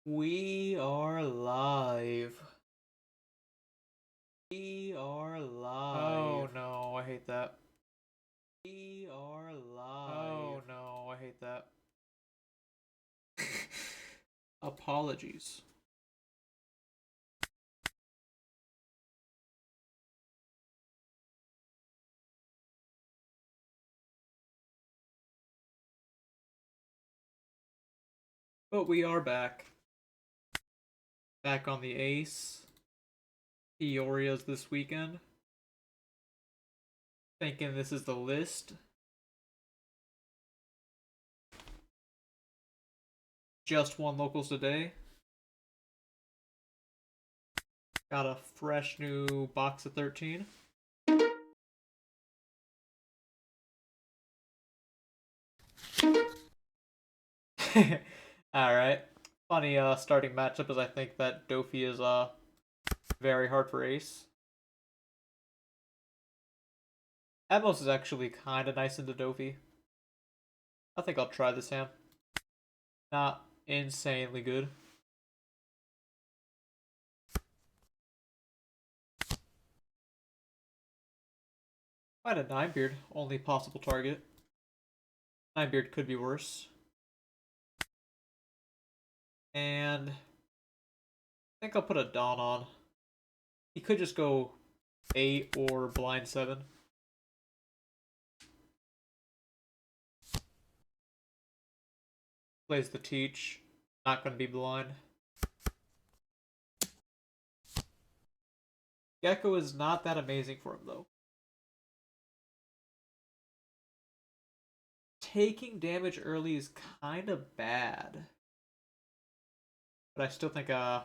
We are live. We are live. Oh no, I hate that. We are live. Oh no, I hate that. Apologies. But we are back. Back on the Ace. Peoria's this weekend. Thinking this is the list. Just won locals today. Got a fresh new box of 13. Alright. Funny starting matchup is I think that Dofi is very hard for Ace. Atmos is actually kind of nice into Dofi. I think I'll try this hand. Not insanely good. Quite a Ninebeard, only possible target. Ninebeard could be worse. And I think I'll put a Dawn on. He could just go 8 or blind 7. Plays the Teach. Not going to be blind. Gecko is not that amazing for him, though. Taking damage early is kind of bad. But I still think I'm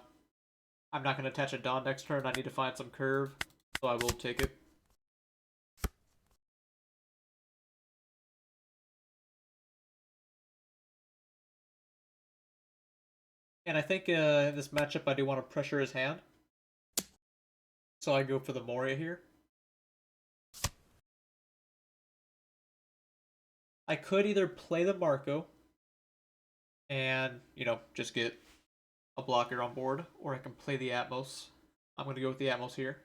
not going to attach a Dawn next turn. I need to find some curve, so I will take it. And I think in this matchup I do want to pressure his hand. So I go for the Moria here. I could either play the Marco and, just get a blocker on board, or I can play the Atmos. I'm going to go with the Atmos here.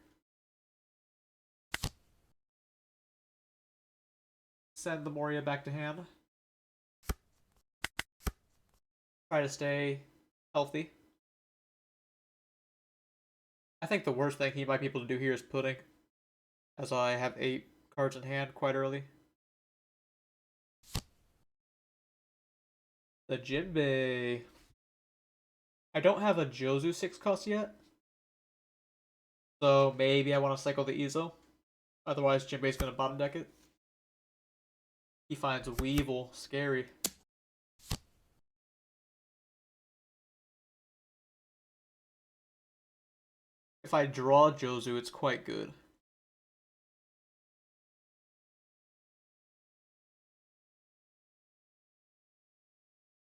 Send the Moria back to hand. Try to stay healthy. I think the worst thing he might be able to do here is pudding, as I have 8 cards in hand quite early. The Jinbei. I don't have a Jozu 6 cost yet, so maybe I want to cycle the Izo. Otherwise, Jinbei's going to bottom deck it. He finds Weevil. Scary. If I draw Jozu, it's quite good.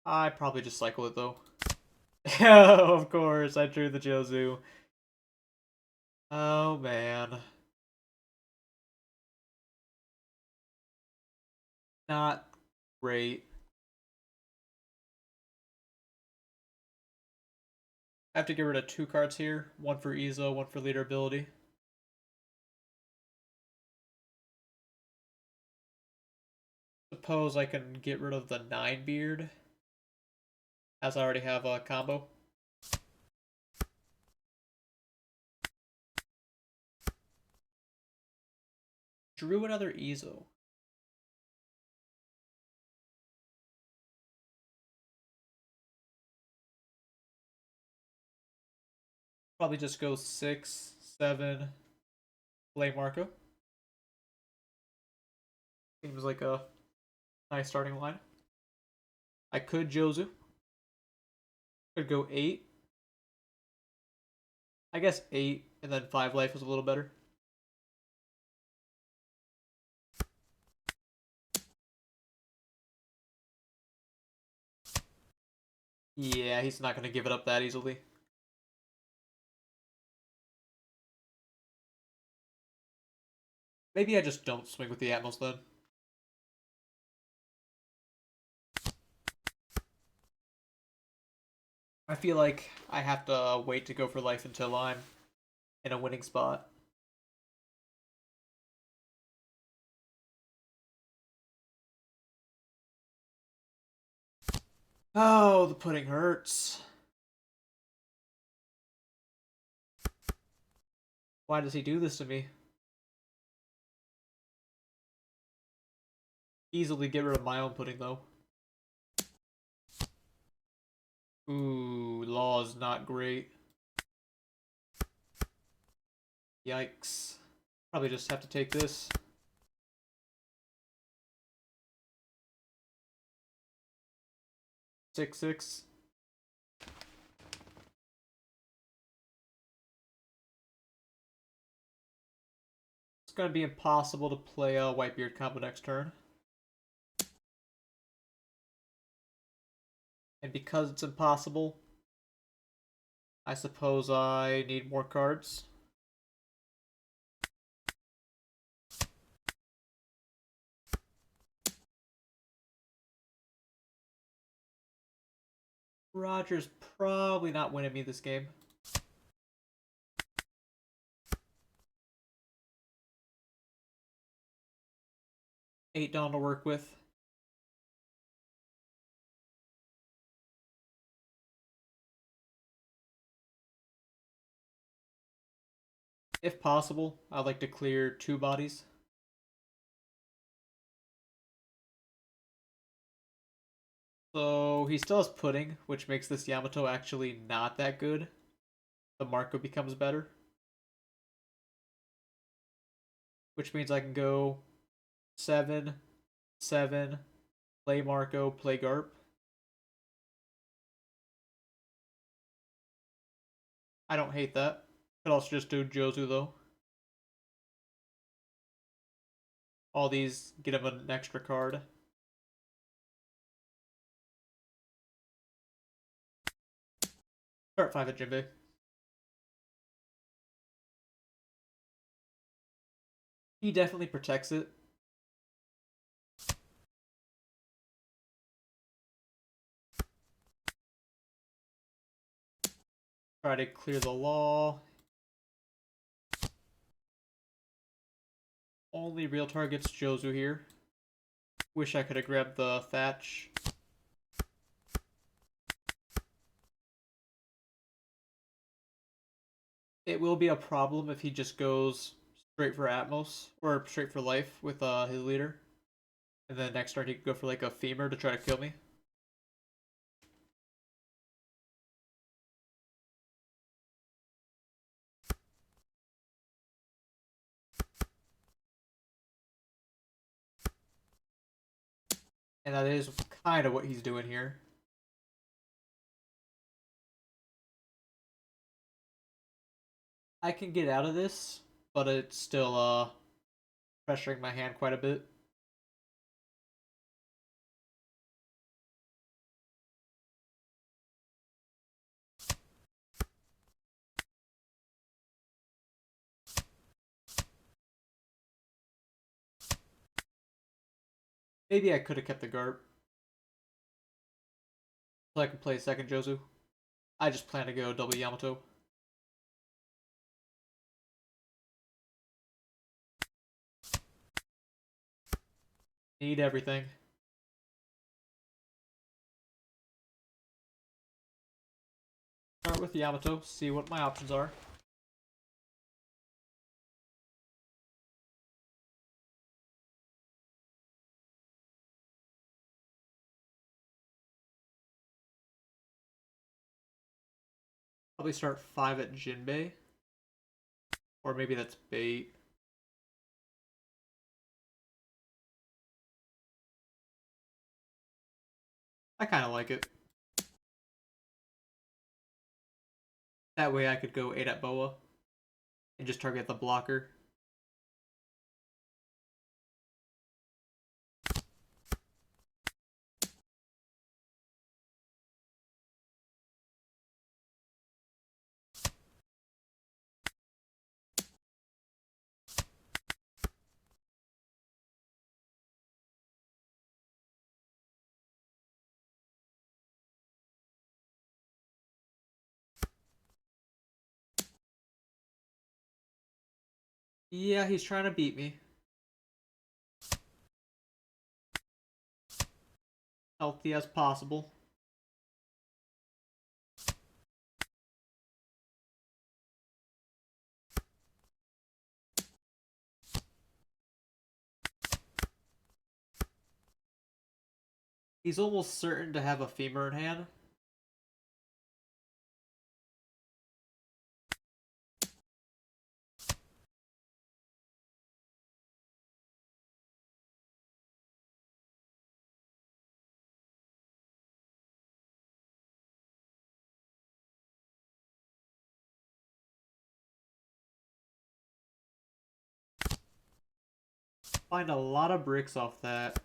I probably just cycle it though. Of course, I drew the Jozu. Oh man. Not great. I have to get rid of 2 cards here. One for Izo, one for leader ability. Suppose I can get rid of the Ninebeard, as I already have a combo. Drew another Izo. Probably just go 6, 7, play Marco. Seems like a nice starting line. I could Jozu. Could go 8. I guess 8 and then 5 life is a little better. Yeah, he's not going to give it up that easily. Maybe I just don't swing with the Atmos then. I feel like I have to wait to go for life until I'm in a winning spot. Oh, the pudding hurts. Why does he do this to me? Easily get rid of my own pudding, though. Ooh, law is not great. Yikes. Probably just have to take this. 6-6. It's gonna be impossible to play a Whitebeard combo next turn. And because it's impossible, I suppose I need more cards. Roger's probably not winning me this game. 8 Dawn to work with. If possible, I'd like to clear 2 bodies. So he still has pudding, which makes this Yamato actually not that good. The Marco becomes better. Which means I can go 7, 7, play Marco, play Garp. I don't hate that. Could also just do Jozu though. All these get him an extra card. Start 5 at Jinbei. He definitely protects it. Try to clear the law. Only real target's Jozu here. Wish I could have grabbed the Thatch. It will be a problem if he just goes straight for Atmos, or straight for life with his leader. And then next turn he could go for like a Femur to try to kill me. And that is kind of what he's doing here. I can get out of this, but it's still pressuring my hand quite a bit. Maybe I could have kept the Garp. So I can play a second Jozu. I just plan to go double Yamato. Need everything. Start with Yamato, see what my options are. Probably start 5 at Jinbei. Or maybe that's bait. I kind of like it. That way I could go 8 at Boa and just target the blocker. Yeah, he's trying to beat me. Healthy as possible. He's almost certain to have a femur in hand. Find a lot of bricks off that.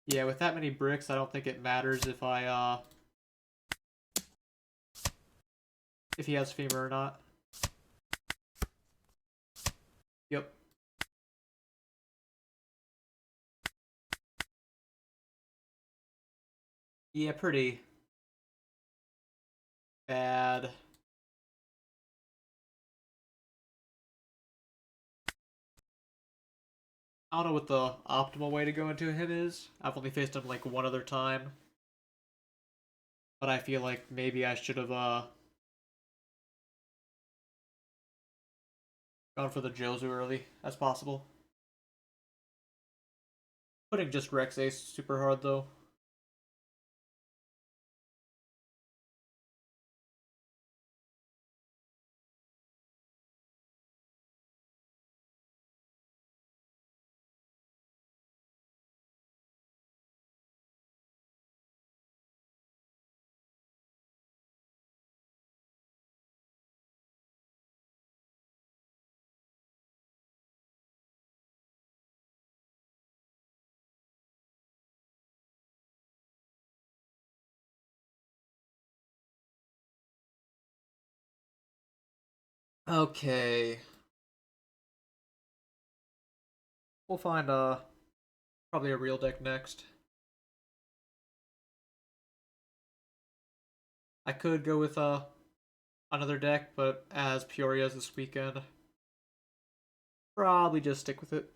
Yeah, with that many bricks, I don't think it matters if if he has femur or not. Yep. Yeah, pretty bad. I don't know what the optimal way to go into him is. I've only faced him like one other time. But I feel like maybe I should have gone for the Jozu early as possible. Putting just Rex Ace super hard though. Okay. We'll find probably a real deck next. I could go with another deck, but as Peoria's this weekend, probably just stick with it.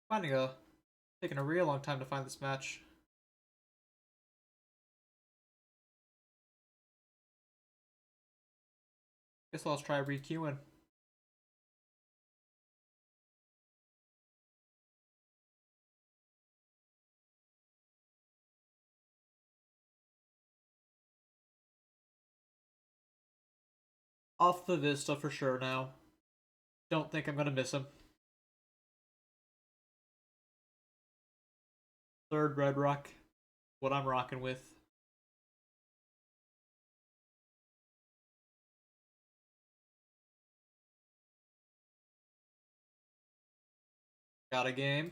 Finding a taking a real long time to find this match. Guess I'll try re-queuing. Off the Vista for sure now. Don't think I'm gonna miss him. Third Red Rock. What I'm rocking with. Got a game.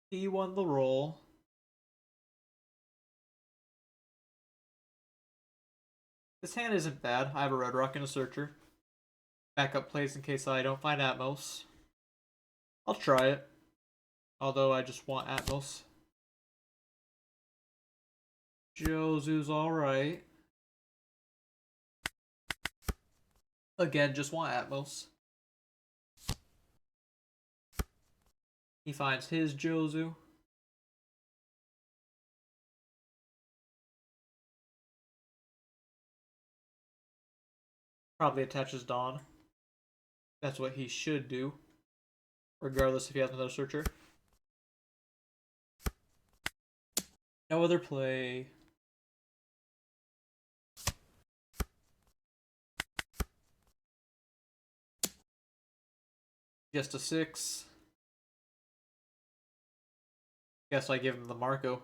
He won the roll. This hand isn't bad. I have a Red Rock and a Searcher. Backup plays in case I don't find Atmos. I'll try it. Although I just want Atmos. Jozu's alright. Again, just want Atmos. He finds his Jozu. Probably attaches Dawn. That's what he should do, regardless if he has another searcher. No other play. Just a 6. Guess I give him the Marco.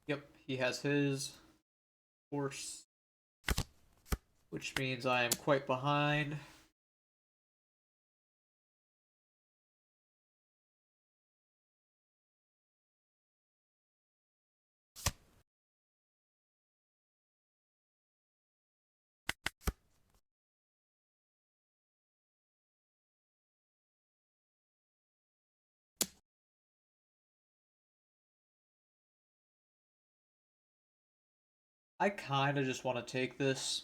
Yep, he has his horse, which means I am quite behind. I kind of just want to take this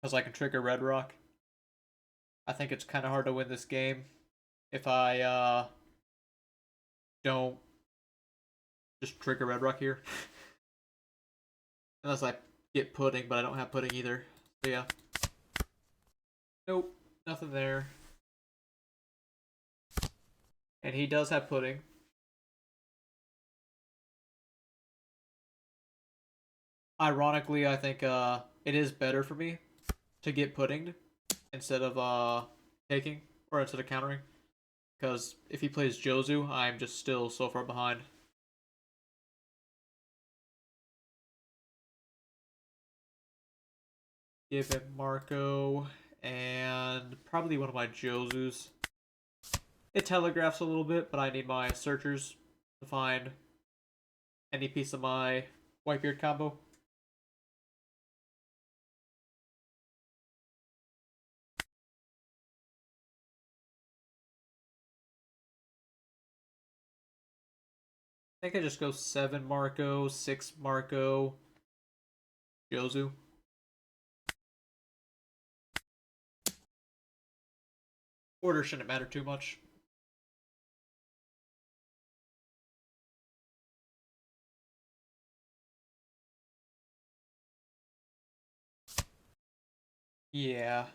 because I can trigger Red Rock. I think it's kind of hard to win this game if I don't just trigger Red Rock here. Unless I get pudding, but I don't have pudding either. So yeah. Nope, nothing there. And he does have pudding. Ironically, I think it is better for me to get puddinged instead of taking or instead of countering. Because if he plays Jozu, I'm just still so far behind. Give him Marco and probably one of my Jozus. It telegraphs a little bit, but I need my searchers to find any piece of my Whitebeard combo. I think I just go 7 Marco, 6 Marco, Jozu. Order shouldn't matter too much. Yeah.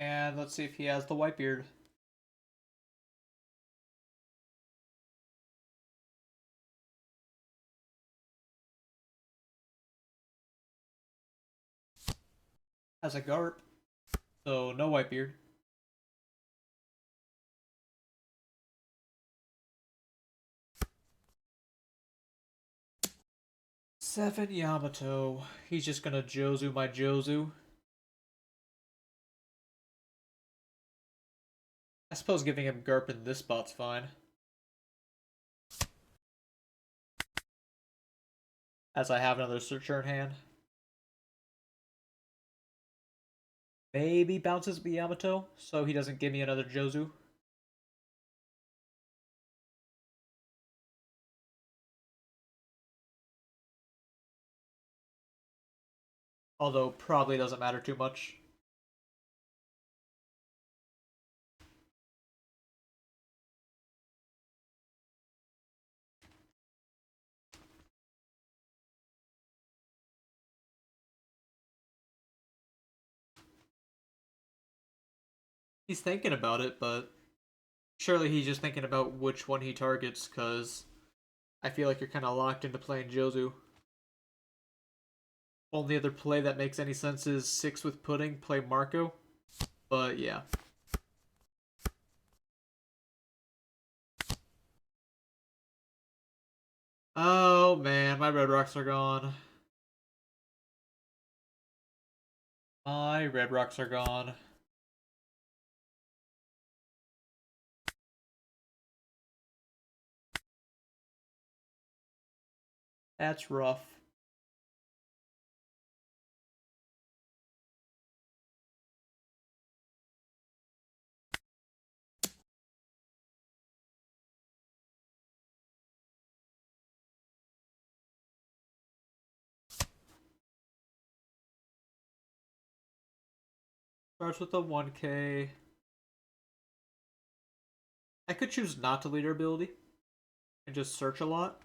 And let's see if he has the Whitebeard. Has a Garp, so no Whitebeard. Seven Yamato. He's just gonna Jozu my Jozu. I suppose giving him Garp in this spot's fine. As I have another searcher in hand. Maybe bounces the Yamato, so he doesn't give me another Jozu. Although probably doesn't matter too much. He's thinking about it, but surely he's just thinking about which one he targets, because I feel like you're kind of locked into playing Jozu. Only other play that makes any sense is 6 with Pudding, play Marco. But yeah. Oh man, my Red Rocks are gone. My Red Rocks are gone. That's rough. Starts with a 1k. I could choose not to leader ability and just search a lot.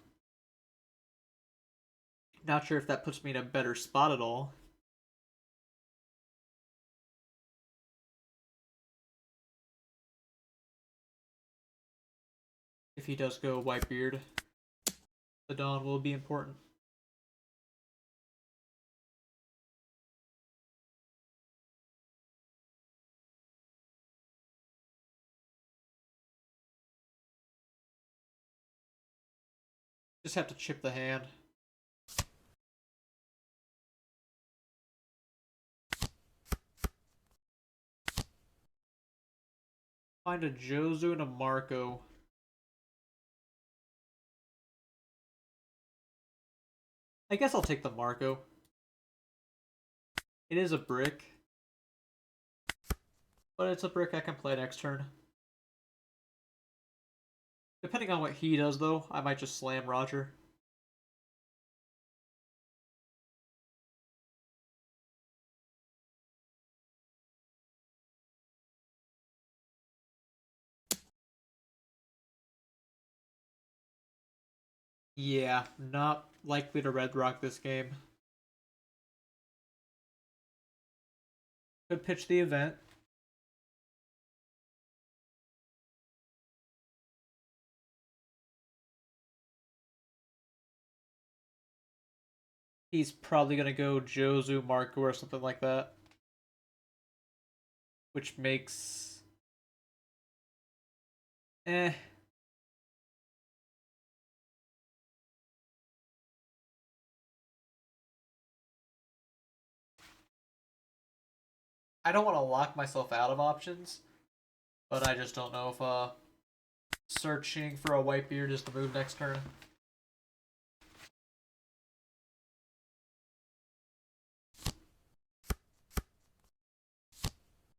Not sure if that puts me in a better spot at all. If he does go Whitebeard, the Dawn will be important. Just have to chip the hand. Find a Jozu and a Marco. I guess I'll take the Marco. It is a brick. But it's a brick I can play next turn. Depending on what he does, though, I might just slam Roger. Yeah, not likely to red rock this game. Could pitch the event. He's probably going to go Jozu, Marco, or something like that. Which makes... Eh. I don't want to lock myself out of options, but I just don't know if searching for a Whitebeard is the move next turn.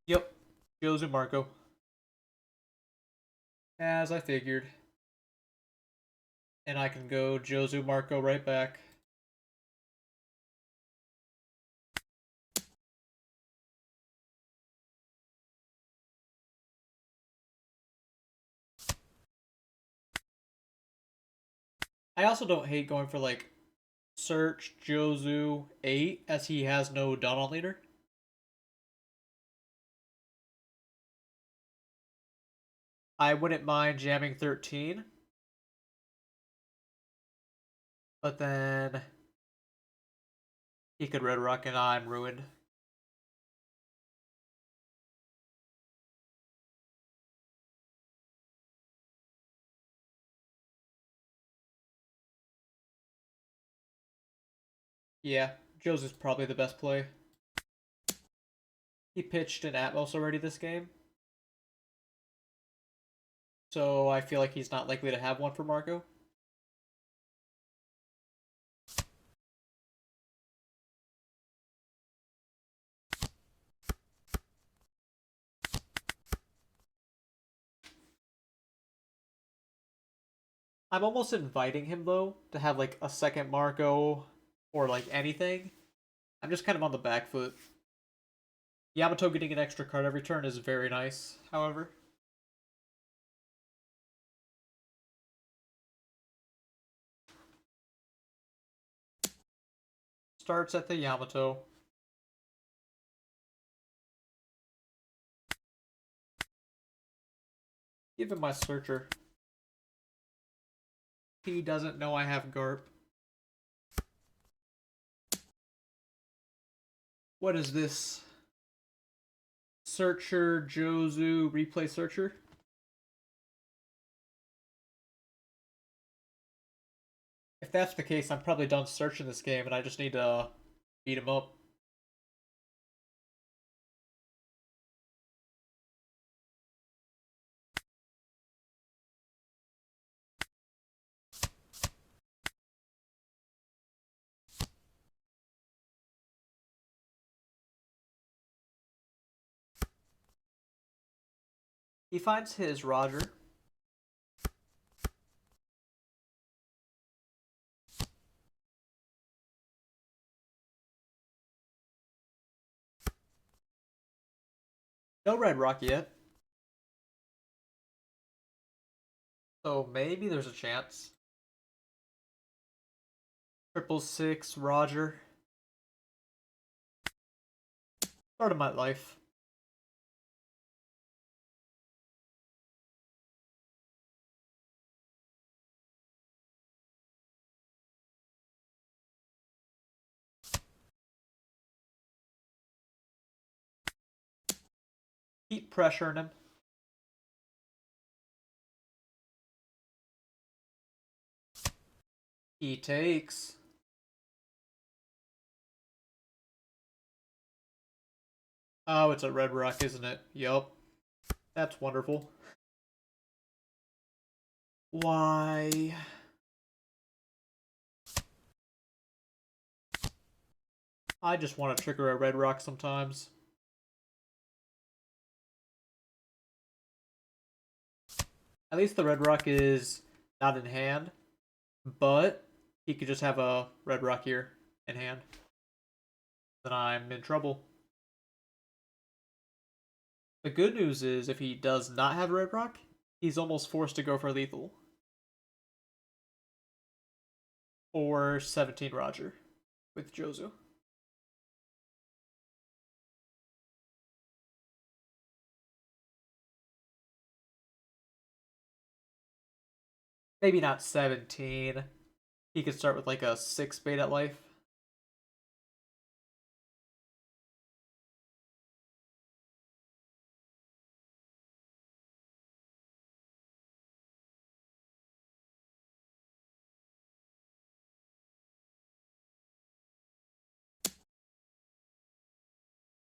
Yep, Jozu Marco. As I figured. And I can go Jozu Marco right back. I also don't hate going for like Search Jozu 8 as he has no Dawn on leader. I wouldn't mind jamming 13. But then he could Red Rock and I'm ruined. Yeah, Joe's is probably the best play. He pitched an Atmos already this game. So I feel like he's not likely to have one for Marco. I'm almost inviting him though to have like a second Marco or like anything. I'm just kind of on the back foot. Yamato getting an extra card every turn is very nice, however. Starts at the Yamato. Give him my Searcher. He doesn't know I have Garp. What is this? Searcher, Jozu, replay Searcher? If that's the case, I'm probably done searching this game and I just need to beat him up. He finds his Roger. No red rock yet. So maybe there's a chance. 666, Roger. Start of my life. Keep pressuring him. He takes. Oh, it's a red rock, isn't it? Yup. That's wonderful. Why? I just want to trigger a red rock sometimes. At least the red rock is not in hand, but he could just have a red rock here in hand. Then I'm in trouble. The good news is if he does not have a red rock, he's almost forced to go for lethal. Or 17 Roger with Jozu. Maybe not 17. He could start with like a 6 bait at life.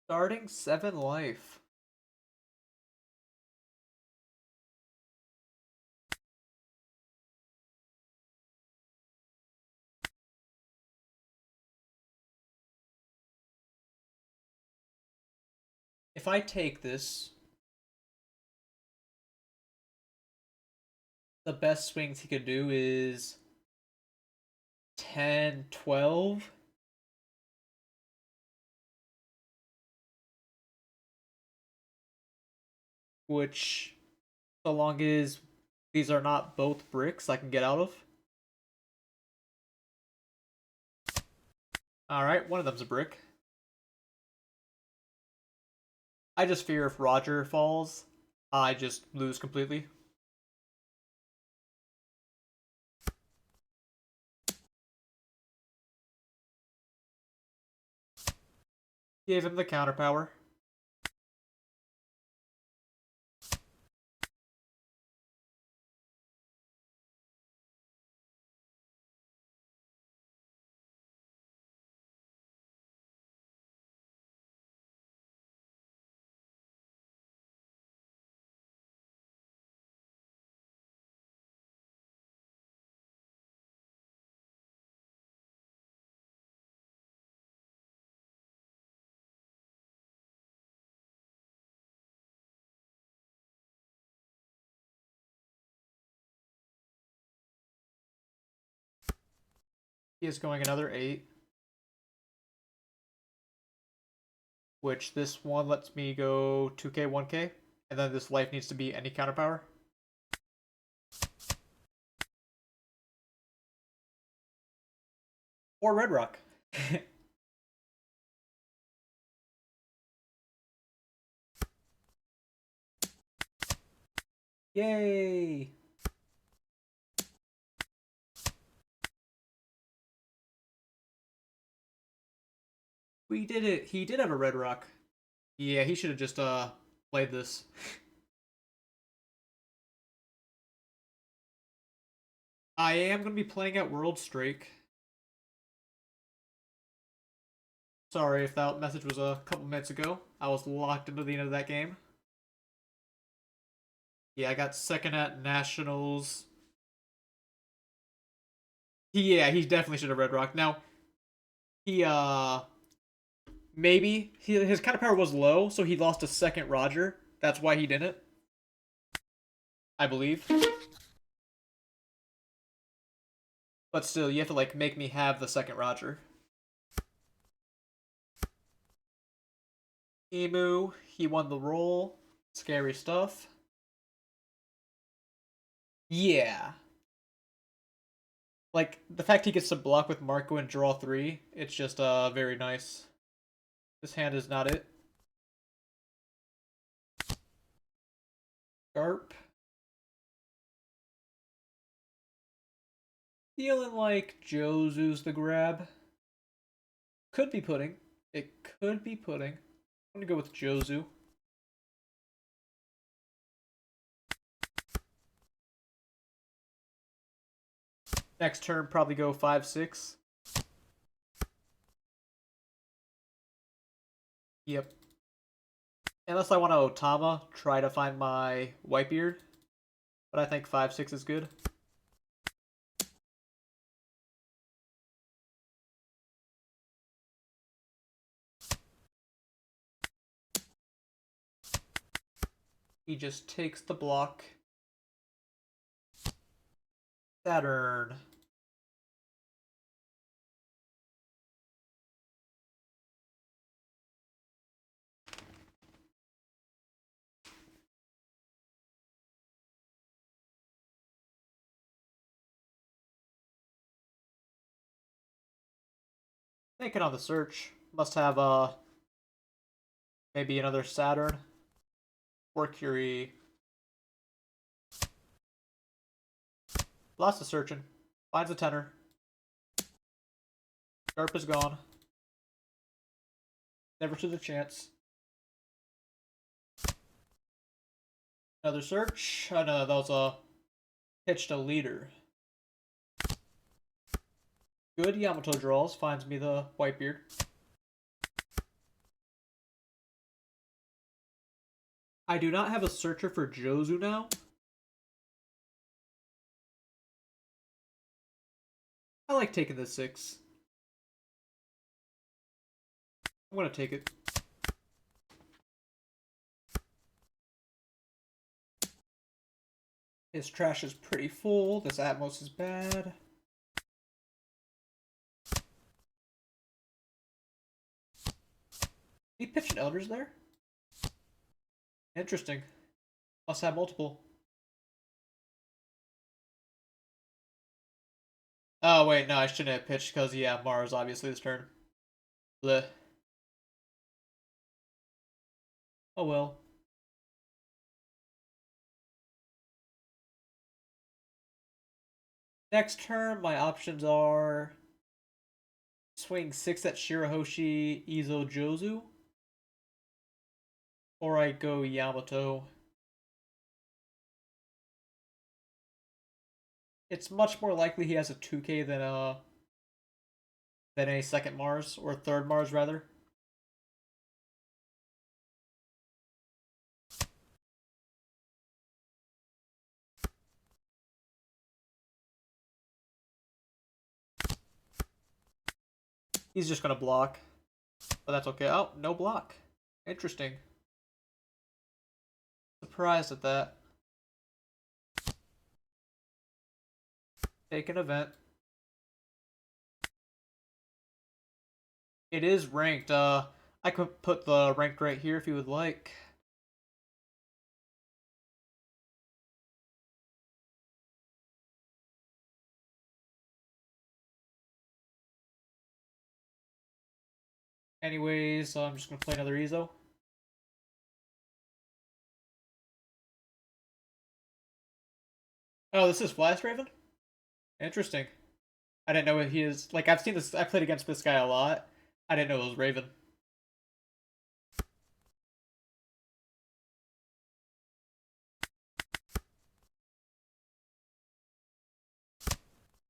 Starting 7 life. If I take this, the best swings he could do is 10, 12. Which, so long as these are not both bricks I can get out of. Alright, one of them's a brick. I just fear if Roger falls, I just lose completely. Gave him the counter power. He is going another 8. Which this one lets me go 2k, 1k. And then this life needs to be any counter power. Or red rock. Yay! We did it. He did have a red rock. Yeah, he should have just played this. I am going to be playing at World Streak. Sorry if that message was a couple minutes ago. I was locked into the end of that game. Yeah, I got second at Nationals. Yeah, he definitely should have red rock. Now, he maybe his counter power was low, so he lost a second Roger. That's why he didn't. I believe. But still, you have to like make me have the second Roger. Emu, he won the roll. Scary stuff. Yeah. Like, the fact he gets to block with Marco and draw 3, it's just very nice. This hand is not it. Garp. Feeling like Jozu's the grab. Could be pudding. It could be pudding. I'm gonna go with Jozu. Next turn, probably go 5-6. Yep. Unless I want to Otama, try to find my Whitebeard. But I think 5-6 is good. He just takes the block. Saturn. Thinking on the search. Must have maybe another Saturn. Mercury. Lots of searching. Finds a tenor. Garp is gone. Never stood a chance. Another search. Oh no, that was a pitched a leader. Good Yamato draws. Finds me the Whitebeard. I do not have a searcher for Jozu now. I like taking the 6. I'm gonna take it. His trash is pretty full. This Atmos is bad. He pitched an Elders there? Interesting. Must have multiple. Oh, wait, no, I shouldn't have pitched because, yeah, Mars obviously this turn. Blech. Oh well. Next turn, my options are swing 6 at Shirahoshi, Izo, Jozu, or I go Yamato. It's much more likely he has a 2K than a second Mars, or third Mars rather. He's just gonna block. But that's okay. Oh, no block. Interesting. Surprised at that. Take an event. It is ranked. I could put the ranked right here if you would like. Anyways, I'm just gonna play another Ezo. Oh, this is Blast Raven? Interesting. I didn't know what he is. Like, I've seen this, I played against this guy a lot. I didn't know it was Raven.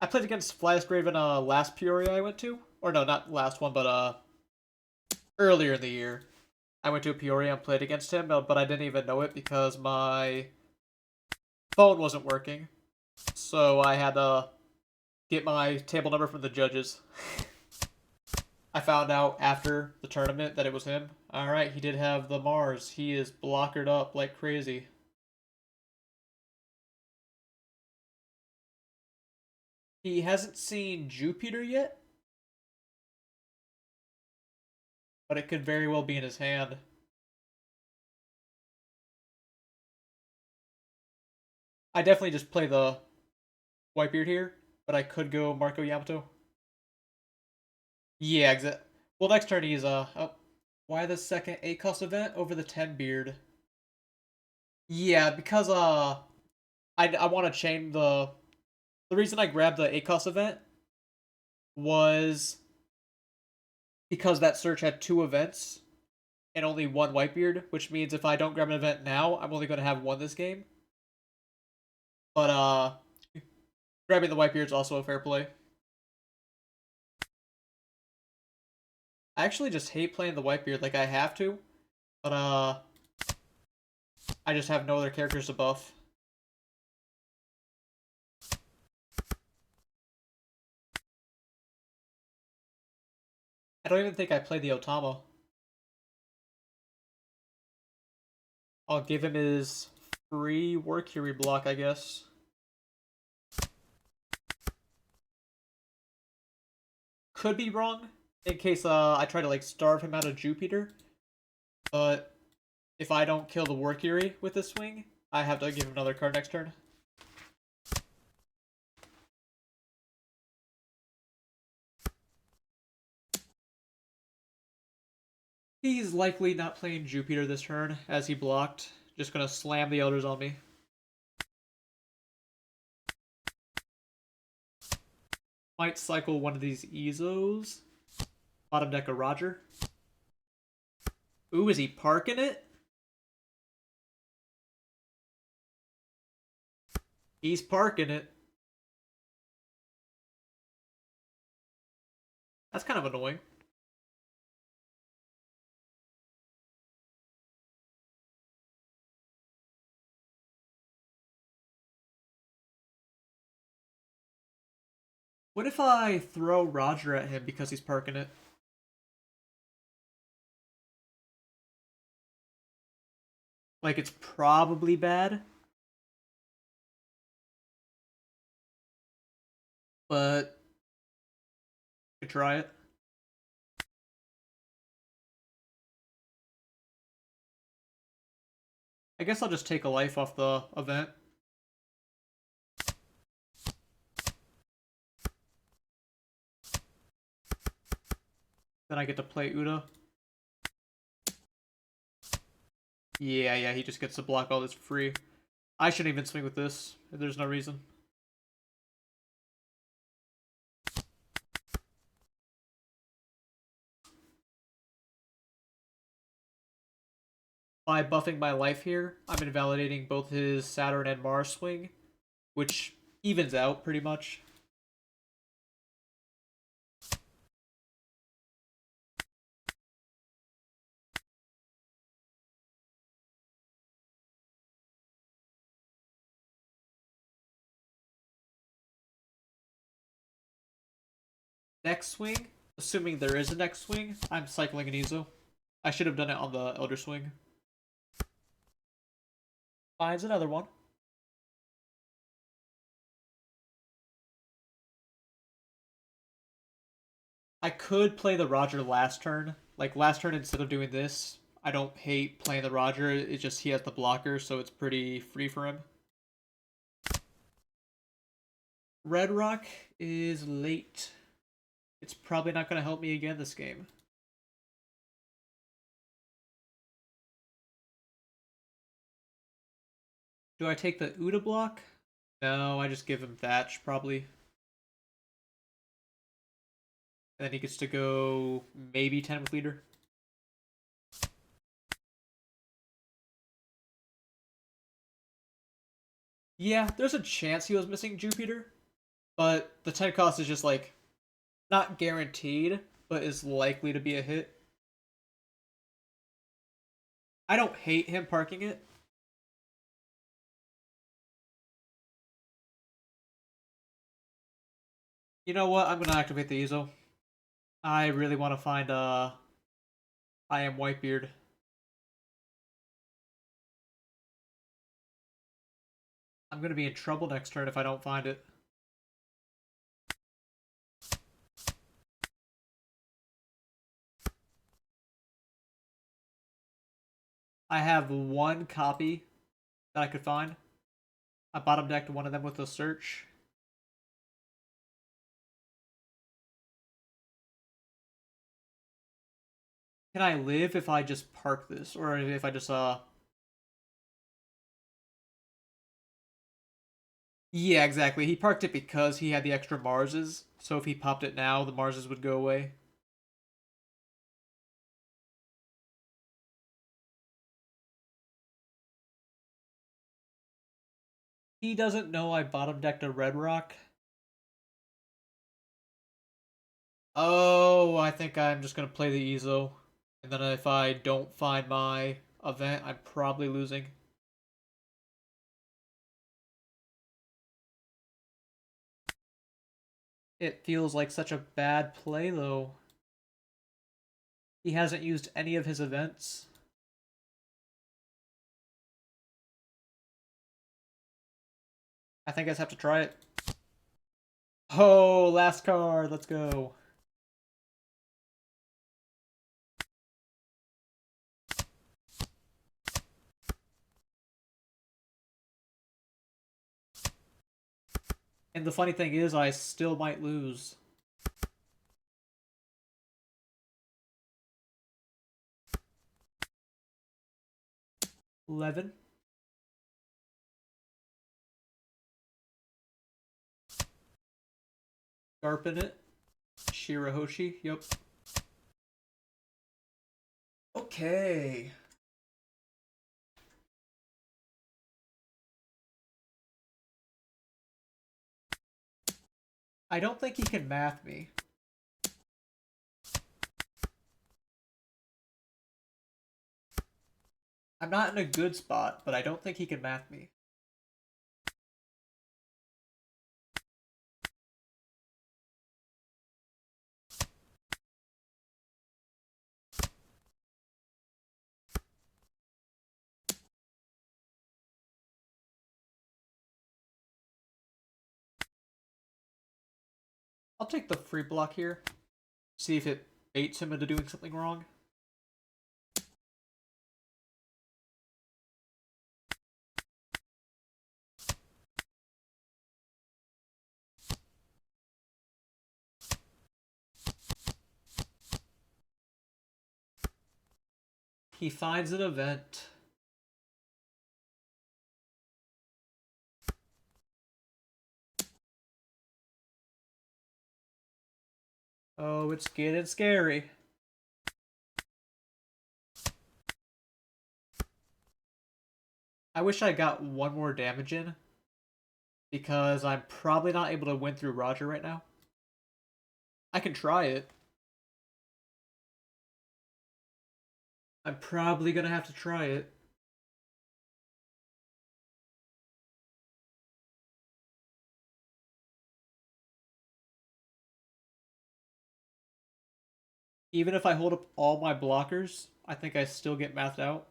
I played against Blast Raven last Peoria I went to. Or no, not last one, but earlier in the year. I went to a Peoria and played against him, but I didn't even know it because my phone wasn't working. So I had to get my table number from the judges. I found out after the tournament that it was him. Alright, he did have the Mars. He is blockered up like crazy. He hasn't seen Jupiter yet, but it could very well be in his hand. I definitely just play the Whitebeard here, but I could go Marco Yamato. Yeah, exactly. Well, next turn he's oh, why the second 8 cost event over the 10 beard? Yeah, because I want to chain the reason I grabbed the 8 cost event was because that search had 2 events and only 1 Whitebeard, which means if I don't grab an event now, I'm only going to have 1 this game. But grabbing the Whitebeard is also a fair play. I actually just hate playing the Whitebeard, like I have to, but I just have no other characters to buff. I don't even think I played the Otama. I'll give him his free Workury block, I guess. Could be wrong, in case I try to like starve him out of Jupiter. But if I don't kill the Workury with this swing, I have to give him another card next turn. He's likely not playing Jupiter this turn, as he blocked. Just gonna slam the Elders on me. Might cycle one of these Ezos. Bottom deck a Roger. Ooh, is he parking it? He's parking it. That's kind of annoying. What if I throw Roger at him because he's parking it? Like, it's probably bad. But I could try it. I guess I'll just take a life off the event. Then I get to play Uda. Yeah, he just gets to block all this for free. I shouldn't even swing with this. There's no reason. By buffing my life here, I'm invalidating both his Saturn and Mars swing, which evens out pretty much. Next swing, assuming there is a next swing, I'm cycling an Ezo. I should have done it on the Elder swing. Finds another one. I could play the Roger last turn. Like last turn, instead of doing this, I don't hate playing the Roger. It's just he has the blocker, so it's pretty free for him. Red Rock is late. It's probably not going to help me again this game. Do I take the Uda block? No, I just give him Thatch, probably. And then he gets to go maybe 10 with leader. Yeah, there's a chance he was missing Jupiter, but the 10 cost is just like not guaranteed, but is likely to be a hit. I don't hate him parking it. You know what? I'm gonna activate the Ezo. I really want to find I am Whitebeard. I'm gonna be in trouble next turn if I don't find it. I have one copy that I could find. I bottom decked one of them with a search. Can I live if I just park this? Or if I just, Yeah, exactly. He parked it because he had the extra Marses. So if he popped it now, the Marses would go away. He doesn't know I bottom decked a Red Rock. Oh, I think I'm just gonna play the Ezo. And then if I don't find my event, I'm probably losing. It feels like such a bad play, though. He hasn't used any of his events. I think I just have to try it. Oh, last card. Let's go. And the funny thing is, I still might lose. $11. Sharpen it. Shirahoshi. Yep. Okay. I don't think he can math me. I'm not in a good spot, but I don't think he can math me. I'll take the free block here. See if it baits him into doing something wrong. He finds an event. Oh, it's getting scary. I wish I got one more damage in, because I'm probably not able to win through Roger right now. I can try it. I'm probably gonna have to try it. Even if I hold up all my blockers, I think I still get mathed out.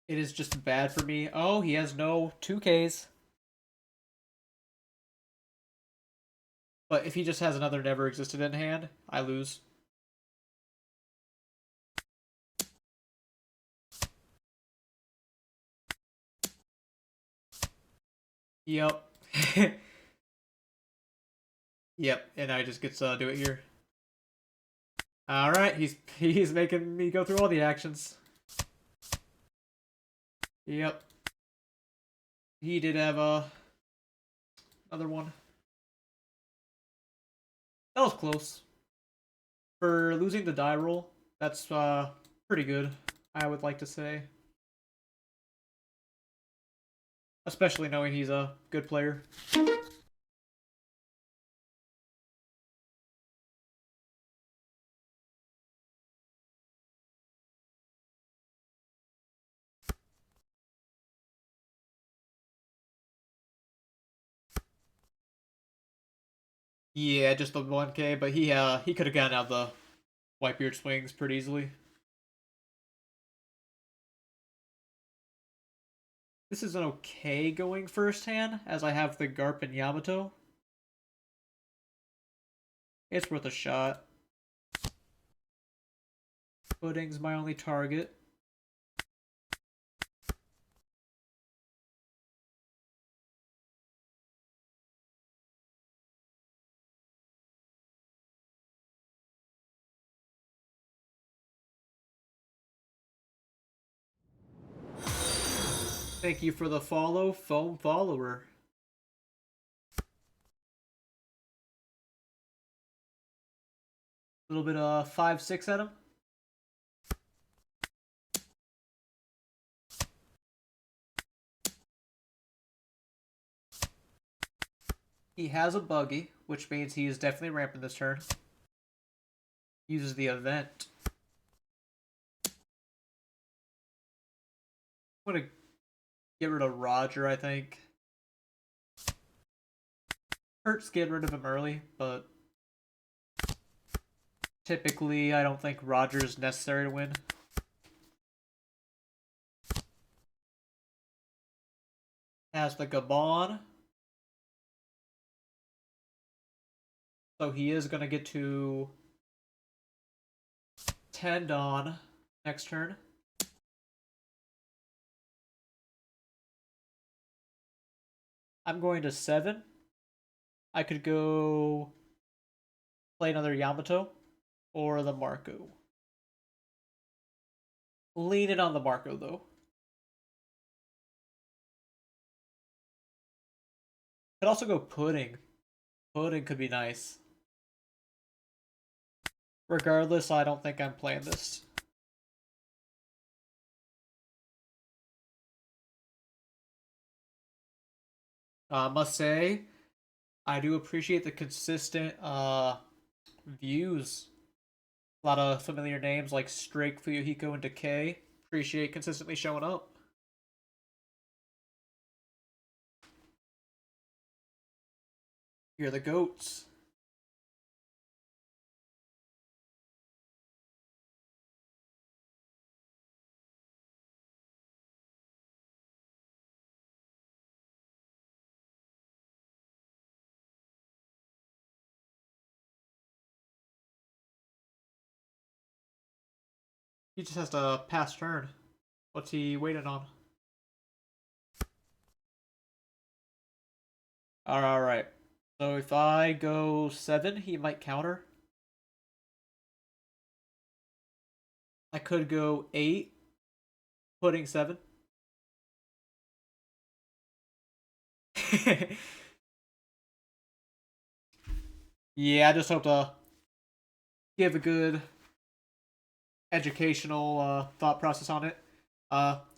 It is just bad for me. Oh, he has no 2Ks. But if he just has another never existed in hand, I lose. Yep. Yep, and I just get to do it here. Alright, he's making me go through all the actions. Yep. He did have another one. That was close. For losing the die roll, that's pretty good, I would like to say. Especially knowing he's a good player. Yeah, just the 1K, but he could have gotten out the Whitebeard swings pretty easily. This is an okay going first hand, as I have the Garp and Yamato. It's worth a shot. Pudding's my only target. Thank you for the follow, foam follower. A little bit of 5-6 at him. He has a buggy, which means he is definitely ramping this turn. Uses the event. I'm gonna get rid of Roger, I think. Hurts getting rid of him early, but typically I don't think Roger's necessary to win. Has the Gabon. So he is gonna get to 10 Dawn next turn. I'm going to 7. I could go play another Yamato or the Marco. Lean it on the Marco, though. Could also go Pudding. Pudding could be nice. Regardless, I don't think I'm playing this. I must say, I do appreciate the consistent views. A lot of familiar names like Strake, Fuyuhiko, and Decay. Appreciate consistently showing up. You're the goats. He just has to pass turn. What's he waiting on? Alright. So if I go 7, he might counter. I could go 8, putting 7. Yeah, I just hope to give a good educational thought process on it.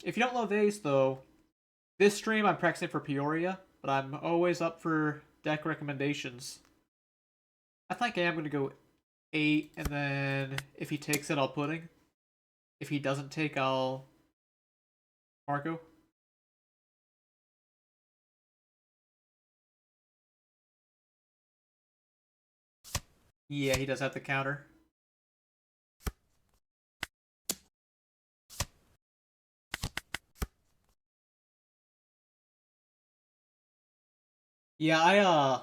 If you don't love Ace, though, this stream I'm practicing for Peoria, but I'm always up for deck recommendations. I think I am going to go 8, and then if he takes it, I'll Pudding. If he doesn't take, I'll Marco. Yeah, he does have the counter. Yeah,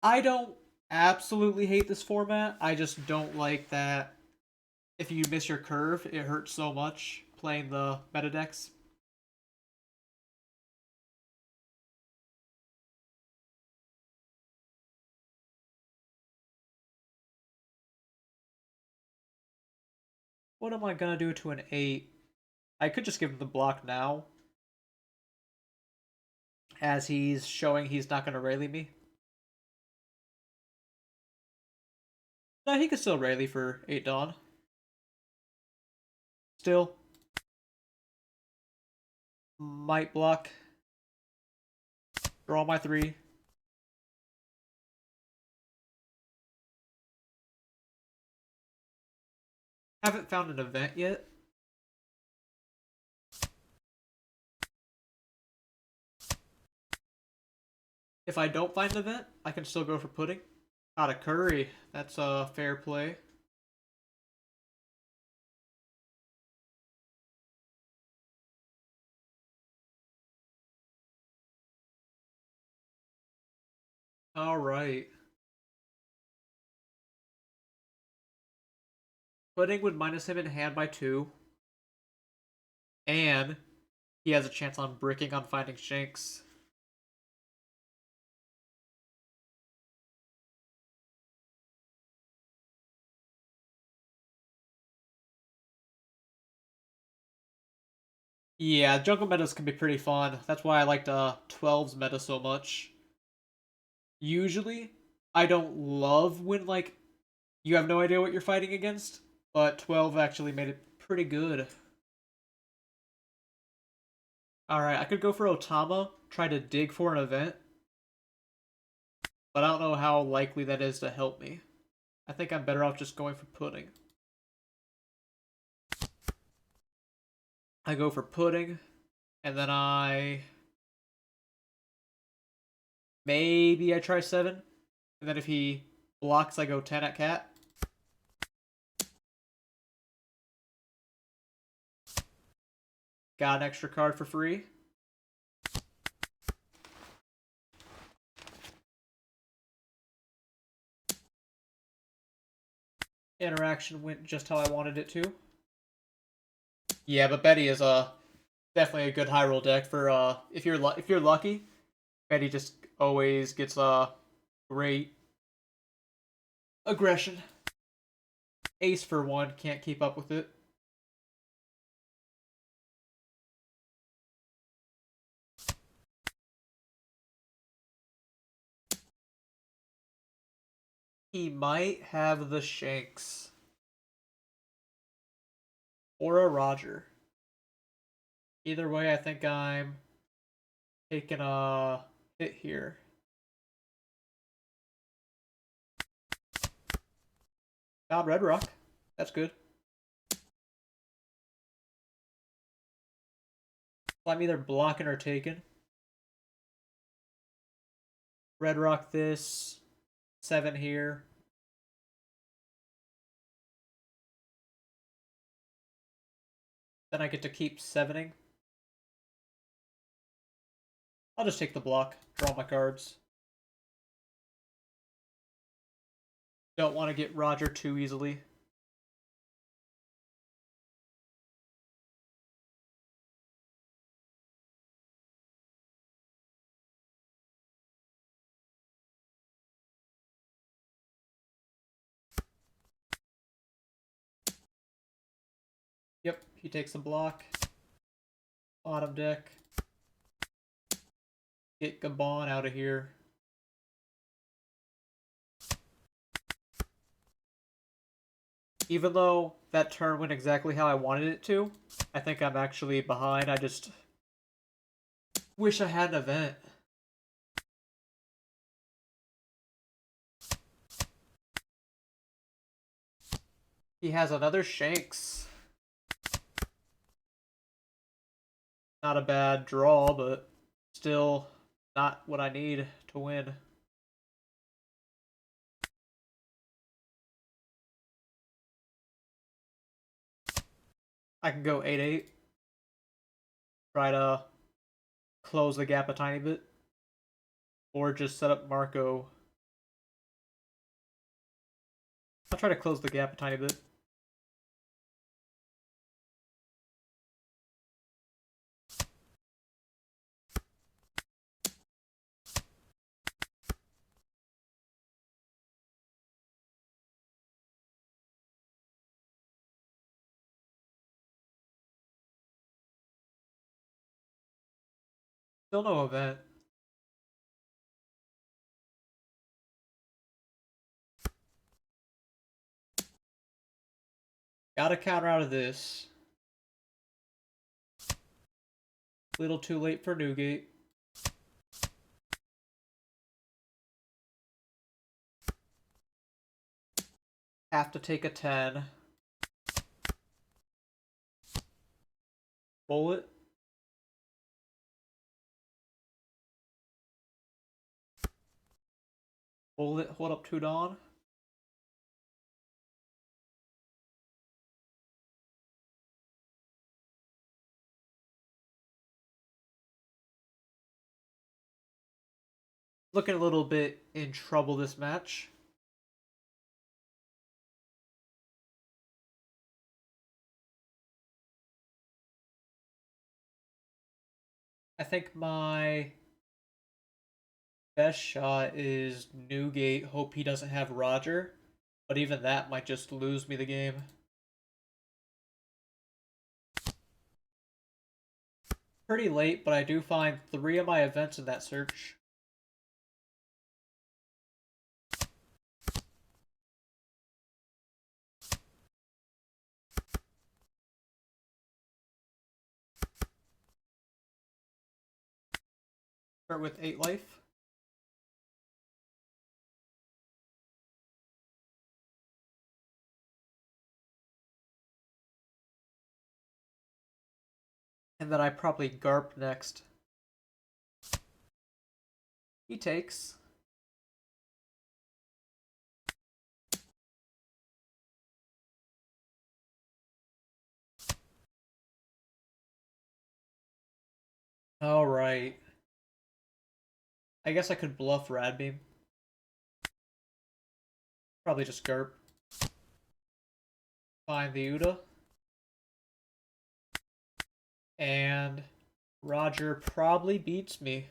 I don't absolutely hate this format. I just don't like that if you miss your curve, it hurts so much playing the meta decks. What am I gonna do to an 8? I could just give him the block now, as he's showing he's not gonna rally me. No, he could still rally for 8 Dawn. Still. Might block. Draw my 3. Haven't found an event yet. If I don't find an event, I can still go for Pudding. Got a Curry. That's a fair play. Alright. Pudding would minus him in hand by 2, and he has a chance on bricking on finding Shanks. Yeah, jungle metas can be pretty fun. That's why I liked 12's meta so much. Usually, I don't love when, like, you have no idea what you're fighting against, but 12 actually made it pretty good. Alright, I could go for Otama, try to dig for an event, but I don't know how likely that is to help me. I think I'm better off just going for Pudding. I go for Pudding, and then maybe I try 7, and then if he blocks, I go 10 at Cat. Got an extra card for free. Interaction went just how I wanted it to. Yeah, but Betty is definitely a good high roll deck for if you're lucky. Betty just always gets great aggression. Ace for 1 can't keep up with it. He might have the Shanks or a Roger. Either way, I think I'm taking a hit here. Found Red Rock. That's good. So I'm either blocking or taking. Red Rock this. 7 here. Then I get to keep 7ing. I'll just take the block. Draw my cards. Don't want to get Roger too easily. Yep, he takes a block. Bottom deck. Get Gabon out of here. Even though that turn went exactly how I wanted it to, I think I'm actually behind. I just wish I had an event. He has another Shanks. Not a bad draw, but still not what I need to win. I can go 8-8. Try to close the gap a tiny bit. Or just set up Marco. I'll try to close the gap a tiny bit. Still no event. Gotta counter out of this. Little too late for Newgate. Have to take a 10. Bullet. Bullet, hold up 2 Dawn. Looking a little bit in trouble this match. I think my best shot is Newgate. Hope he doesn't have Roger, but even that might just lose me the game. Pretty late, but I do find 3 of my events in that search. Start with 8 life. And then I probably Garp next. He takes. Alright. I guess I could bluff Radbeam. Probably just Garp. Find the Uda. And Roger probably beats me.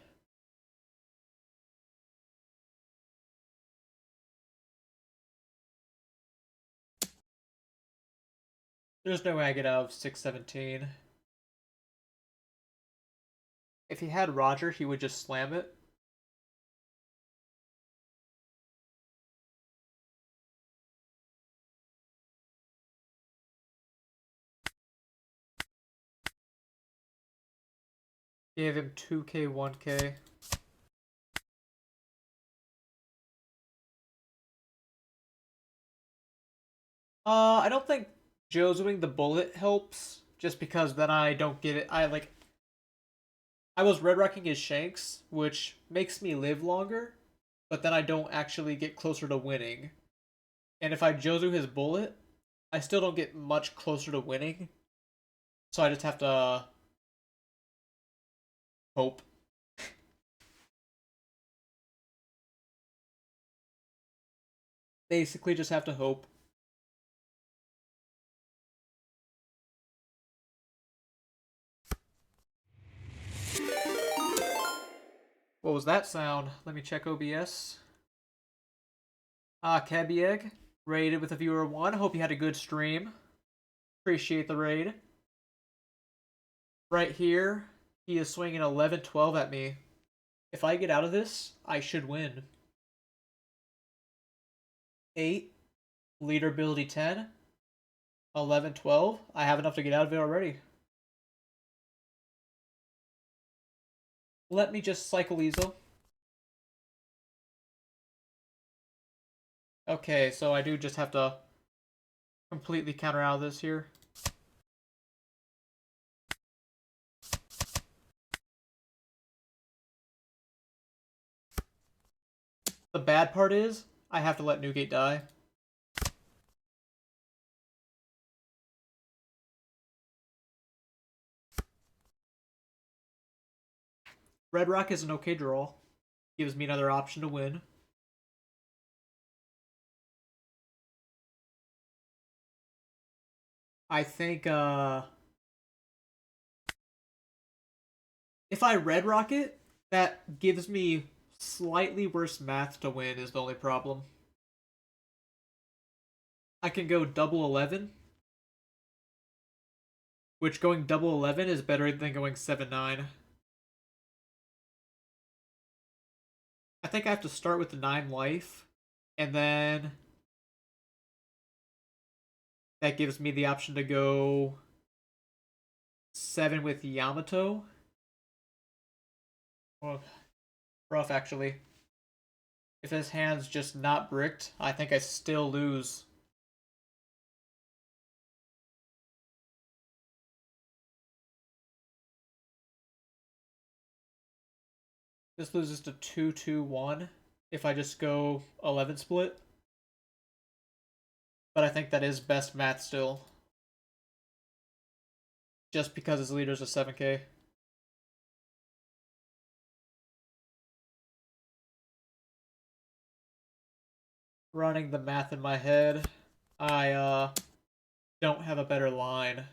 There's no way I get out of 617. If he had Roger, he would just slam it. Gave him 2k, 1k. I don't think Josuing the bullet helps, just because then I don't get it. I was red rocking his shanks, which makes me live longer, but then I don't actually get closer to winning. And if I Josu his bullet, I still don't get much closer to winning. So I just have to hope. Basically just have to hope. What was that sound? Let me check OBS. Kebieg, raided with a viewer 1. Hope you had a good stream. Appreciate the raid. Right here, he is swinging 11-12 at me. If I get out of this, I should win. 8, leader ability 10, 11-12. I have enough to get out of it already. Let me just cycle Easel. Okay, so I do just have to completely counter out of this here. The bad part is, I have to let Newgate die. Red Rock is an okay draw. Gives me another option to win. I think, if I Red Rock it, that gives me slightly worse math to win is the only problem. I can go double 11, which going double 11 is better than going 7-9. I think I have to start with the 9 life, and then that gives me the option to go 7 with Yamato. Well, rough, actually. If his hand's just not bricked, I think I still lose. This loses to 2-2-1 if I just go 11 split. But I think that is best math still. Just because his leader's a 7k. Running the math in my head, I don't have a better line.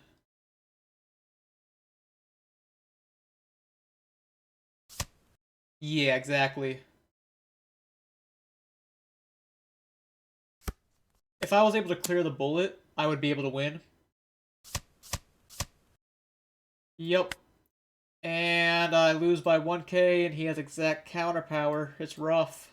Yeah, exactly. If I was able to clear the bullet, I would be able to win. Yep. And I lose by 1k, and he has exact counter power. It's rough.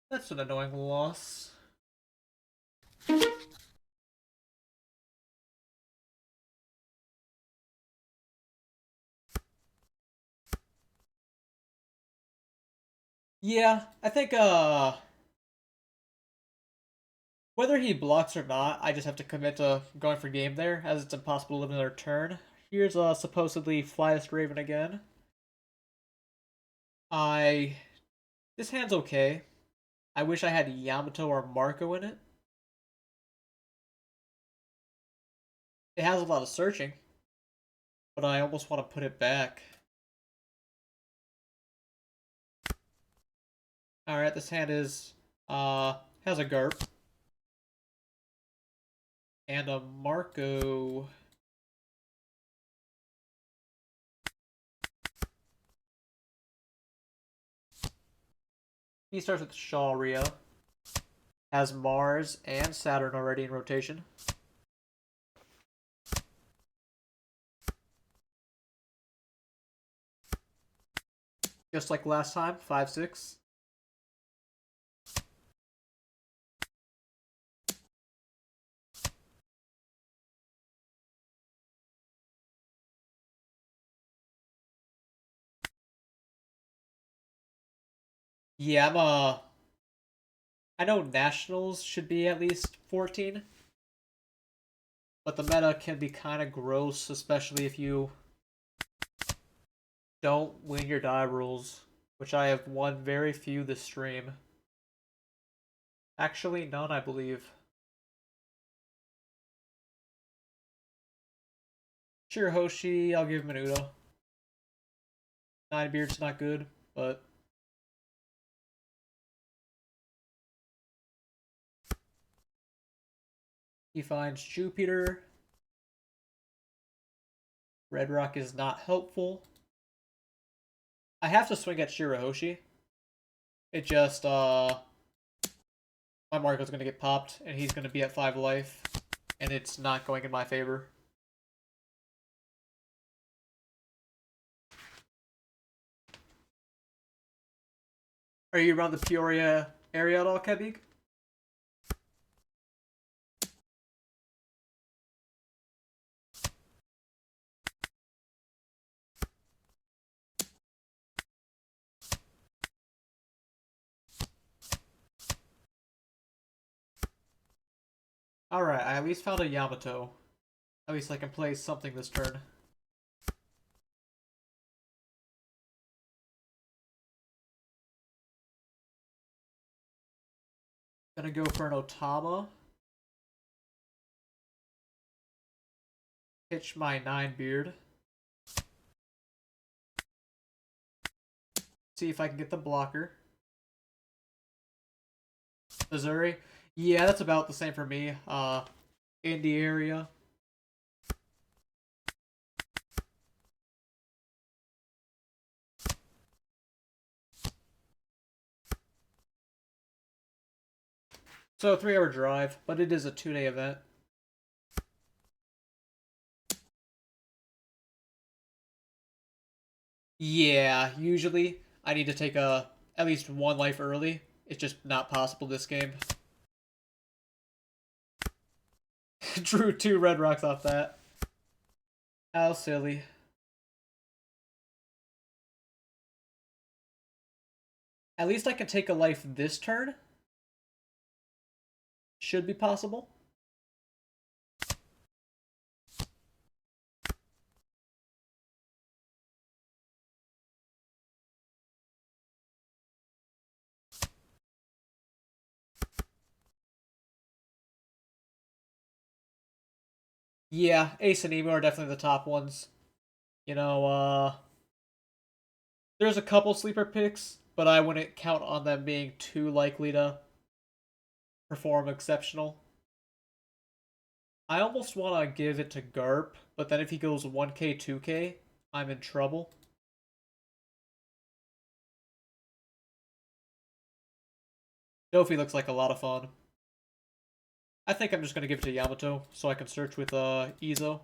That's an annoying loss. Yeah, I think whether he blocks or not, I just have to commit to going for game there, as it's impossible to live another turn. Here's supposedly Flyest Raven again. I This hand's okay. I wish I had Yamato or Marco in it. It has a lot of searching, but I almost want to put it back. Alright, this hand is has a Garp. And a Marco. He starts with Sharia. Has Mars and Saturn already in rotation. Just like last time, 5-6. Yeah, I know Nationals should be at least 14, but the meta can be kind of gross, especially if you don't win your die rules, which I have won very few this stream. Actually, none, I believe. Shirahoshi, I'll give him an Udo. Ninebeard's not good, but he finds Jupiter. Red Rock is not helpful. I have to swing at Shirahoshi. It just, my Marco's gonna get popped, and he's gonna be at 5 life, and it's not going in my favor. Are you around the Peoria area at all, Kebig? Alright, I at least found a Yamato. At least I can play something this turn. Gonna go for an Otama. Pitch my 9-beard. See if I can get the blocker. Missouri. Yeah, that's about the same for me. Indy area. So 3-hour drive, but it is a 2-day event. Yeah, usually I need to take at least 1 life early. It's just not possible this game. Drew 2 red rocks off that. How silly. At least I can take a life this turn. Should be possible. Yeah, Ace and Emo are definitely the top ones. You know, there's a couple sleeper picks, but I wouldn't count on them being too likely to perform exceptional. I almost want to give it to Garp, but then if he goes 1k, 2k, I'm in trouble. Dofi looks like a lot of fun. I think I'm just going to give it to Yamato so I can search with Izo.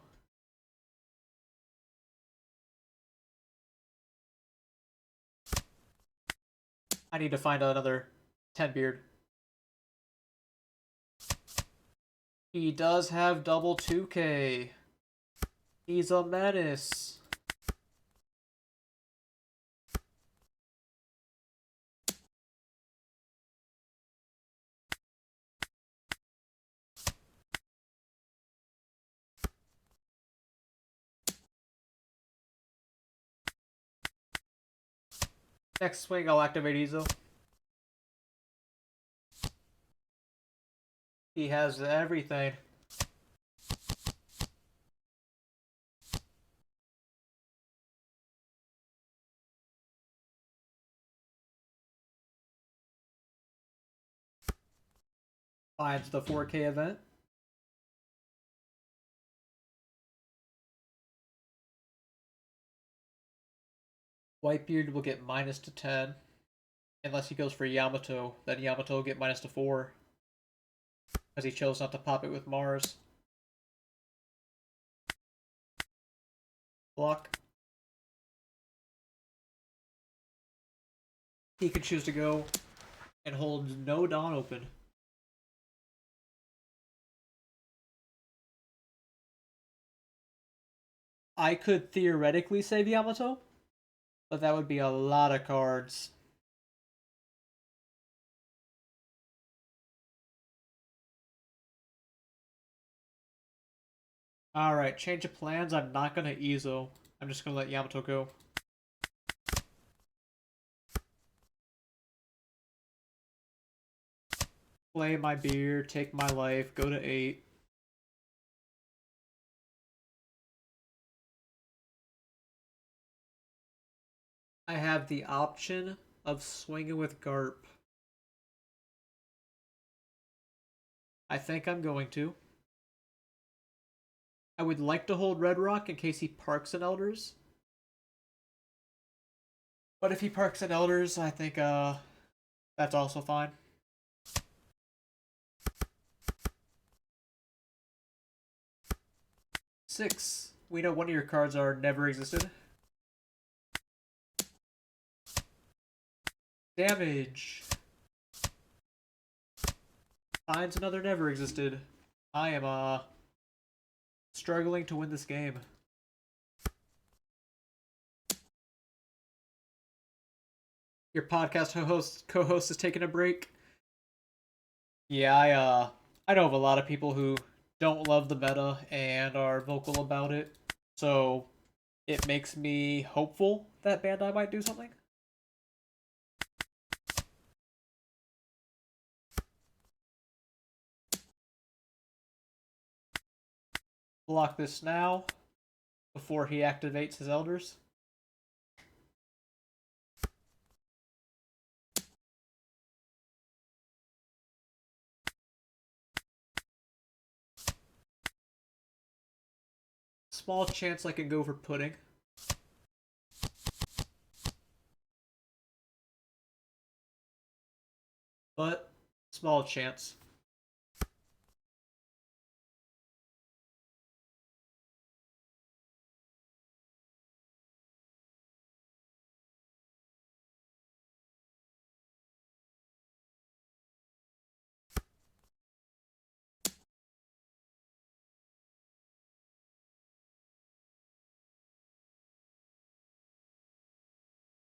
I need to find another 10 beard. He does have double 2k. He's a menace. Next swing, I'll activate Izo. He has everything. Finds the 4k event. Whitebeard will get minus to 10. Unless he goes for Yamato, then Yamato will get minus to 4. Because he chose not to pop it with Mars. Block. He could choose to go and hold no Dawn open. I could theoretically save Yamato, but that would be a lot of cards. Alright, change of plans. I'm not going to Izo. I'm just going to let Yamato go. Play my beer, take my life, go to 8. I have the option of swinging with Garp. I think I'm going to. I would like to hold Red Rock in case he parks an Elders. But if he parks an Elders, I think that's also fine. Six. We know one of your cards are never existed. Damage. Finds another never existed. I am struggling to win this game. Your podcast co-host is taking a break. Yeah, I know of a lot of people who don't love the meta and are vocal about it. So it makes me hopeful that Bandai might do something. Block this now before he activates his Elders. Small chance I can go for Pudding. But small chance.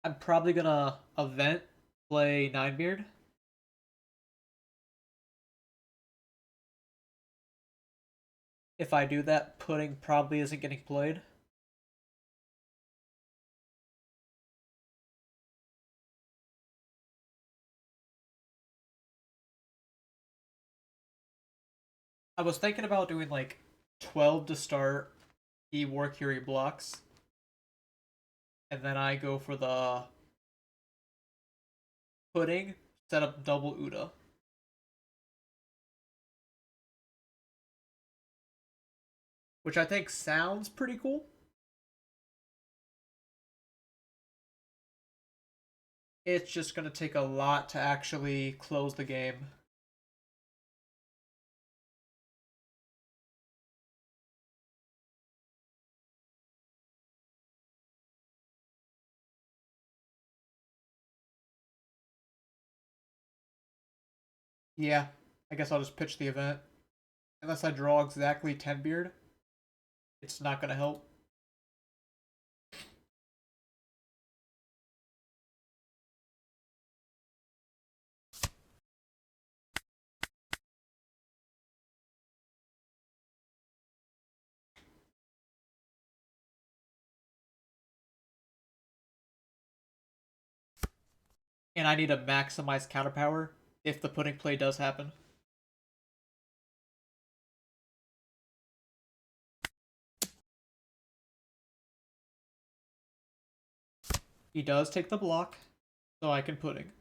I'm probably gonna event play Ninebeard. If I do that, Pudding probably isn't getting played. I was thinking about doing like 12 to start the War Curie blocks. And then I go for the Pudding, set up double Uda. which I think sounds pretty cool. It's just going to take a lot to actually close the game. Yeah, I guess I'll just pitch the event. Unless I draw exactly 10 beard, it's not going to help. And I need to maximize counter power if the pudding play does happen. He does take the block, so I can pudding.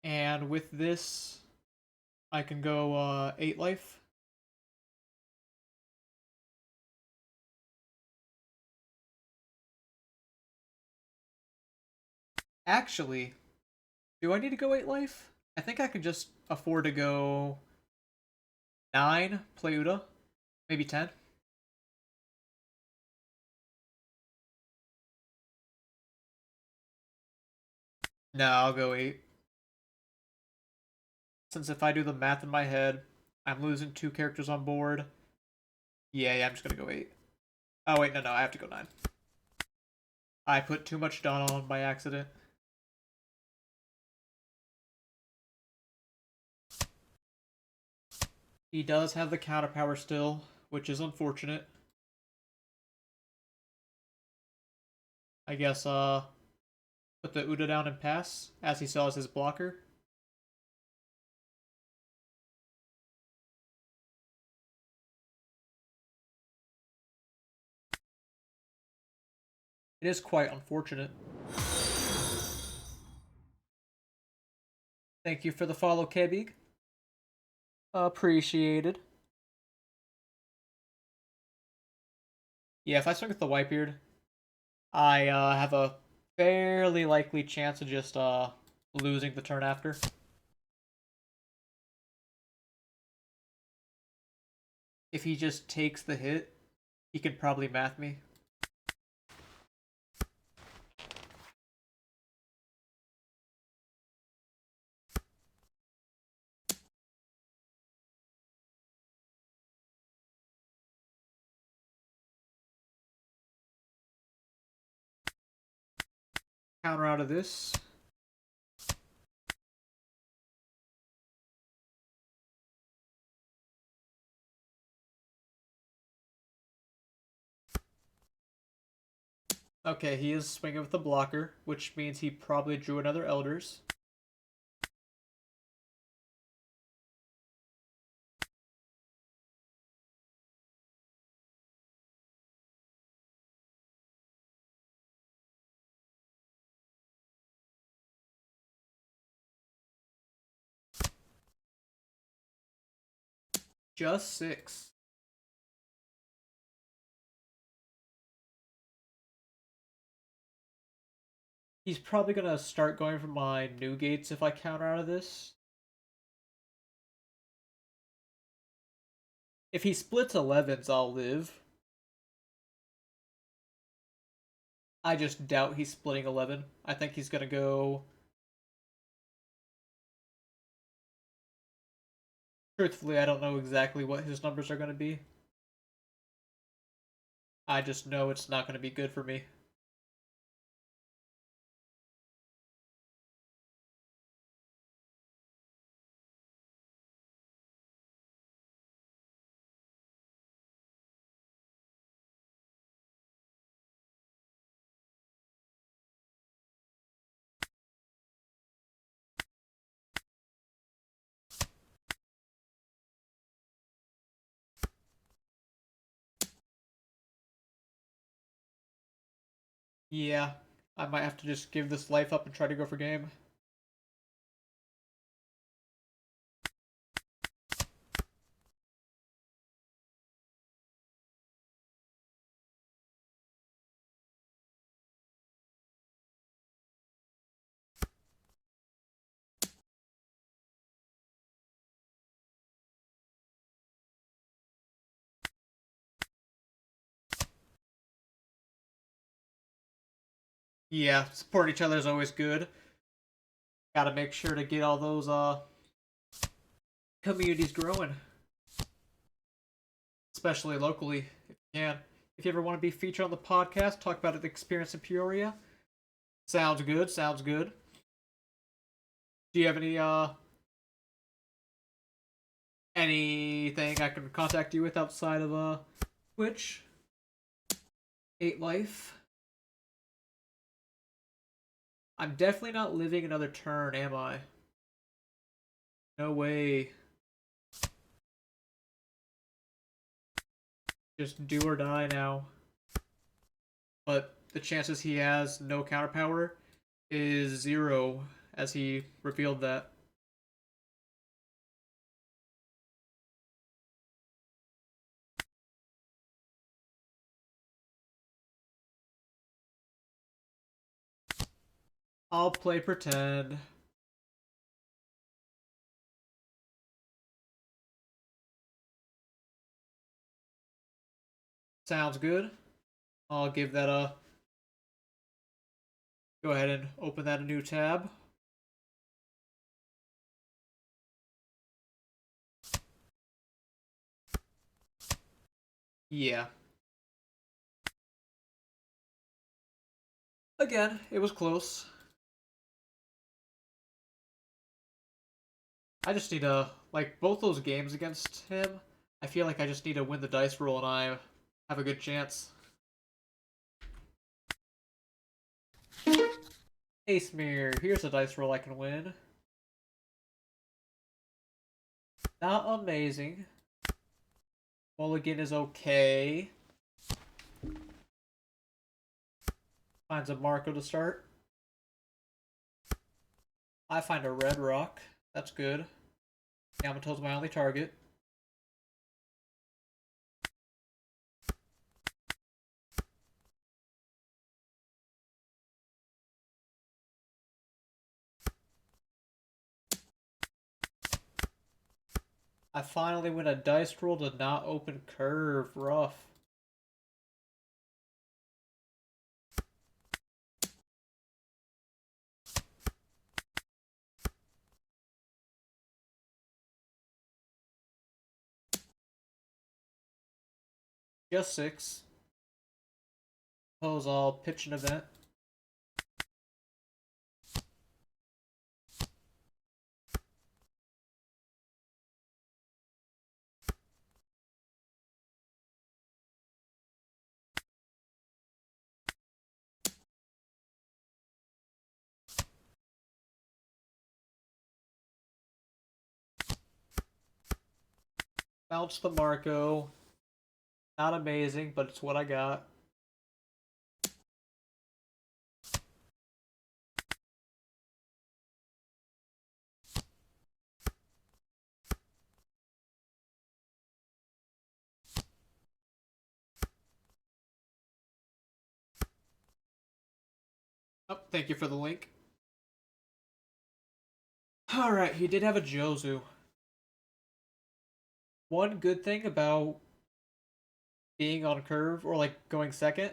And with this, I can go 8 life. Actually, do I need to go 8 life? I think I can just afford to go 9, play Uda, maybe 10. No, I'll go 8. Since if I do the math in my head, I'm losing 2 characters on board. Yeah, I'm just gonna go 8. Oh, wait, no, I have to go 9. I put too much dot on by accident. He does have the counter power still, which is unfortunate. I guess, put the Uda down and pass, as he still has his blocker. It is quite unfortunate. Thank you for the follow, Kebig. Appreciated. Yeah, if I swing with the Whitebeard, I have a fairly likely chance of just losing the turn after. If he just takes the hit, he could probably math me. Counter out of this. Okay, he is swinging with the blocker, which means he probably drew another Elders. Just 6. He's probably gonna start going for my new gates if I counter out of this. If he splits 11s, I'll live. I just doubt he's splitting 11. I think he's gonna go... Truthfully, I don't know exactly what his numbers are gonna be. I just know it's not gonna be good for me. Yeah, I might have to just give this life up and try to go for game. Yeah, support each other is always good. Gotta make sure to get all those communities growing, especially locally if you can. If you ever want to be featured on the podcast, talk about the experience in Peoria. Sounds good. Sounds good. Do you have anything I can contact you with outside of Twitch? 8 Life. I'm definitely not living another turn, am I? No way. Just do or die now. But the chances he has no counterpower is 0, as he revealed that. I'll play pretend. Sounds good. I'll give that a... Go ahead and open that a new tab. Yeah. Again, it was close. I just need to... Like, both those games against him, I feel like I just need to win the dice roll and I have a good chance. Ace Mirror, here's a dice roll I can win. Not amazing. Mulligan is okay. Finds a Marco to start. I find a red rock. That's good. Yamato's my only target. I finally win a dice roll to not open curve. Rough. Just 6. Suppose I'll pitch an event. Bounce the Marco. Not amazing, but it's what I got. Oh, thank you for the link. Alright, he did have a Jozu. One good thing about being on curve, or like going second,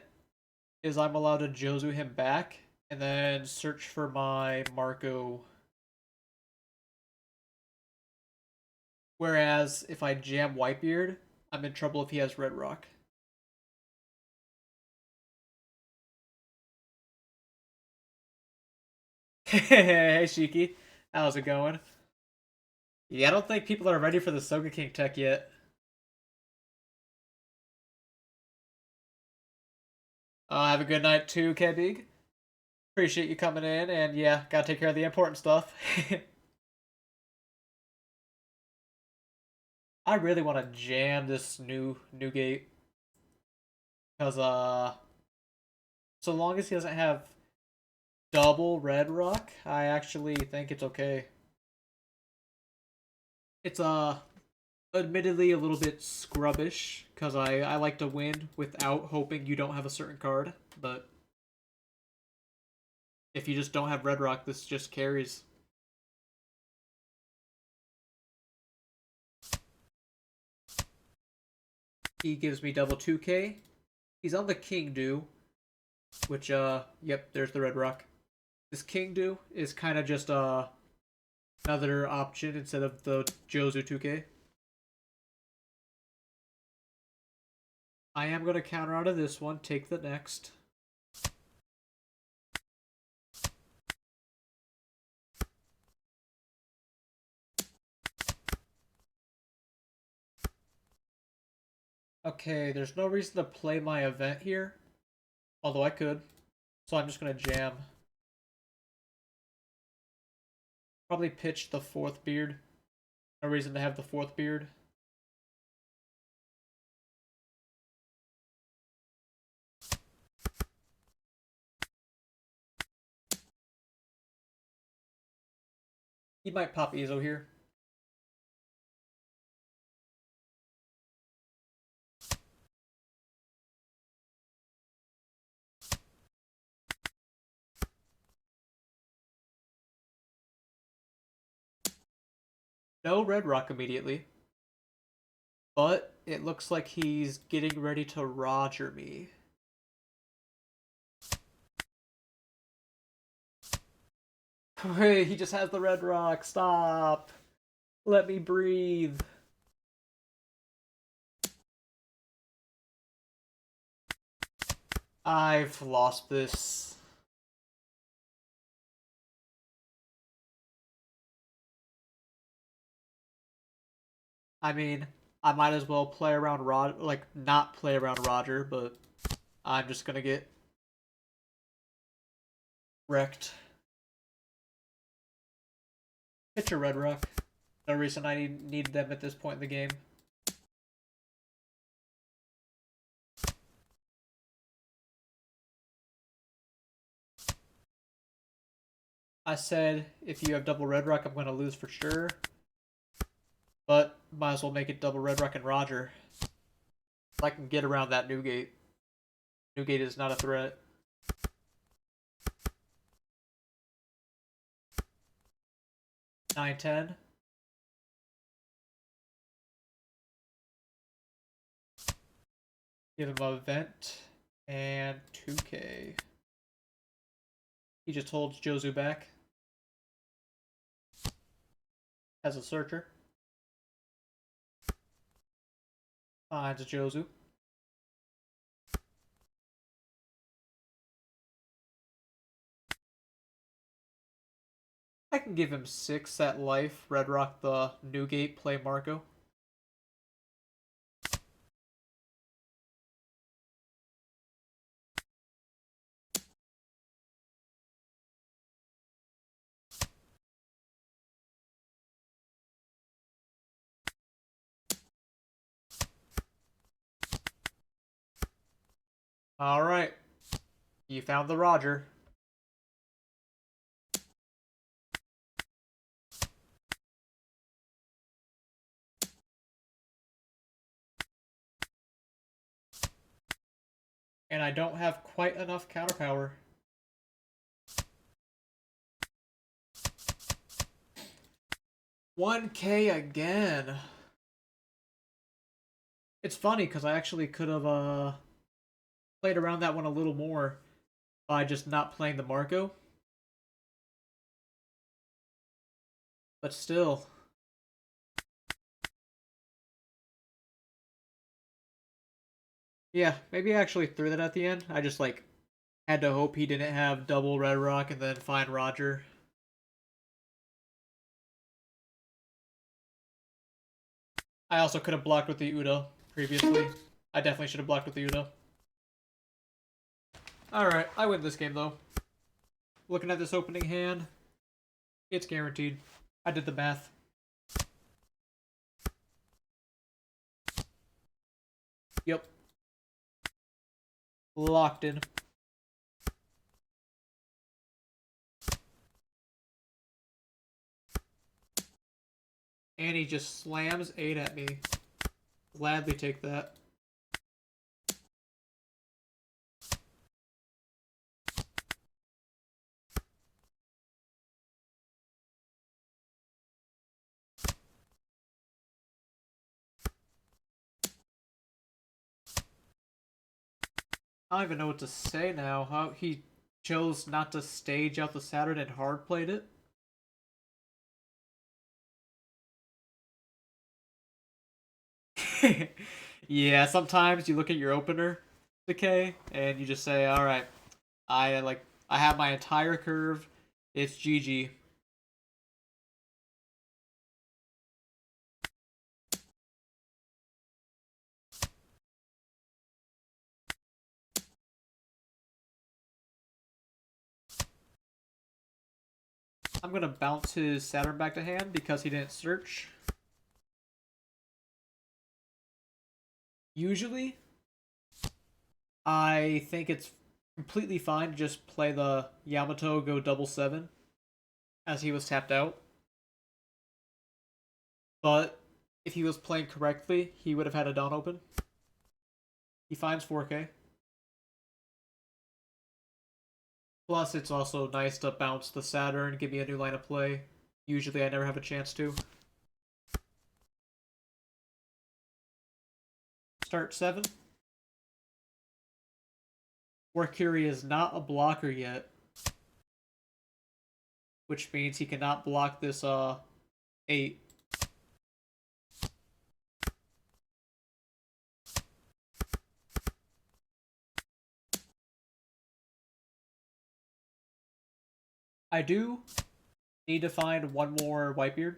is I'm allowed to Jozu him back and then search for my Marco. Whereas if I jam Whitebeard, I'm in trouble if he has Red Rock. Hey Shiki, how's it going? Yeah, I don't think people are ready for the Soga King tech yet. Have a good night too, Kebig. Appreciate you coming in, and yeah, gotta take care of the important stuff. I really want to jam this new gate because So long as he doesn't have double red rock, I actually think it's okay. It's admittedly a little bit scrubbish because I like to win without hoping you don't have a certain card, but if you just don't have red rock, this just carries. He gives me double 2k. He's on the King Do, which yep, there's the red rock. This King Do is kind of just another option instead of the Jozu 2k. I am going to counter out of this one, take the next. Okay, there's no reason to play my event here, although I could. So I'm just going to jam. Probably pitch the fourth beard. No reason to have the fourth beard. He might pop Ezo here. No red rock immediately. But it looks like he's getting ready to Roger me. Wait, he just has the red rock. Stop. Let me breathe. I've lost this. I mean, I might as well play around not play around Roger, but I'm just gonna get wrecked. Hit your red rock. No reason I need them at this point in the game. I said if you have double red rock, I'm gonna lose for sure. But might as well make it double red rock and Roger. I can get around that Newgate. Newgate is not a threat. Nine 10. Give him a vent and 2k. He just holds Jozu back. Has a searcher. Finds a Jozu. I can give him 6 at life. Red Rock the Newgate, play Marco. Alright. You found the Roger. And I don't have quite enough counter power. $1k again. It's funny because I actually could have played around that one a little more by just not playing the Marco. But still. Yeah, maybe I actually threw that at the end. I just had to hope he didn't have double red rock and then find Roger. I also could have blocked with the Udo previously. I definitely should have blocked with the Udo. Alright, I win this game though. Looking at this opening hand, it's guaranteed. I did the math. Yep. Locked in. And he just slams 8 at me. Gladly take that. I don't even know what to say now. How he chose not to stage out the Saturn and hard played it. Yeah, sometimes you look at your opener decay and you just say, "All right, I have my entire curve. It's GG." I'm gonna bounce his Saturn back to hand because he didn't search. Usually, I think it's completely fine to just play the Yamato go double 7 as he was tapped out. But if he was playing correctly, he would have had a Dawn open. He finds 4K. Plus, it's also nice to bounce the Saturn, give me a new line of play. Usually, I never have a chance to. Start 7. Peoria is not a blocker yet, which means he cannot block this 8. I do need to find one more Whitebeard.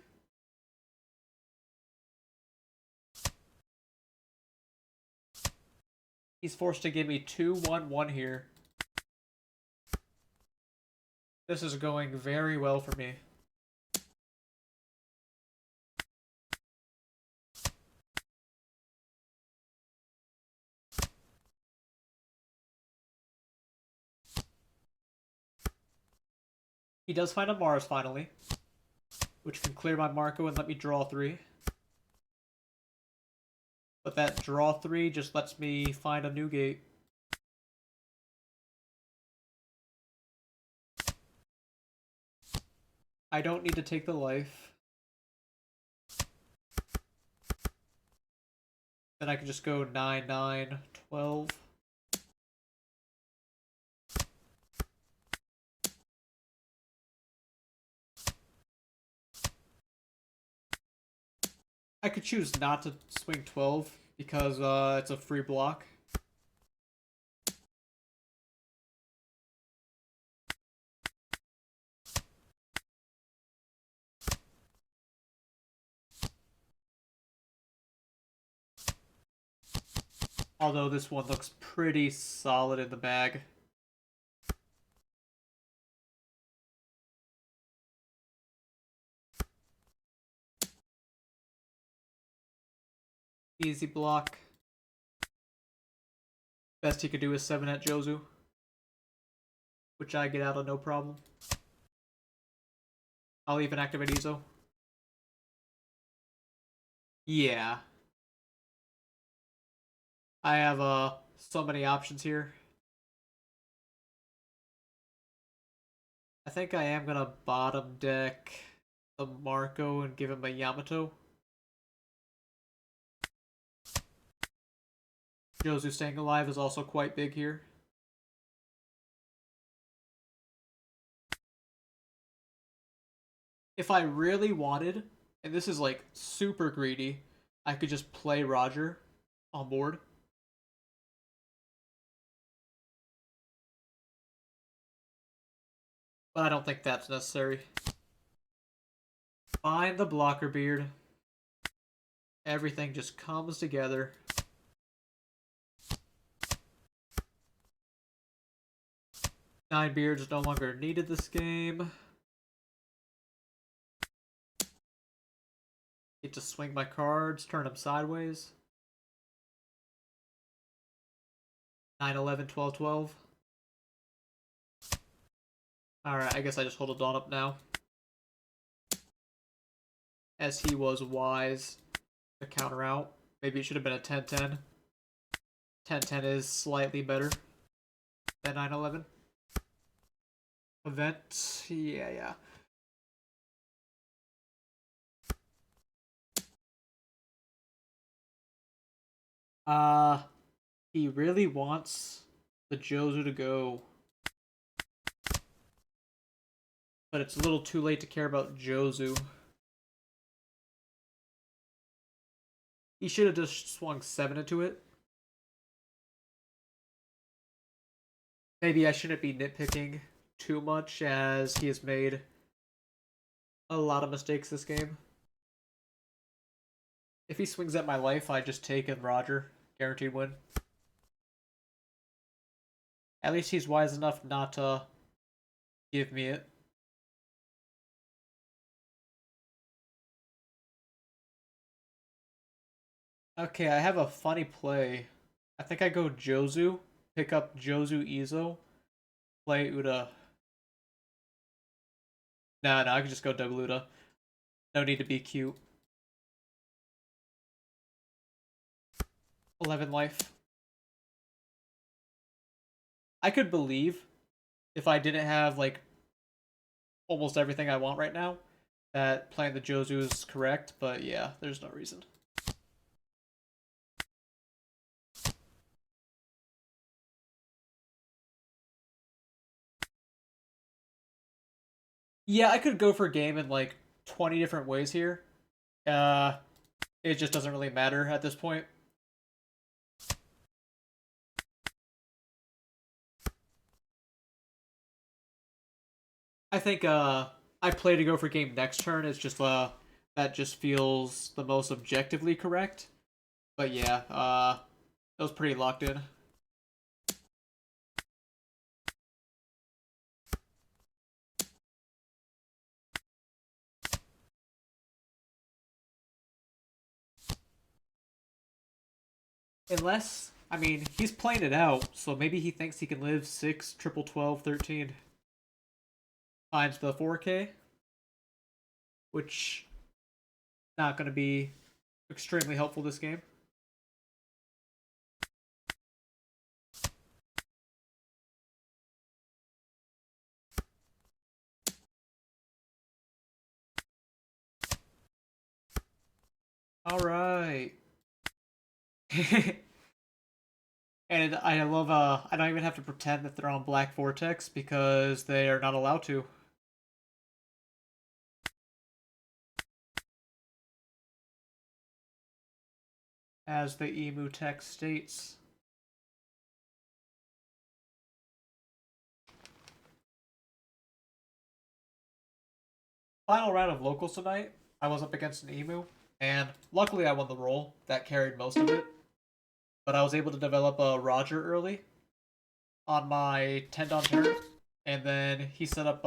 He's forced to give me 2-1-1 here. This is going very well for me. He does find a Mars finally, which can clear my Marco and let me draw 3. But that draw 3 just lets me find a new gate. I don't need to take the life. Then I can just go 9-9-12. I could choose not to swing 12 because it's a free block. Although this one looks pretty solid in the bag. Easy block. Best he could do is 7 at Jozu, which I get out of no problem. I'll even activate Izo. Yeah. I have so many options here. I think I am gonna bottom deck the Marco and give him a Yamato. Jozu staying alive is also quite big here. If I really wanted, and this is like super greedy, I could just play Roger on board. But I don't think that's necessary. Find the blocker beard. Everything just comes together. Nine beards no longer needed this game. Get to swing my cards, turn them sideways. 9-11-12-12. Alright, I guess I just hold a Dawn up now. as he was wise to counter out. Maybe it should have been a 10-10. 10-10 is slightly better than 9-11. Event, yeah. He really wants the Jozu to go, but it's a little too late to care about Jozu. He should have just swung 7 into it. Maybe I shouldn't be nitpicking too much, as he has made a lot of mistakes this game. If he swings at my life, I just take him Roger. Guaranteed win. At least he's wise enough not to give me it. Okay, I have a funny play. I think I go Jozu, pick up Jozu Izo, play Uda. Nah, I can just go double Uda. No need to be cute. 11 life. I could believe if I didn't have like almost everything I want right now that playing the Jozu is correct, but yeah, there's no reason. Yeah, I could go for a game in like 20 different ways here. Uh, it just doesn't really matter at this point. I think I play to go for game next turn. It's just that just feels the most objectively correct. But yeah, that was pretty locked in. Unless, I mean, he's playing it out, so maybe he thinks he can live 6, triple 12, 13 times the 4K, which not going to be extremely helpful this game. All right. And I love I don't even have to pretend that they're on Black Vortex because they are not allowed to. As the emu text states. Final round of locals tonight, I was up against an emu, and luckily I won the roll. That carried most of it. But I was able to develop a Roger early on my 10 Don turn, and then he set up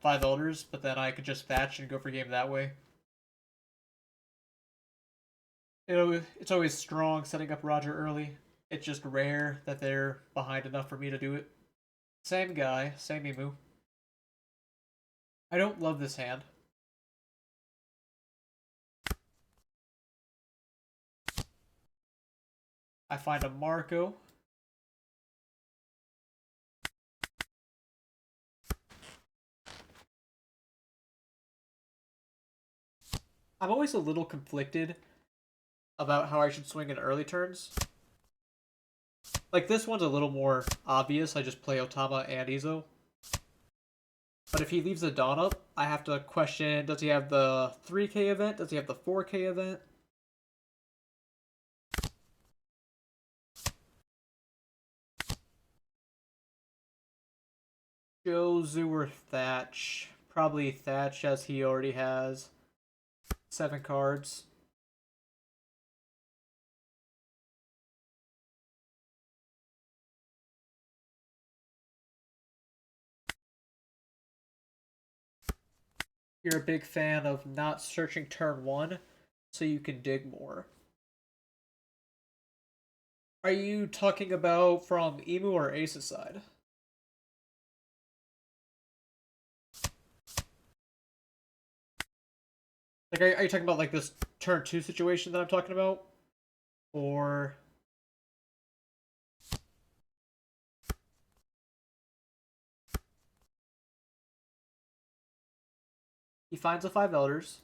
5 elders, but then I could just thatch and go for game that way. It's always strong setting up Roger early. It's just rare that they're behind enough for me to do it. Same guy, same emu. I don't love this hand. I find a Marco. I'm always a little conflicted about how I should swing in early turns. Like, this one's a little more obvious. I just play Otama and Izo. But if he leaves the Dawn up, I have to question, does he have the 3K event? Does he have the 4K event? Jozu or Thatch? Probably Thatch, as he already has 7 cards. You're a big fan of not searching turn 1 so you can dig more. Are you talking about from Emu or Ace's side? Like, are you talking about like this turn 2 situation that I'm talking about? Or he finds the 5 elders.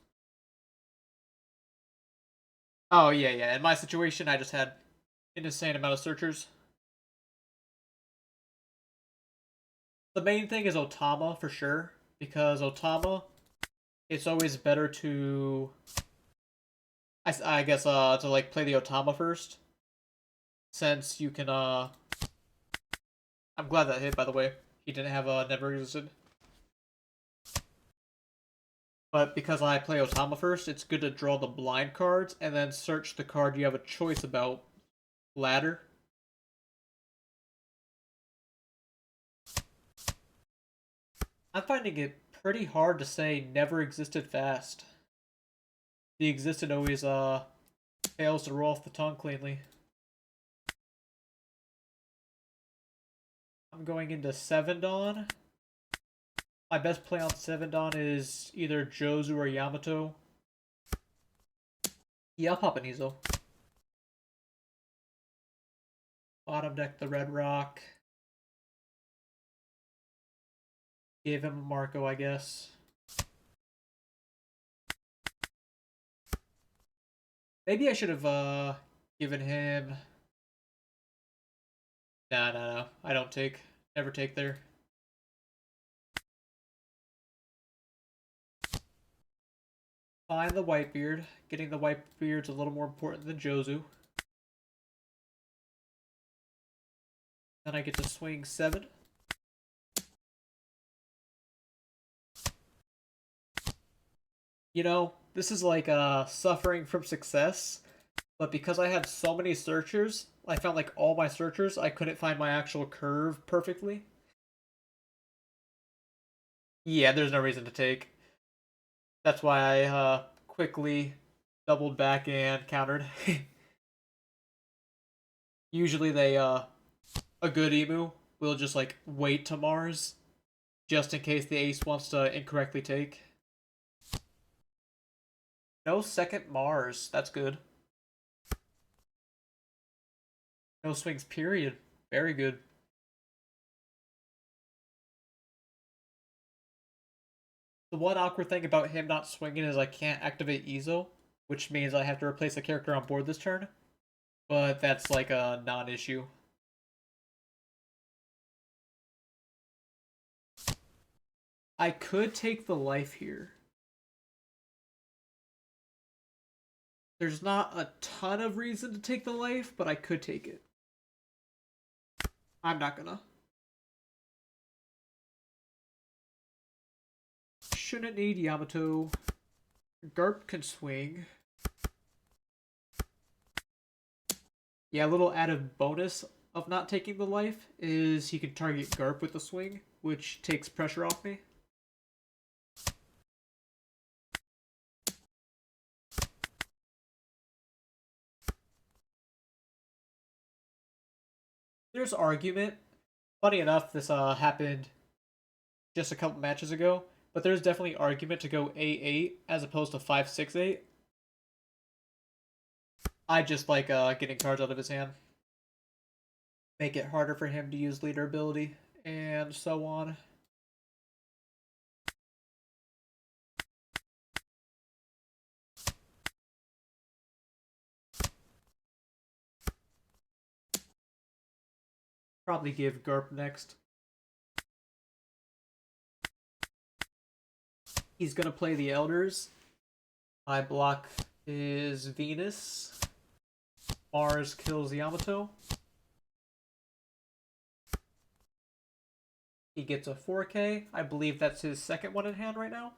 Oh, yeah, yeah. In my situation, I just had an insane amount of searchers. The main thing is Otama for sure, because Otama, it's always better to, I guess, to like play the Otama first, since you can, I'm glad that hit, by the way. He didn't have, never existed. But because I play Otama first, it's good to draw the blind cards and then search the card you have a choice about ladder. I'm finding it pretty hard to say never existed fast. The existed always fails to roll off the tongue cleanly. I'm going into 7 Dawn. My best play on 7 Dawn is either Jozu or Yamato. Yeah, I'll pop an Easel. Bottom deck the Red Rock. Give him a Marco, I guess. Maybe I should have given him. Nah, nah, no. I don't take. Never take there. Find the Whitebeard. Getting the Whitebeard's a little more important than Jozu. Then I get to swing 7. You know, this is like suffering from success, but because I had so many searchers, I found like all my searchers, I couldn't find my actual curve perfectly. Yeah, there's no reason to take. That's why I quickly doubled back and countered. Usually they a good emu will just like wait to Mars just in case the ace wants to incorrectly take. No second Mars. That's good. No swings, period. Very good. The one awkward thing about him not swinging is I can't activate Ezo, which means I have to replace a character on board this turn. But that's like a non-issue. I could take the life here. There's not a ton of reason to take the life, but I could take it. I'm not gonna. Shouldn't need Yamato. Garp can swing. Yeah, a little added bonus of not taking the life is he can target Garp with the swing, which takes pressure off me. There's argument. Funny enough, this happened just a couple matches ago, but there's definitely argument to go A8 as opposed to 5-6-8. I just like getting cards out of his hand. Make it harder for him to use leader ability, and so on. Probably give Garp next. He's gonna play the Elders. My block is Venus. Mars kills Yamato. He gets a 4K. I believe that's his second one in hand right now.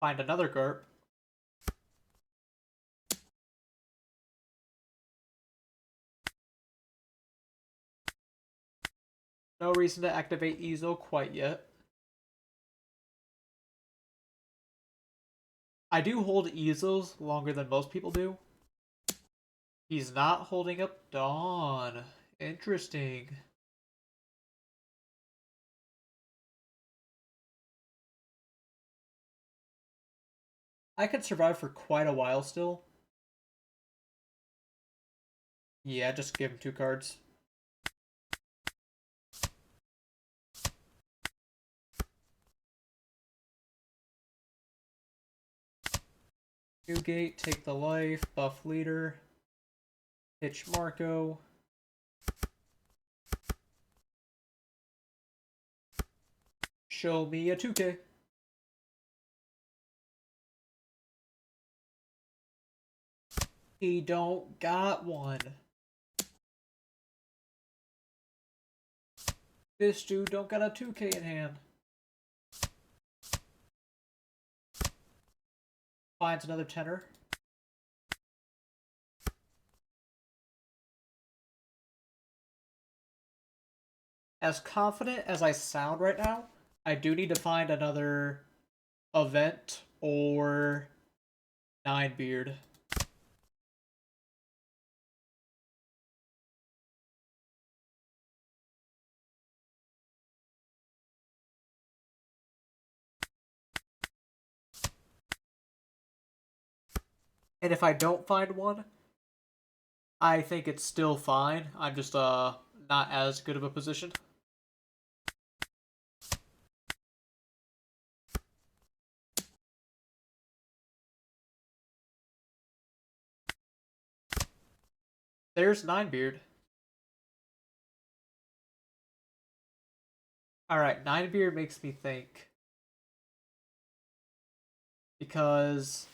Find another Garp. No reason to activate Ezo quite yet. I do hold Ezos longer than most people do. He's not holding up Dawn. Interesting. I could survive for quite a while still. Yeah, just give him 2 cards. Newgate, take the life, buff leader, pitch Marco. Show me a 2K. He don't got one. This dude don't got a 2K in hand. Finds another tenor. As confident as I sound right now, I do need to find another event or 9-beard. And if I don't find one, I think it's still fine. I'm just not as good of a position. There's 9-beard. Alright, 9-beard makes me think. Because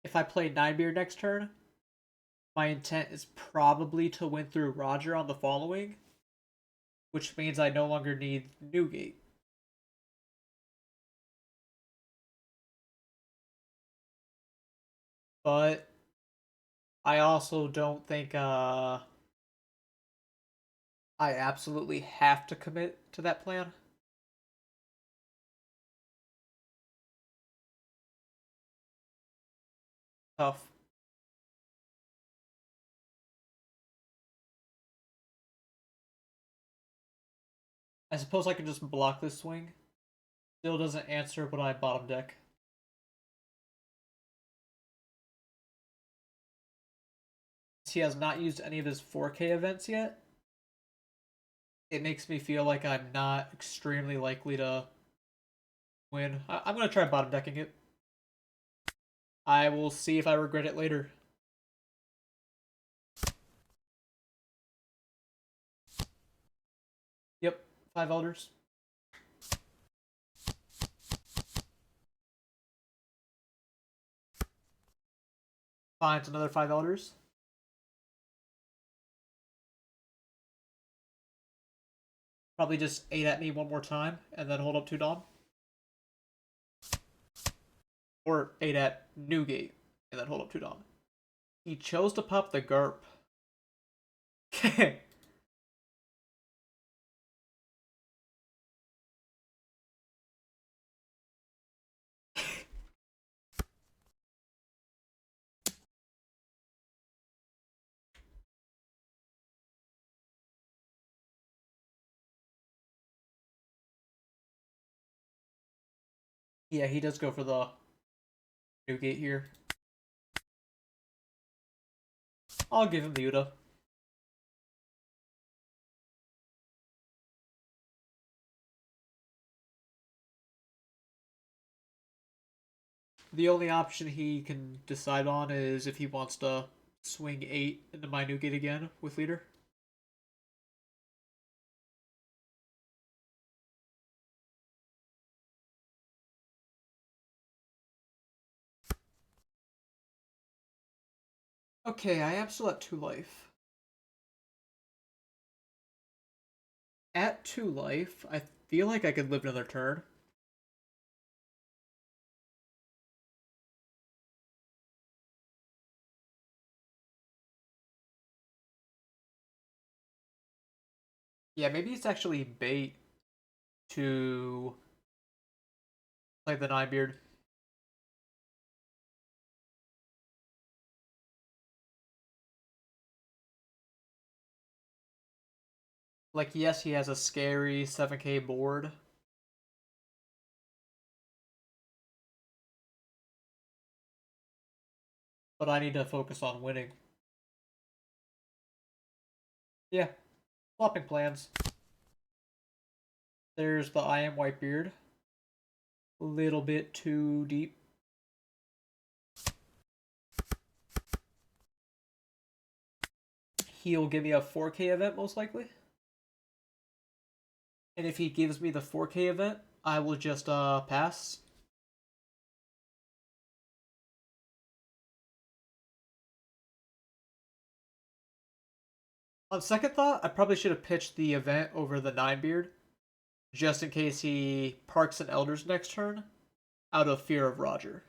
if I play 9-beard next turn, my intent is probably to win through Roger on the following, which means I no longer need Newgate. But I also don't think I absolutely have to commit to that plan. Tough. I suppose I can just block this swing. Still doesn't answer, but I bottom deck. He has not used any of his 4K events yet. It makes me feel like I'm not extremely likely to win. I'm going to try bottom decking it. I will see if I regret it later. Yep, 5 elders. Finds another 5 elders. Probably just 8 at me one more time and then hold up 2 Dom. Or 8 at Newgate and then hold up 2 Dom. He chose to pop the Garp. Yeah, he does go for the Newgate here. I'll give him the Uda. The only option he can decide on is if he wants to swing 8 into my Newgate again with leader. Okay, I am still at 2 life. At 2 life, I feel like I could live another turn. Yeah, maybe it's actually bait to play the 9-beard. Like, yes, he has a scary 7k board. But I need to focus on winning. Yeah, swapping plans. There's the I am Whitebeard. A little bit too deep. He'll give me a 4k event, most likely. And if he gives me the 4k event, I will just pass. On second thought, I probably should have pitched the event over the 9-beard, just in case he parks an Elders next turn, out of fear of Roger.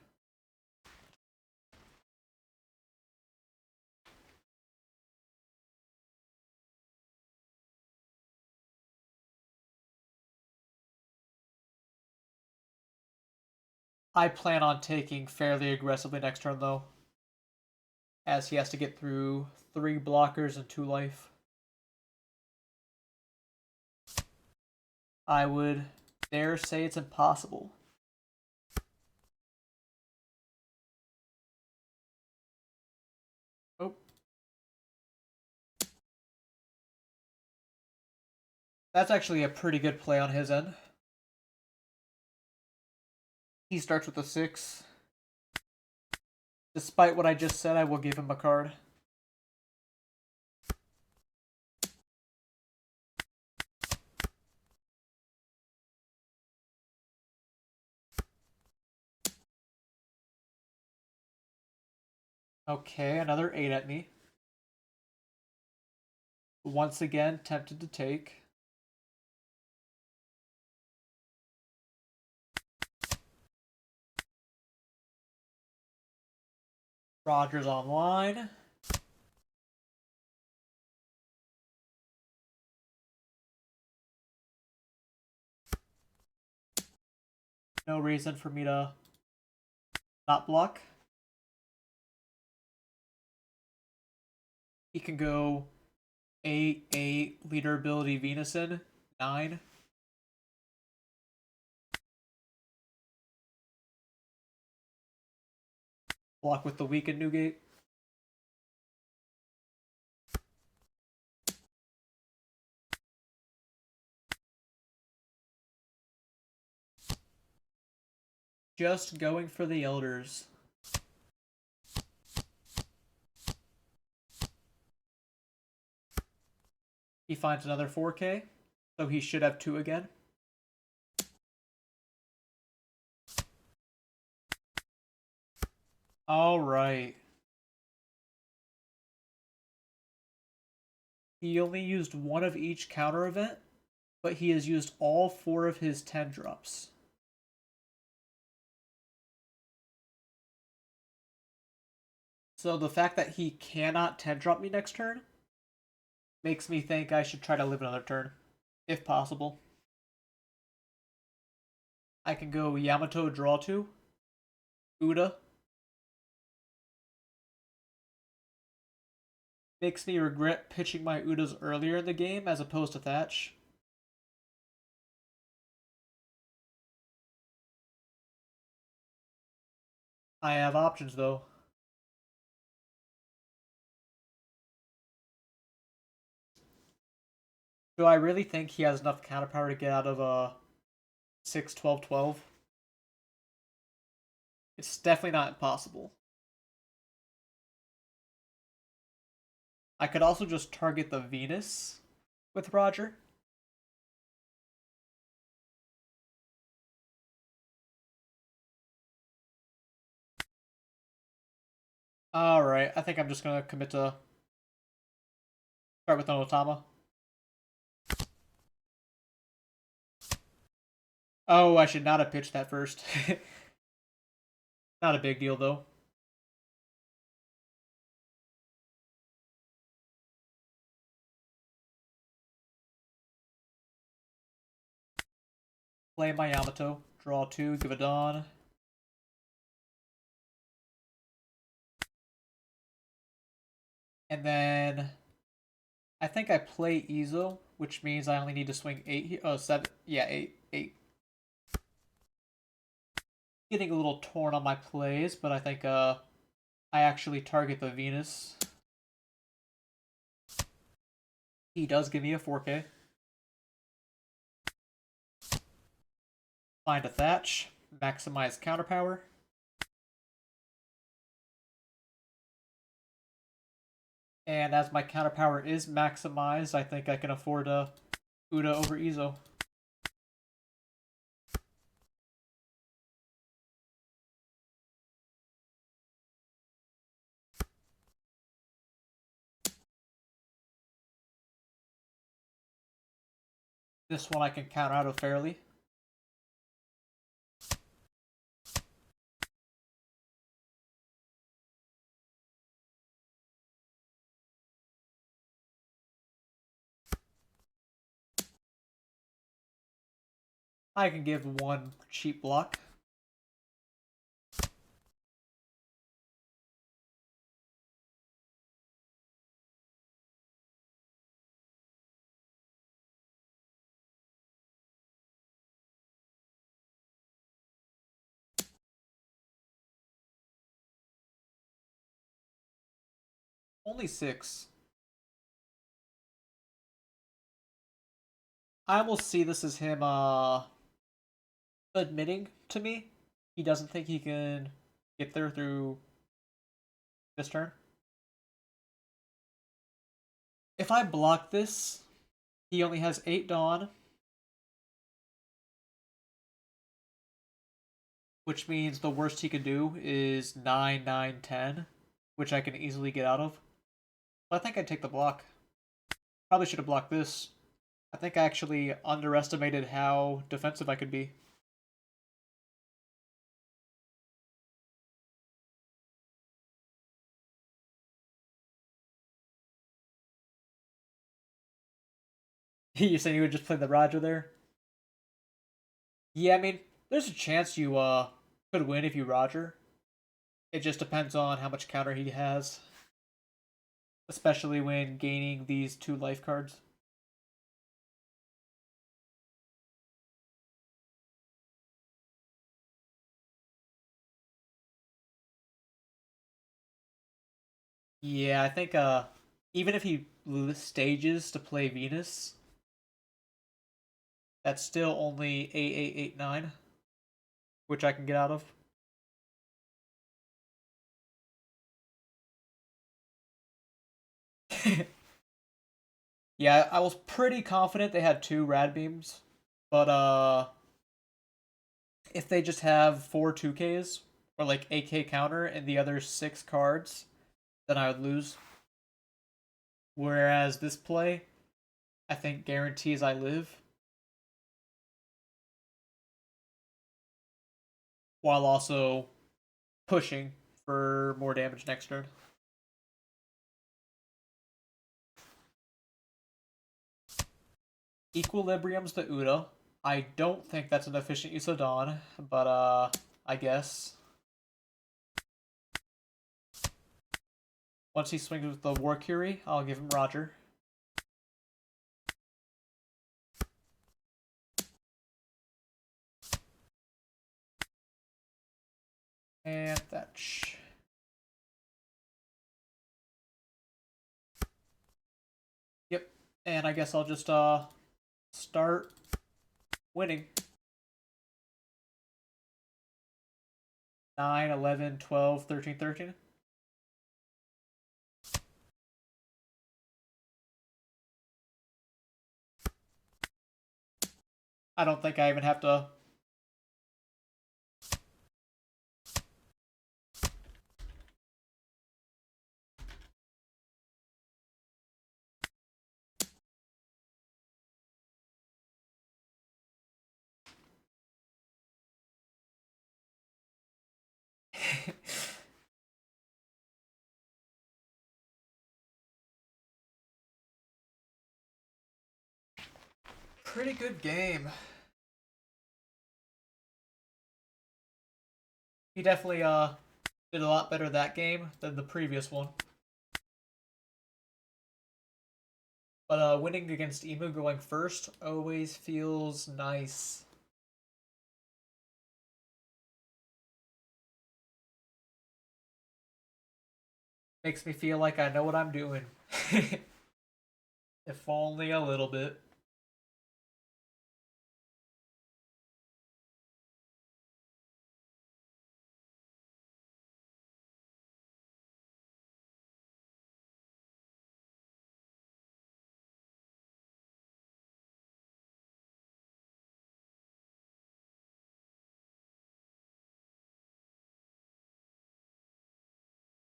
I plan on taking fairly aggressively next turn, though, as he has to get through 3 blockers and 2 life. I would dare say it's impossible. Oh. That's actually a pretty good play on his end. He starts with a 6. Despite what I just said, I will give him a card. Okay, another 8 at me. Once again, tempted to take. Roger's online. No reason for me to not block. He can go 8, 8, leader ability Venusin, 9. Block with the weakened Newgate. Just going for the Elders. He finds another 4k, so he should have 2 again. Alright. He only used 1 of each counter event, but he has used all 4 of his 10 drops. So the fact that he cannot 10 drop me next turn makes me think I should try to live another turn, if possible. I can go Yamato draw 2, Uda. Makes me regret pitching my Udas earlier in the game as opposed to Thatch. I have options though. Do I really think he has enough counter power to get out of a 6, 12, 12? It's definitely not impossible. I could also just target the Venus with Roger. Alright, I think I'm just gonna commit to start with an Otama. Oh, I should not have pitched that first. Not a big deal though. Play my Yamato. Draw 2, give a Dawn. And then I think I play Ezo, which means I only need to swing 8. Oh, 7. Yeah, 8. 8. Getting a little torn on my plays, but I think I actually target the Venus. He does give me a 4K. Find a Thatch. Maximize counter power. And as my counter power is maximized, I think I can afford a Uda over Ezo. This one I can counter out of fairly. I can give one cheap block. Only 6. I almost see this as him admitting to me he doesn't think he can get there through this turn. If I block this, he only has 8 Dawn, which means the worst he could do is 9, 9, 10, which I can easily get out of. But I think I'd take the block. Probably should have blocked this. I think I actually underestimated how defensive I could be. You saying you would just play the Roger there? Yeah, I mean, there's a chance you could win if you Roger. It just depends on how much counter he has, especially when gaining these 2 life cards. Yeah, I think even if he stages to play Venus, that's still only 8889, which I can get out of. Yeah, I was pretty confident they had 2 rad beams, but if they just have 4 2Ks or like 8K counter and the other 6 cards, then I would lose. Whereas this play, I think guarantees I live, while also pushing for more damage next turn. Equilibrium's the Uda. I don't think that's an efficient use of Dawn, but I guess. Once he swings with the War Curie, I'll give him Roger. And Thatch. Yep. And I guess I'll just start winning. 9, 11, 12, 13, 13. I don't think I even have to. Pretty good game. He definitely did a lot better that game than the previous one. But winning against Emu going first always feels nice. Makes me feel like I know what I'm doing. If only a little bit.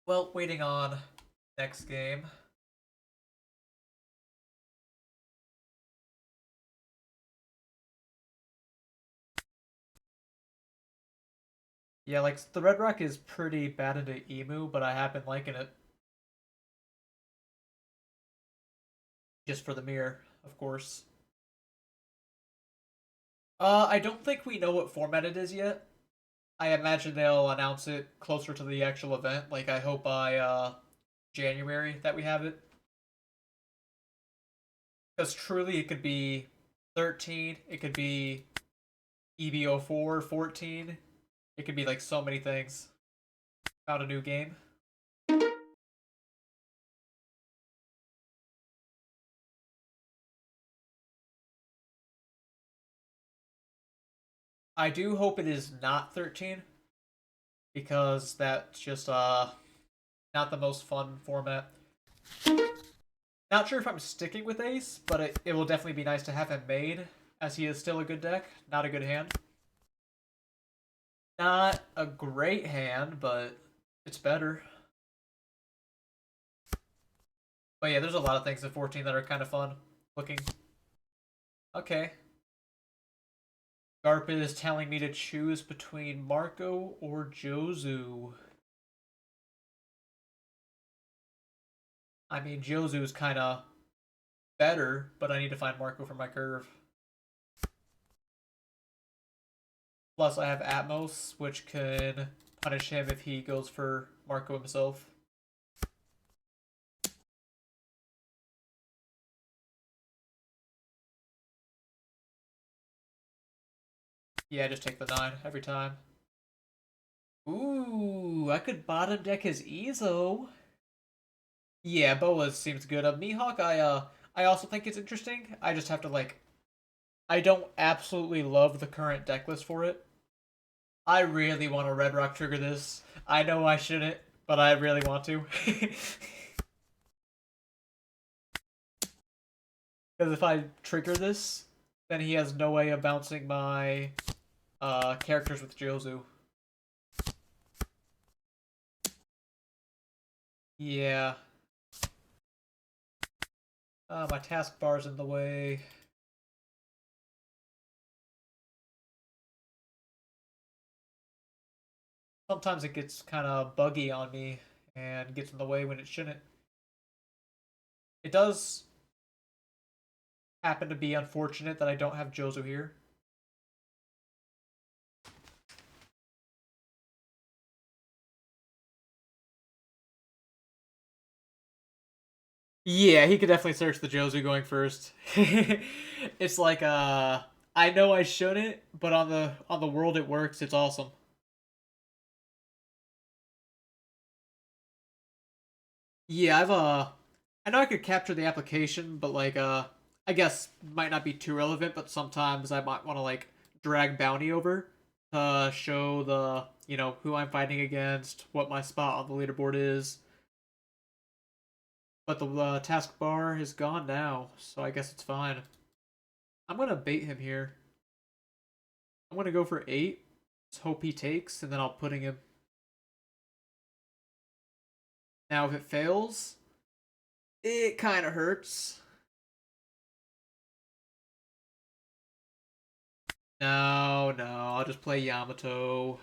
Well, waiting on next game. Yeah, like the Red Rock is pretty bad into Emu, but I have been liking it. Just for the mirror, of course. I don't think we know what format it is yet. I imagine they'll announce it closer to the actual event. Like I hope by January that we have it. Because truly it could be 13, it could be EBO4, 14. It could be like so many things. About a new game. I do hope it is not 13 because that's just not the most fun format. Not sure if I'm sticking with Ace, but it will definitely be nice to have him made, as he is still a good deck, not a good hand. Not a great hand, but it's better. But yeah, there's a lot of things in 14 that are kind of fun looking. Okay. Garp is telling me to choose between Marco or Jozu. I mean, Jozu is kind of better, but I need to find Marco for my curve. Plus, I have Atmos, which can punish him if he goes for Marco himself. Yeah, just take the 9 every time. Ooh, I could bottom deck his Ezo. Yeah, Boa seems good. Mihawk, I also think it's interesting. I just have to like, I don't absolutely love the current deck list for it. I really want to Red Rock trigger this. I know I shouldn't, but I really want to. Because if I trigger this, then he has no way of bouncing my characters with Jozu. Yeah. My taskbar's in the way. Sometimes it gets kind of buggy on me and gets in the way when it shouldn't. It does happen to be unfortunate that I don't have Jozu here. Yeah, he could definitely search the Jozu going first. It's like I know I shouldn't, but on the world it works. It's awesome. Yeah, I know I could capture the application, but like I guess might not be too relevant, but sometimes I might want to like drag bounty over to show the, who I'm fighting against, what my spot on the leaderboard is. But the taskbar is gone now, so I guess it's fine. I'm gonna bait him here. I'm gonna go for 8. Let's hope he takes, and then I'll pudding him. Now if it fails, it kind of hurts. No, no, I'll just play Yamato.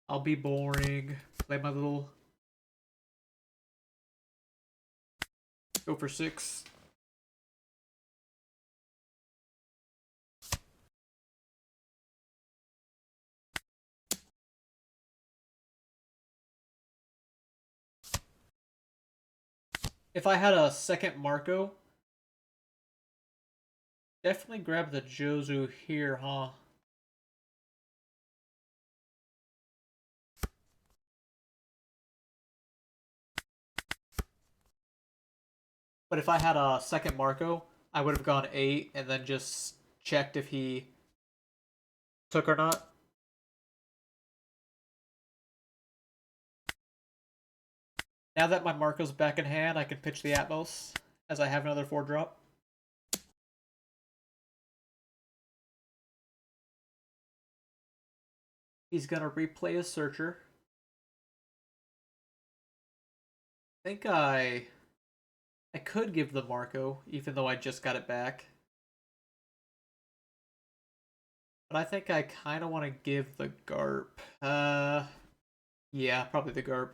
I'll be boring. Play my little. Go for 6. If I had a second Marco, definitely grab the Jozu here, huh? But if I had a second Marco, I would have gone 8 and then just checked if he took or not. Now that my Marco's back in hand, I can pitch the Atmos, as I have another 4-drop. He's gonna replay his Searcher. I think I could give the Marco, even though I just got it back. But I think I kind of want to give the Garp. Yeah, probably the Garp.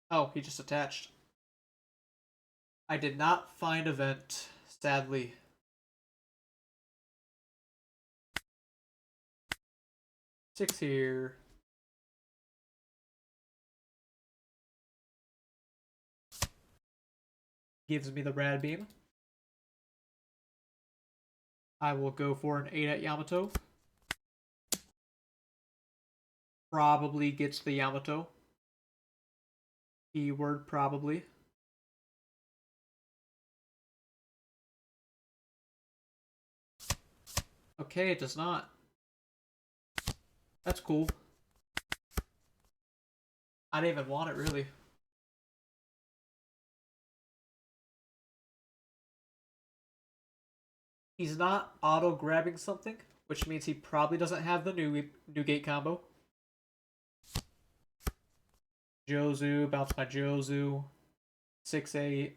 Oh, he just attached. I did not find a vent, sadly. Six here. Gives me the Rad Beam. I will go for an 8 at Yamato. Probably gets the Yamato. Keyword probably. Okay, it does not. That's cool. I didn't even want it, really. He's not auto-grabbing something, which means he probably doesn't have the new gate combo. Jozu, bounce my Jozu. 6-8.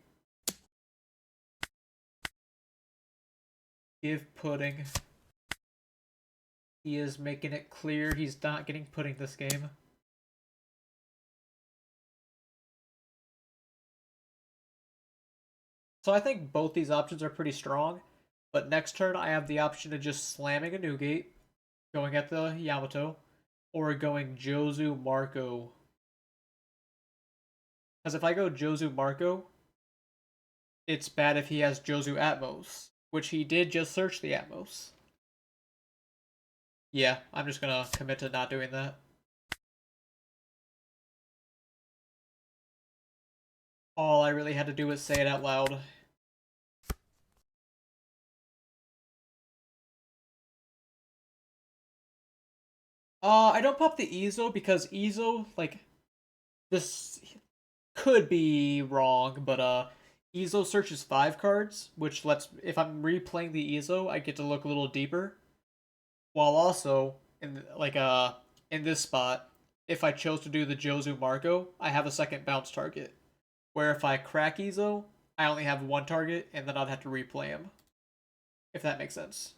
Give pudding. He is making it clear he's not getting pudding this game. So I think both these options are pretty strong, but next turn I have the option of just slamming a Newgate, going at the Yamato, or going Jozu Marco. Because if I go Jozu Marco, it's bad if he has Jozu Atmos, which he did just search the Atmos. Yeah, I'm just gonna commit to not doing that. All I really had to do was say it out loud. I don't pop the Ezo because Ezo, like, this could be wrong, but Ezo searches 5 cards, which lets, if I'm replaying the Ezo, I get to look a little deeper. While also in this spot, if I chose to do the Jozu Marco, I have a second bounce target. Where if I crack Ezo, I only have one target, and then I'd have to replay him. If that makes sense.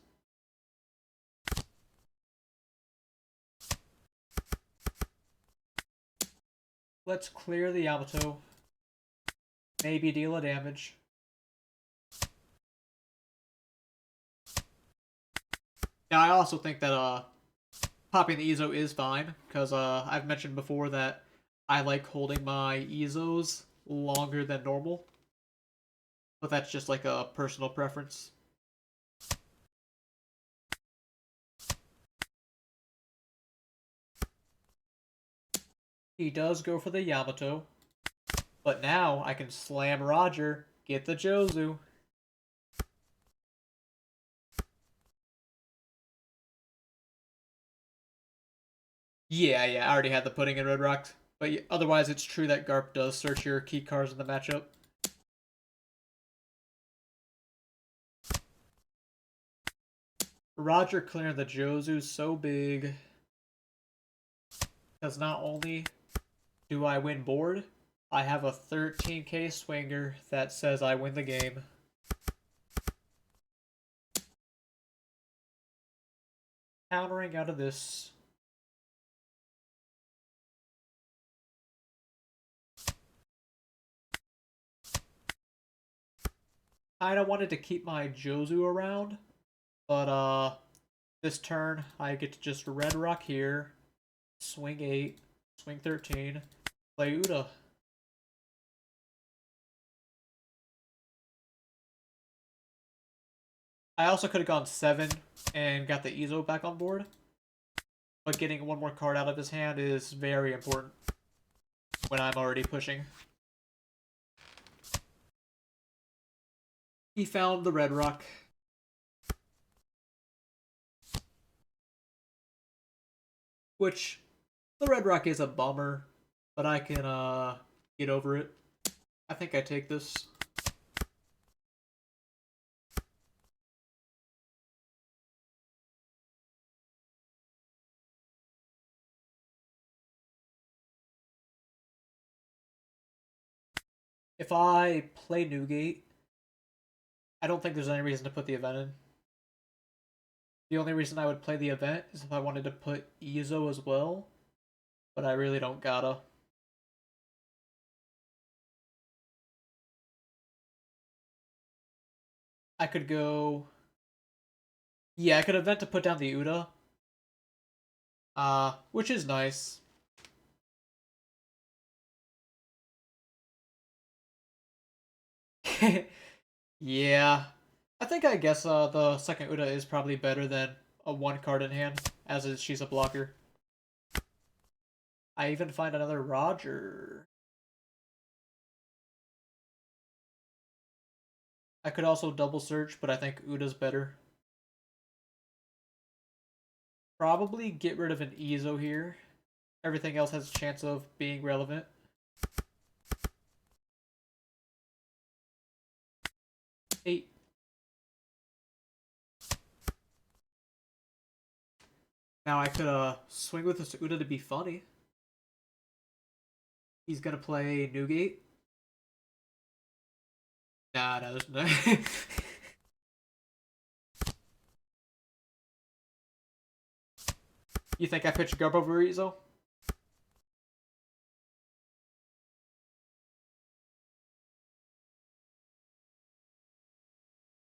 Let's clear the Yamato. Maybe deal a damage. Now I also think that popping the Ezo is fine, because I've mentioned before that I like holding my Ezos longer than normal. But that's just like a personal preference. He does go for the Yamato. But now I can slam Roger, get the Jozu. Yeah, I already had the pudding in Red Rocks. But otherwise, it's true that Garp does search your key cards in the matchup. Roger clearing the Jozu so big. Because not only do I win board, I have a 13k swinger that says I win the game. Countering out of this. Kinda wanted to keep my Jozu around, but this turn I get to just Red Rock here, swing 8, swing 13, play Uda. I also could have gone 7 and got the Ezo back on board, but getting one more card out of his hand is very important when I'm already pushing. He found the Red Rock. Which, the Red Rock is a bummer, but I can get over it. I think I take this. If I play Newgate, I don't think there's any reason to put the event in. The only reason I would play the event is if I wanted to put Ezo as well, but I really don't gotta. I could go... Yeah, I could event to put down the Uda. Which is nice. Yeah. I guess the second Uda is probably better than a 1 card in hand, as is she's a blocker. I even find another Roger. I could also double search, but I think Uda's better. Probably get rid of an Ezo here. Everything else has a chance of being relevant. Eight. Now I could swing with this Uda to be funny. He's gonna play Newgate. Nah, no, there's no. You think I pitch Garbo Rizzo?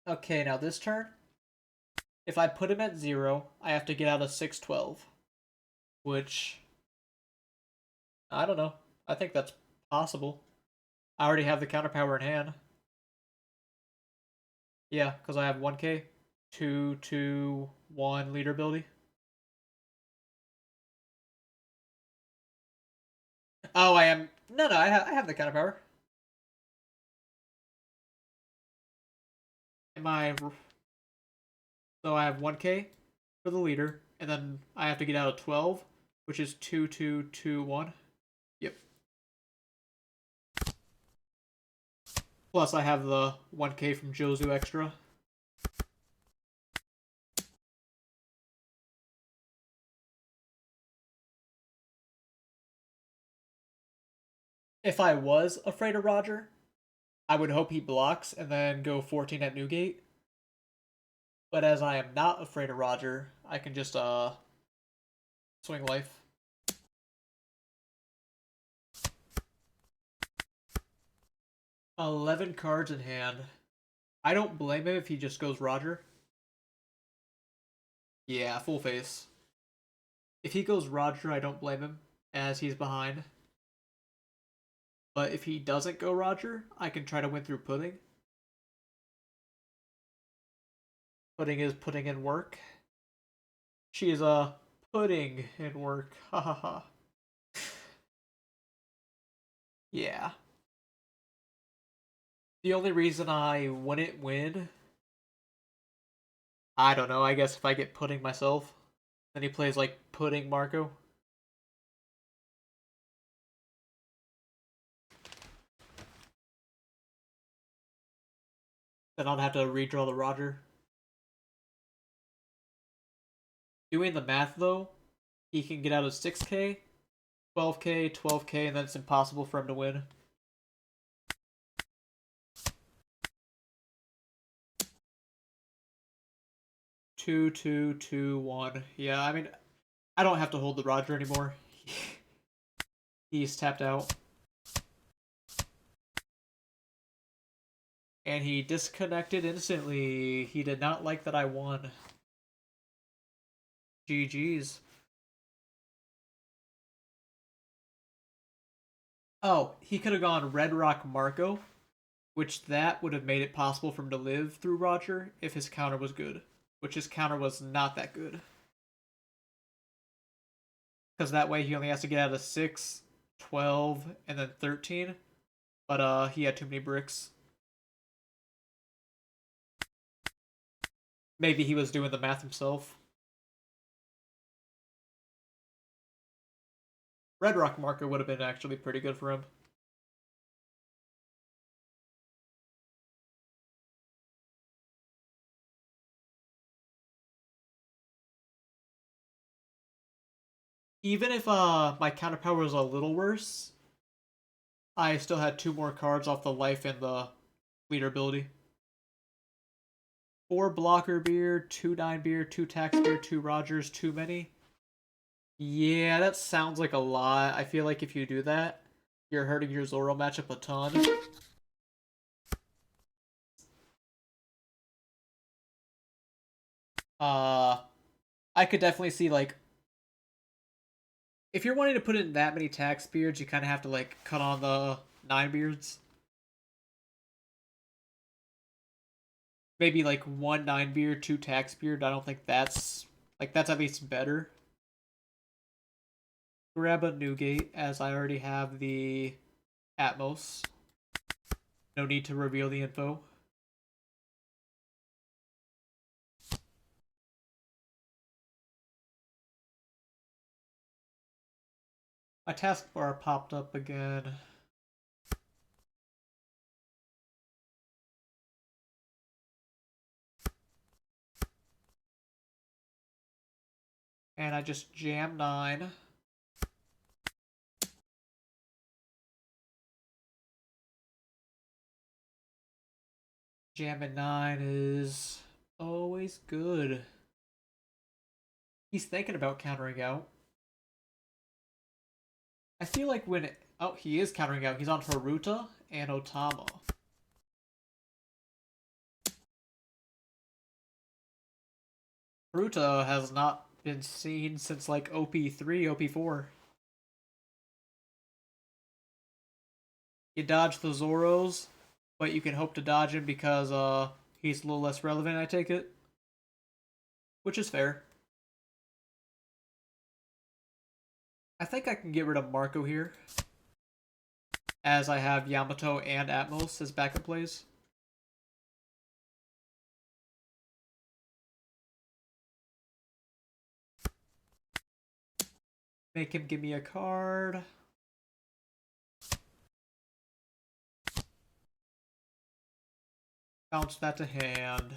Okay, now this turn, if I put him at 0, I have to get out of 6-12. Which, I don't know. I think that's possible. I already have the counter power in hand. Yeah, because I have 1k, 2, 2, 1 leader ability. Oh, I am. No, I have the counter power. Am I? So I have 1k for the leader, and then I have to get out of 12, which is 2, 2, 2, 1. Yep. Plus, I have the 1k from Jozu extra. If I was afraid of Roger, I would hope he blocks and then go 14 at Newgate. But as I am not afraid of Roger, I can just swing life. $11 cards in hand. I don't blame him if he just goes Roger. Yeah, full face. If he goes Roger, I don't blame him, as he's behind. But if he doesn't go Roger, I can try to win through Pudding. Pudding is putting in work. She is putting in work. Ha ha ha. Yeah. The only reason I wouldn't win, I don't know, I guess if I get Pudding myself, then he plays like Pudding Marco. Then I'll have to redraw the Roger. Doing the math though, he can get out of 6k, 12k, 12k, and then it's impossible for him to win. Two, two, 2, 1. Yeah, I mean, I don't have to hold the Roger anymore. He's tapped out. And he disconnected instantly. He did not like that I won. GG's. Oh, he could have gone Red Rock Marco, which that would have made it possible for him to live through Roger if his counter was good, which his counter was not that good. Because that way he only has to get out of 6, 12, and then 13. But he had too many bricks. Maybe he was doing the math himself. Red Rock Marco would have been actually pretty good for him. Even if my counter power was a little worse, I still had 2 more cards off the life and the leader ability. 4 blocker beer, 2 9 beer, 2 tax beer, 2 Rogers, too many. Yeah, that sounds like a lot. I feel like if you do that, you're hurting your Zoro matchup a ton. Uh, I could definitely see like if you're wanting to put in that many tax beards, you kind of have to like cut on the 9 beards. Maybe like 1 9 beard, 2 tax beard. I don't think that's at least better. Grab a Newgate as I already have the Atmos. No need to reveal the info. My taskbar popped up again. And I just jammed 9. Jamming 9 is always good. He's thinking about countering out. I feel like when oh, he is countering out. He's on Haruta and Otama. Haruta has not been seen since like OP3, OP4. You dodge the Zoros, but you can hope to dodge him because he's a little less relevant, I take it. Which is fair. I think I can get rid of Marco here, as I have Yamato and Atmos as backup plays. Make him give me a card. Bounce that to hand.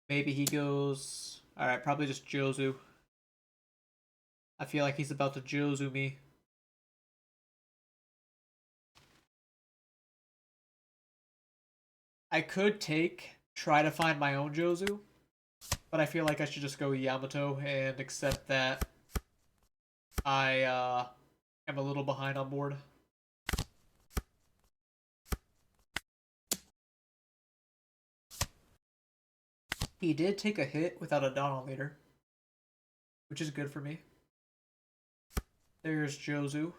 Maybe he goes... Alright, probably just Jozu. I feel like he's about to Jozu me. I could try to find my own Jozu, but I feel like I should just go Yamato and accept that I am a little behind on board. He did take a hit without a Donald leader, which is good for me. There's Jozu.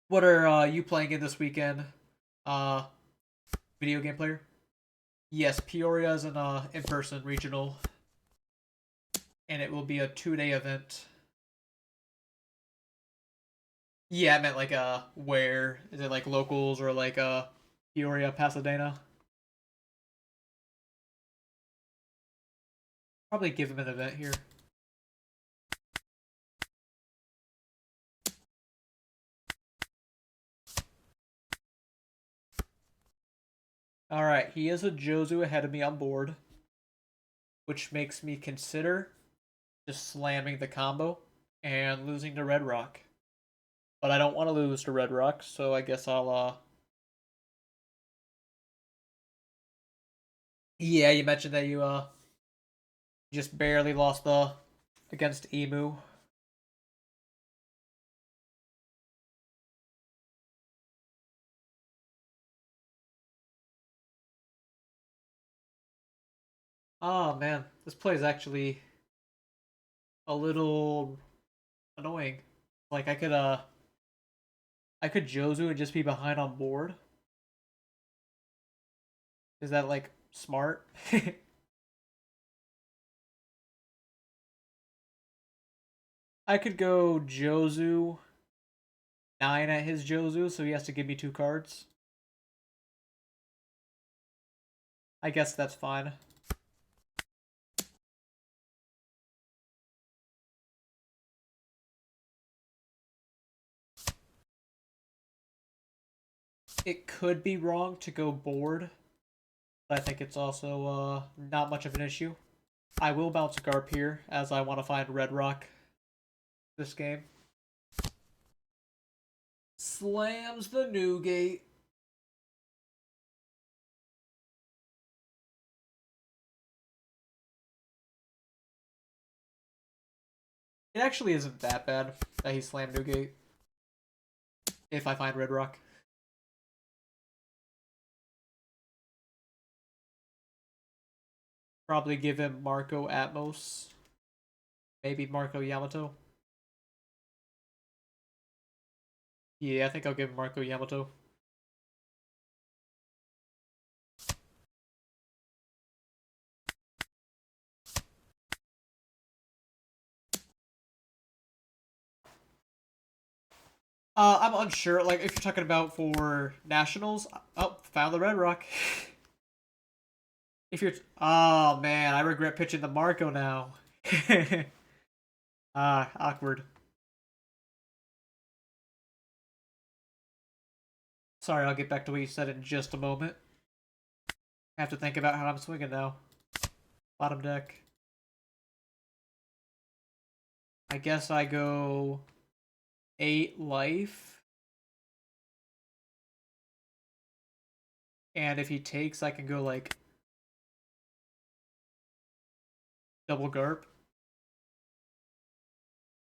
What are you playing in this weekend? Uh, Video game player? Yes, Peoria is an in-person regional, and it will be a 2-day event. Yeah, I meant like where is it, like locals or like Peoria, Pasadena? Probably give him an event here. All right, he is a Jozu ahead of me on board, which makes me consider just slamming the combo and losing to Red Rock. But I don't want to lose to Red Rock, so I guess I'll yeah, you mentioned that you just barely lost the against Emu. Oh man, this play is actually a little annoying. Like I could Jozu and just be behind on board. Is that like smart? I could go Jozu 9 at his Jozu, so he has to give me 2 cards. I guess that's fine. It could be wrong to go board, but I think it's also not much of an issue. I will bounce a Garp here, as I want to find Red Rock this game. Slams the Newgate. It actually isn't that bad that he slammed Newgate. If I find Red Rock. Probably give him Marco Atmos. Maybe Marco Yamato. Yeah, I think I'll give him Marco Yamato. I'm unsure. Like, if you're talking about for nationals, oh, found the Red Rock. If you're, oh man, I regret pitching the Marco now. Awkward. Sorry, I'll get back to what you said in just a moment. I have to think about how I'm swinging now. Bottom deck. I guess I go 8 life. And if he takes, I can go like double Garp.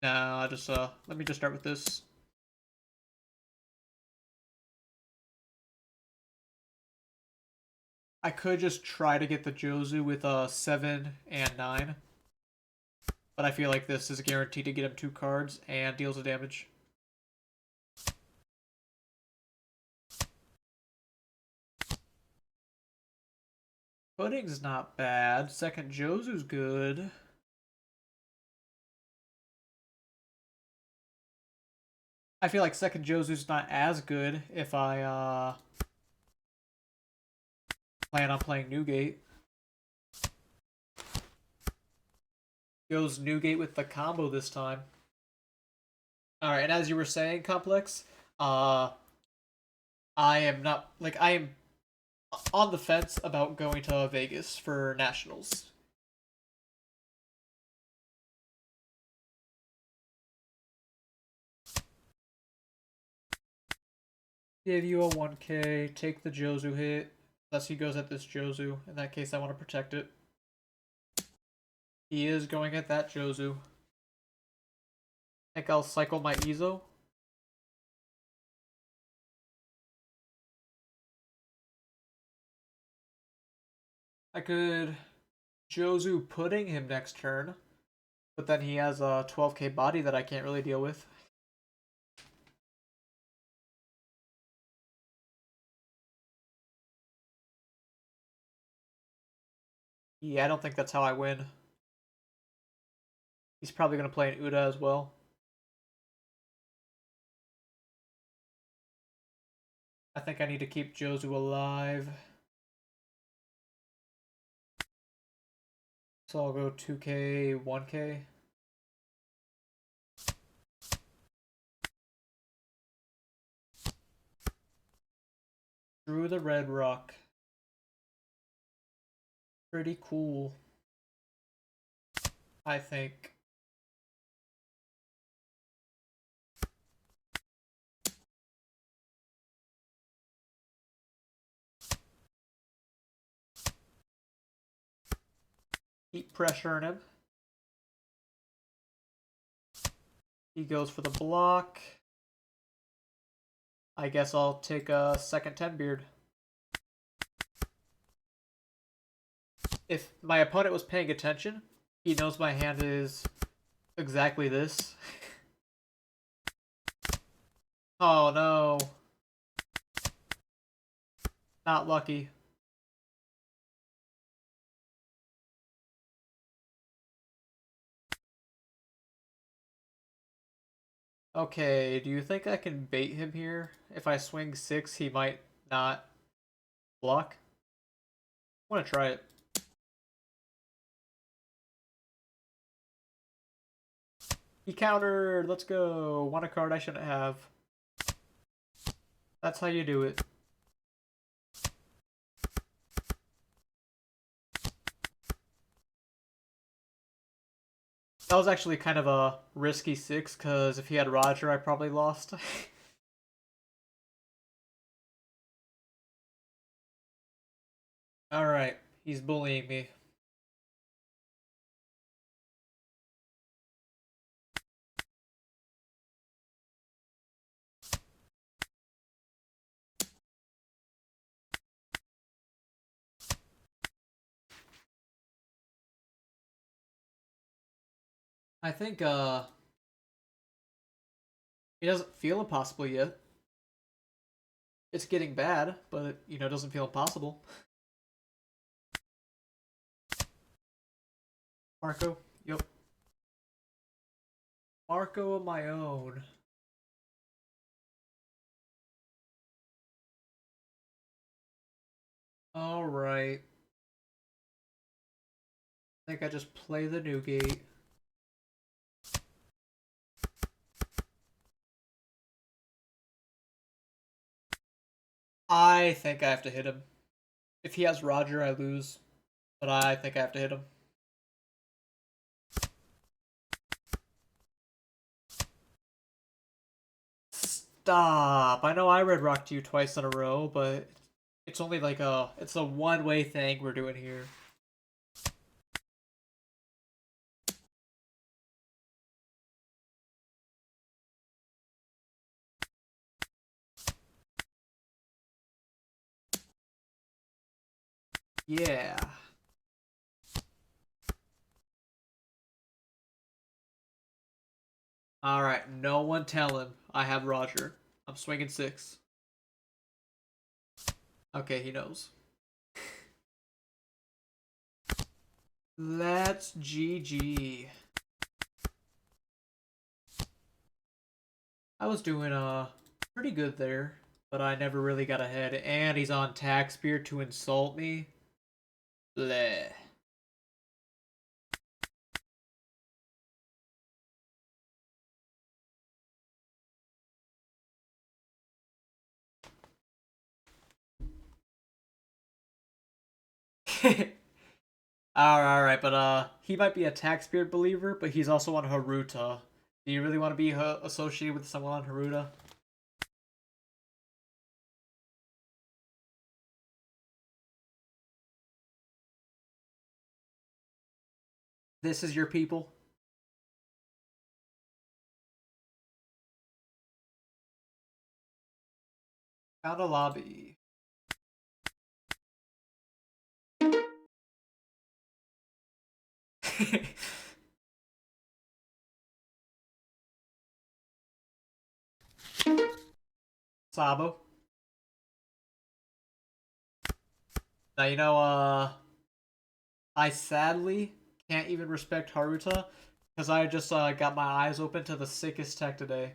Nah, I just let me just start with this. I could just try to get the Jozu with 7 and 9. But I feel like this is guaranteed to get him 2 cards and deals the damage. Pudding's not bad. Second Jozu's good. I feel like second Jozu's not as good if I plan on playing Newgate. Goes Newgate with the combo this time. Alright, and as you were saying, Complex, I am not, like, I am on the fence about going to Vegas for Nationals. Give you a 1K, take the Jozu hit, unless he goes at this Jozu. In that case, I want to protect it. He is going at that Jozu. I think I'll cycle my Ezo. I could Jozu Pudding him next turn, but then he has a 12k body that I can't really deal with. Yeah, I don't think that's how I win. He's probably going to play an Uda as well. I think I need to keep Jozu alive. So I'll go 2k, 1k. Drew the Red Rock. Pretty cool, I think. Keep pressuring him. He goes for the block. I guess I'll take a second 10 beard. if my opponent was paying attention, he knows my hand is exactly this. Oh no. Not lucky. Okay, do you think I can bait him here? If I swing 6, he might not block. I want to try it. He countered! Let's go! Won a card I shouldn't have. That's how you do it. That was actually kind of a risky 6, because if he had Roger, I probably lost. Alright, he's bullying me. I think, he doesn't feel impossible yet. It's getting bad, but, you know, it doesn't feel impossible. Marco? Yep. Marco of my own. Alright. I think I just play the new gate. I think I have to hit him. If he has Roger, I lose. But I think I have to hit him. Stop! I know I red rocked you twice in a row, but it's only like it's a one-way thing we're doing here. Yeah. Alright, no one tell him I have Roger. I'm swinging 6. Okay, he knows. That's GG. I was doing pretty good there, but I never really got ahead. And he's on Tax Spear to insult me. Bleh. Alright, but he might be a Tax Beard believer, but he's also on Haruta. Do you really want to be associated with someone on Haruta? This is your people? Found a lobby. Sabo. Now, you know, I sadly can't even respect Haruta because I just got my eyes open to the sickest tech today.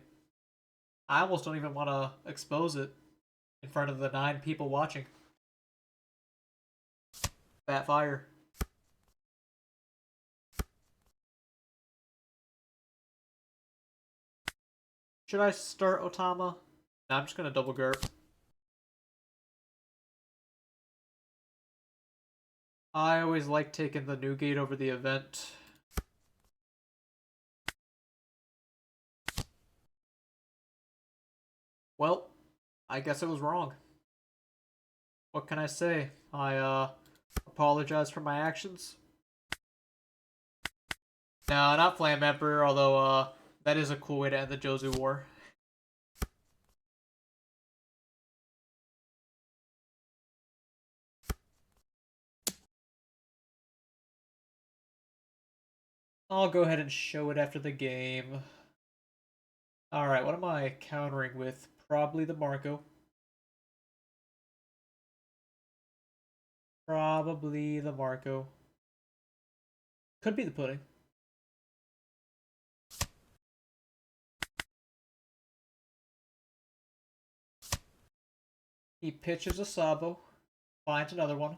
I almost don't even want to expose it in front of the 9 people watching. Fat fire. Should I start Otama? No, I'm just gonna double GURP. I always like taking the new gate over the event. Well, I guess it was wrong. What can I say? I apologize for my actions. No, not Flame Emperor, although that is a cool way to end the Jozu War. I'll go ahead and show it after the game. Alright, what am I countering with? Probably the Marco. Probably the Marco. Could be the pudding. He pitches a Sabo. Finds another one.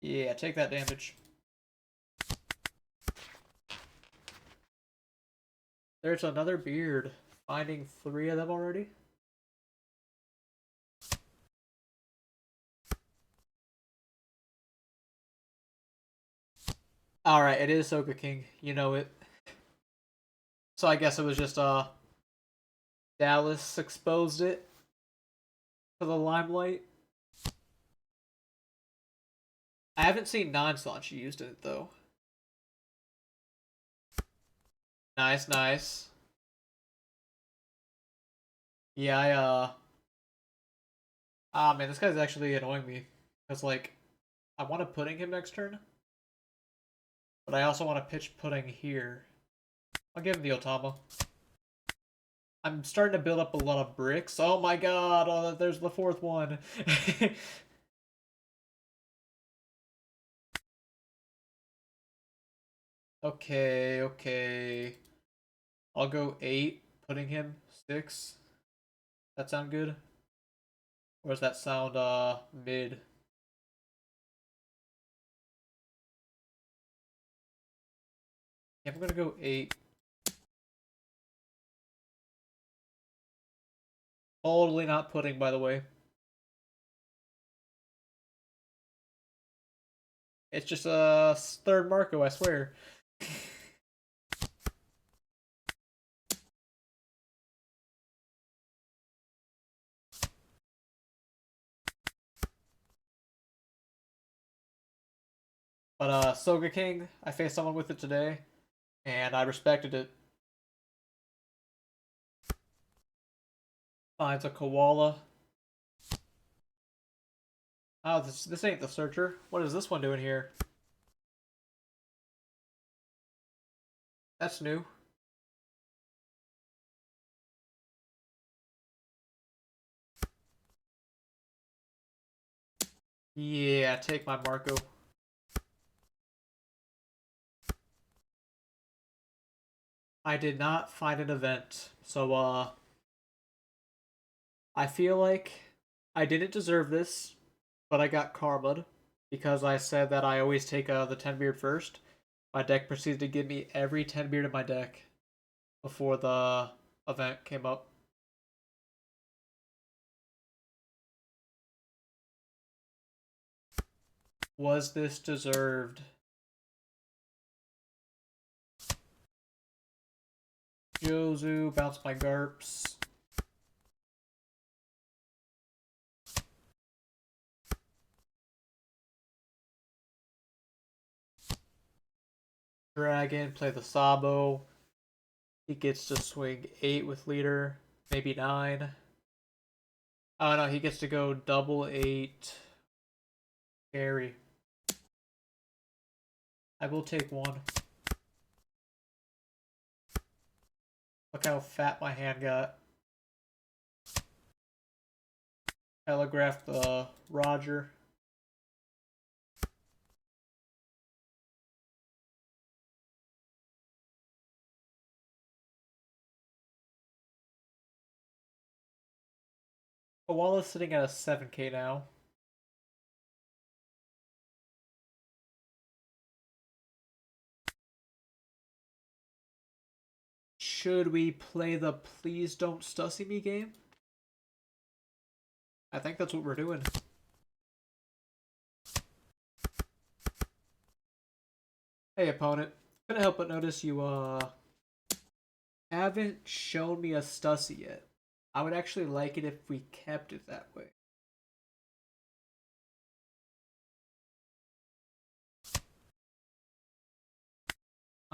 Yeah, take that damage. There's another beard. Finding 3 of them already. Alright, it is Soga King. You know it. So I guess it was just, Dallas exposed it to the limelight. I haven't seen Non-Sanchi used in it, though. Nice, nice. Yeah, ah, man, this guy's actually annoying me. Because, like, I want to pudding him next turn. But I also want to pitch pudding here. I'll give him the Otama. I'm starting to build up a lot of bricks. Oh my god, oh, there's the 4th one. Okay, okay. I'll go 8, putting him 6. That sound good? Or does that sound, mid? Yeah, I'm gonna go 8. Totally not pudding, by the way. It's just a 3rd Marco, I swear. But, Soga King, I faced someone with it today, and I respected it. Finds a koala. Oh, this ain't the searcher. What is this one doing here? That's new. Yeah, take my Marco. I did not find an event, so I feel like I didn't deserve this, but I got karma'd because I said that I always take the 10 beard first. My deck proceeded to give me every 10 beard in my deck before the event came up. Was this deserved? Jozu, bounce my Garps. Dragon, play the Sabo. He gets to swing 8 with leader, maybe 9. Oh no, he gets to go double 8. Carry. I will take 1. Look how fat my hand got. Telegraph the Roger. Koala's sitting at a 7k now. Should we play the Please Don't Stussy Me game? I think that's what we're doing. Hey opponent, couldn't help but notice you haven't shown me a Stussy yet. I would actually like it if we kept it that way.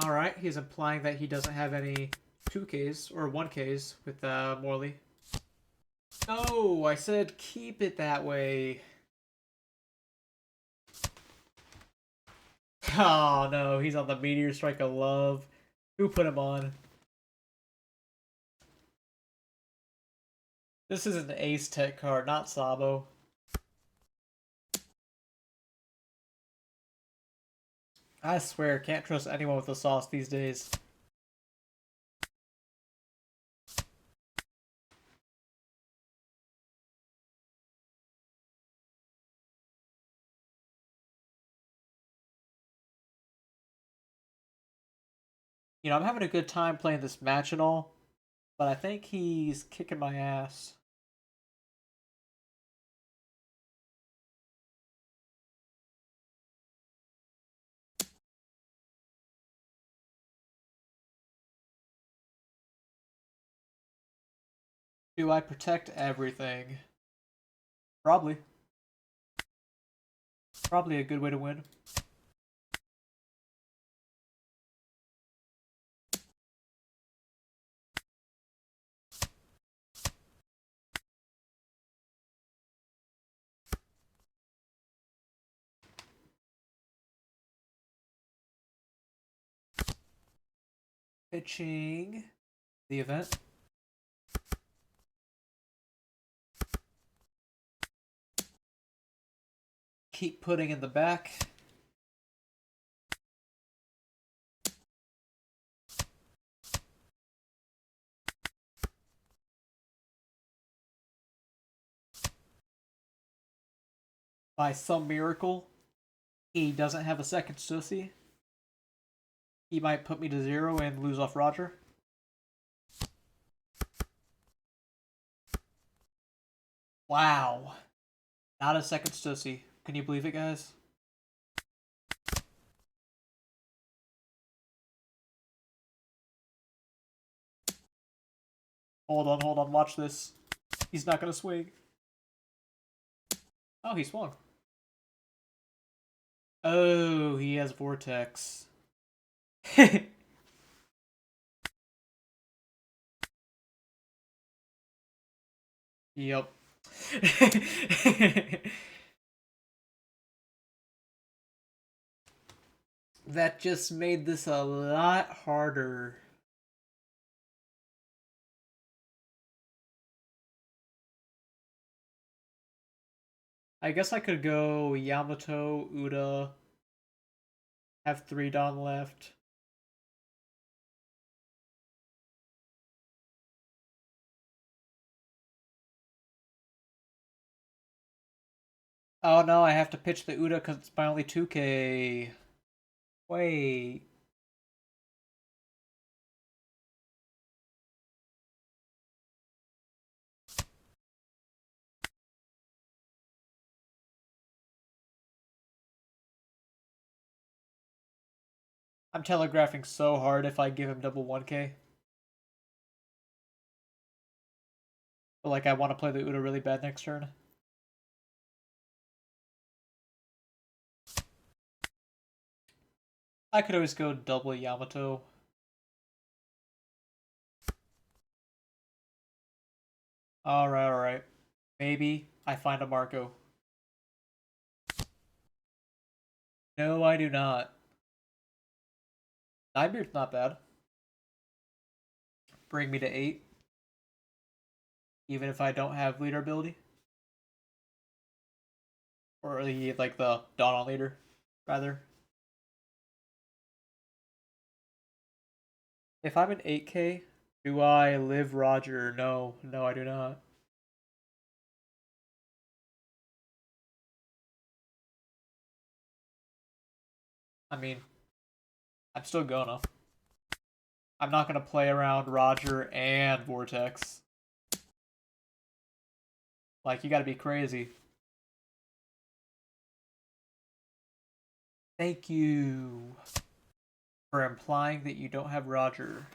Alright, he's implying that he doesn't have any 2Ks or 1Ks with Morley. No, I said keep it that way. Oh no, he's on the Meteor Strike of Love. Who put him on? This is an Ace Tech card, not Sabo. I swear, can't trust anyone with the sauce these days. You know, I'm having a good time playing this match and all, but I think he's kicking my ass. Do I protect everything? Probably. Probably a good way to win. Pitching the event. Keep putting in the back. By some miracle, he doesn't have a second Sussy. He might put me to 0 and lose off Roger. Wow. Not a second Stussy. Can you believe it, guys? Hold on, watch this. He's not gonna swing. Oh, he swung. Oh, he has Vortex. Yep. That just made this a lot harder. I guess I could go Yamato, Uda, have 3 Don left. Oh no, I have to pitch the Uda because it's my only 2K. Wait. I'm telegraphing so hard if I give him double 1K. But like I want to play the Uda really bad next turn. I could always go double Yamato. Alright. Maybe I find a Marco. No, I do not. Ninebeard's not bad. Bring me to 8. Even if I don't have leader ability. Or like the Dawn on leader, rather. If I'm an 8K, do I live Roger? No, I do not. I mean, I'm still gonna. I'm not gonna play around Roger and Vortex. Like, you gotta be crazy. Thank you for implying that you don't have Roger.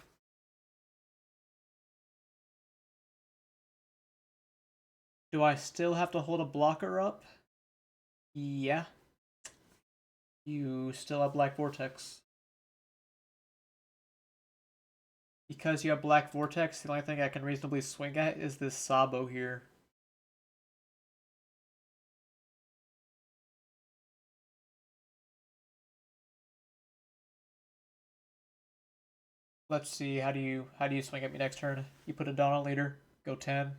Do I still have to hold a blocker up? Yeah. You still have Black Vortex. Because you have Black Vortex, the only thing I can reasonably swing at is this Sabo here. Let's see. How do you swing at me next turn? You put a Dawn on leader. Go 10.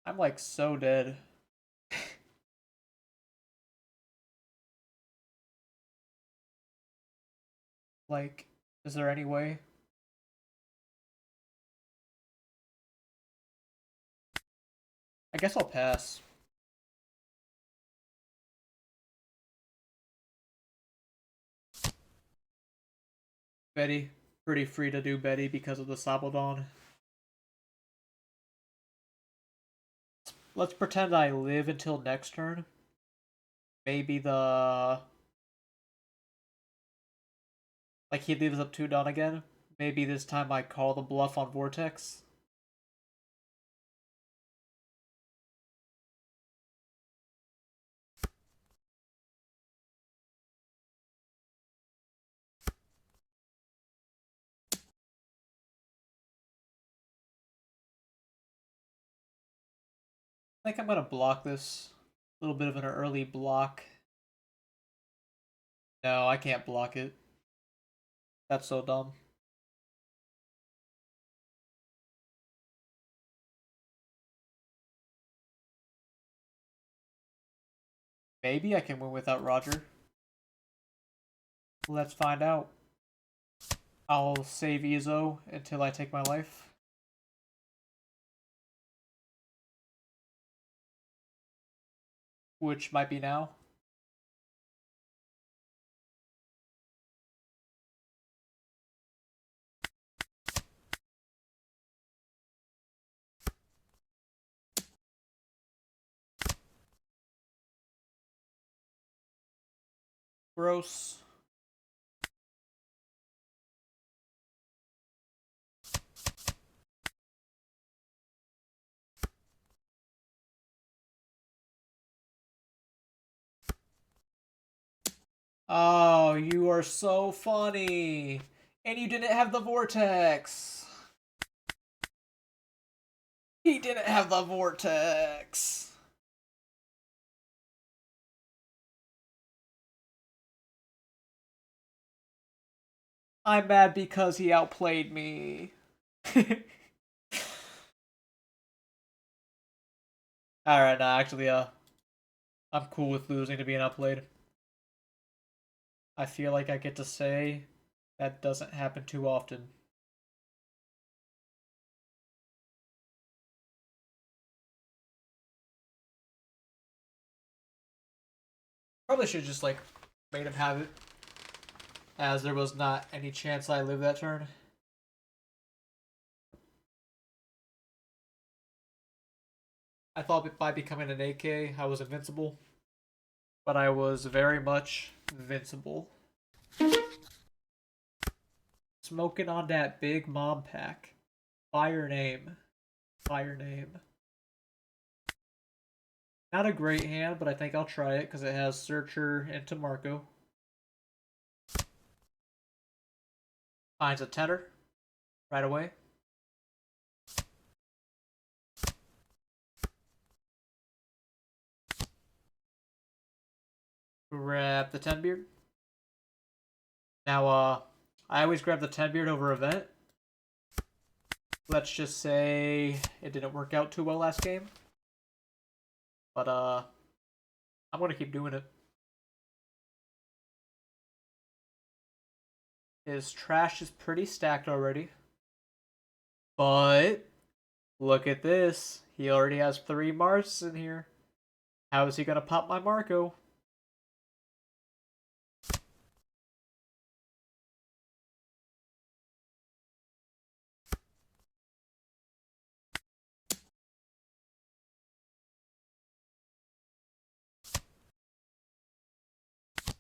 I'm like so dead. Like, is there any way? I guess I'll pass. Betty. Pretty free to do Betty because of the Sabaldon. Let's pretend I live until next turn. Maybe the... Like he leaves up 2 Dawn again. Maybe this time I call the bluff on Vortex. I think I'm gonna block this. A little bit of an early block. No, I can't block it. That's so dumb. Maybe I can win without Roger. Let's find out. I'll save Ezo until I take my life. Which might be now. Gross. Oh, you are so funny. And you didn't have the vortex. He didn't have the vortex. I'm mad because he outplayed me. Alright, nah, actually, I'm cool with losing to being outplayed. I feel like I get to say that doesn't happen too often. Probably should just, like, made him have it, as there was not any chance I live that turn. I thought by becoming an AK, I was invincible, but I was very much invincible. Smoking on that big mom pack. Fire name. Fire name. Not a great hand, but I think I'll try it because it has Searcher into Marco. Finds a tenor right away. Grab the 10 beard. Now, I always grab the 10 beard over event. Let's just say it didn't work out too well last game. But, I'm gonna keep doing it. His trash is pretty stacked already. But, look at this. He already has 3 Mars in here. How is he gonna pop my Marco?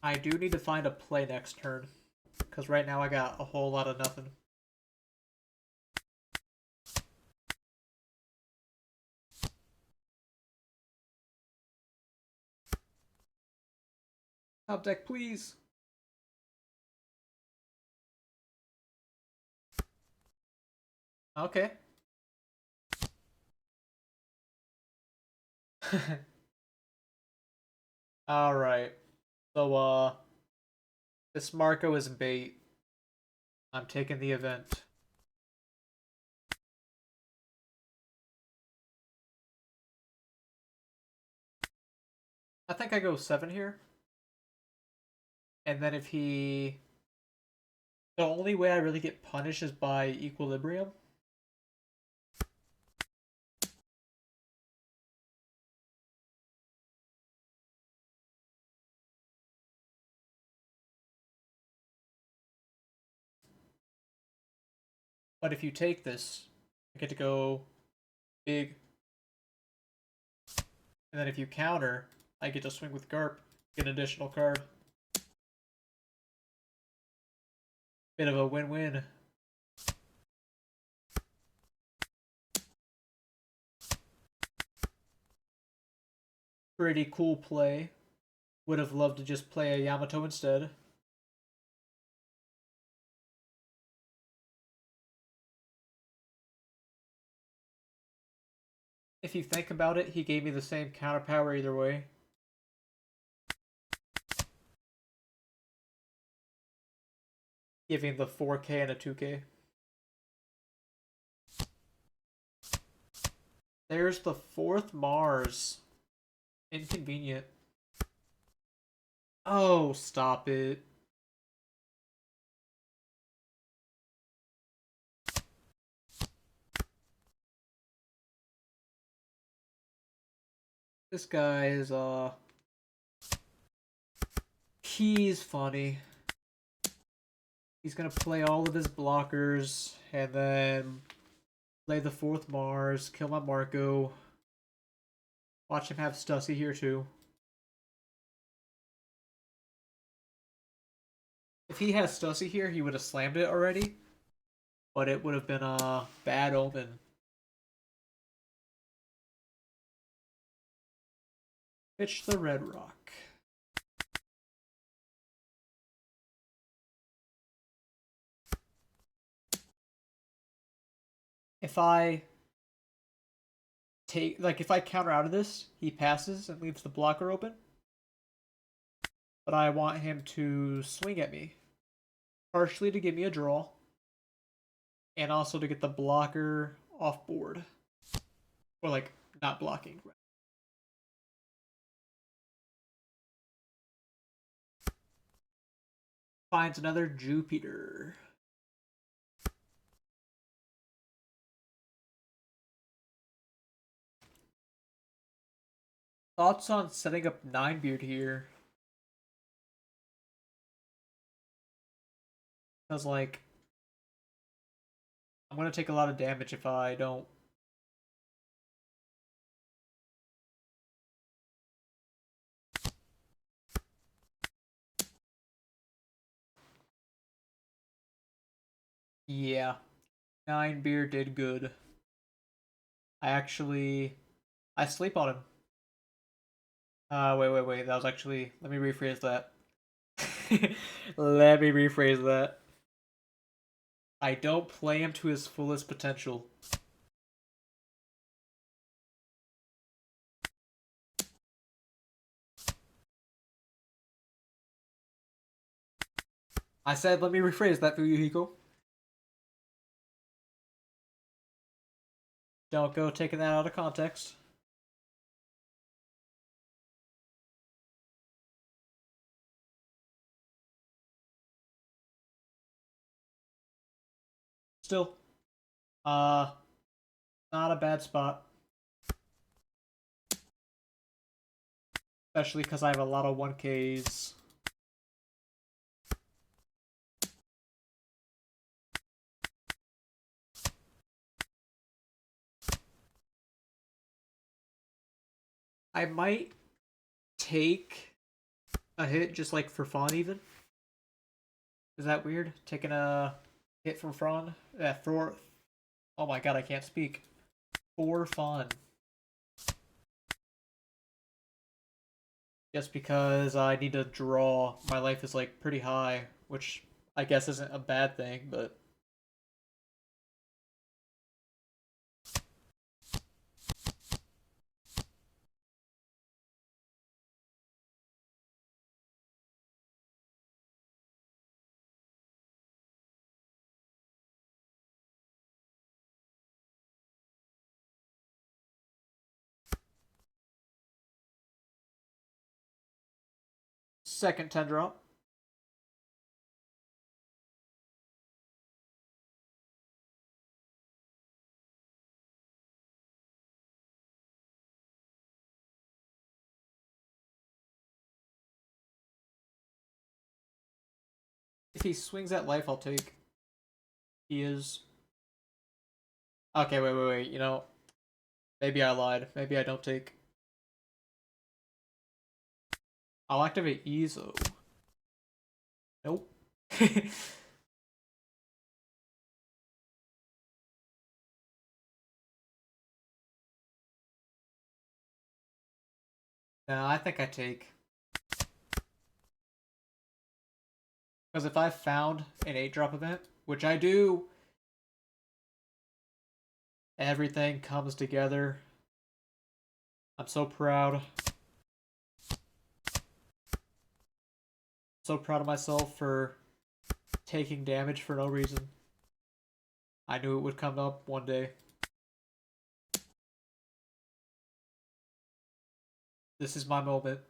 I do need to find a play next turn. Because right now I got a whole lot of nothing. Top deck, please. Okay. Alright. So, this Marco is bait. I'm taking the event. I think I go 7 here. And then if he... The only way I really get punished is by equilibrium. But if you take this, I get to go big. And then if you counter, I get to swing with Garp, get an additional card. Bit of a win-win. Pretty cool play. Would have loved to just play a Yamato instead. If you think about it, he gave me the same counter power either way. Giving the 4K and a 2K. There's the 4th Mars. Inconvenient. Oh, stop it. This guy is, he's funny. He's gonna play all of his blockers, and then play the 4th Mars, kill my Marco. Watch him have Stussy here too. If he has Stussy here, he would have slammed it already. But it would have been a bad omen. Pitch the Red Rock. If I take, like, if I counter out of this, he passes and leaves the blocker open. But I want him to swing at me. Partially to give me a draw. And also to get the blocker off board. Or, like, not blocking. Finds another Jupiter. Thoughts on setting up 9-beard here? Because, like, I'm going to take a lot of damage if I don't. Yeah. 9-beard did good. I sleep on him. Wait. That was actually. Let me rephrase that. Let me rephrase that. I don't play him to his fullest potential. I said, let me rephrase that for you, Hiko. Don't go taking that out of context. Still, uh, not a bad spot. Especially because I have a lot of 1Ks. I might take a hit just like for fun even. Is that weird? Taking a hit from fun? Yeah, for... Oh my god, I can't speak. For fun. Just because I need to draw. My life is like pretty high, which I guess isn't a bad thing, but... second 10 drop. If he swings at life, I'll take. He is. Okay, wait. You know, maybe I lied. Maybe I don't take. I'll activate Ezo. Nope. No, I think I take. Because if I found an 8-drop event, which I do, everything comes together. I'm so proud. So proud of myself for taking damage for no reason. I knew it would come up one day. This is my moment.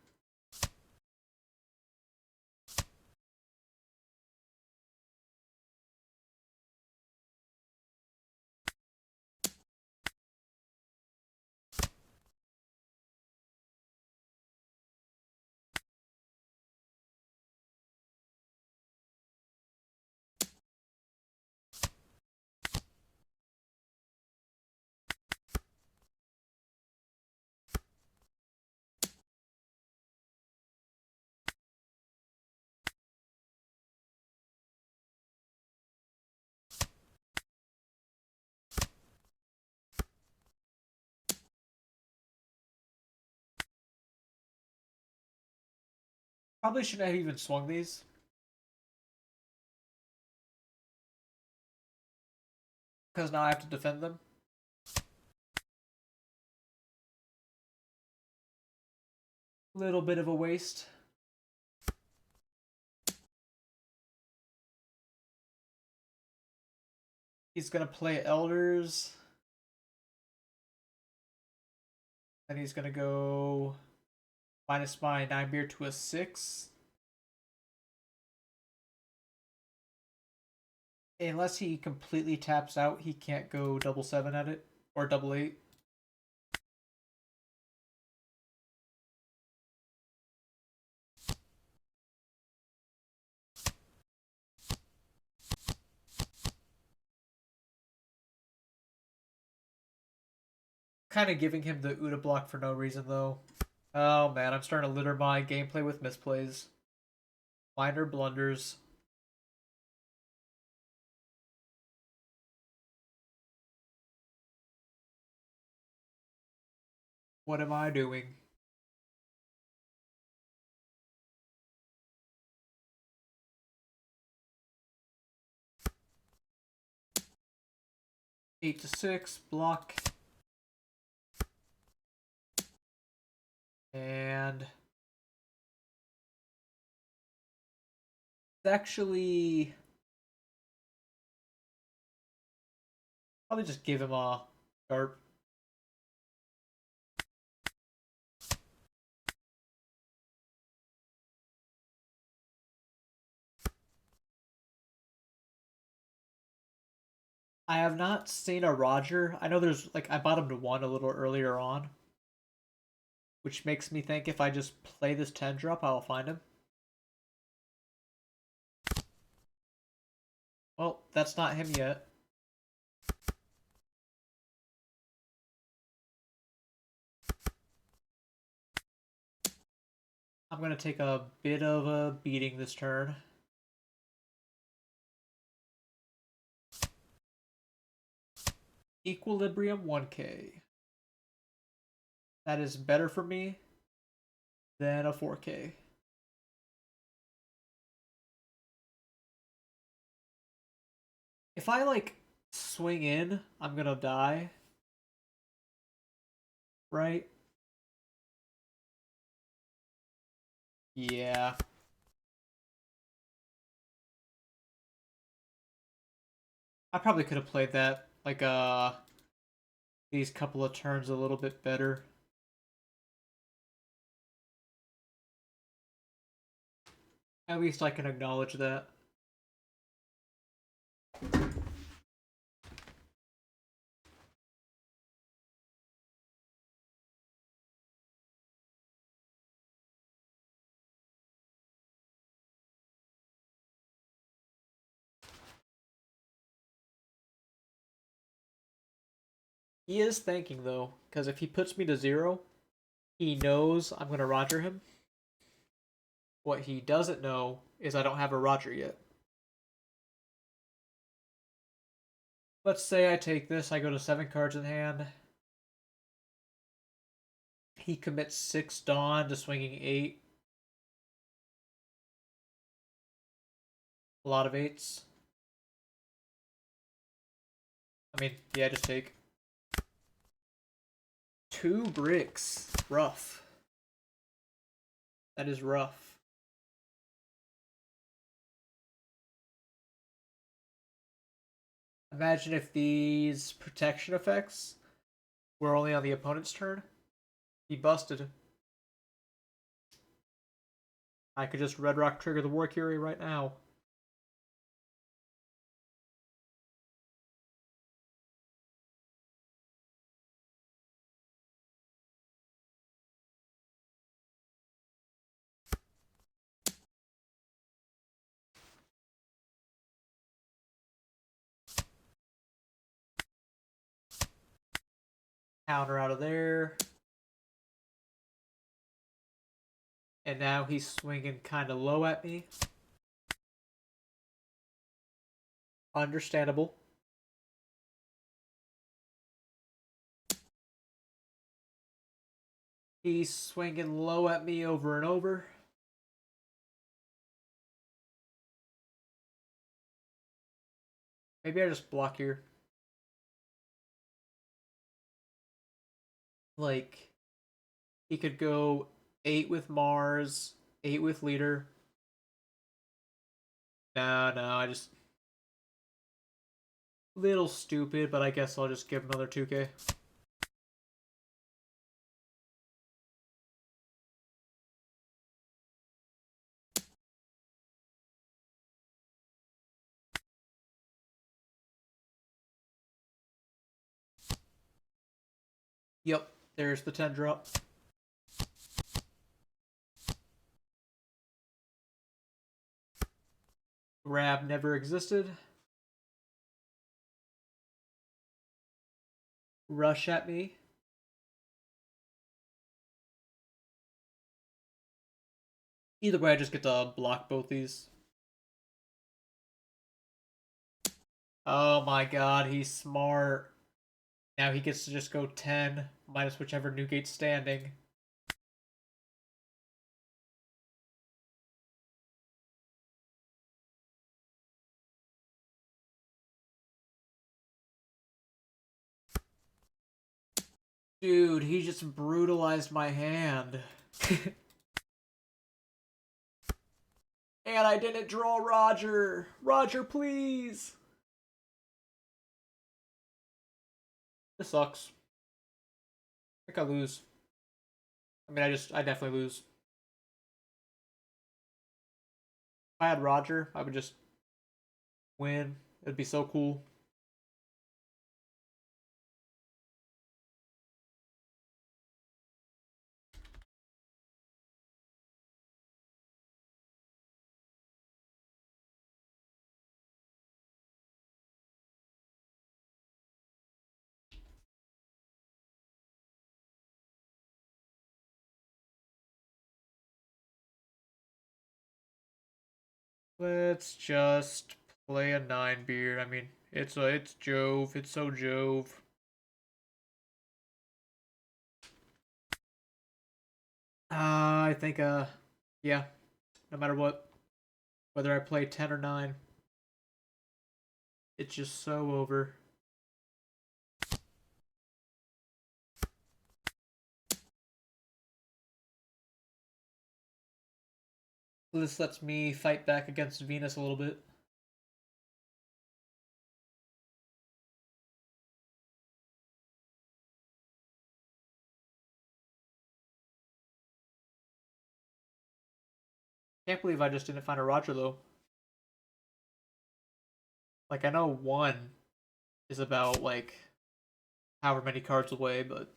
Probably shouldn't have even swung these. Because now I have to defend them. Little bit of a waste. He's gonna play Elders. Then he's gonna go minus my 9 beer to a 6. Unless he completely taps out, he can't go double 7 at it. Or double 8. Kind of giving him the Uda block for no reason, though. Oh man, I'm starting to litter my gameplay with misplays. Minor blunders. What am I doing? Eight to 6, block. And it's actually probably just give him a sharp. I have not seen a Roger. I know there's like I bought him to 1 a little earlier on, which makes me think if I just play this 10 drop, I'll find him. Well, that's not him yet. I'm gonna take a bit of a beating this turn. Equilibrium 1k. That is better for me than a 4k. If I like swing in, I'm gonna die. Right? Yeah. I probably could have played that like these couple of turns a little bit better. At least I can acknowledge that. He is thinking though, because if he puts me to 0, he knows I'm gonna Roger him. What he doesn't know is I don't have a Roger yet. Let's say I take this, I go to 7 cards in hand. He commits 6 Dawn to swinging 8. A lot of 8s. I mean, yeah, just take 2 bricks. Rough. That is rough. Imagine if these protection effects were only on the opponent's turn. He busted. I could just Red Rock trigger the War Curie right now. Counter out of there. And now he's swinging kind of low at me. Understandable. He's swinging low at me over and over. Maybe I just block here. Like, he could go 8 with Mars, 8 with Leader. No, I just... Little stupid, but I guess I'll just give another 2k. Yep, there's the 10 drop. Grab never existed. Rush at me. Either way, I just get to block both these. Oh my god, he's smart. Now he gets to just go 10 minus whichever Newgate's standing. Dude, he just brutalized my hand. And I didn't draw Roger. Roger, please. This sucks. I think I lose. I mean, I definitely lose. If I had Roger, I would just win. It'd be so cool. Let's just play a 9 beard. I mean, it's Jove. It's so Jove. I think yeah. No matter what, whether I play 10 or 9, it's just so over. This lets me fight back against Venus a little bit. Can't believe I just didn't find a Roger though. Like I know one is about like however many cards away, but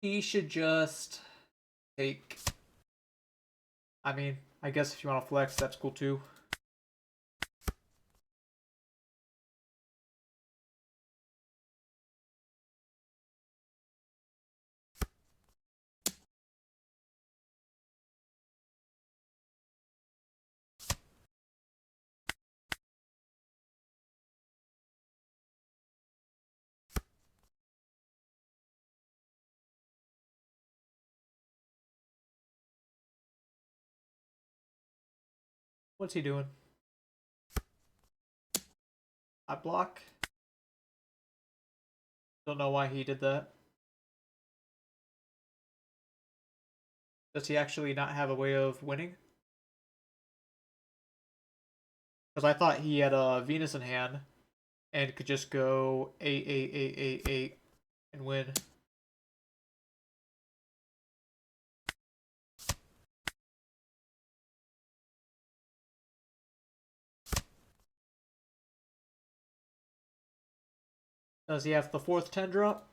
he should just take. I mean, I guess if you want to flex, that's cool too. What's he doing? I block. Don't know why he did that. Does he actually not have a way of winning? Because I thought he had a Venus in hand and could just go 8 and win. Does he have the fourth 10 drop?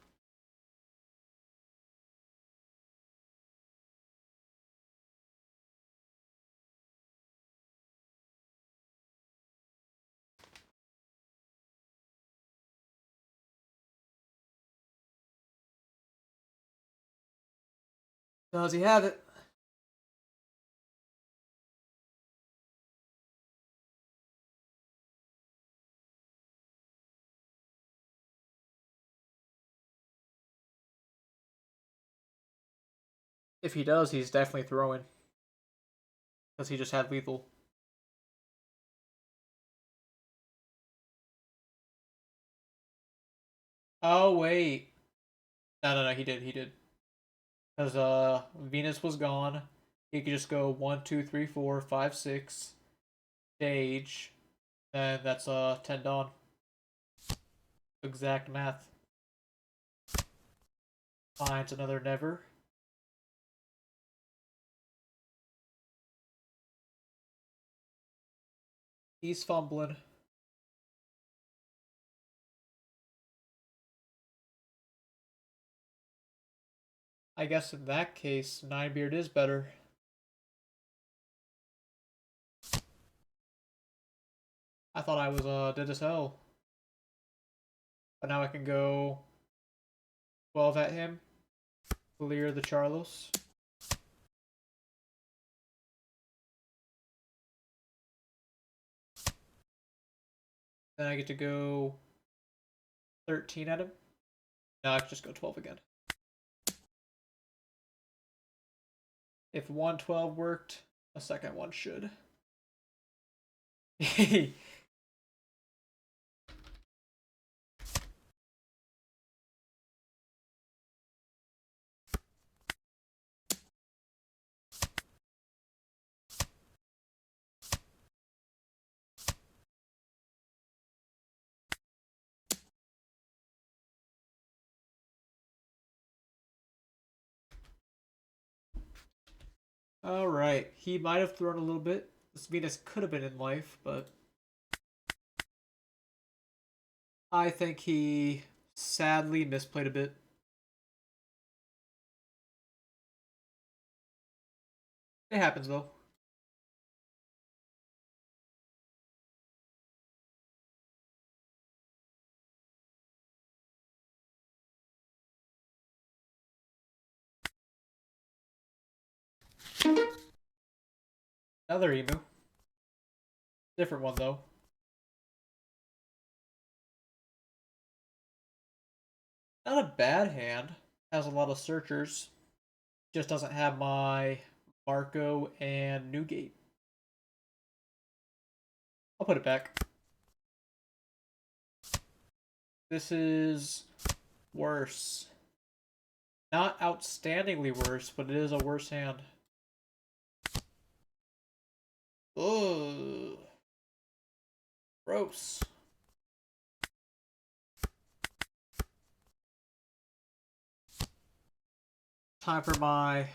Does he have it? If he does, he's definitely throwing. Because he just had lethal. Oh, wait. No, he did. Because Venus was gone. He could just go 1, 2, 3, 4, 5, 6. Stage. And that's 10 dawn. Exact math. Finds another never. He's fumbling. I guess in that case, Ninebeard is better. I thought I was dead as hell. But now I can go 12 at him. Clear the Charlos. Then I get to go 13 at him. No, I can just go 12 again. If 112 worked, a second one should. Alright, he might have thrown a little bit. This Venus could have been in life, but I think he sadly misplayed a bit. It happens though. Another emu. Different one though. Not a bad hand. Has a lot of searchers. Just doesn't have my Marco and Newgate. I'll put it back. This is worse. Not outstandingly worse, but it is a worse hand. Ugh. Gross. Time for my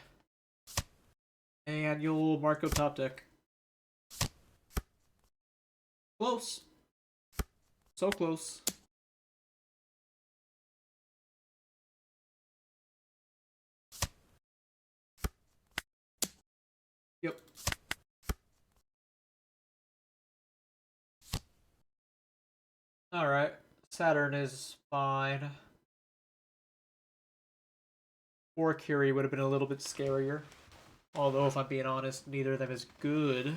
annual Marco top deck. Close. So close. Yep. Alright. Saturn is fine. Or Curie would have been a little bit scarier. Although, if I'm being honest, neither of them is good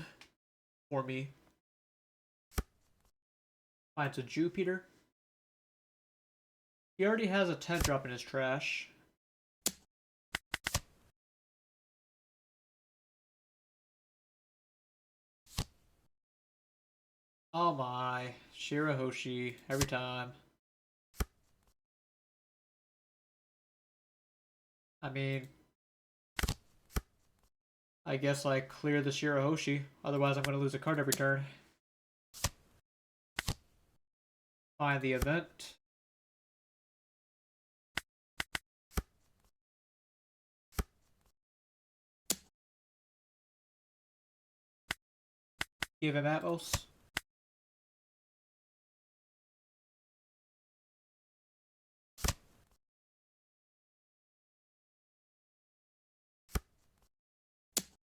for me. Finds a Jupiter. He already has a 10 drop in his trash. Oh my. Shirahoshi. Every time. I mean, I guess I clear the Shirahoshi. Otherwise, I'm going to lose a card every turn. Find the event. Give him Atmos.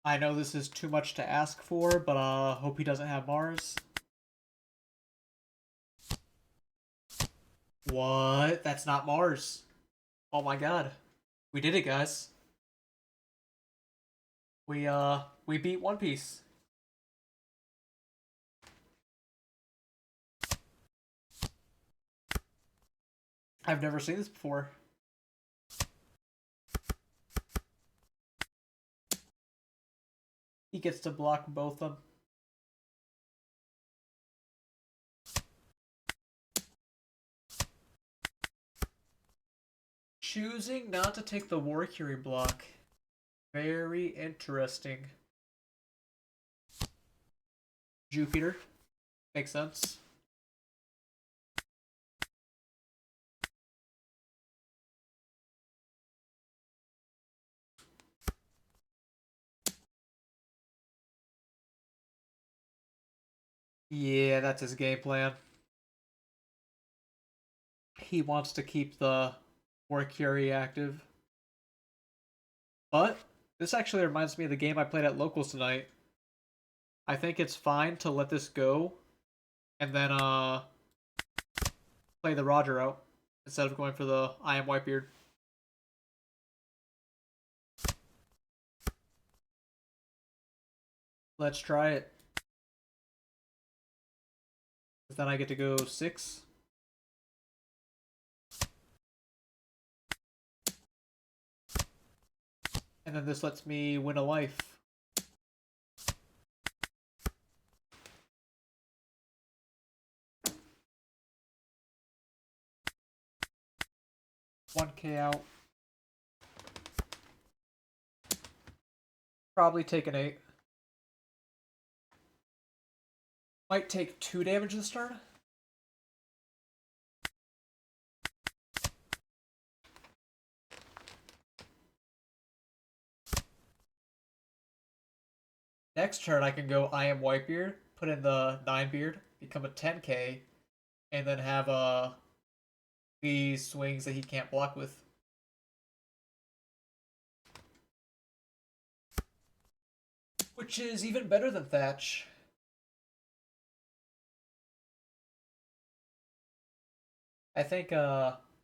I know this is too much to ask for, but hope he doesn't have Mars. What? That's not Mars. Oh my god. We did it, guys. We beat One Piece. I've never seen this before. He gets to block both of them. Choosing not to take the War Curie block. Very interesting. Jupiter. Makes sense. Yeah, that's his game plan. He wants to keep the War Curie active. But this actually reminds me of the game I played at Locals tonight. I think it's fine to let this go and then play the Roger out instead of going for the I am Whitebeard. Let's try it. Then I get to go 6. And then this lets me win a life. $1K out. Probably take an 8. Might take 2 damage this turn. Next turn I can go I am Whitebeard, put in the 9 beard, become a 10k, and then have these swings that he can't block with. Which is even better than Thatch. I think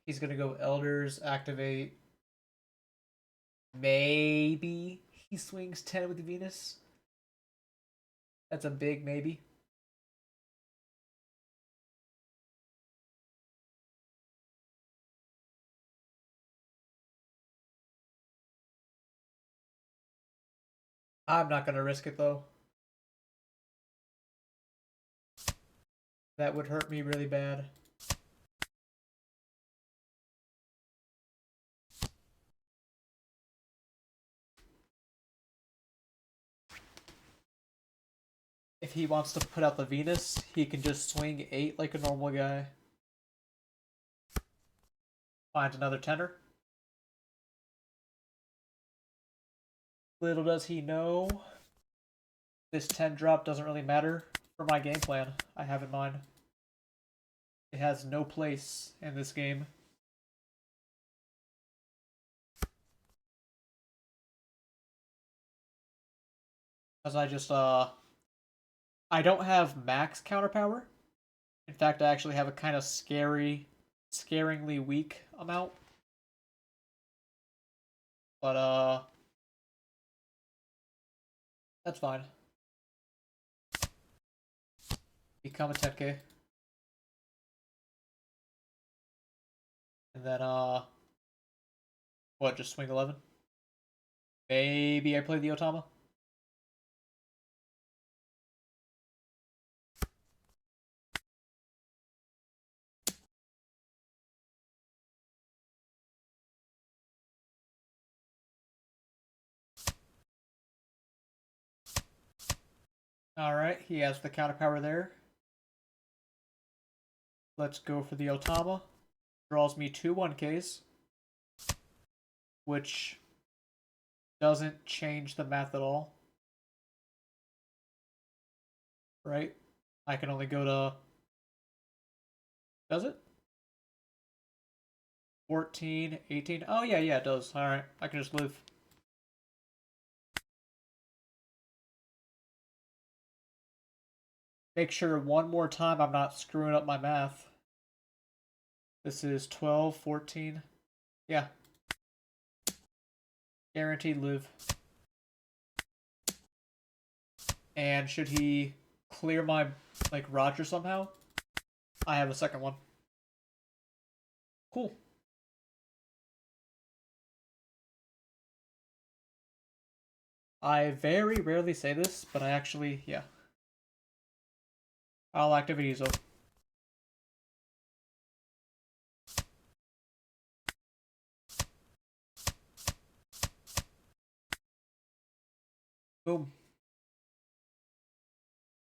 he's gonna go Elders, activate. Maybe he swings 10 with the Venus. That's a big maybe. I'm not gonna risk it though. That would hurt me really bad. If he wants to put out the Venus, he can just swing 8 like a normal guy. Find another tenor. Little does he know, this 10 drop doesn't really matter for my game plan I have in mind. It has no place in this game. Because I don't have max counter power. In fact, I actually have a kind of scaringly weak amount. But, that's fine. Become a 10k. And then, what, just swing 11? Maybe I play the Otama? Alright, he has the counter power there. Let's go for the Otama. Draws me 2 1Ks. Which doesn't change the math at all. Right? I can only go to... Does it? 14, 18. Oh, yeah, it does. Alright, I can just live. Make sure one more time I'm not screwing up my math. This is 12, 14. Yeah. Guaranteed live. And should he clear my, like, Roger somehow, I have a second one. Cool. I very rarely say this, but I actually, yeah. All activities over. Boom.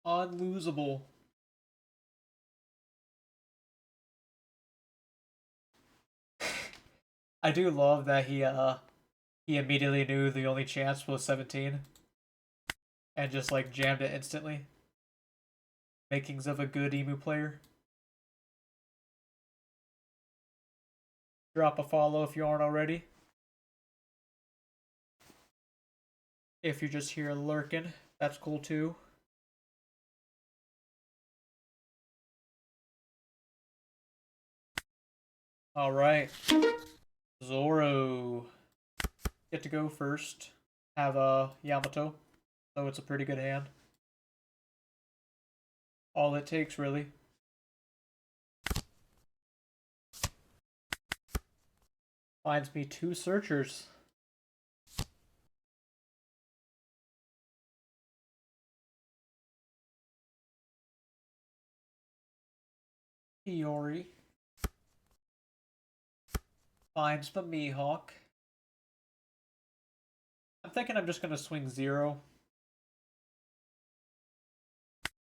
Unlosable. I do love that he immediately knew the only chance was 17 and just like jammed it instantly. Makings of a good emu player. Drop a follow if you aren't already. If you're just here lurking, that's cool too. Alright. Zoro. Get to go first. Have a Yamato. So it's a pretty good hand. All it takes, really. Finds me 2 searchers. Peoria. Finds the Mihawk. I'm thinking I'm just going to swing 0.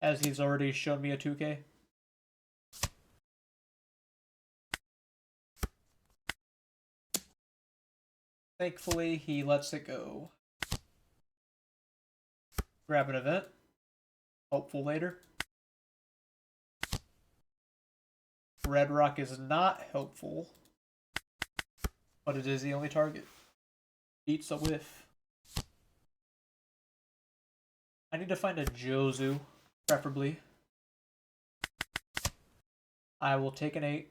As he's already shown me a 2k. Thankfully, he lets it go. Grab an event. Hopeful later. Red Rock is not helpful, but it is the only target. Beats a whiff. I need to find a Jozu, preferably. I will take an 8.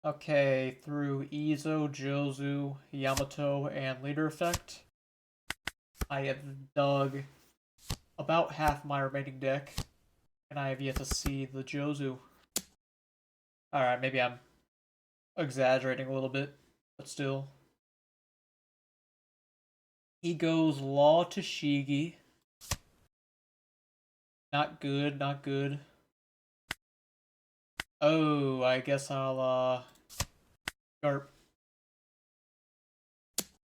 Okay, through Izo, Jozu, Yamato, and leader effect, I have dug about half my remaining deck, and I have yet to see the Jozu. Alright, maybe I'm exaggerating a little bit, but still. He goes Law to Shigi. Not good, not good. Oh, I guess I'll, Garp.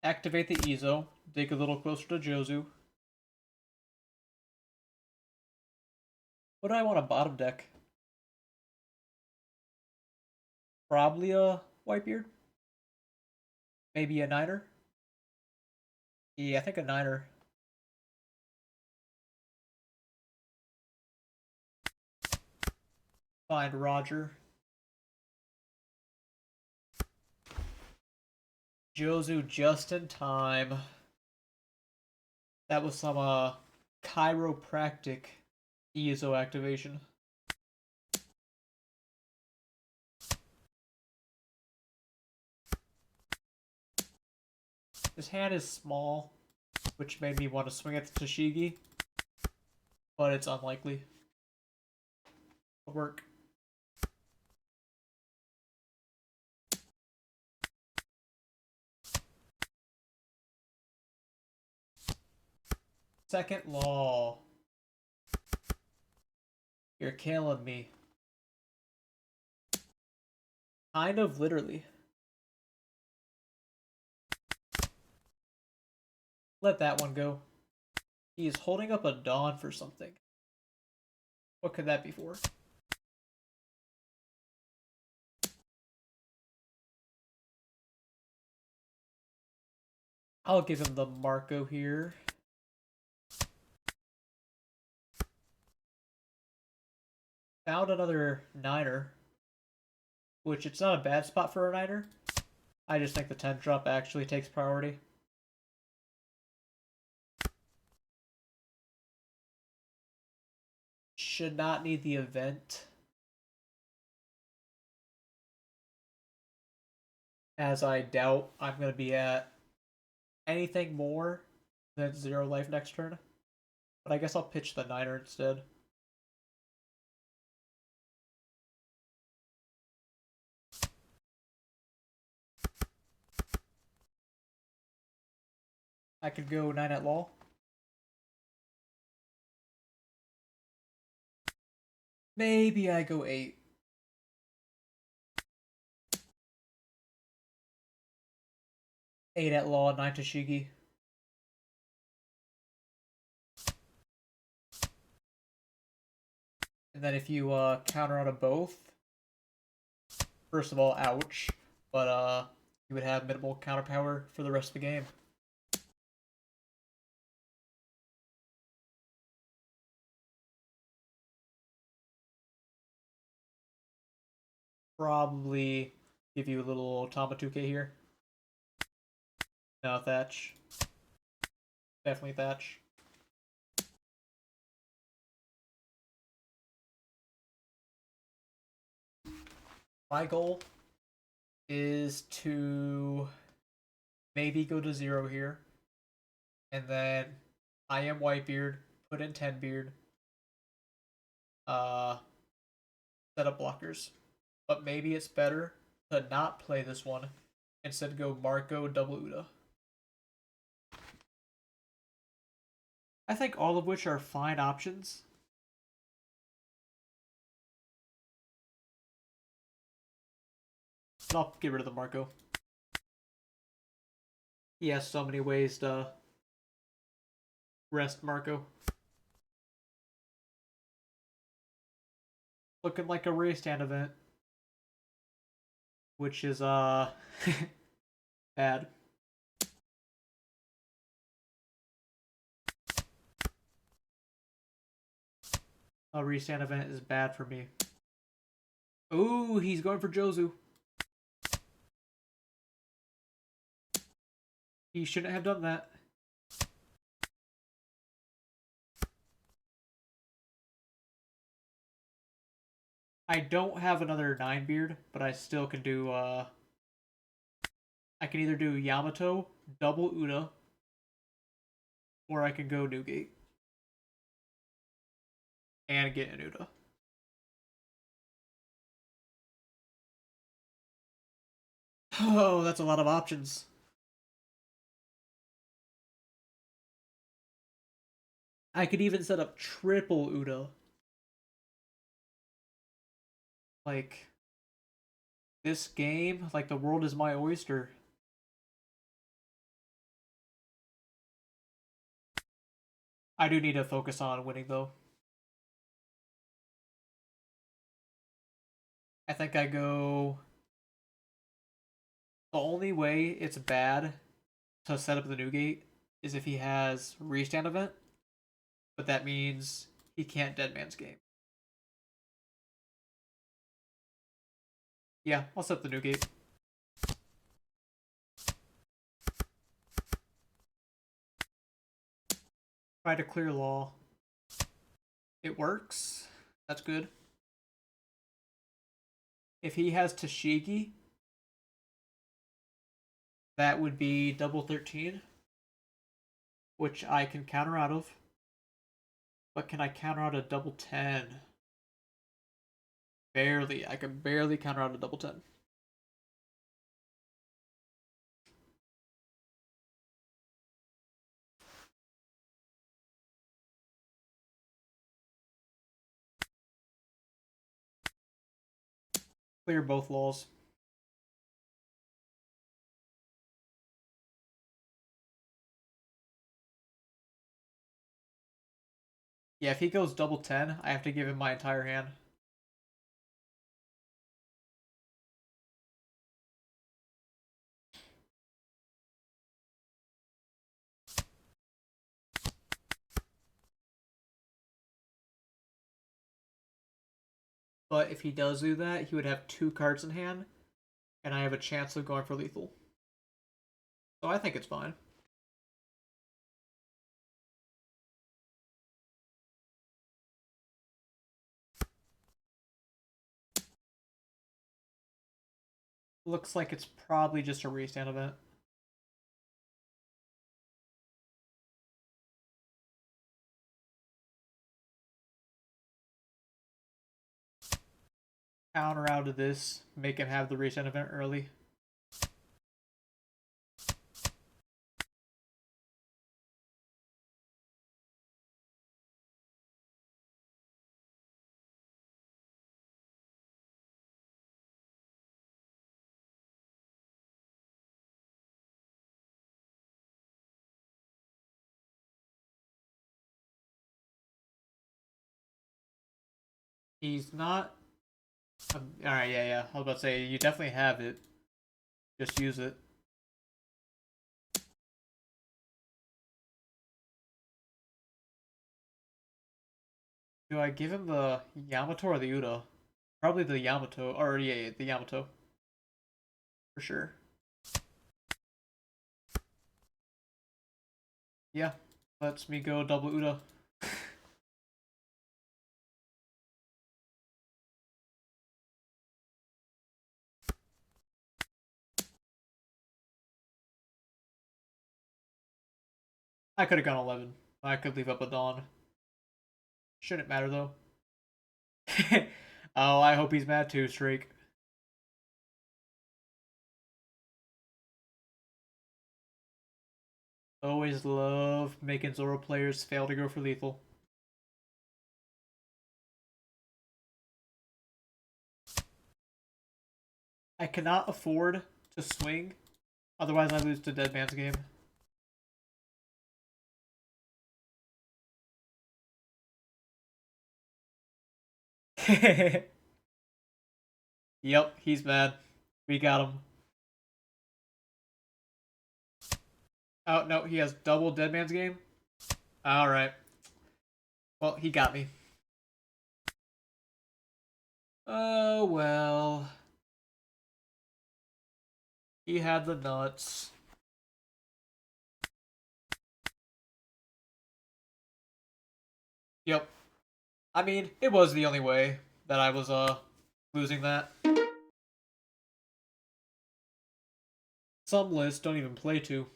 Activate the Izo. Dig a little closer to Jozu. What do I want to bottom deck? Probably a Whitebeard. Maybe a Niner. Yeah, I think a Niner. Find Roger. Jozu just in time. That was some chiropractic ESO activation. His hand is small, which made me want to swing at the Tashigi, but it's unlikely. It'll work. Second law. You're killing me. Kind of literally. Let that one go. He is holding up a Dawn for something. What could that be for? I'll give him the Marco here. Found another Niner. Which, it's not a bad spot for a Niner. I just think the 10 drop actually takes priority. Should not need the event. As I doubt I'm going to be at anything more than 0 life next turn. But I guess I'll pitch the Niner instead. I could go 9 at law. Maybe I go 8. Eight at law, 9 Tashigi. And then if you counter out of both, first of all, ouch. But you would have minimal counter power for the rest of the game. Probably give you a little Tamatuke here. No, Thatch. Definitely Thatch. My goal is to maybe go to 0 here. And then I am Whitebeard, put in 10 beard. Set up blockers. But maybe it's better to not play this one. Instead go Marco double Uda. I think all of which are fine options. But I'll get rid of the Marco. He has so many ways to rest Marco. Looking like a race stand event. Which is bad. A restand event is bad for me. Ooh, he's going for Jozu. He shouldn't have done that. I don't have another 9 beard, but I still can do I can either do Yamato, double Uda, or I can go Newgate. And get an Uda. Oh, that's a lot of options. I could even set up triple Uda. Like, this game, like the world is my oyster. I do need to focus on winning though. I think I go The only way it's bad to set up the new gate is if he has restand event, but that means he can't dead man's game. Yeah, I'll set up the new gate. Try to clear law. It works. That's good. If he has Tashigi, that would be double 13, which I can counter out of. But can I counter out a double 10? Barely. I can barely counter out a double 10. Clear both laws. Yeah, if he goes double 10, I have to give him my entire hand. But if he does do that, he would have 2 cards in hand, and I have a chance of going for lethal. So I think it's fine. Looks like it's probably just a restand event. Counter out of this, make him have the restand event early. He's not. Alright, yeah. I was about to say, you definitely have it. Just use it. Do I give him the Yamato or the Uda? Probably the Yamato. Or, yeah, the Yamato. For sure. Yeah, lets me go double Uda. I could have gone 11. I could leave up a Dawn. Shouldn't matter though. Oh, I hope he's mad too, Streak. Always love making Zoro players fail to go for lethal. I cannot afford to swing, otherwise I lose to Dead Man's Game. Yep, he's mad. We got him. Oh, no, he has double Dead Man's Game? Alright. Well, he got me. Oh, well. He had the nuts. Yep. I mean, it was the only way that I was, losing that. Some lists don't even play to.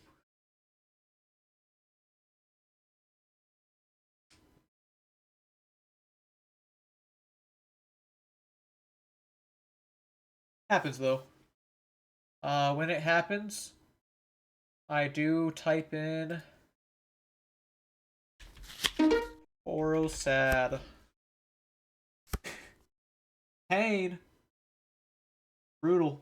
Happens, though. When it happens, I do type in Oro sad. Pain. Brutal.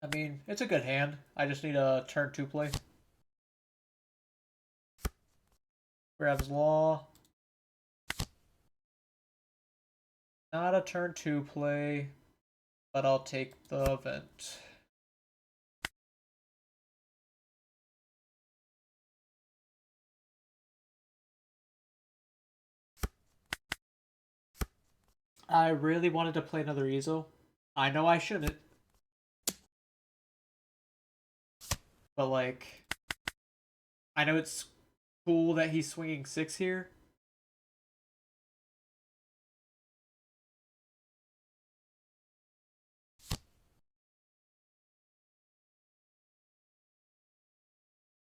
I mean, it's a good hand. I just need a turn 2 play. Grabs Law. Not a turn 2 play, but I'll take the event. I really wanted to play another easel. I know I shouldn't, but like, I know it's cool that he's swinging 6 here.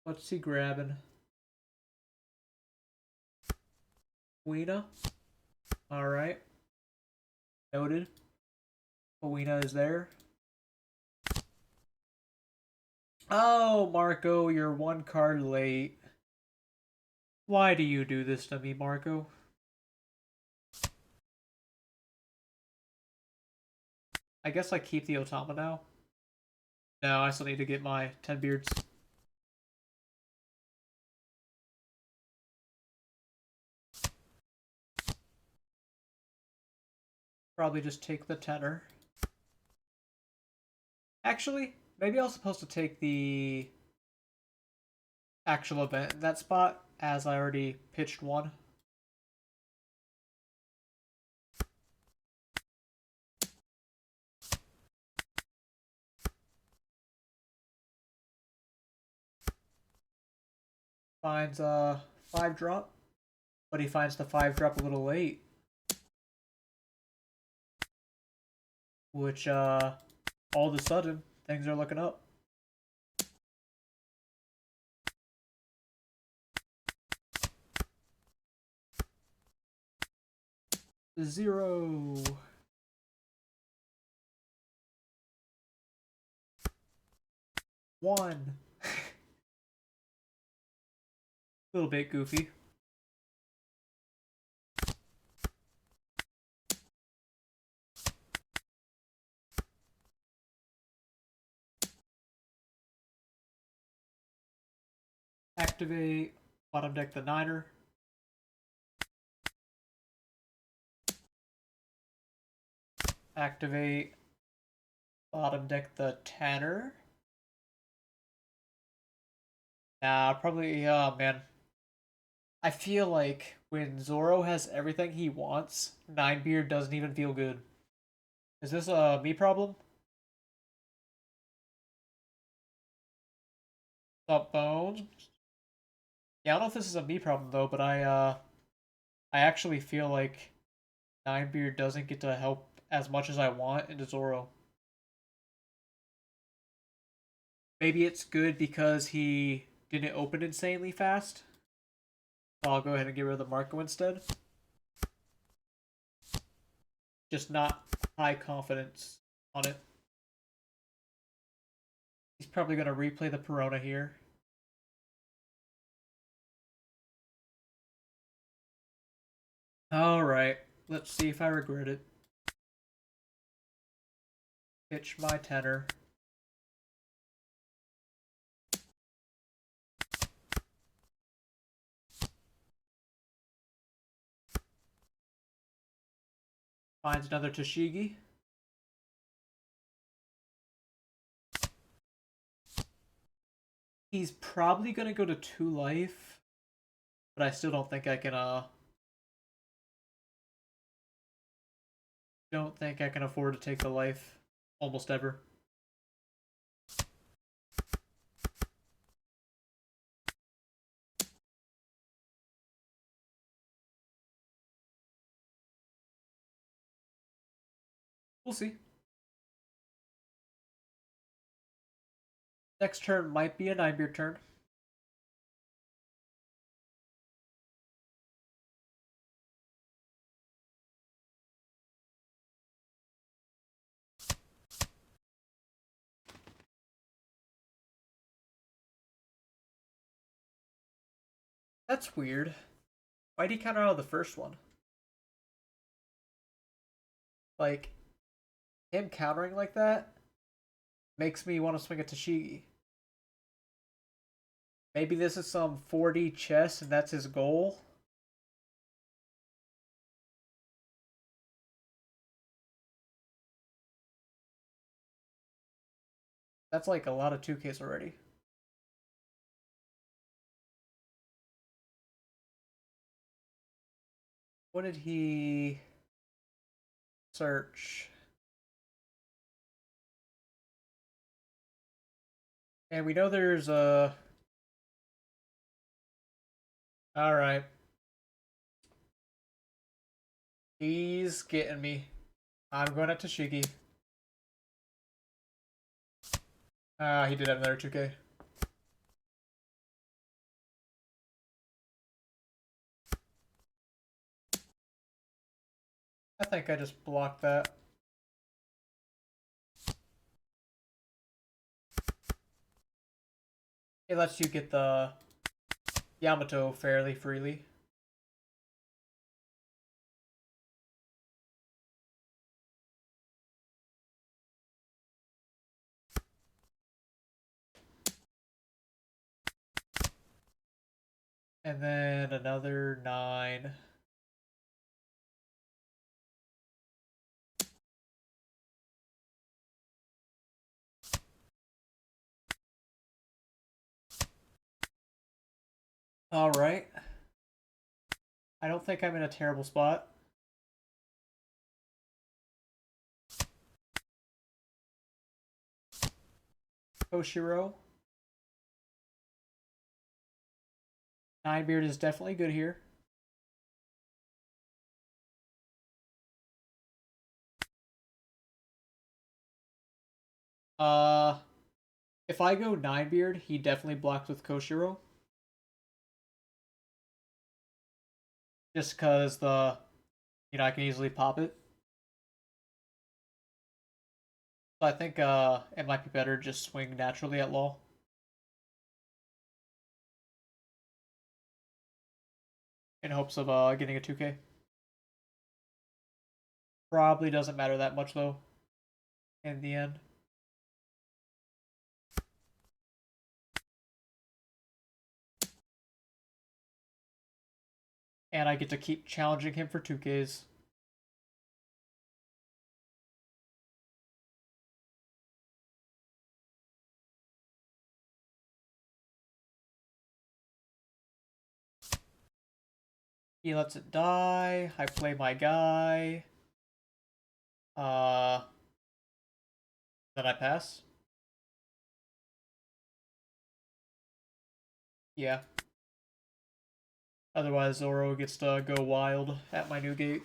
What's he grabbing? Weena? Alright. Noted. Weena is there. Oh, Marco, you're 1 card late. Why do you do this to me, Marco? I guess I keep the Otama now. No, I still need to get my 10 beards. Probably just take the tenor. Actually, maybe I was supposed to take the actual event in that spot, as I already pitched one. Finds a 5 drop, but he finds the 5 drop a little late. Which, all of a sudden, things are looking up. Zero. One. A little bit goofy. Activate, bottom deck the 9er. Activate, bottom deck the 10er. Nah, probably, man. I feel like when Zoro has everything he wants, Ninebeard doesn't even feel good. Is this a me problem? Up Bones? Yeah, I don't know if this is a me problem though, but I actually feel like Ninebeard doesn't get to help as much as I want into Zoro. Maybe it's good because he didn't open insanely fast. So I'll go ahead and get rid of the Marco instead. Just not high confidence on it. He's probably going to replay the Perona here. Alright, let's see if I regret it. Pitch my tenor. Finds another Toshigi. He's probably going to go to 2 life. But I still don't think I can, don't think I can afford to take the life almost ever. We'll see. Next turn might be a Ninebeard turn. That's weird. Why'd he counter out of the first one? Like, him countering like that makes me want to swing a Toshigi. Maybe this is some 4D chess and that's his goal. That's like a lot of 2Ks already. What did he search? And we know there's a... Alright. He's getting me. I'm going at Tashigi. He did have another 2K. I think I just blocked that. It lets you get the Yamato fairly freely. And then another 9. Alright. I don't think I'm in a terrible spot. Koshiro. Ninebeard is definitely good here. If I go Ninebeard, he definitely blocks with Koshiro. Just because I can easily pop it. So I think it might be better just swing naturally at law. In hopes of getting a 2K. Probably doesn't matter that much though. In the end. And I get to keep challenging him for 2Ks. He lets it die. I play my guy. Then I pass. Yeah. Otherwise, Zoro gets to go wild at my new gate.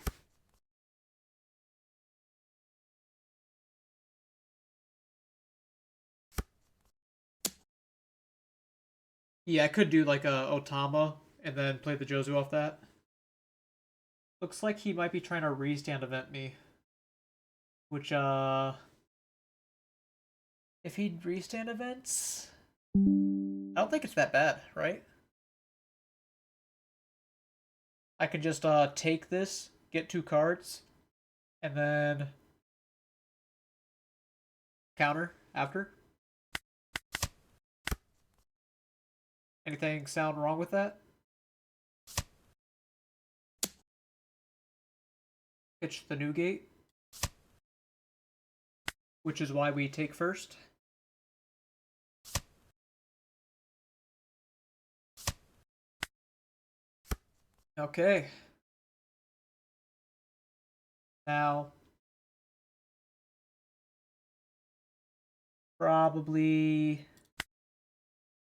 Yeah, I could do like a Otama and then play the Jozu off that. Looks like he might be trying to restand event me. Which, if he restand events, I don't think it's that bad, right? I could just take this, get 2 cards, and then counter after. Anything sound wrong with that? Pitch the new gate, which is why we take first. Okay. Now, probably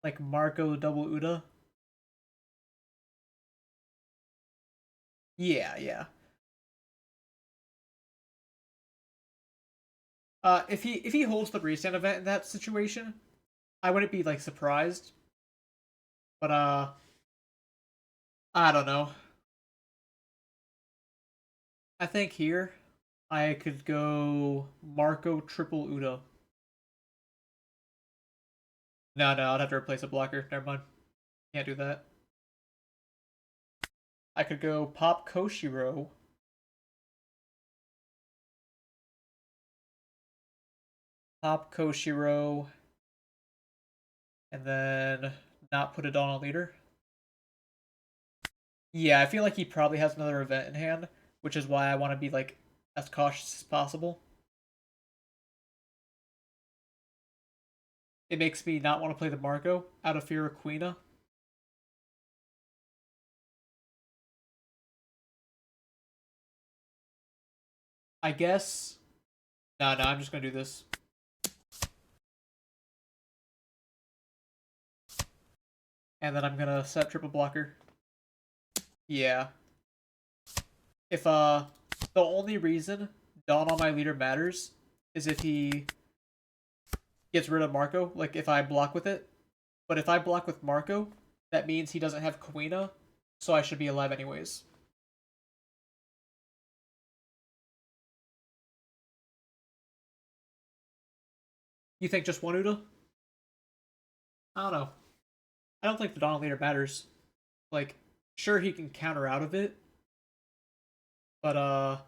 like Marco double Uda. Yeah. If he holds the restand event in that situation, I wouldn't be like surprised. But I don't know. I think here I could go Marco triple Udo. No, I'd have to replace a blocker. Never mind. Can't do that. I could go Pop Koshiro. Pop Koshiro. And then not put it on a leader. Yeah, I feel like he probably has another event in hand, which is why I want to be like as cautious as possible. it makes me not want to play the Marco out of fear of Queena. I guess. No, I'm just gonna do this. And then I'm gonna set triple blocker. Yeah. If the only reason Dawn on my leader matters is if he gets rid of Marco, like if I block with it. But if I block with Marco, that means he doesn't have Queena, so I should be alive anyways. You think just one Uda? I don't know. I don't think the Dawn leader matters. Like, sure he can counter out of it, but I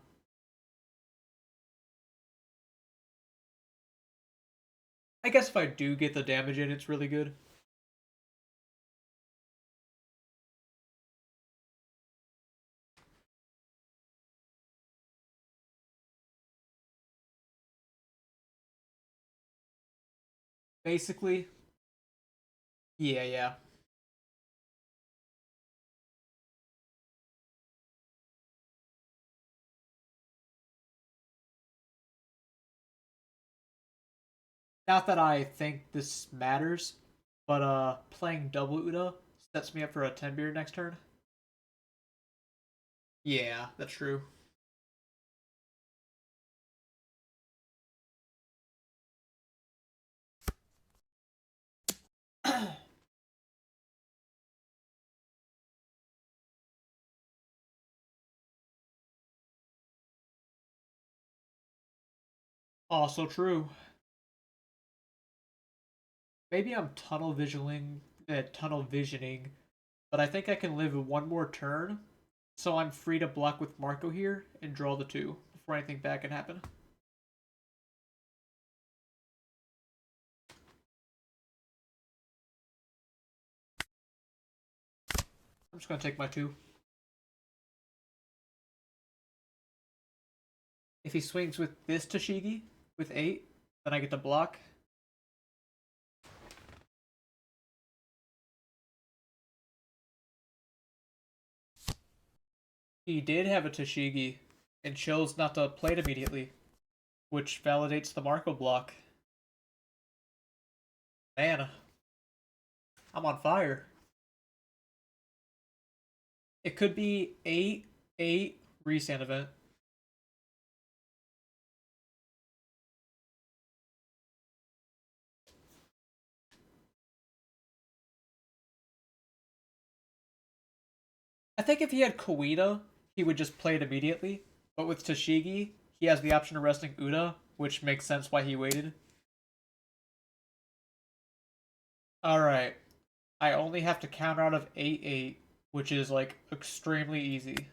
guess if I do get the damage in, it's really good. Basically, yeah. Not that I think this matters, but playing double Uda sets me up for a 10 beer next turn. Yeah, that's true. Also true. Maybe I'm tunnel visioning, but I think I can live one more turn, so I'm free to block with Marco here and draw the two before anything bad can happen. I'm just gonna take my two. If he swings with this Tashigi with 8, then I get to block. He did have a Tashigi and chose not to play it immediately, which validates the Marco block. Man, I'm on fire. It could be 8 restand event. I think if he had Koida, he would just play it immediately. But with Tashigi, he has the option of resting Uda, which makes sense why he waited. Alright. I only have to counter out of 8-8, which is like extremely easy.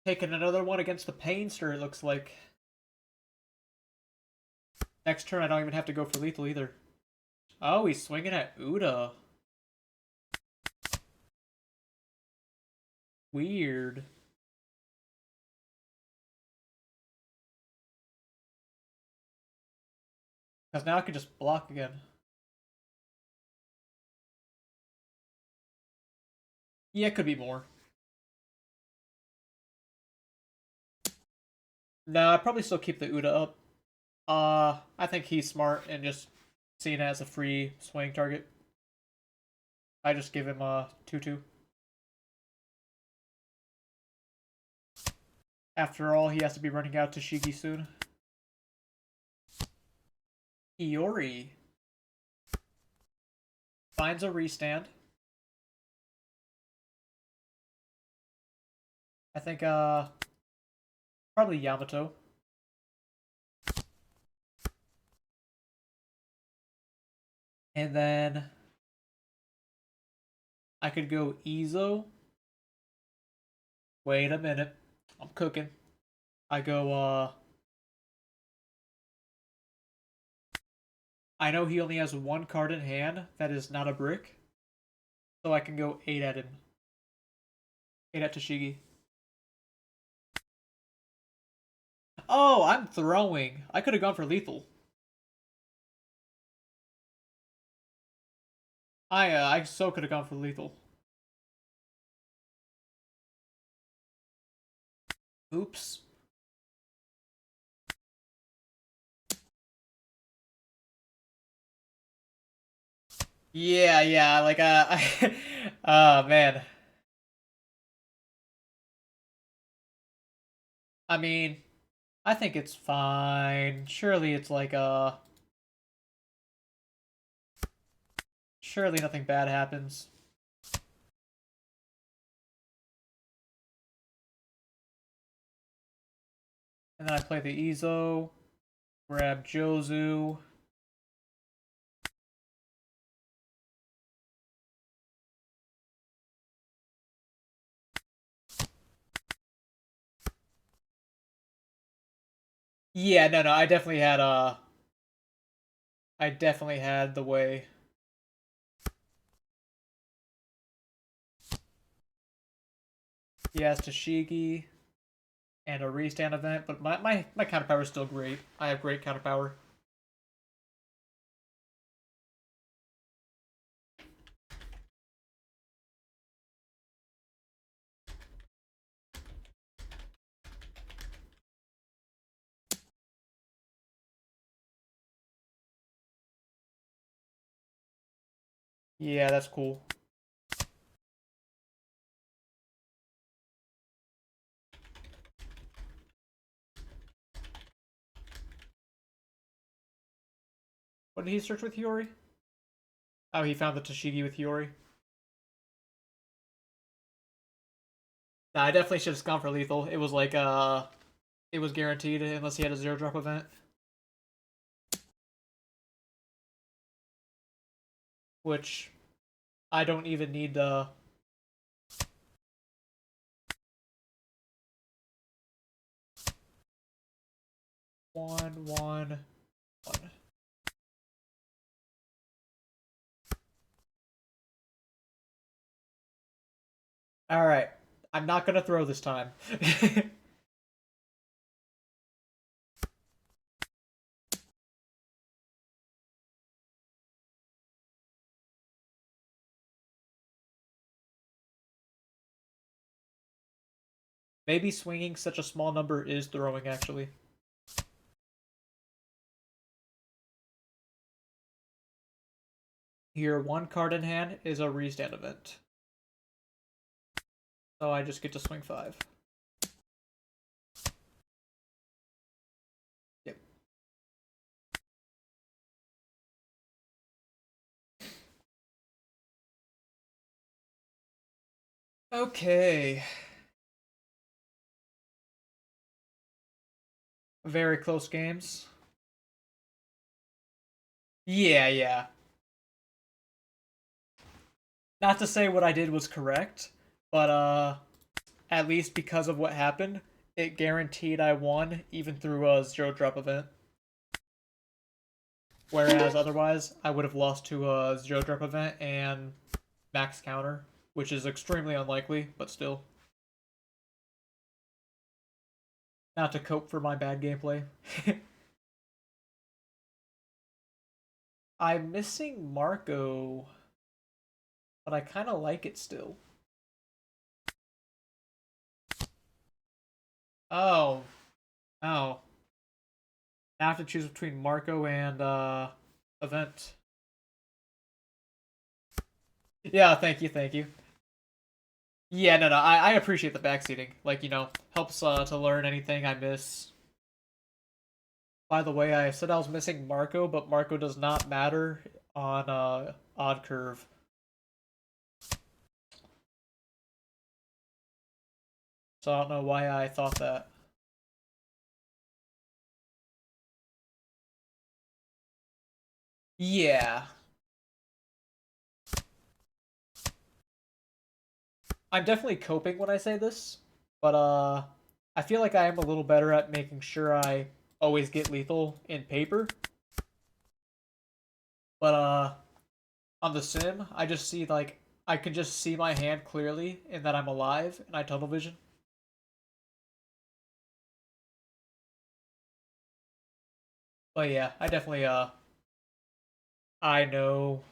Taking another one against the Painster, it looks like. Next turn, I don't even have to go for lethal either. Oh, he's swinging at Uda. Weird. Because now I can just block again. Yeah, it could be more. No, I'd probably still keep the Uda up. I think he's smart and just seen it as a free swing target. I just give him a 2-2. After all, he has to be running out to Shigi soon. Peoria finds a restand. I think probably Yamato. And then I could go Izo. Wait a minute. I'm cooking. I go I know he only has one card in hand that is not a brick, so I can go 8 at him. 8 at Tashigi. Oh, I'm throwing. I could have gone for lethal. I so could have gone for lethal. Oops. Yeah, like oh man. I mean, I think it's fine. Surely it's like surely nothing bad happens. And then I play the Ezo, grab Jozu. Yeah, no, I definitely had the way. He has Tashigi and a restand event, but my counter power is still great. I have great counter power. Yeah, that's cool. What did he search with Hiyori? Oh, he found the Tashigi with Hiyori. Nah, I definitely should have gone for lethal. It was like it was guaranteed unless he had a 0 drop event. Which I don't even need 1, 1, 1. Alright. I'm not gonna throw this time. Maybe swinging such a small number is throwing, actually. Here, one card in hand is a restand event. So I just get to swing 5. Yep. Okay. Very close games. Yeah. Not to say what I did was correct, but at least because of what happened, it guaranteed I won even through a 0 drop event. Whereas otherwise, I would have lost to a 0 drop event and max counter, which is extremely unlikely, but still. Not to cope for my bad gameplay. I'm missing Marco, but I kind of like it still. Oh. Oh. I have to choose between Marco and event. Yeah, thank you. Yeah, no, I appreciate the backseating. Like, helps to learn anything I miss. By the way, I said I was missing Marco, but Marco does not matter on odd curve. So I don't know why I thought that. Yeah. I'm definitely coping when I say this, but I feel like I am a little better at making sure I always get lethal in paper. But on the sim, I just see like I can just see my hand clearly and that I'm alive and I tunnel vision. But yeah, I definitely I know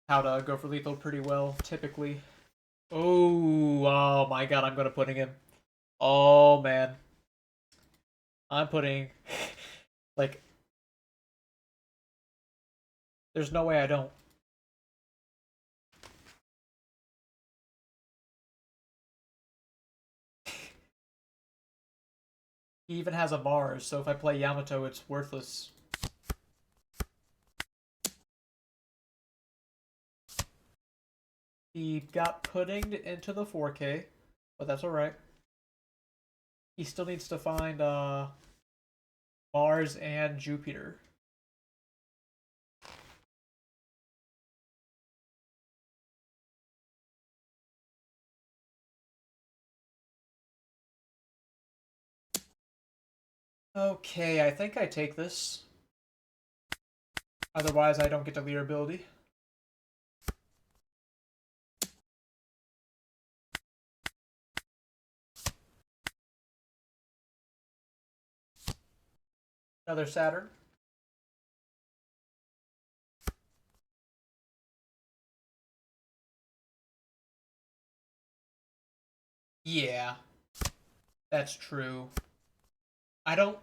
how to go for lethal pretty well typically. Oh my god, I'm gonna putting him. Oh man. I'm putting like there's no way I don't. He even has a Mars, so if I play Yamato it's worthless. He got puddinged into the 4K, but that's alright. He still needs to find Mars and Jupiter. Okay, I think I take this. Otherwise, I don't get the leader ability. Another Saturn. Yeah, that's true. I don't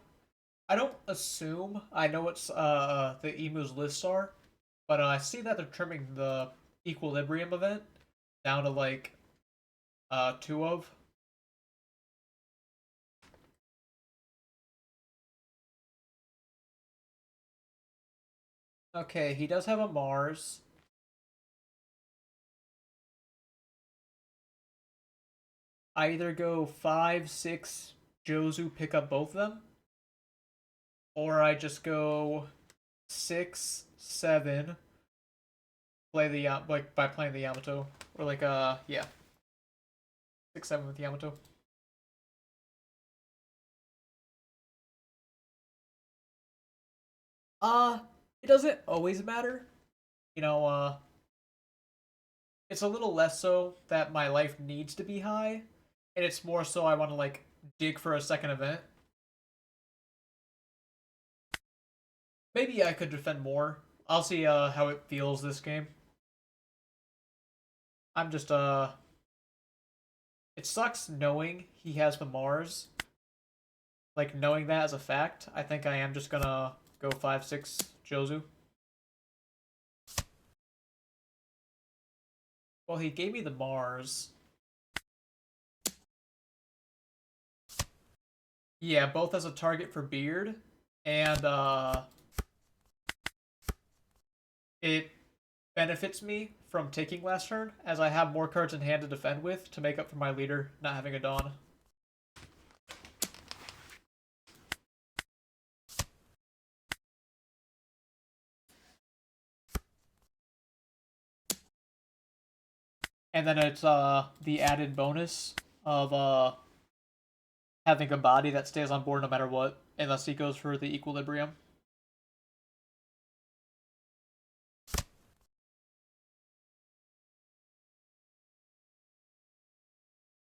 I don't assume I know what the emu's lists are, but I see that they're trimming the equilibrium event down to like two of. Okay, he does have a Mars. I either go 5, 6, Jozu, pick up both of them, or I just go 6, 7, play the like by playing the Yamato, or like yeah, 6, 7 with Yamato. Uh, it doesn't always matter. You know, it's a little less so that my life needs to be high, and it's more so I want to like dig for a second event. Maybe I could defend more. I'll see how it feels this game. I'm just it sucks knowing he has the Mars. Like knowing that as a fact, I think I am just gonna go 5, 6 Jozu. Well, he gave me the Mars. Yeah, both as a target for Beard, and it benefits me from taking last turn, as I have more cards in hand to defend with to make up for my leader not having a Dawn. And then it's the added bonus of having a body that stays on board no matter what, unless he goes for the equilibrium.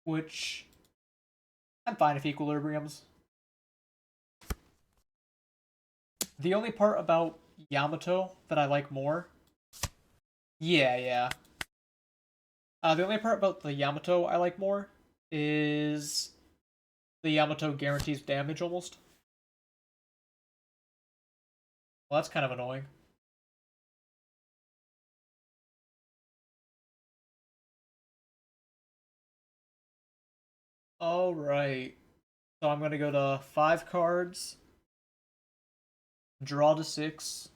Which I'm fine if equilibriums. The only part about Yamato that I like more. Yeah, yeah. The only part about the Yamato I like more is the Yamato guarantees damage almost. Well, that's kind of annoying. Alright. So I'm going to go to 5 cards, draw to 6,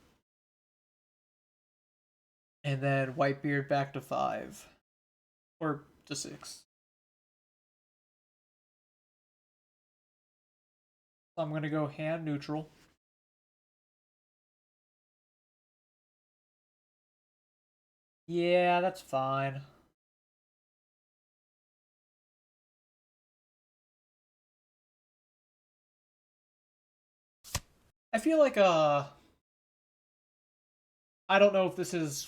and then Whitebeard back to 5. Or to 6. So I'm going to go hand neutral. Yeah, that's fine. I feel like I don't know if this is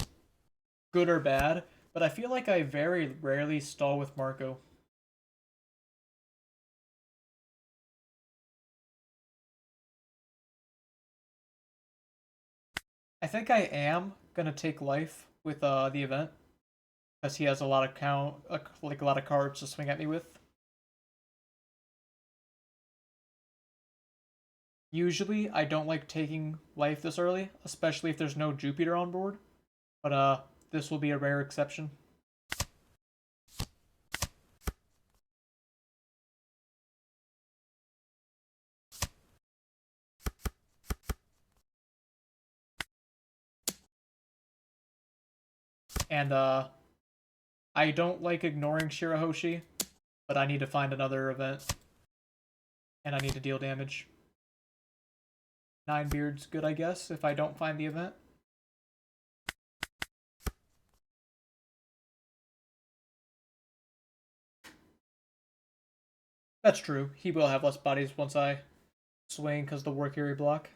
good or bad, but I feel like I very rarely stall with Marco. I think I am gonna take life with the event because he has a lot of like a lot of cards to swing at me with. Usually, I don't like taking life this early, especially if there's no Jupiter on board. But this will be a rare exception. And I don't like ignoring Shirahoshi, but I need to find another event, and I need to deal damage. Nine Beards, good, I guess, if I don't find the event. That's true. He will have less bodies once I swing because the War Carry block.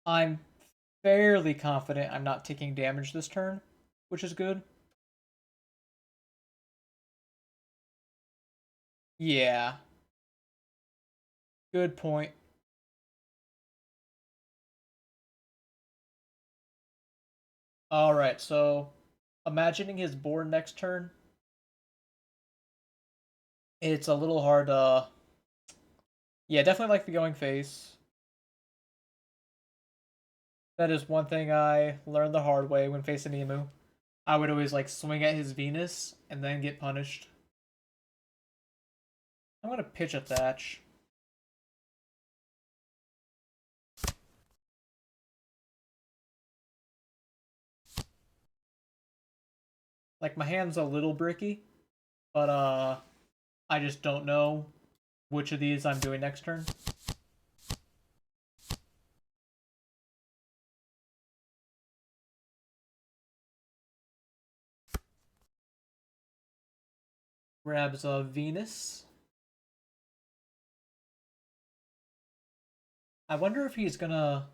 I'm fairly confident I'm not taking damage this turn, which is good. Yeah, good point. Alright, so imagining his board next turn, it's a little hard to. Yeah, definitely like the going face. That is one thing I learned the hard way when facing Emu. I would always like swing at his Venus and then get punished. I'm gonna pitch a Thatch. Like my hand's a little bricky, but I just don't know which of these I'm doing next turn. Grabs a Venus. I wonder if he's gonna.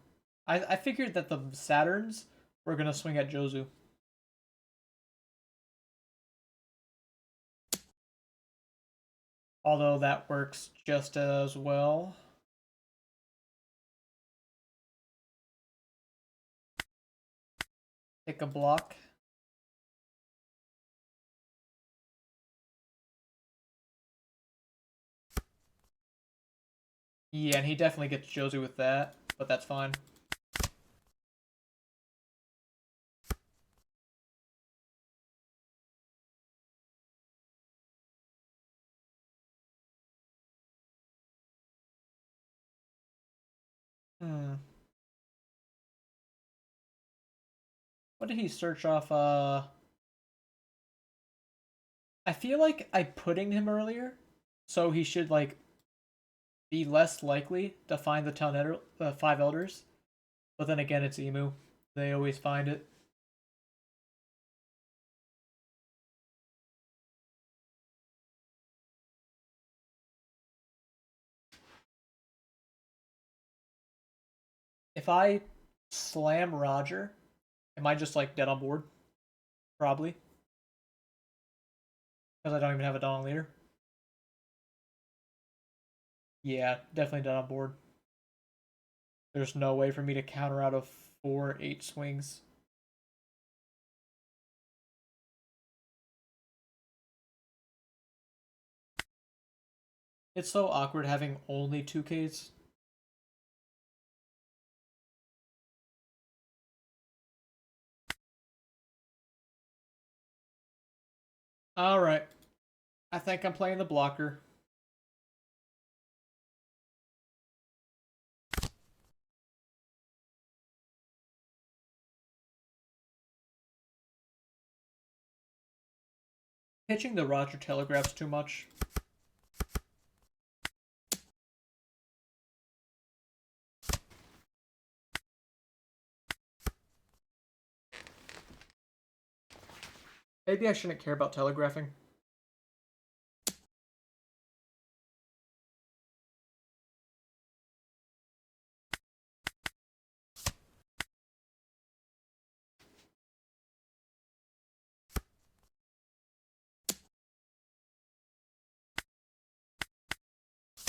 I figured that the Saturns were gonna swing at Jozu. Although that works just as well. Take a block. Yeah, and he definitely gets Jozu with that, but that's fine. Hmm. What did he search off? I feel like I puddinged him earlier, so he should like be less likely to find the five elders. But then again, it's Emu. They always find it. If I slam Roger, am I just like dead on board? Probably. Because I don't even have a Dawn Leader. Yeah, definitely dead on board. There's no way for me to counter out of 4-8 swings. It's so awkward having only 2Ks. Alright. I think I'm playing the blocker. Pitching the Roger telegraphs too much. Maybe I shouldn't care about telegraphing.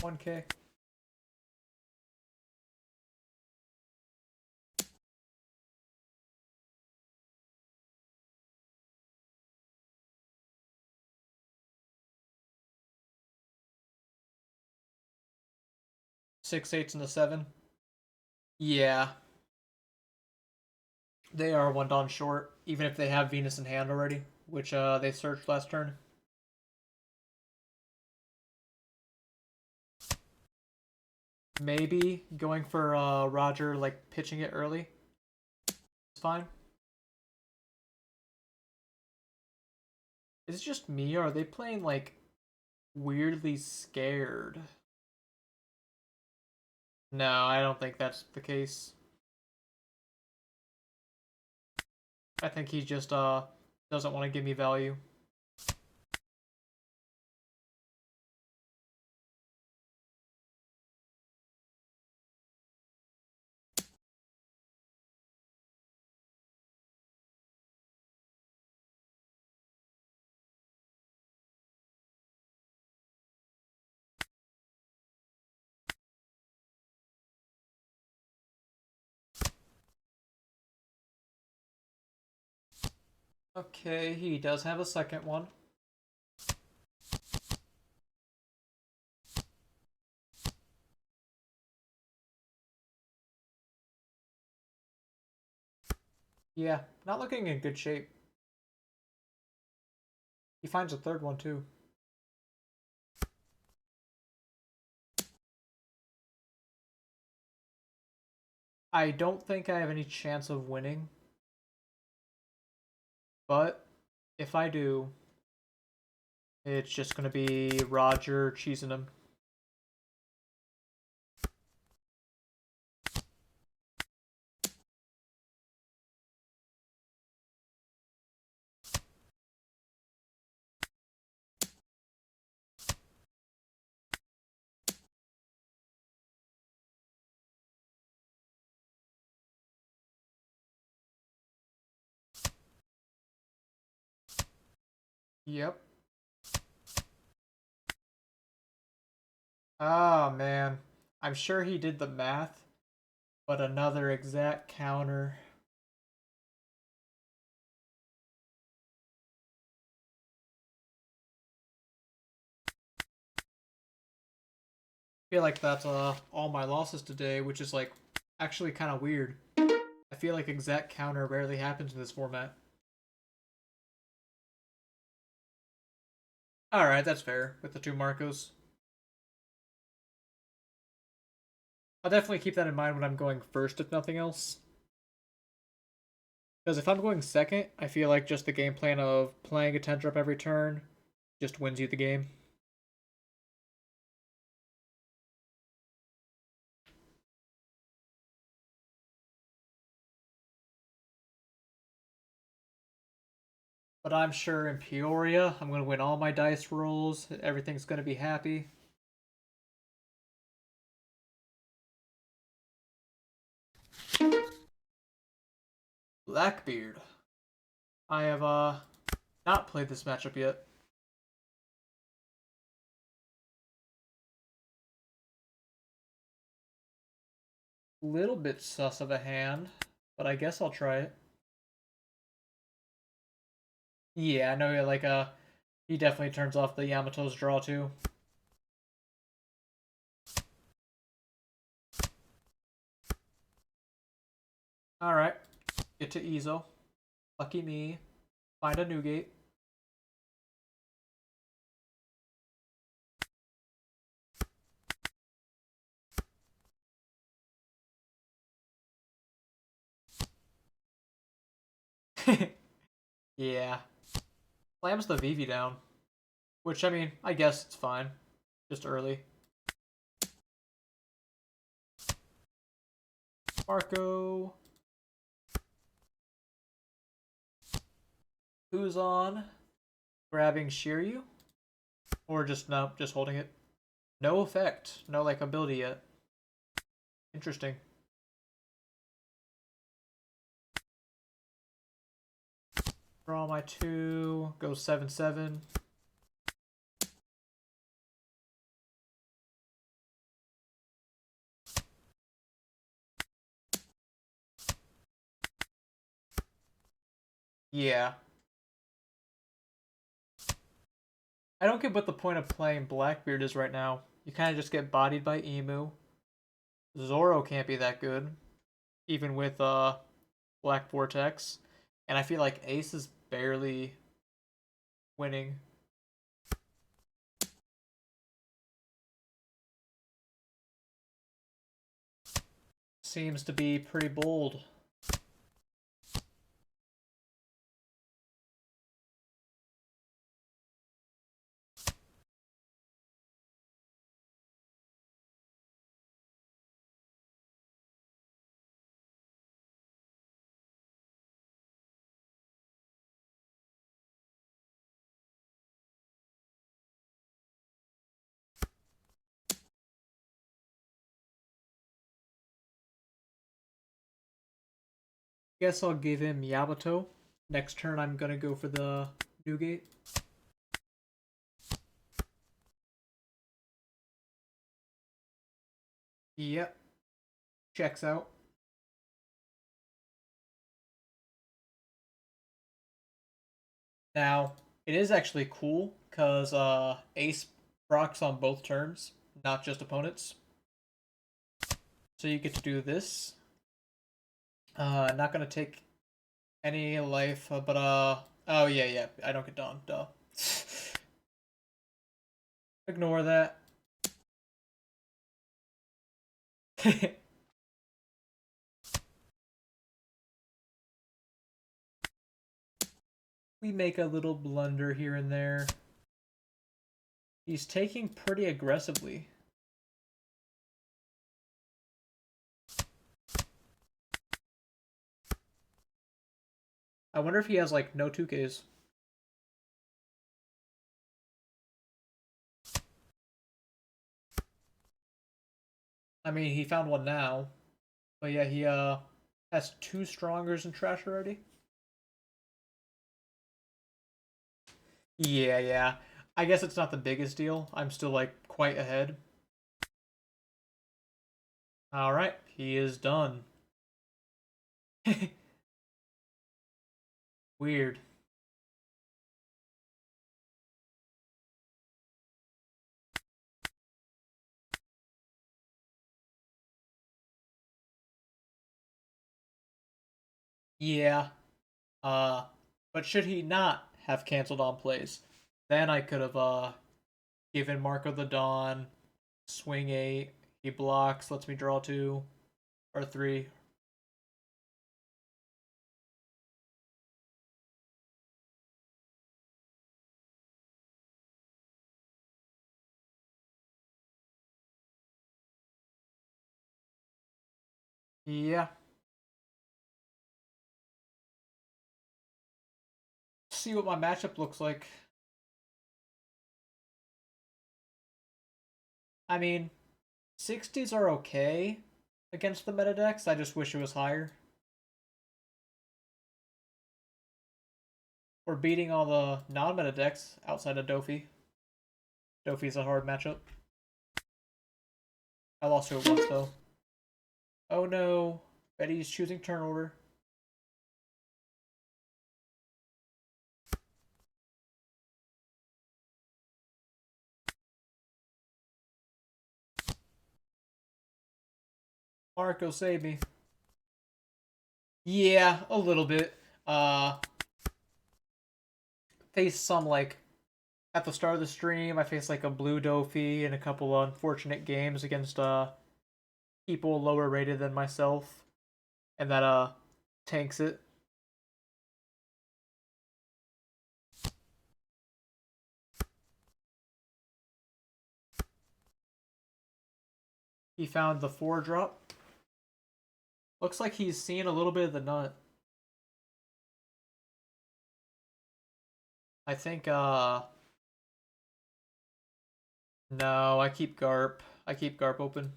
1K. Six eights and a 7. Yeah. They are one Dawn short, even if they have Venus in hand already, which they searched last turn. Maybe going for Roger, like pitching it early. It's fine. Is it just me, or are they playing like weirdly scared? No, I don't think that's the case. I think he just doesn't want to give me value. Okay, he does have a second one. Yeah, not looking in good shape. He finds a third one too. I don't think I have any chance of winning. But if I do, it's just going to be Roger cheesing him. Yep. Oh, man. I'm sure he did the math, but another exact counter. I feel like that's all my losses today, which is like actually kind of weird. I feel like exact counter rarely happens in this format. Alright, that's fair with the two Marcos. I'll definitely keep that in mind when I'm going first, if nothing else. Because if I'm going second, I feel like just the game plan of playing a 10 drop every turn just wins you the game. But I'm sure in Peoria, I'm going to win all my dice rolls. Everything's going to be happy. Blackbeard. I have not played this matchup yet. Little bit sus of a hand, but I guess I'll try it. Yeah, I know like he definitely turns off the Yamato's draw too. Alright. Get to Ezo. Lucky me. Find a new gate. Yeah. Slams the Vivi down. Which, I mean, I guess it's fine. Just early. Marco. Who's on? Grabbing Shiryu? Or just, no, just holding it? No effect. No, like, ability yet. Interesting. Draw my 2. Go 7-7. Yeah. I don't get what the point of playing Blackbeard is right now. You kind of just get bodied by Emu. Zoro can't be that good, even with Black Vortex. And I feel like Ace is barely winning. Seems to be pretty bold. Guess I'll give him Yamato. Next turn I'm gonna go for the Newgate. Yep. Checks out. Now, it is actually cool, because Ace procs on both turns, not just opponents. So you get to do this. Not gonna take any life, but oh yeah, I don't get done, duh. Ignore that. We make a little blunder here and there. He's taking pretty aggressively. I wonder if he has, like, no 2Ks. I mean, he found one now. But yeah, he has 2 Strongers in trash already. Yeah. I guess it's not the biggest deal. I'm still, like, quite ahead. Alright, he is done. Weird. Yeah. Uh, but should he not have canceled on plays, then I could have given Marco the Dawn, swing 8, he blocks, lets me draw 2 or 3. Yeah. See what my matchup looks like. I mean, 60s are okay against the meta decks. I just wish it was higher. We're beating all the non-meta decks outside of Dofi. Dofi's a hard matchup. I lost to it once though. Oh no. Betty's choosing turn order. Marco, save me. Yeah, a little bit. Faced some, like, at the start of the stream, I faced like a blue Dofi and a couple of unfortunate games against people lower rated than myself. And that tanks it. He found the 4-drop. Looks like he's seen a little bit of the nut. I think no, I keep Garp. I keep Garp open.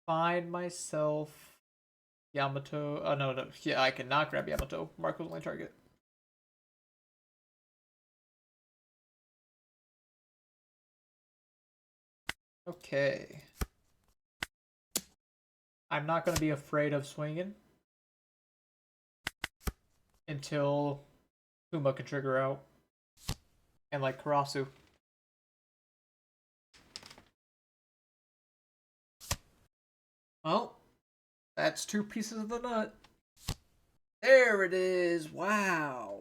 Find myself Yamato. Oh no. Yeah, I cannot grab Yamato. Marco's only target. Okay. I'm not going to be afraid of swinging until Kuma can trigger out. And like Karasu. Well, that's 2 pieces of the nut. There it is. Wow.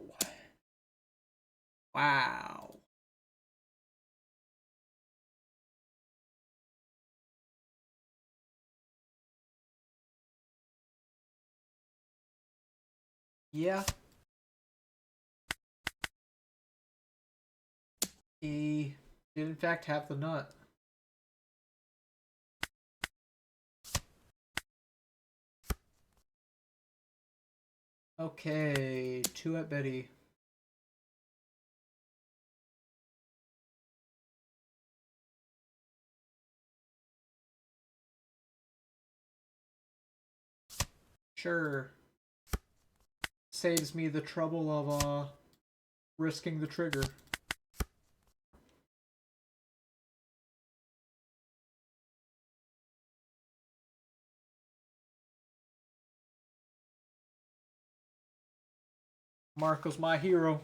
Wow. Yeah. He did in fact have the nut. Okay, 2 at Betty. Sure. Saves me the trouble of risking the trigger. Marco's my hero.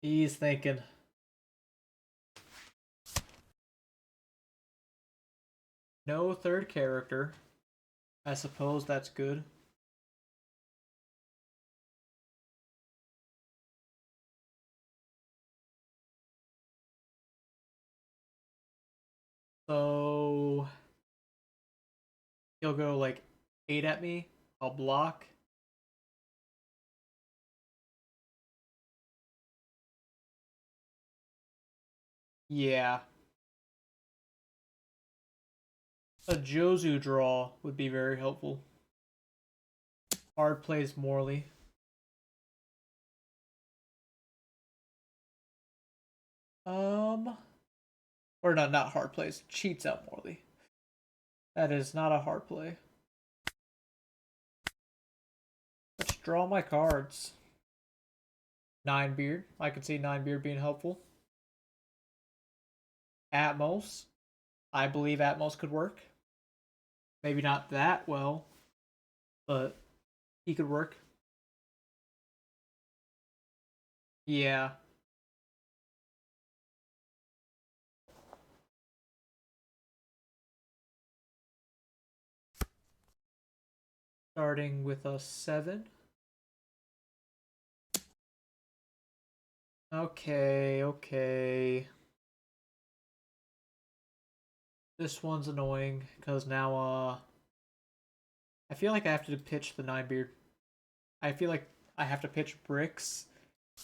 He's thinking. No third character. I suppose that's good. So he'll go like 8 at me. I'll block. Yeah. A Jozu draw would be very helpful. Hard plays Morley. Or not hard plays. Cheats out Morley. That is not a hard play. Let's draw my cards. Ninebeard. I could see Ninebeard being helpful. Atmos. I believe Atmos could work. Maybe not that well, but he could work. Yeah. Starting with a 7. Okay, okay. This one's annoying because now I feel like I have to pitch the Ninebeard. I feel like I have to pitch bricks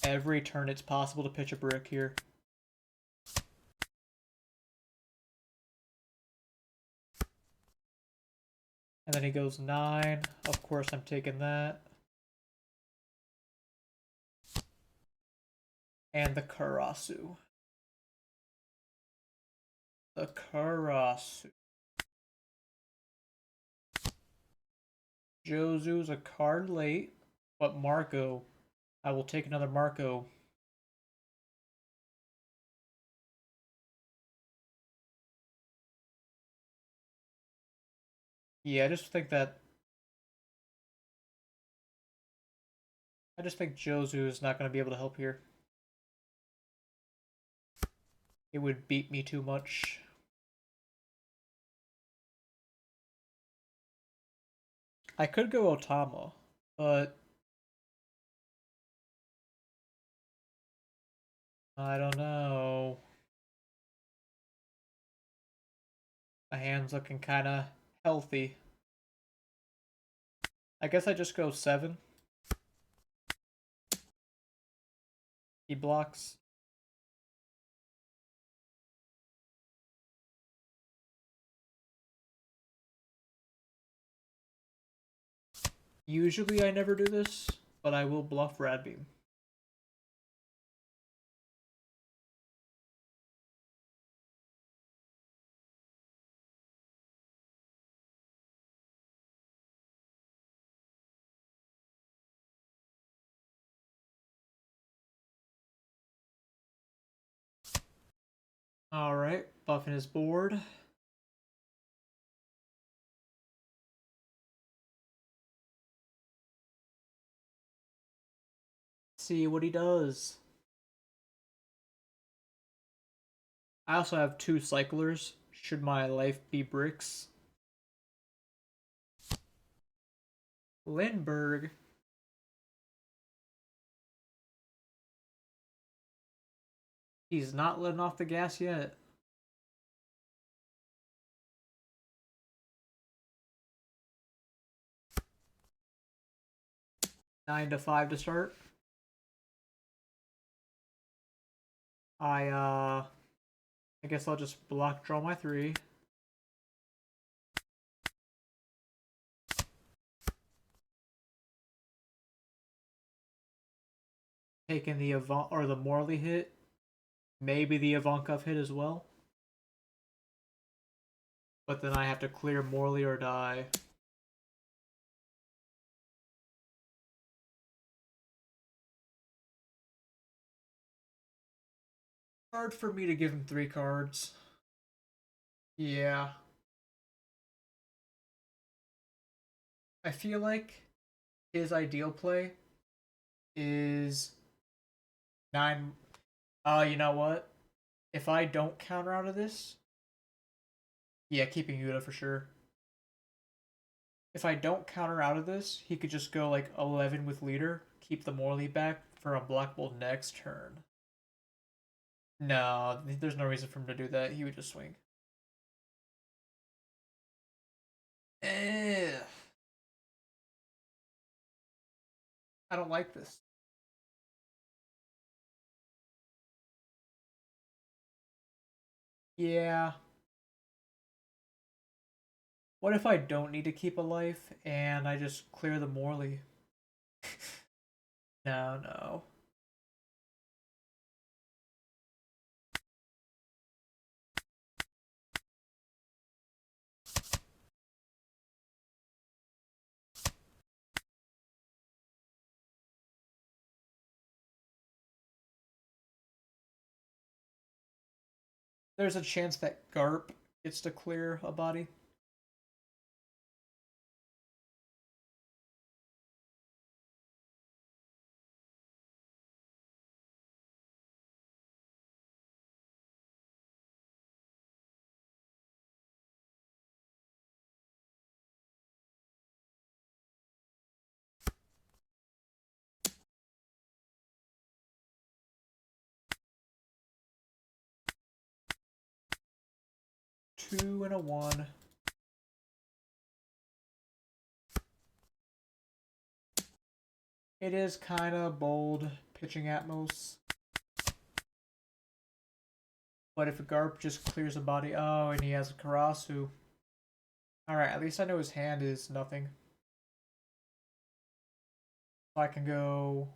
every turn it's possible to pitch a brick here. And then he goes 9. Of course I'm taking that. And the Karasu. The Karasu. Jozu's a card late, but Marco. I will take another Marco. Yeah, I just think Jozu is not going to be able to help here. It would beat me too much. I could go Otama, but I don't know. My hand's looking kind of healthy. I guess I just go 7. He blocks. Usually I never do this, but I will bluff Rad Beam. Alright, buffing his board. See what he does. I also have 2 cyclers, should my life be bricks. Lindbergh. He's not letting off the gas yet. Nine to 5 to start. I guess I'll just block draw my 3. Taking the or the Morley hit. Maybe the Ivankov hit as well. But then I have to clear Morley or die. Hard for me to give him 3 cards. Yeah. I feel like his ideal play is 9. You know what? If I don't counter out of this, yeah, keeping Yuta for sure. If I don't counter out of this, he could just go like 11 with leader, keep the Morley back for a Black Bolt next turn. No, there's no reason for him to do that. He would just swing. Eh, I don't like this. Yeah. What if I don't need to keep a life and I just clear the Morley? No, no. There's a chance that Garp gets to clear a body. Two and a 1. It is kind of bold pitching Atmos. But if a Garp just clears a body, oh, and he has a Karasu. Alright, at least I know his hand is nothing. So I can go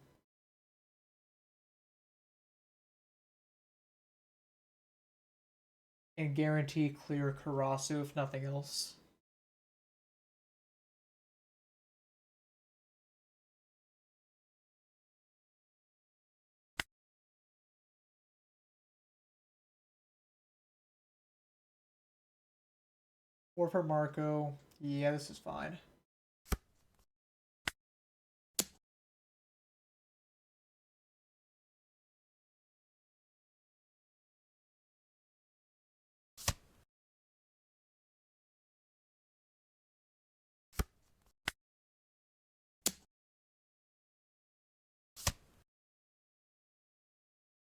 and guarantee clear Karasu if nothing else. Or for Marco. Yeah, this is fine.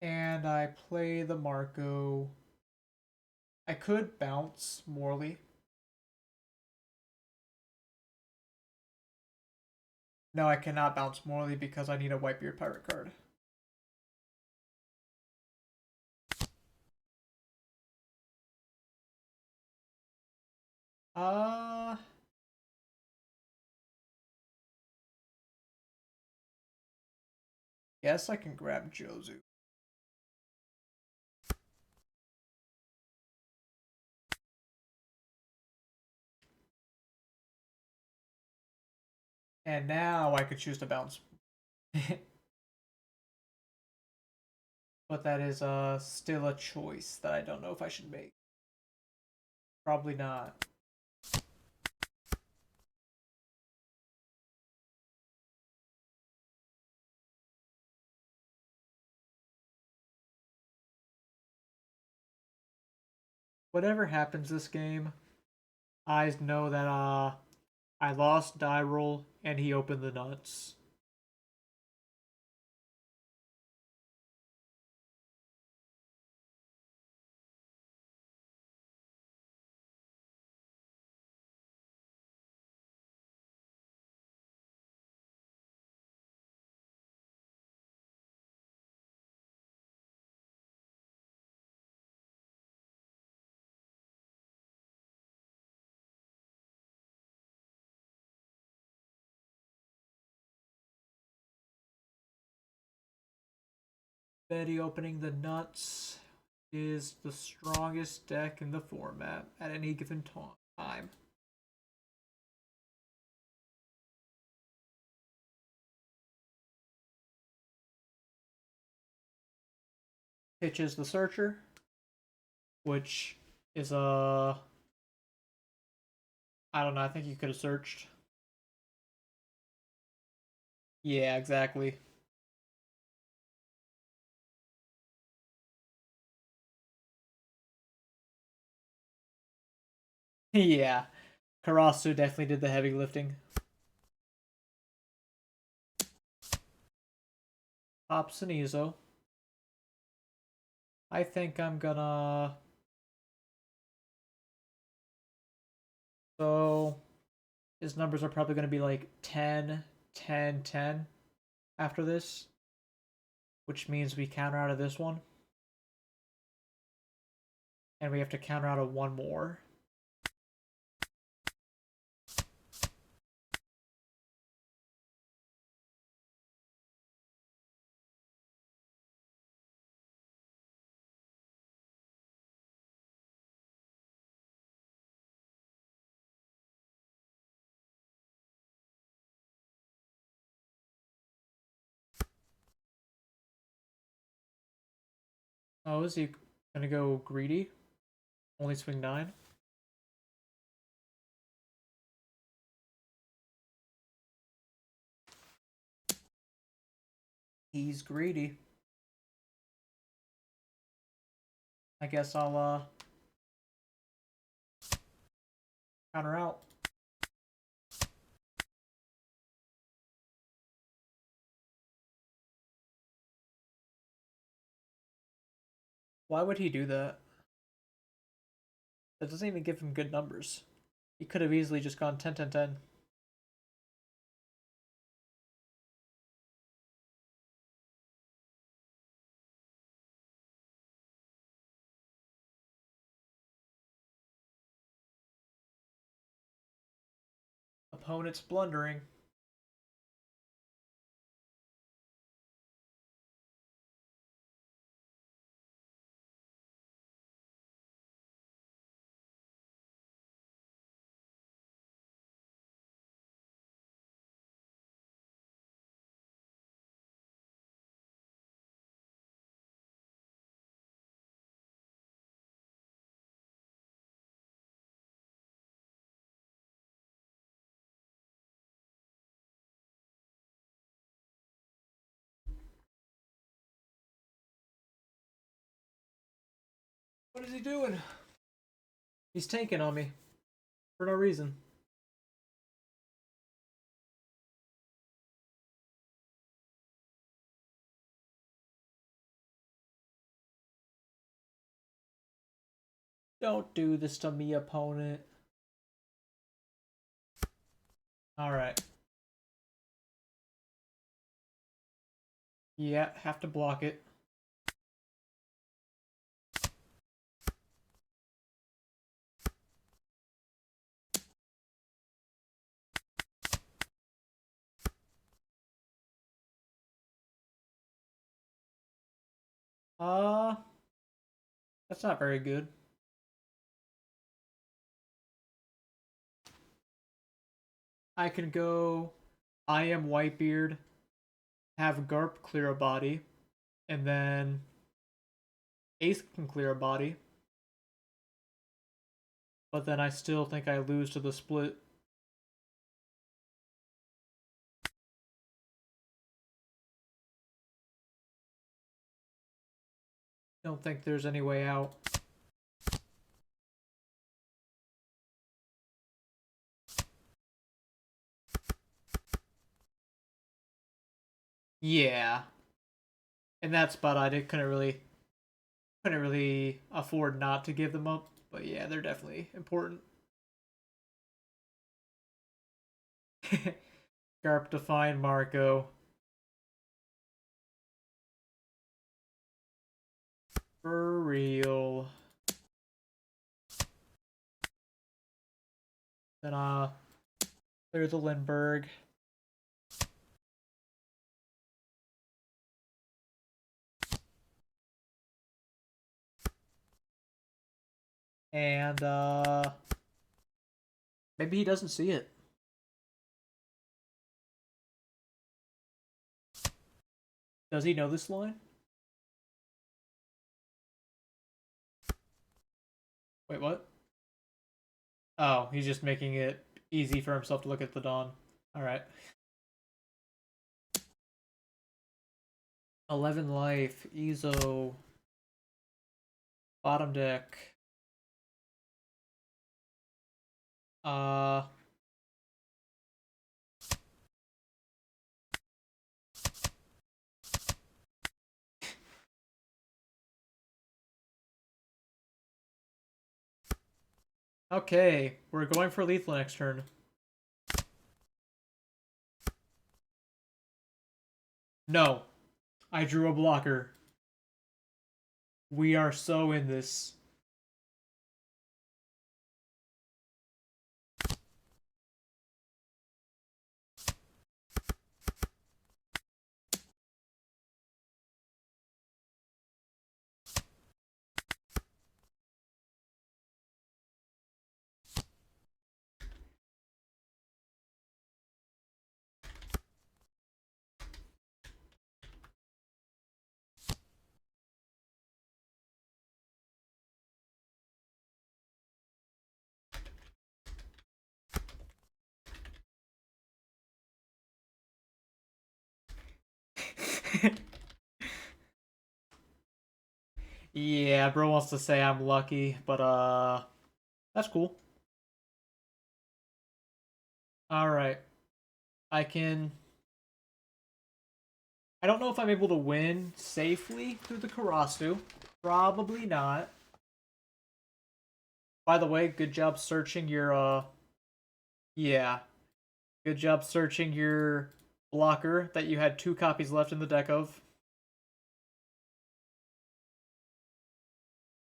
And I play the Marco. I could bounce Morley. No, I cannot bounce Morley because I need a Whitebeard Pirate card. Uh, Guess I can grab Jozu. And now I could choose to bounce. But that is still a choice that I don't know if I should make. Probably not. Whatever happens this game, I know that I lost die roll and he opened the nuts. Betty opening the nuts is the strongest deck in the format at any given time. Pitches the Searcher, which is a I don't know. I think you could have searched. Yeah, exactly. Yeah, Karasu definitely did the heavy lifting. Top Sneasel. I think I'm gonna. So his numbers are probably gonna be like 10, 10, 10 after this, which means we counter out of this one, and we have to counter out of one more. Oh, is he gonna go greedy? Only swing 9? He's greedy. I guess I'll counter out. Why would he do that? That doesn't even give him good numbers. He could have easily just gone 10, 10, 10. Opponent's blundering. What is he doing? He's tanking on me. For no reason. Don't do this to me, opponent. Alright. Yeah, have to block it. Uh, that's not very good. I can go I am Whitebeard, have Garp clear a body, and then Ace can clear a body, but then I still think I lose to the split. Don't think there's any way out. Yeah. In that spot I couldn't really afford not to give them up. But yeah, they're definitely important. Garp define Marco. For real. Then there's a Lindbergh. And maybe he doesn't see it. Does he know this line? Wait, what? Oh, he's just making it easy for himself to look at the Dawn. Alright. 11 life, Ezo. Bottom deck. Uh. Okay, we're going for lethal next turn. No. I drew a blocker. We are so in this. Yeah, bro wants to say I'm lucky, but that's cool. Alright. I can... I don't know if I'm able to win safely through the Karasu. Probably not. By the way, good job searching your, yeah. Good job searching your blocker that you had 2 copies left in the deck of.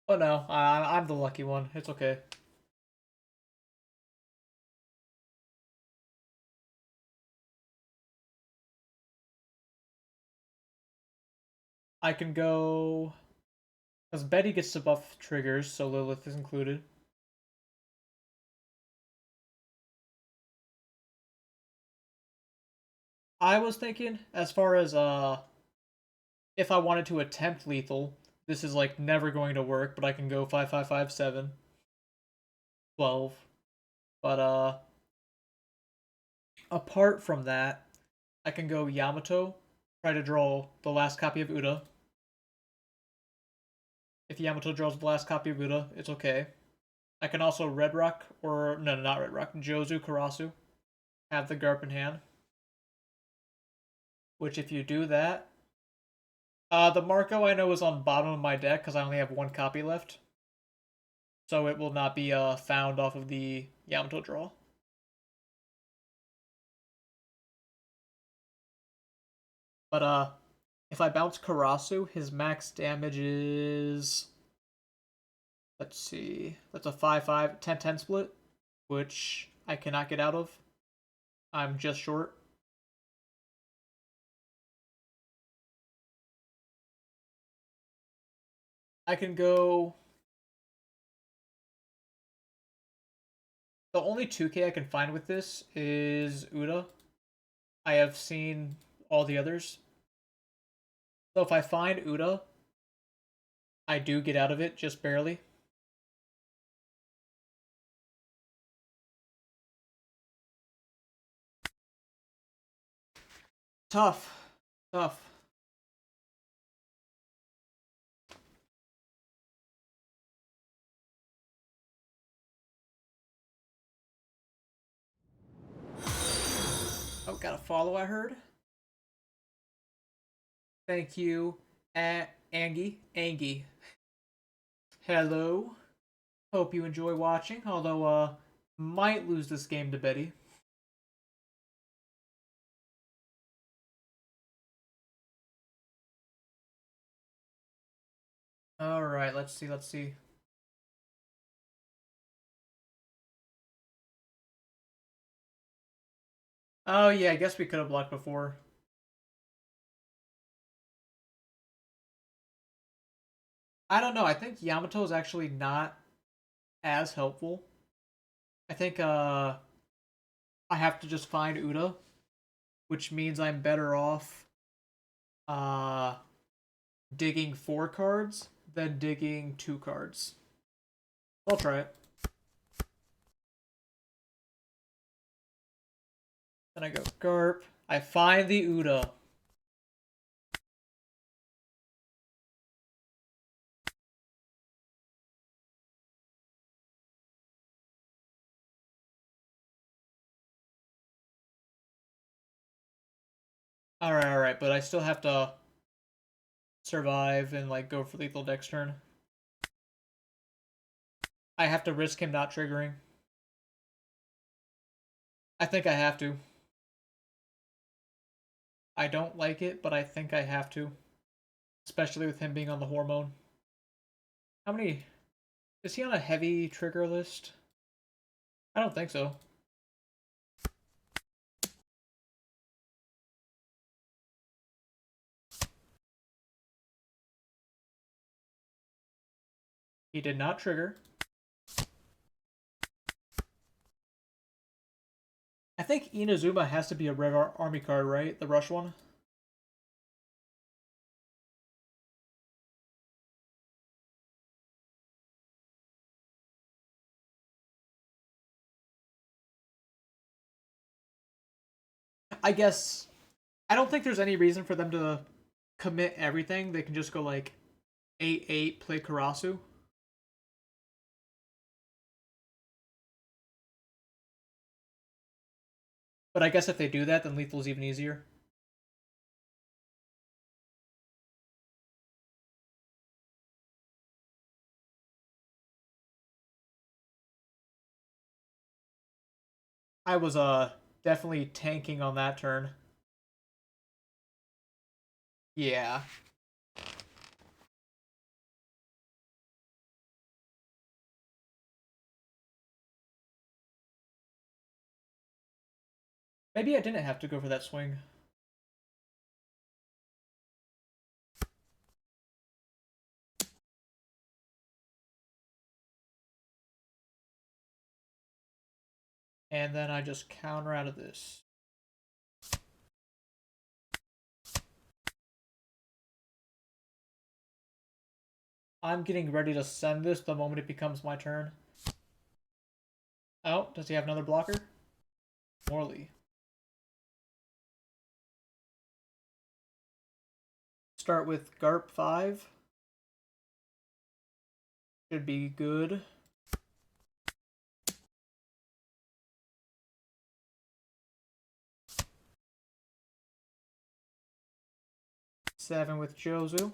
Oh no, I'm the lucky one. It's okay. I can go... Because Betty gets to buff triggers, so Lilith is included. I was thinking, as far as, if I wanted to attempt lethal, this is, like, never going to work, but I can go 5, 5, 5, 7, 12. But, apart from that, I can go Yamato, try to draw the last copy of Uda. If Yamato draws the last copy of Uda, it's okay. I can also Red Rock, or no, not Red Rock, Jozu Karasu, have the Garp in hand. Which, if you do that, the Marco I know is on bottom of my deck because I only have 1 copy left, so it will not be found off of the Yamato draw. But if I bounce Karasu, his max damage is, let's see, that's a 5-5, 10-10 split, which I cannot get out of. I'm just short. I can go. The only 2K I can find with this is Uda. I have seen all the others. So if I find Uda, I do get out of it just barely. Tough. Tough. Oh, got a follow, I heard. Thank you, Angie. Angie. Hello. Hope you enjoy watching, although, might lose this game to Betty. Alright, let's see, let's see. Oh, yeah, I guess we could have blocked before. I don't know, I think Yamato is actually not as helpful. I think, I have to just find Uda, which means I'm better off, uh, digging 4 cards than digging 2 cards. I'll try it. Then I go Garp. I find the Uda. Alright, but I still have to survive and like go for lethal next turn. I have to risk him not triggering. I think I have to. I don't like it, but I think I have to. Especially with him being on the hormone. How many... Is he on a heavy trigger list? I don't think so. He did not trigger. I think Inazuma has to be a red army card, right? The rush one? I guess... I don't think there's any reason for them to commit everything. They can just go like 8-8, play Karasu. But I guess if they do that, then lethal's even easier. I was definitely tanking on that turn. Yeah. Maybe I didn't have to go for that swing. And then I just counter out of this. I'm getting ready to send this the moment it becomes my turn. Oh, does he have another blocker? Morley. Start with Garp 5. Should be good. Seven with Jozu.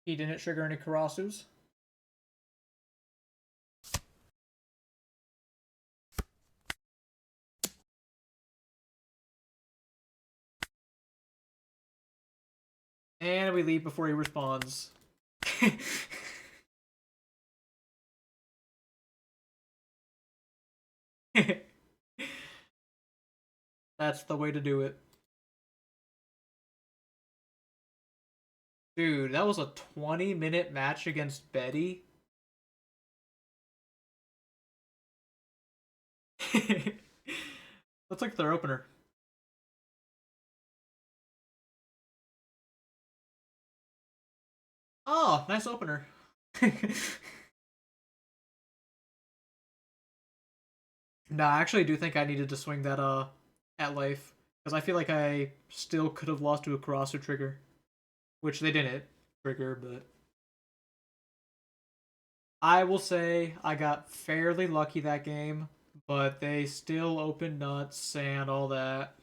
He didn't trigger any Karasus. And we leave before he responds. That's the way to do it. Dude, that was a 20-minute match against Betty. Looks like their opener. Oh, nice opener. Nah, I actually do think I needed to swing that at life because I feel like I still could have lost to a cross or trigger, which they didn't trigger, but I will say I got fairly lucky that game, but they still opened nuts and all that.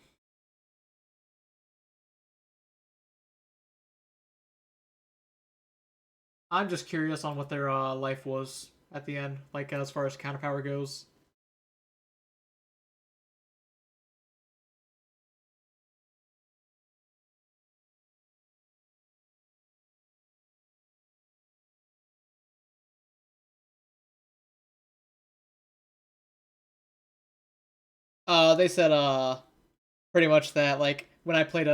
I'm just curious on what their life was at the end, like as far as counter power goes. They said pretty much that like when I played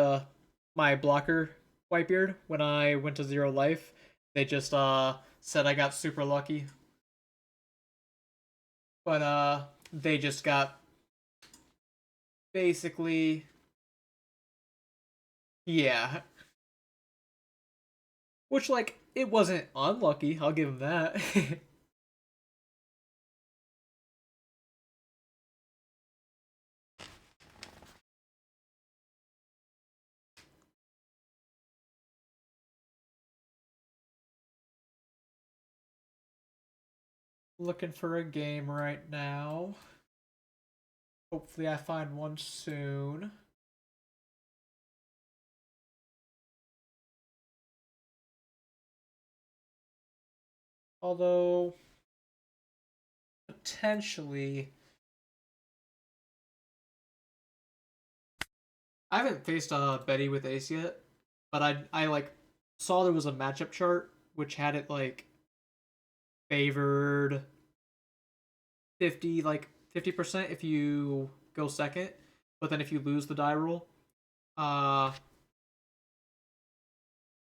my blocker Whitebeard when I went to zero life, they just said I got super lucky, but they just got basically yeah, which like it wasn't unlucky. I'll give them that. Looking for a game right now. Hopefully, I find one soon. Although potentially, I haven't faced Betty with Ace yet, but I like saw there was a matchup chart which had it like favored 50% if you go second, but then if you lose the die roll, uh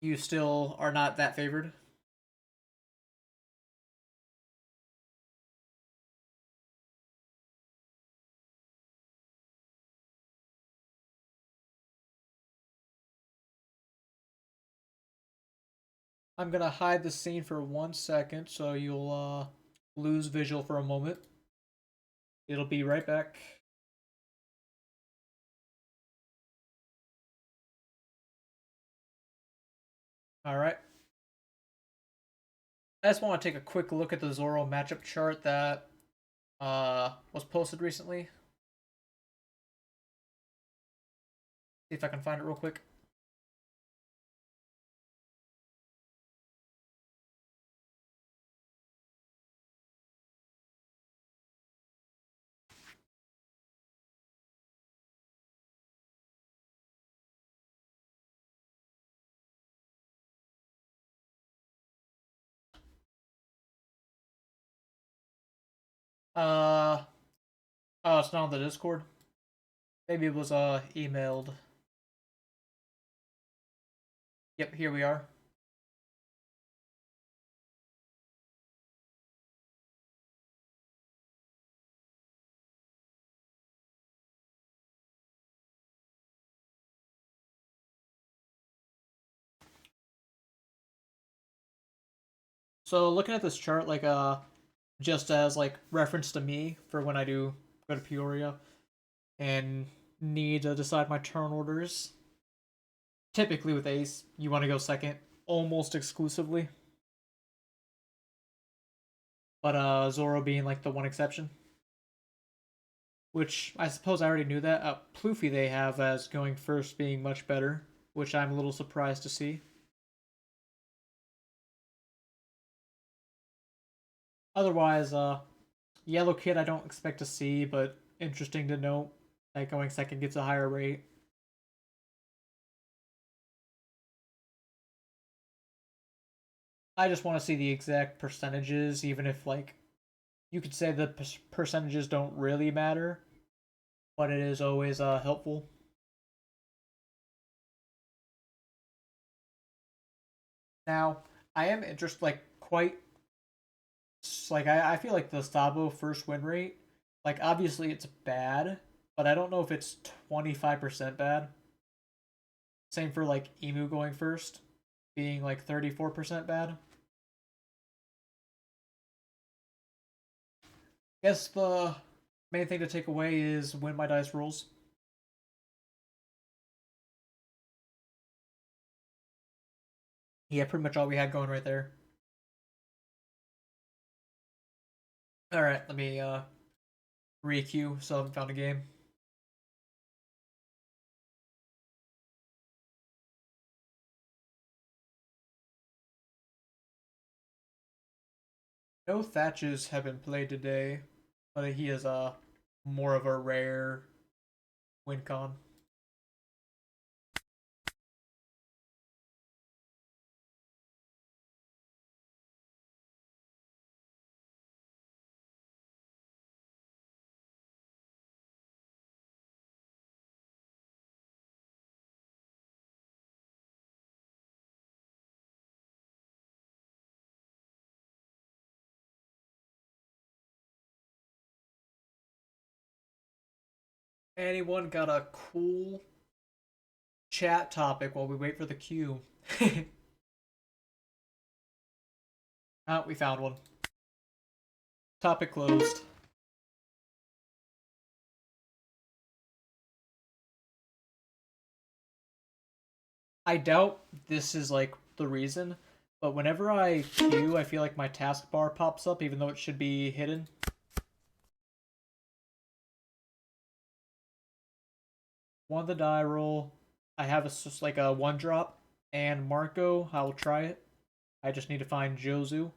you still are not that favored. I'm gonna hide the scene for 1 second so you'll lose visual for a moment. It'll be right back. All right. I just want to take a quick look at the Zoro matchup chart that was posted recently. See if I can find it real quick. Uh oh, it's not on the Discord. Maybe it was emailed. Yep, here we are. So looking at this chart, like just as like reference to me for when I do go to Peoria and need to decide my turn orders. Typically with Ace, you want to go second almost exclusively, but Zoro being like the one exception. Which I suppose I already knew that. Ploofy they have as going first being much better, which I'm a little surprised to see. Otherwise, Yellow Kid I don't expect to see, but interesting to note that going second gets a higher rate. I just want to see the exact percentages, even if like you could say the percentages don't really matter, but it is always helpful. Now, I am interested, like, quite, like, I feel like the Stabo first win rate, like, obviously it's bad, but I don't know if it's 25% bad. Same for, like, Emu going first, being, like, 34% bad. Guess the main thing to take away is win my dice rolls. Yeah, pretty much all we had going right there. Alright, let me re-queue, so I haven't found a game. No Thatches have been played today, but he is more of a rare win con. Anyone got a cool chat topic while we wait for the queue? Oh, we found one. Topic closed. I doubt this is like the reason, but whenever I queue, I feel like my taskbar pops up even though it should be hidden. Won the die roll. I have just like a one drop and Marco. I will try it. I just need to find Jozu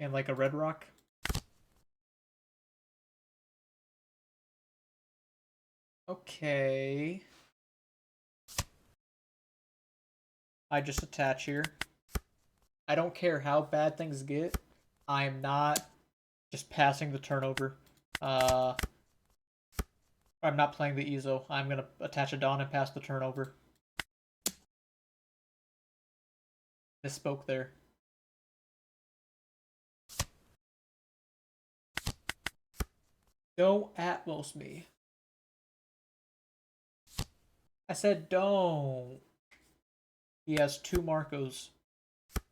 and like a red rock. Okay. I just attach here. I don't care how bad things get. I'm not just passing the turnover. I'm not playing the Ezo. I'm gonna attach a Dawn and pass the turnover. Misspoke there. Don't Atmos me. I said don't. He has two Marcos.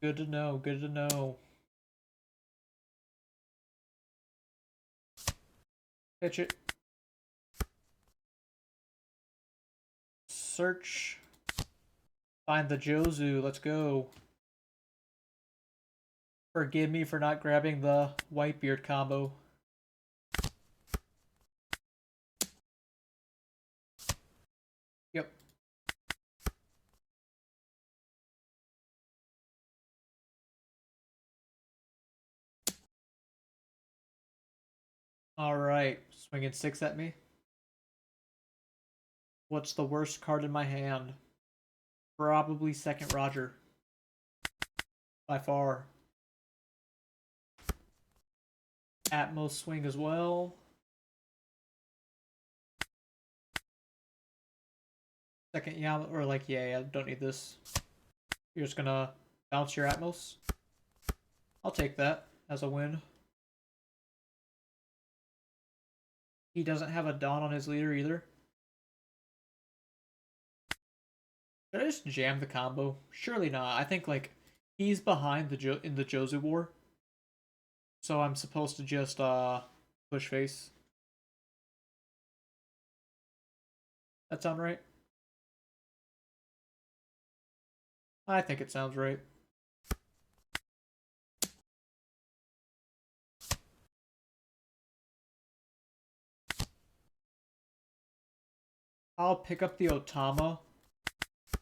Good to know, good to know. Pitch it. Search. Find the Jozu. Let's go. Forgive me for not grabbing the Whitebeard combo. Yep. Alright. Swinging six at me. What's the worst card in my hand? Probably second Roger. By far. Atmos swing as well. Second Yama, or like, yeah, I don't need this. You're just gonna bounce your Atmos. I'll take that as a win. He doesn't have a Dawn on his leader either. Did I just jam the combo? Surely not. I think like he's behind the in the Jozu war. So I'm supposed to just push face. That sound right? I think it sounds right. I'll pick up the Otama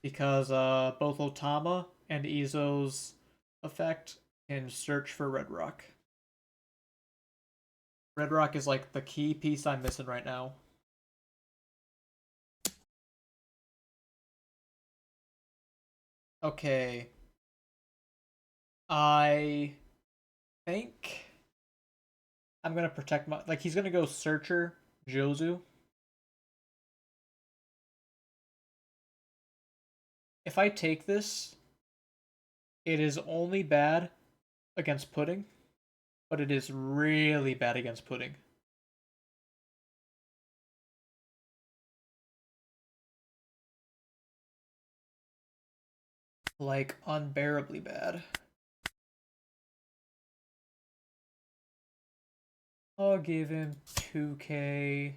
because both Otama and Izo's effect can search for Red Rock. Red Rock is like the key piece I'm missing right now. Okay. I think I'm gonna protect my like he's gonna go Searcher, Jozu. If I take this, it is only bad against Pudding, but it is really bad against Pudding. Like unbearably bad. I'll give him 2k,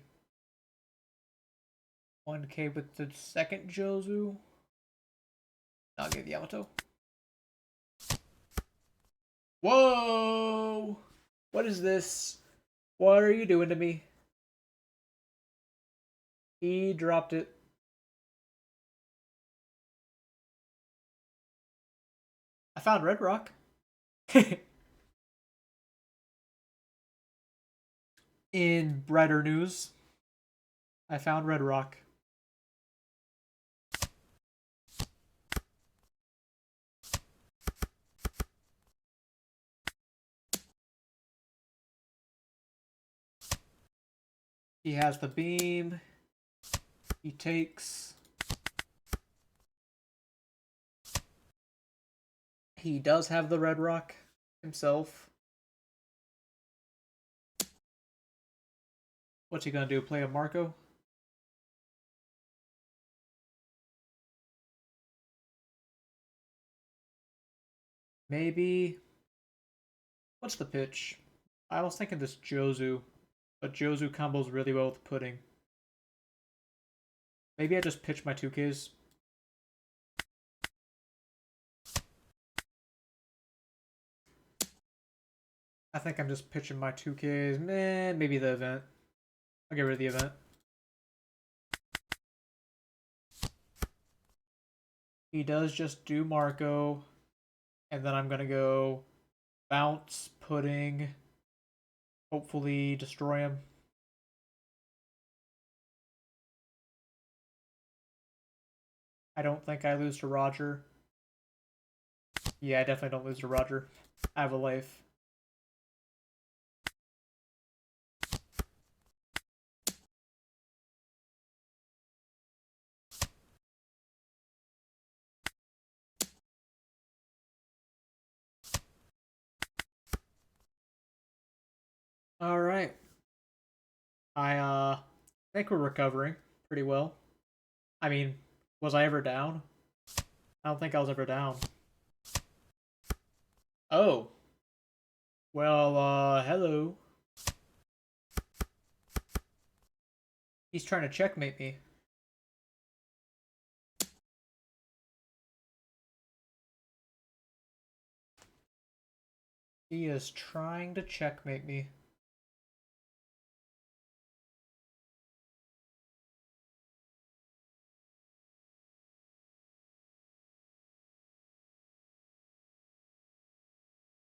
1k with the second Jozu. I'll give Yamato. Whoa! What is this? What are you doing to me? He dropped it. I found Red Rock. In brighter news, I found Red Rock. He has the beam. He takes. He does have the Red Rock himself. What's he gonna do? Play a Marco? Maybe. What's the pitch? I was thinking this Jozu, but Jozu combos really well with Pudding. Maybe I just pitch my 2Ks. I think I'm just pitching my 2Ks. Maybe the event. I'll get rid of the event. He does just do Marco. And then I'm going to go bounce, Pudding. Hopefully destroy him. I don't think I lose to Roger. Yeah, I definitely don't lose to Roger. I have a life. Alright. I think we're recovering pretty well. I mean, was I ever down? I don't think I was ever down. Oh. Well, hello. He's trying to checkmate me. He is trying to checkmate me.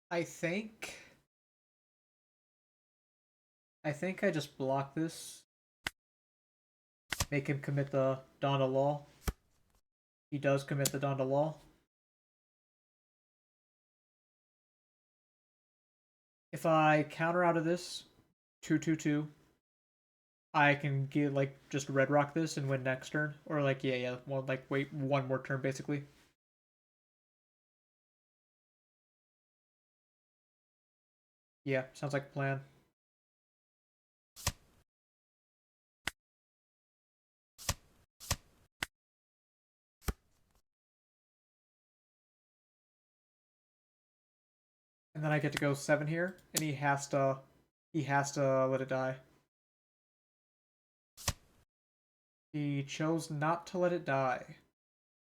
I think I just block this. Make him commit the Donda Law. He does commit the Donda Law. If I counter out of this, 2/2/2, I can get like just red rock this and win next turn. Or like yeah, well, like wait one more turn basically. Yeah, sounds like a plan. And then I get to go 7 here, and he has to let it die. He chose not to let it die.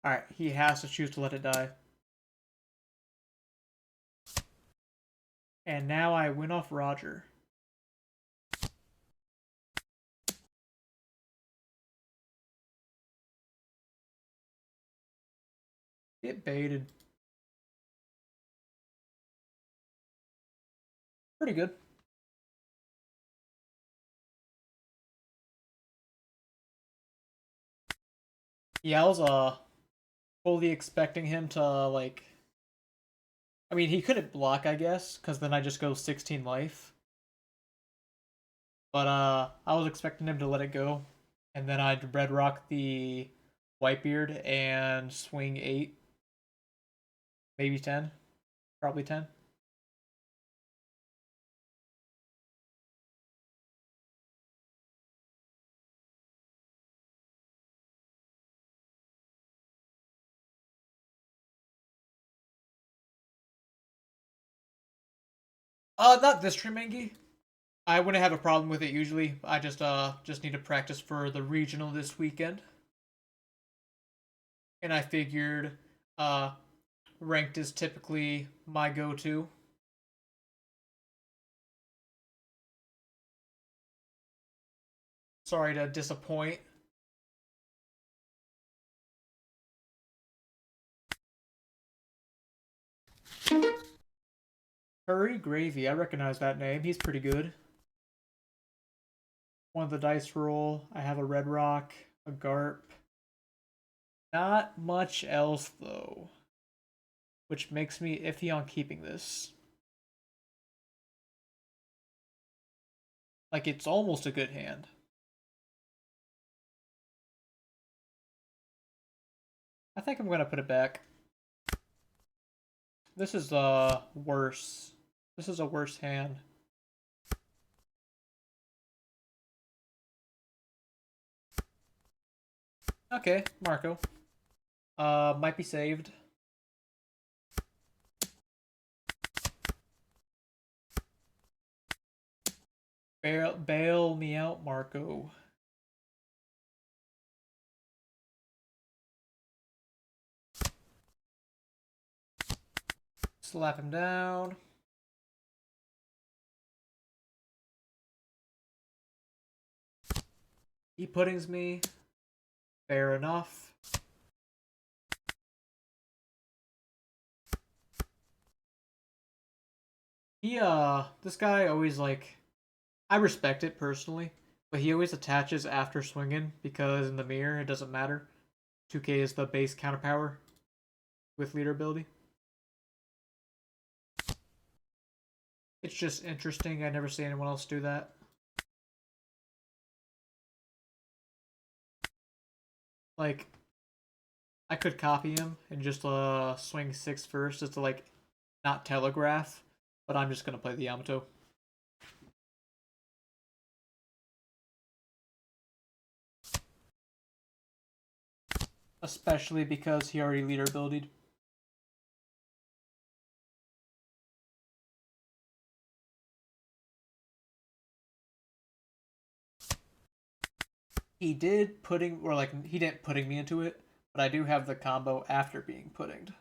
Alright, he has to choose to let it die. And now I win off Roger. Get baited. Pretty good. Yeah, I was fully expecting him to like I mean, he couldn't block, I guess, because then I just go 16 life. But I was expecting him to let it go, and then I'd red rock the Whitebeard and swing 8, maybe 10, probably 10. Not this Tremengi. I wouldn't have a problem with it usually. I just need to practice for the regional this weekend, and I figured uh ranked is typically my go-to. Sorry to disappoint. Curry Gravy, I recognize that name. He's pretty good. One of the dice roll. I have a Red Rock, a Garp. Not much else though, which makes me iffy on keeping this. Like it's almost a good hand. I think I'm gonna put it back. This is worse. This is a worse hand. Okay, Marco. Might be saved. Bail me out, Marco. Slap him down. He puddings me. Fair enough. This guy always like, I respect it personally, but he always attaches after swinging because in the mirror it doesn't matter. 2k is the base counter power with leader ability. It's just interesting. I never see anyone else do that. Like, I could copy him and just swing 6 first just to like not telegraph, but I'm just gonna play the Yamato. Especially because he already leader abilitied. He did pudding, or like he didn't pudding me into it, but I do have the combo after being puddinged.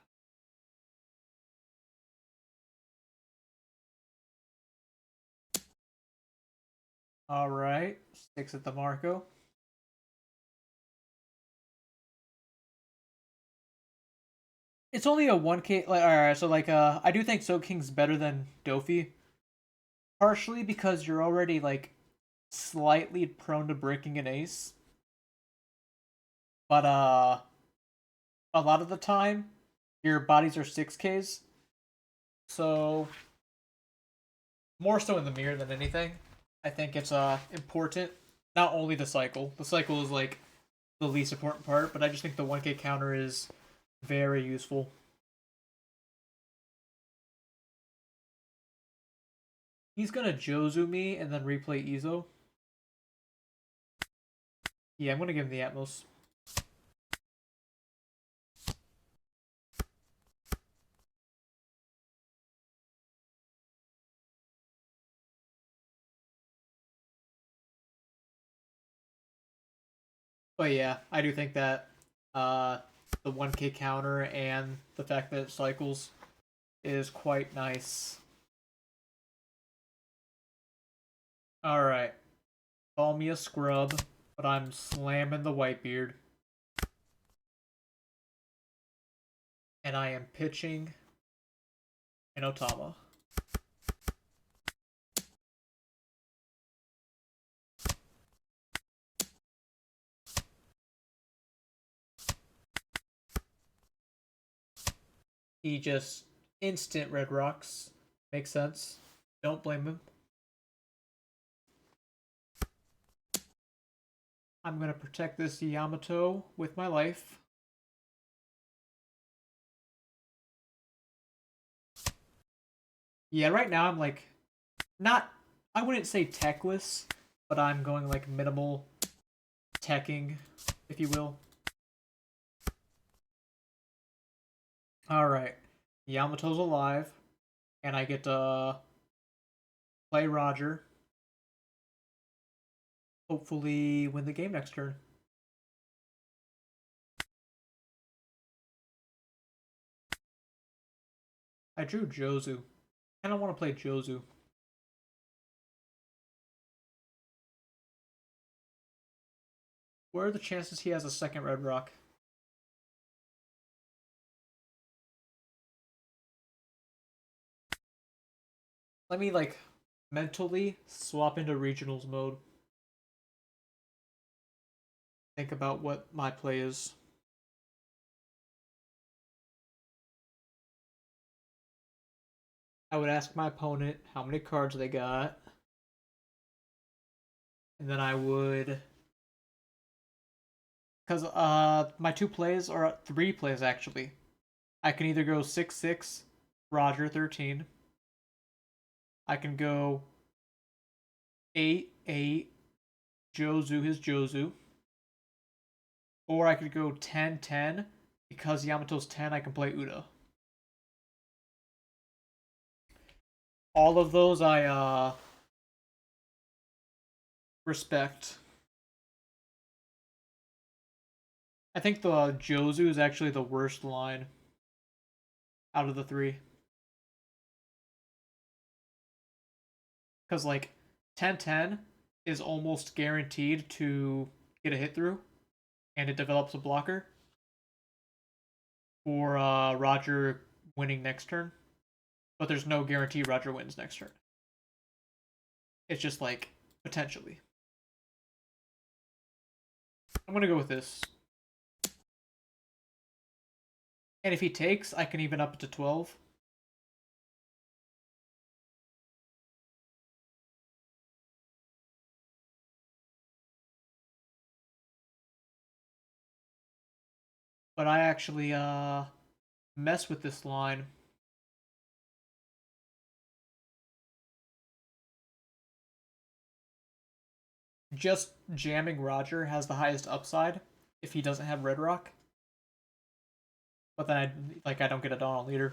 All right, 6 at the Marco. It's only a 1k. Like, all right, so like I do think Soul King's better than Dofi, partially because you're already like slightly prone to breaking an ace, but a lot of the time your bodies are 6Ks, so more so in the mirror than anything. I think it's important not only the cycle. The cycle is like the least important part, but I just think the 1k counter is very useful. He's gonna Jozu me and then replay Izo. Yeah, I'm gonna give him the Atmos. But yeah, I do think that the 1k counter and the fact that it cycles is quite nice. Alright. Call me a scrub, but I'm slamming the Whitebeard. And I am pitching an Otama. He just instant red rocks. Makes sense. Don't blame him. I'm gonna protect this Yamato with my life. Yeah, right now I'm like, not, I wouldn't say techless, but I'm going like minimal teching, if you will. Alright, Yamato's alive, and I get to play Roger. Hopefully win the game next turn. I drew Jozu. I don't want to play Jozu. What are the chances he has a second Red Rock? Let me, like, mentally swap into regionals mode. Think about what my play is. I would ask my opponent how many cards they got. And then I would, because my two plays are three plays actually. I can either go 6-6 Roger 13. I can go 8-8 Jozu his Jozu. Or I could go 10-10 because Yamato's 10 I can play Uda. All of those I respect. I think the Jozu is actually the worst line out of the three. Because, like, 10-10 is almost guaranteed to get a hit through, and it develops a blocker for Roger winning next turn. But there's no guarantee Roger wins next turn. It's just, like, potentially. I'm going to go with this. And if he takes, I can even up it to 12. But I actually mess with this line. Just jamming Roger has the highest upside if he doesn't have Red Rock. But then I don't get a Donald leader.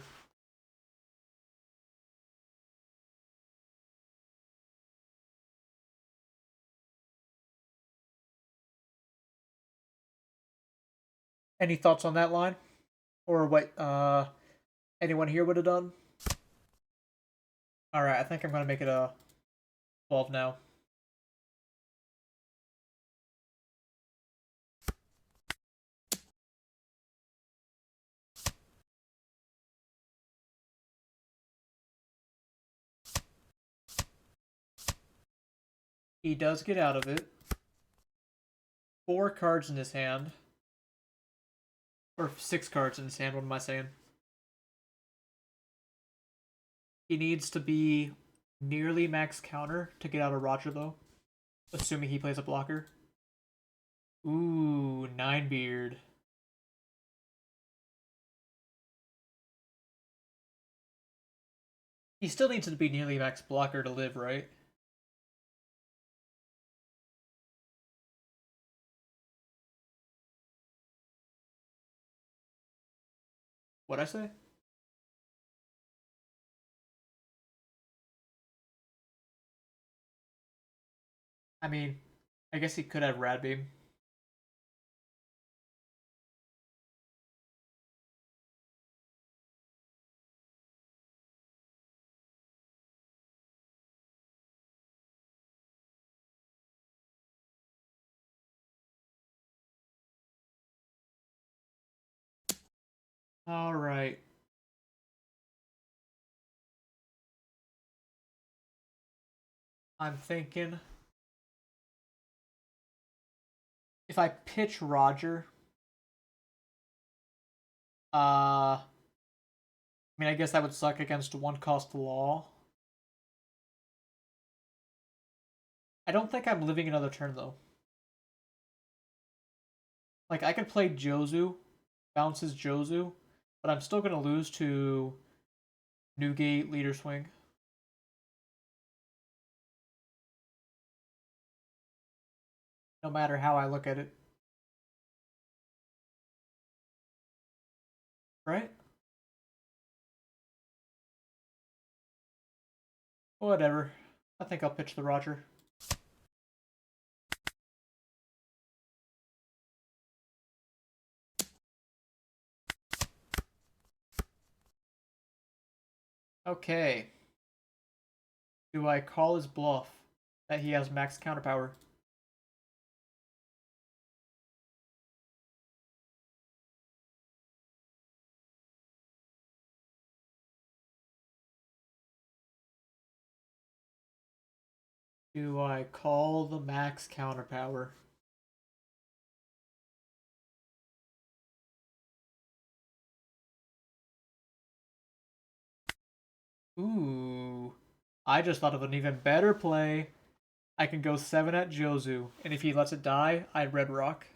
Any thoughts on that line? Or what anyone here would have done? Alright, I think I'm gonna make it a 12 now. He does get out of it. 4 cards in his hand. Or 6 cards in his hand, what am I saying? He needs to be nearly max counter to get out of Roger, though. Assuming he plays a blocker. Ooh, 9 beard. He still needs to be nearly max blocker to live, right? What'd I say? I mean, I guess he could have Rad Beam. Alright. I'm thinking if I pitch Roger, I mean, I guess that would suck against one cost law. I don't think I'm living another turn though. Like, I could play Jozu, bounces Jozu, but I'm still gonna lose to Newgate Leader Swing. No matter how I look at it. Right? Whatever. I think I'll pitch the Roger. Okay. Do I call his bluff that he has max counterpower? Do I call the max counterpower? Ooh. I just thought of an even better play. I can go 7 at Jozu, and if he lets it die, I Red Rock.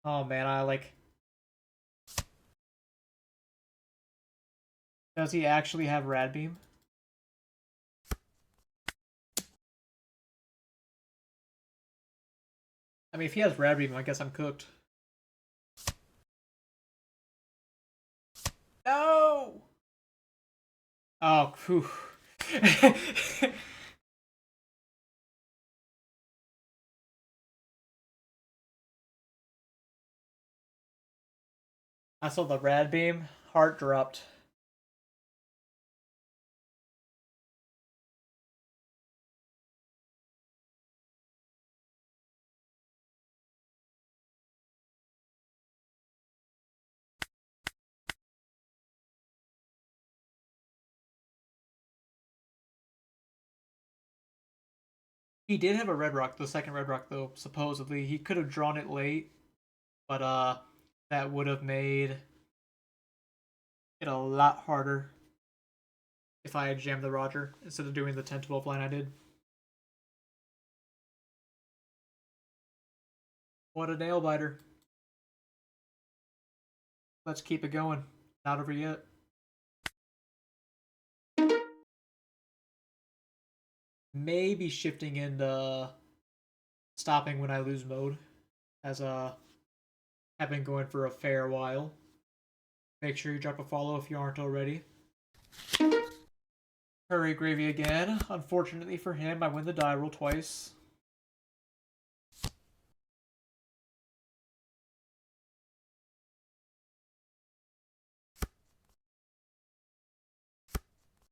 Oh man, I like... Does he actually have Rad Beam? I mean, if he has Rad Beam, I guess I'm cooked. No! Oh, phew. I saw the Rad Beam. Heart dropped. He did have a Red Rock, the second Red Rock, though, supposedly. He could have drawn it late, but that would have made it a lot harder if I had jammed the Roger instead of doing the 10-12 line I did. What a nail biter. Let's keep it going. Not over yet. Maybe shifting into stopping when I lose mode, as have been going for a fair while. Make sure you drop a follow if you aren't already. Hurry Gravy again. Unfortunately for him, I win the die roll twice.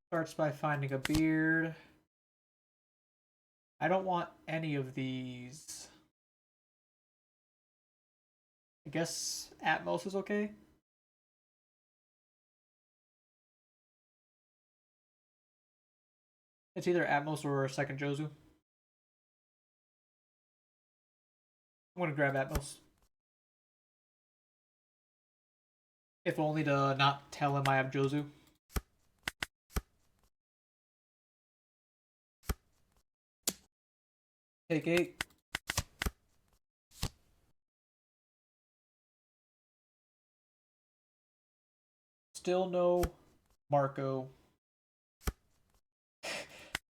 Starts by finding a beard. I don't want any of these. I guess Atmos is okay. It's either Atmos or a second Jozu. I'm gonna grab Atmos. If only to not tell him I have Jozu. Take 8. Still no Marco.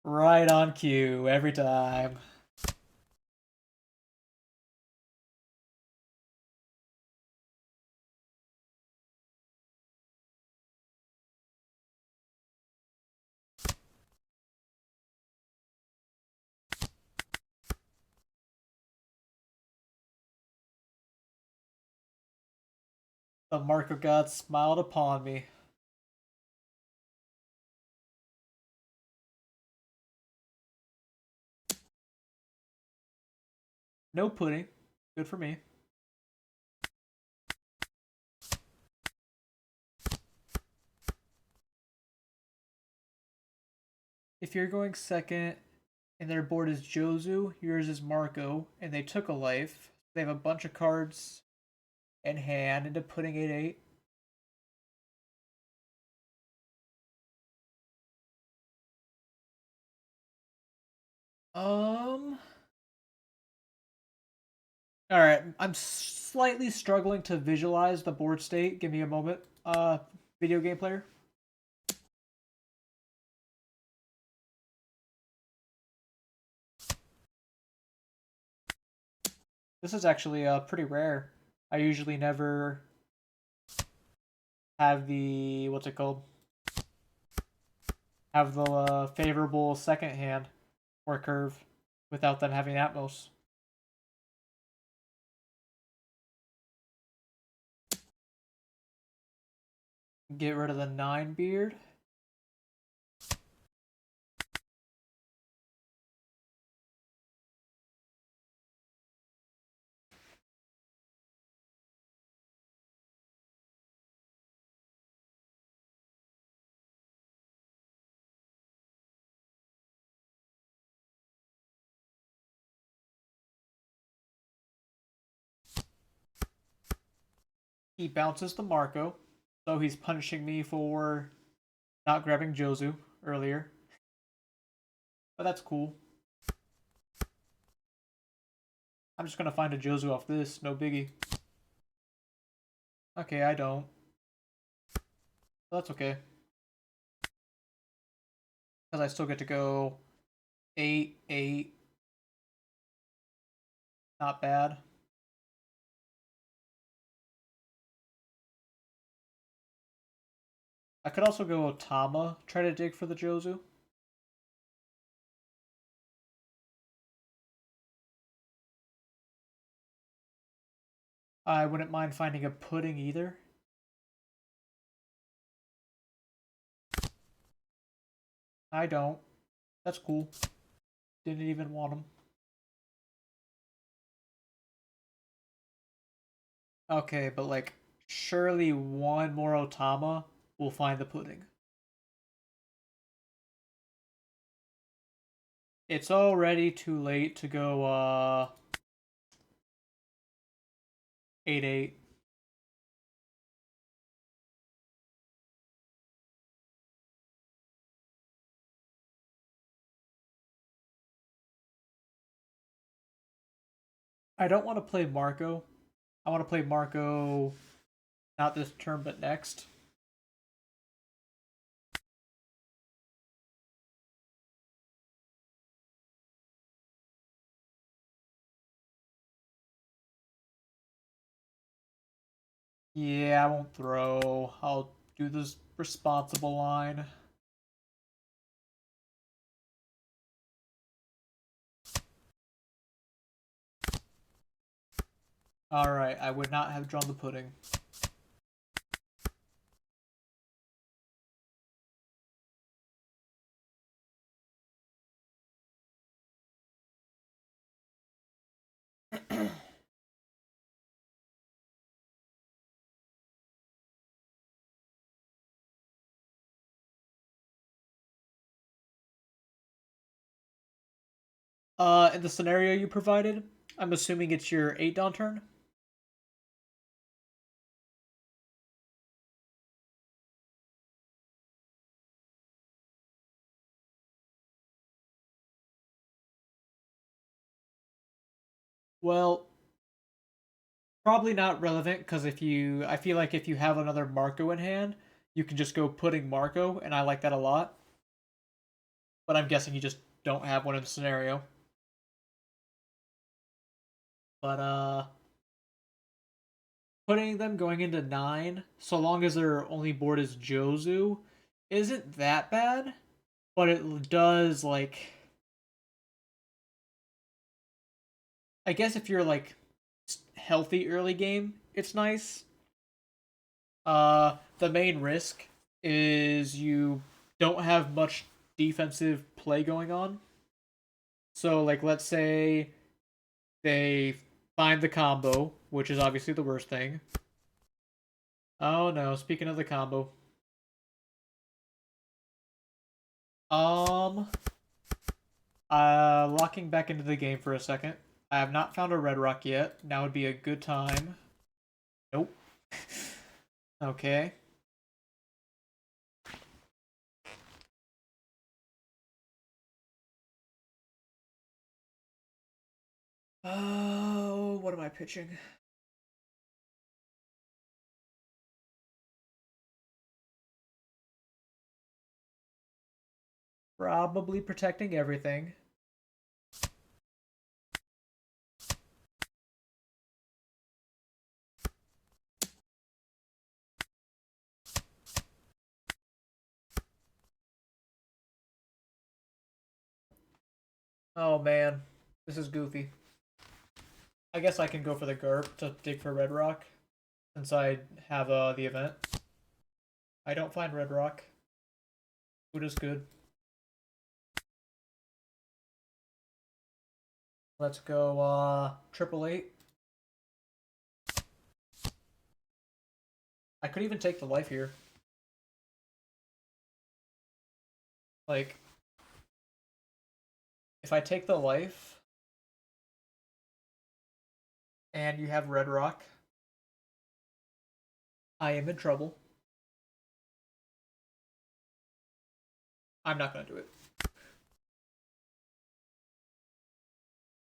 Right on cue every time. The mark of God smiled upon me. No pudding. Good for me. if you're going second and their board is Jozu, yours is Marco, and they took a life, they have a bunch of cards in hand into putting 8-8. Um. All right, I'm slightly struggling to visualize the board state. Give me a moment. Video game player. This is actually pretty rare. I usually never have the what's it called? Have the favorable second hand or curve without them having Atmos. Get rid of the 9 beard. He bounces the Marco, so he's punishing me for not grabbing Jozu earlier. But that's cool. I'm just gonna find a Jozu off this, no biggie. Okay, I don't. That's okay. Because I still get to go 8, 8. Not bad. I could also go Otama, try to dig for the Jozu. I wouldn't mind finding a pudding either. I don't. That's cool. Didn't even want them. Okay, but like, surely one more Otama will find the pudding. It's already too late to go 8-8. I don't want to play Marco. I want to play Marco not this turn but next. Yeah, I won't throw. I'll do this responsible line. Alright, I would not have drawn the pudding. In the scenario you provided, I'm assuming it's your 8 down turn? Well, probably not relevant because I feel like if you have another Marco in hand, you can just go putting Marco, and I like that a lot. But I'm guessing you just don't have one in the scenario. But putting them going into 9, so long as their only board is Jozu, isn't that bad. But it does like, I guess if you're like healthy early game, it's nice. The main risk is you don't have much defensive play going on. So, like, let's say they find the combo, which is obviously the worst thing. Oh no, speaking of the combo. Um, locking back into the game for a second. I have not found a red rock yet. Now would be a good time. Nope. Okay. Oh, what am I pitching? Probably protecting everything. Oh man, this is goofy. I guess I can go for the GURP to dig for red rock, since I have the event. I don't find red rock. Food is good. Let's go 888. I could even take the life here. Like, if I take the life and you have red rock, I am in trouble. I'm not gonna do it.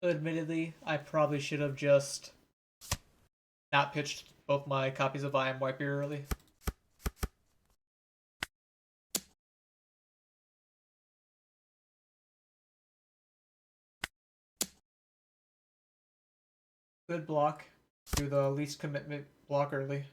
Admittedly, I probably should have just not pitched both my copies of I Am Wipe here early. Good block. Do the least commitment block early.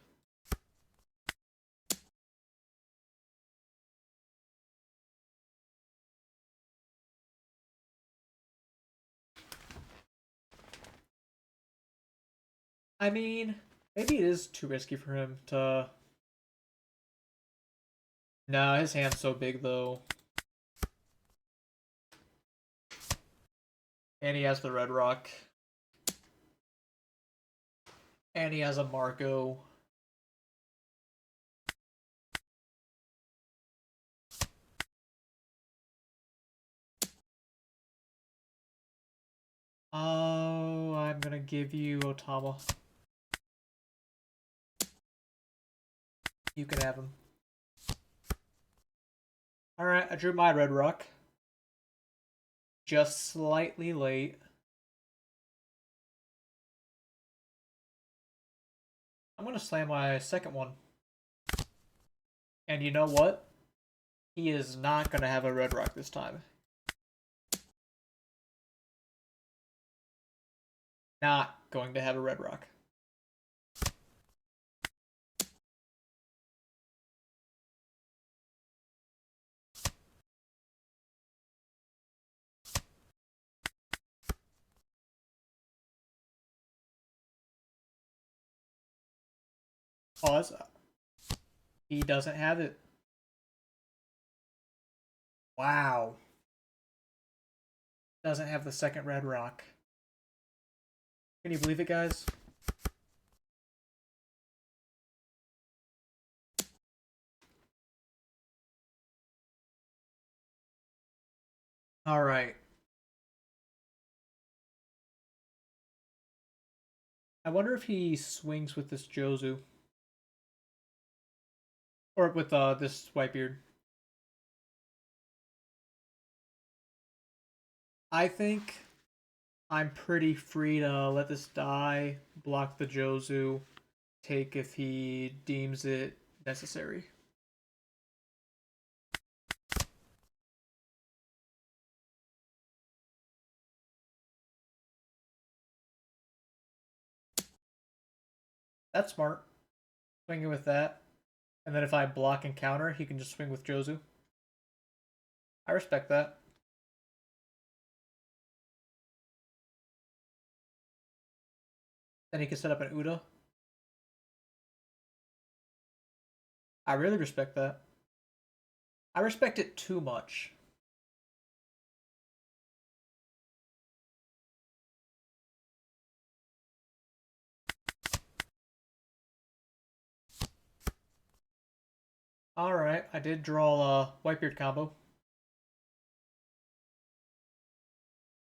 I mean, maybe it is too risky for him to... Nah, his hand's so big though. And he has the red rock. And he has a Marco. Oh, I'm gonna give you Otama. You can have him. Alright, I drew my red rock. Just slightly late. I'm gonna slam my second one. And you know what? He is not gonna have a red rock this time. Not going to have a red rock. Pause. He doesn't have it. Wow. Doesn't have the second red rock. Can you believe it, guys? Alright. I wonder if he swings with this Jozu. Or with this Whitebeard. I think I'm pretty free to let this die, block the Jozu, take if he deems it necessary. That's smart. Swinging with that. And then if I block and counter, he can just swing with Jozu. I respect that. Then he can set up an Uda. I really respect that. I respect it too much. Alright, I did draw a Whitebeard combo.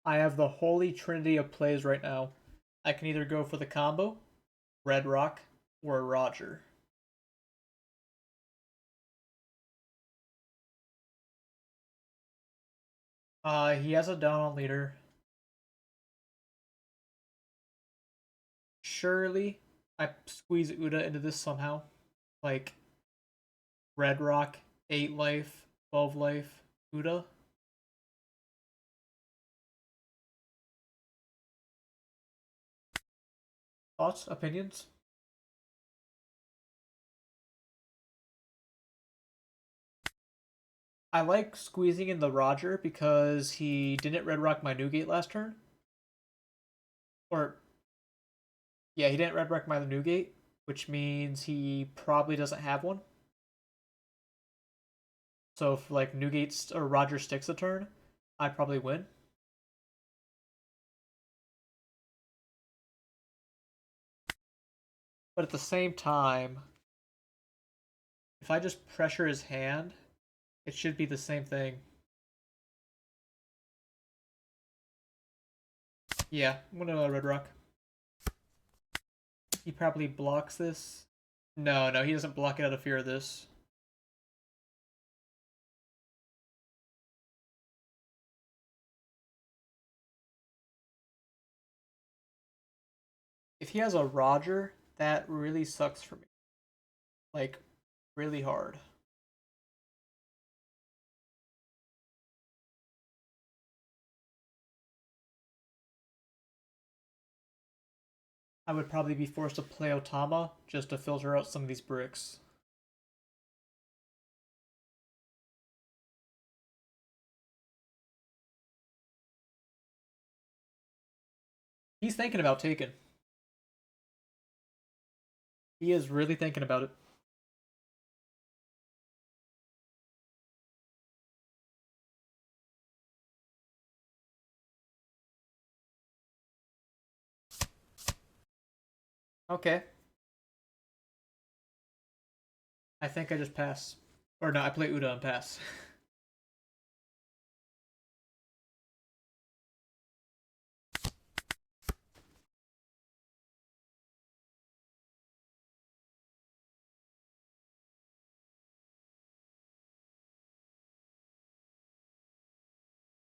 I have the holy trinity of plays right now. I can either go for the combo, Red Rock, or Roger. He has a down on leader. Surely, I squeeze Uda into this somehow. Like, Red Rock, 8 life, 12 life, Uda. Thoughts? Opinions? I like squeezing in the Roger because he didn't Red Rock my Newgate last turn. Or, yeah, he didn't Red Rock my Newgate, which means he probably doesn't have one. So if like Newgate or Roger sticks a turn, I probably win. But at the same time, if I just pressure his hand, it should be the same thing. Yeah, I'm gonna Red Rock. He probably blocks this. No, no, he doesn't block it out of fear of this. If he has a Roger, that really sucks for me. Like, really hard. I would probably be forced to play Otama just to filter out some of these bricks. He's thinking about taking. He is really thinking about it. Okay. I think I just pass. Or no, I play Uda and pass.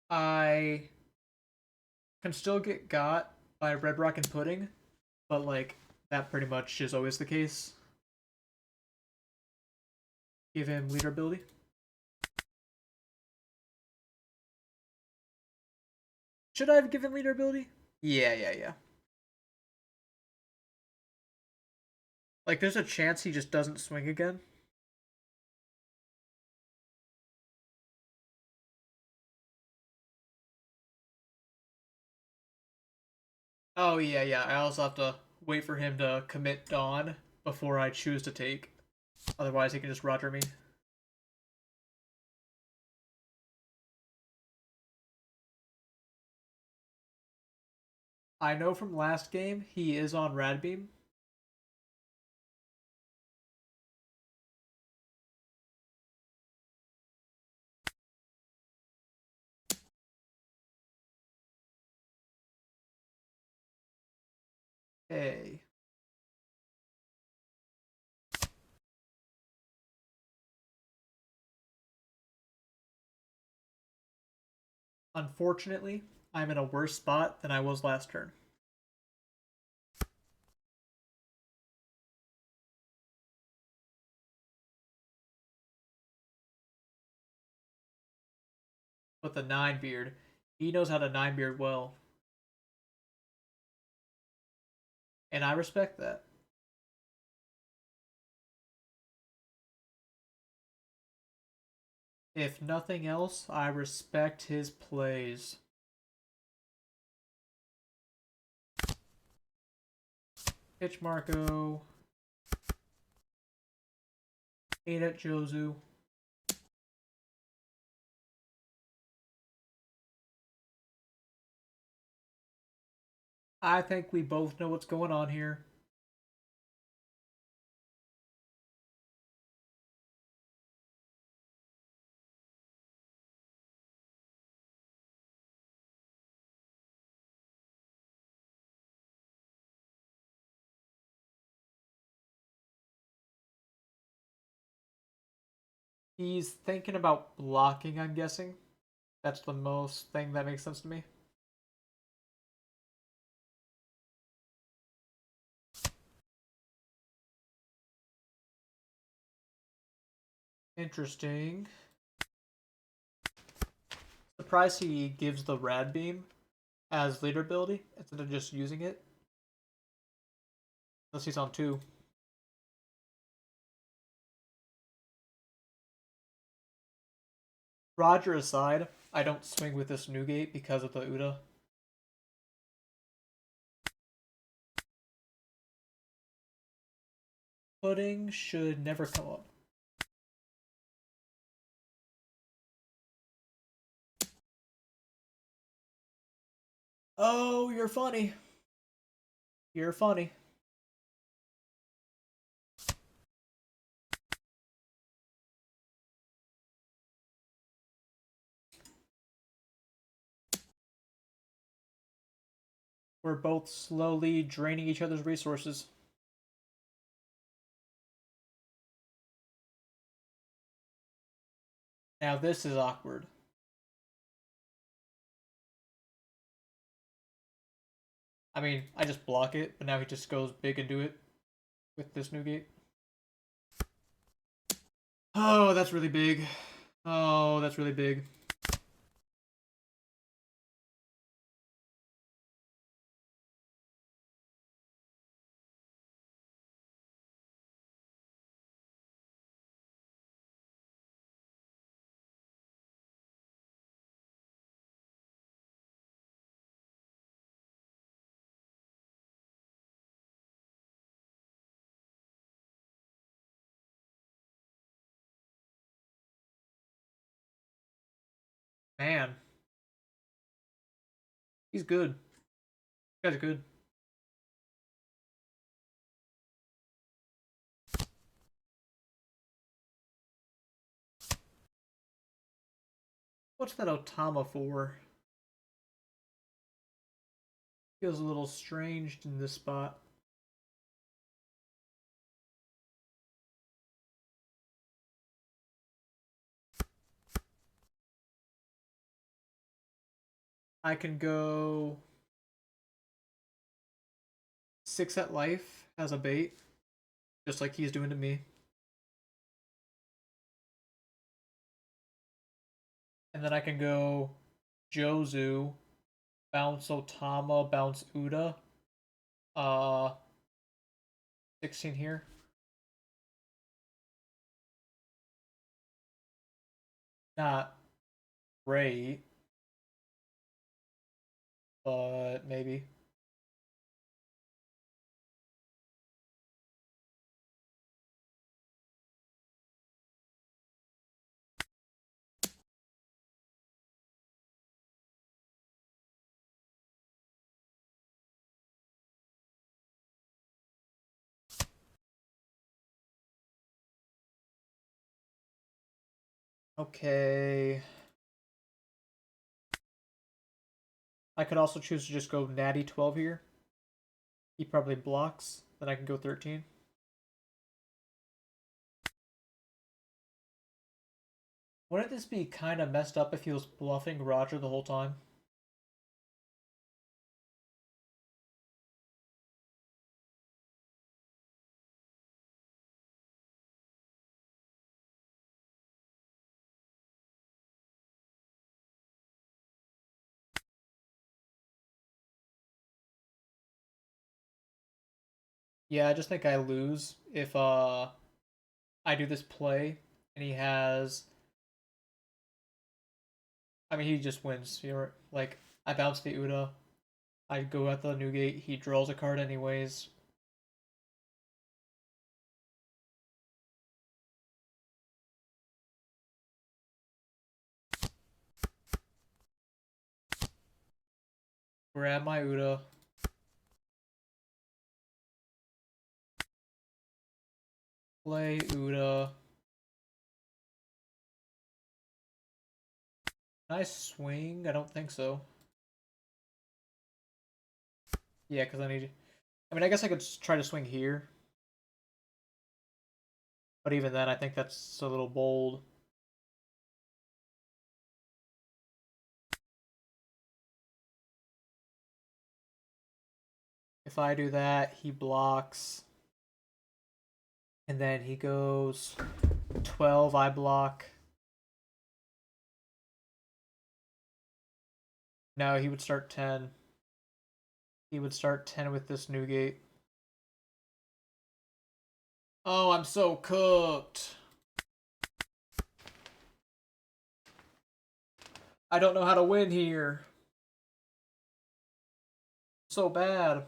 I can still get got by Red Rock and Pudding, but like that pretty much is always the case. Give him leader ability. Should I have given leader ability? Yeah, yeah, yeah. Like there's a chance he just doesn't swing again. Oh yeah, yeah. I also have to wait for him to commit Dawn before I choose to take. Otherwise he can just Roger me. I know from last game he is on Radbeam. Hey. Unfortunately, I'm in a worse spot than I was last turn. But the 9 beard, he knows how to 9 beard well. And I respect that. If nothing else, I respect his plays. Pitch Marco. 8 at Jozu. I think we both know what's going on here. He's thinking about blocking, I'm guessing. That's the most thing that makes sense to me. Interesting. Surprised he gives the rad beam as leader ability instead of just using it. Unless he's on 2. Roger aside, I don't swing with this Newgate because of the Uda. Pudding should never come up. Oh, you're funny. You're funny. We're both slowly draining each other's resources. Now this is awkward. I mean, I just block it, but now he just goes big and do it with this Newgate. Oh, that's really big. Oh, that's really big. Man, he's good. This guy's good. What's that Otama for? Feels a little strange in this spot. I can go 6 at life as a bait, just like he's doing to me. And then I can go Jozu, bounce Otama, bounce Uda. Uh, 16 here. Not great, but maybe. Okay. I could also choose to just go Natty 12 here. He probably blocks. Then I can go 13. Wouldn't this be kind of messed up if he was bluffing Roger the whole time? Yeah, I just think I lose if I do this play and he has. I mean, he just wins. You're like, I bounce the Uda. I go at the Newgate. He draws a card anyways. Grab my Uda. Play Uda. Nice swing. I don't think so. Yeah, because I need. I mean, I guess I could try to swing here. But even then, I think that's a little bold. If I do that, he blocks. And then he goes 12, I block. No, he would start 10. He would start 10 with this new gate. Oh, I'm so cooked. I don't know how to win here. So bad.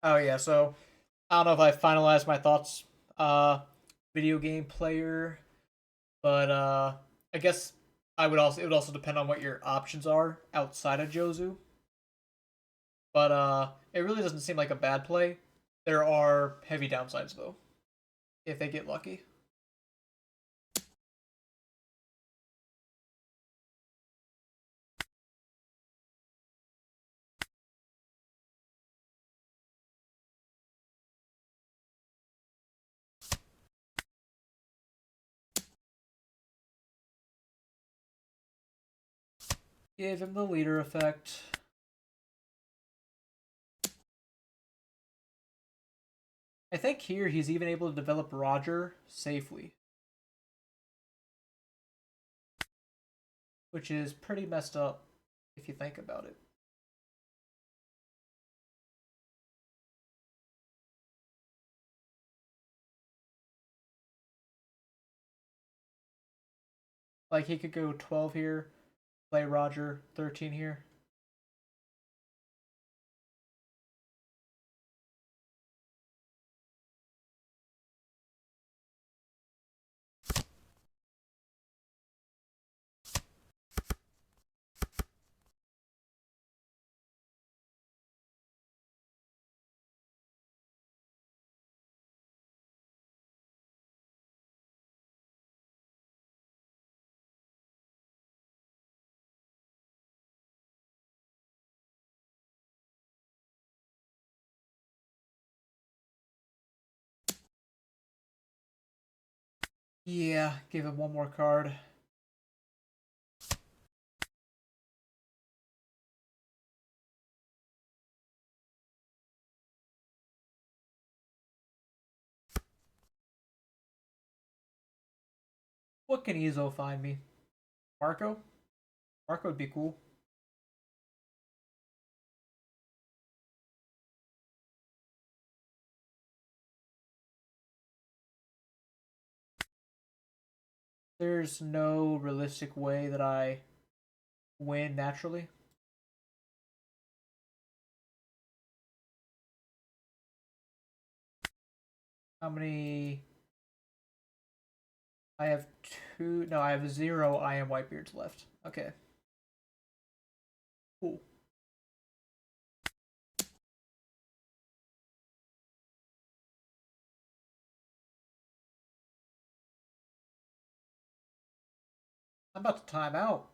Oh yeah, so I don't know if I finalized my thoughts video game player, but I guess it would also depend on what your options are outside of Jozu. But it really doesn't seem like a bad play. There are heavy downsides though, if they get lucky. Give him the leader effect. I think here he's even able to develop Roger safely, which is pretty messed up if you think about it. Like he could go 12 here, play Roger 13 here. Yeah, give him one more card. What can Ezo find me? Marco? Marco would be cool. There's no realistic way that I win naturally. How many? I have two. No, I have 0 I am Whitebeards left. Okay. Cool. I'm about to time out.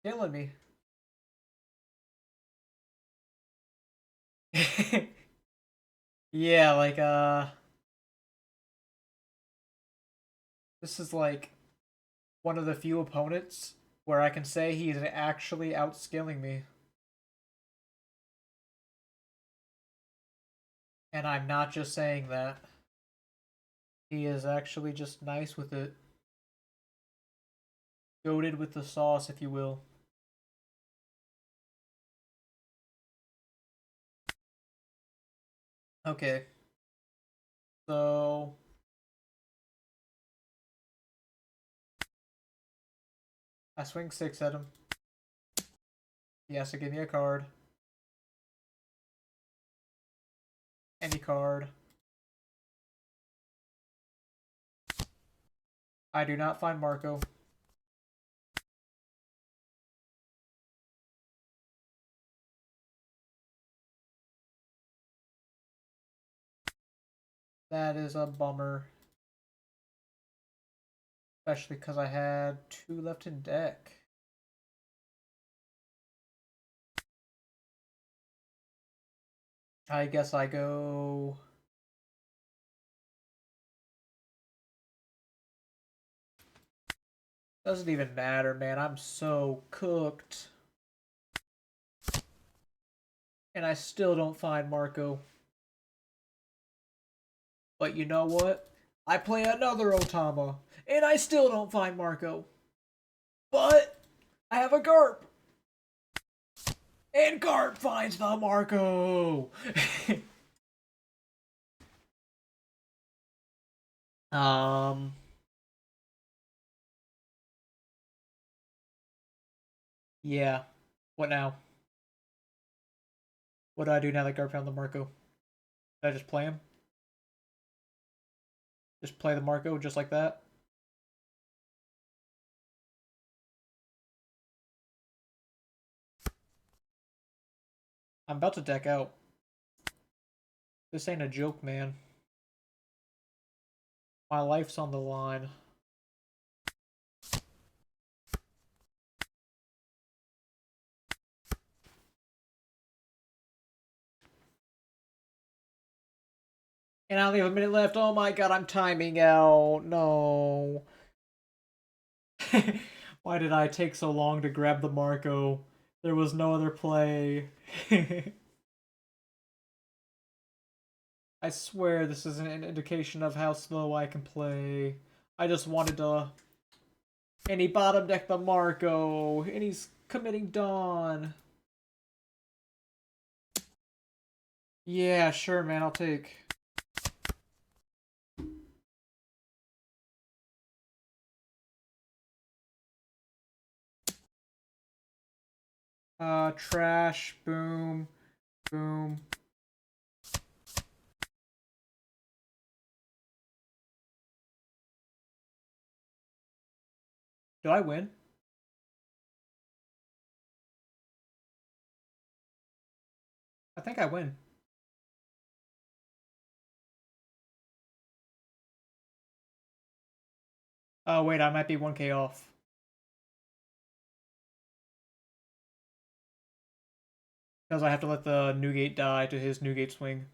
Killing me. Yeah, like, this is like one of the few opponents where I can say he's actually outscaling me. And I'm not just saying that. He is actually just nice with it. Goated with the sauce, if you will. Okay. So I swing 6 at him. He has to give me a card. Any card. I do not find Marco. That is a bummer. Especially because I had 2 left in deck. I guess I go... Doesn't even matter, man. I'm so cooked. And I still don't find Marco. But you know what? I play another Otama, and I still don't find Marco. But I have a Garp. And Garp finds the Marco. um... Yeah. What now? What do I do now that Garp found the Marco? Did I just play him? Just play the Marco just like that? I'm about to deck out. This ain't a joke, man. My life's on the line. And I only have a minute left. Oh my god, I'm timing out. No. Why did I take so long to grab the Marco? There was no other play. I swear this is an indication of how slow I can play. I just wanted to... And he bottom decked the Marco. And he's committing Dawn. Yeah, sure, man. I'll take... Trash. Boom. Boom. Do I win? I think I win. Oh, wait, I might be 1k off. Because I have to let the Newgate die to his Newgate swing.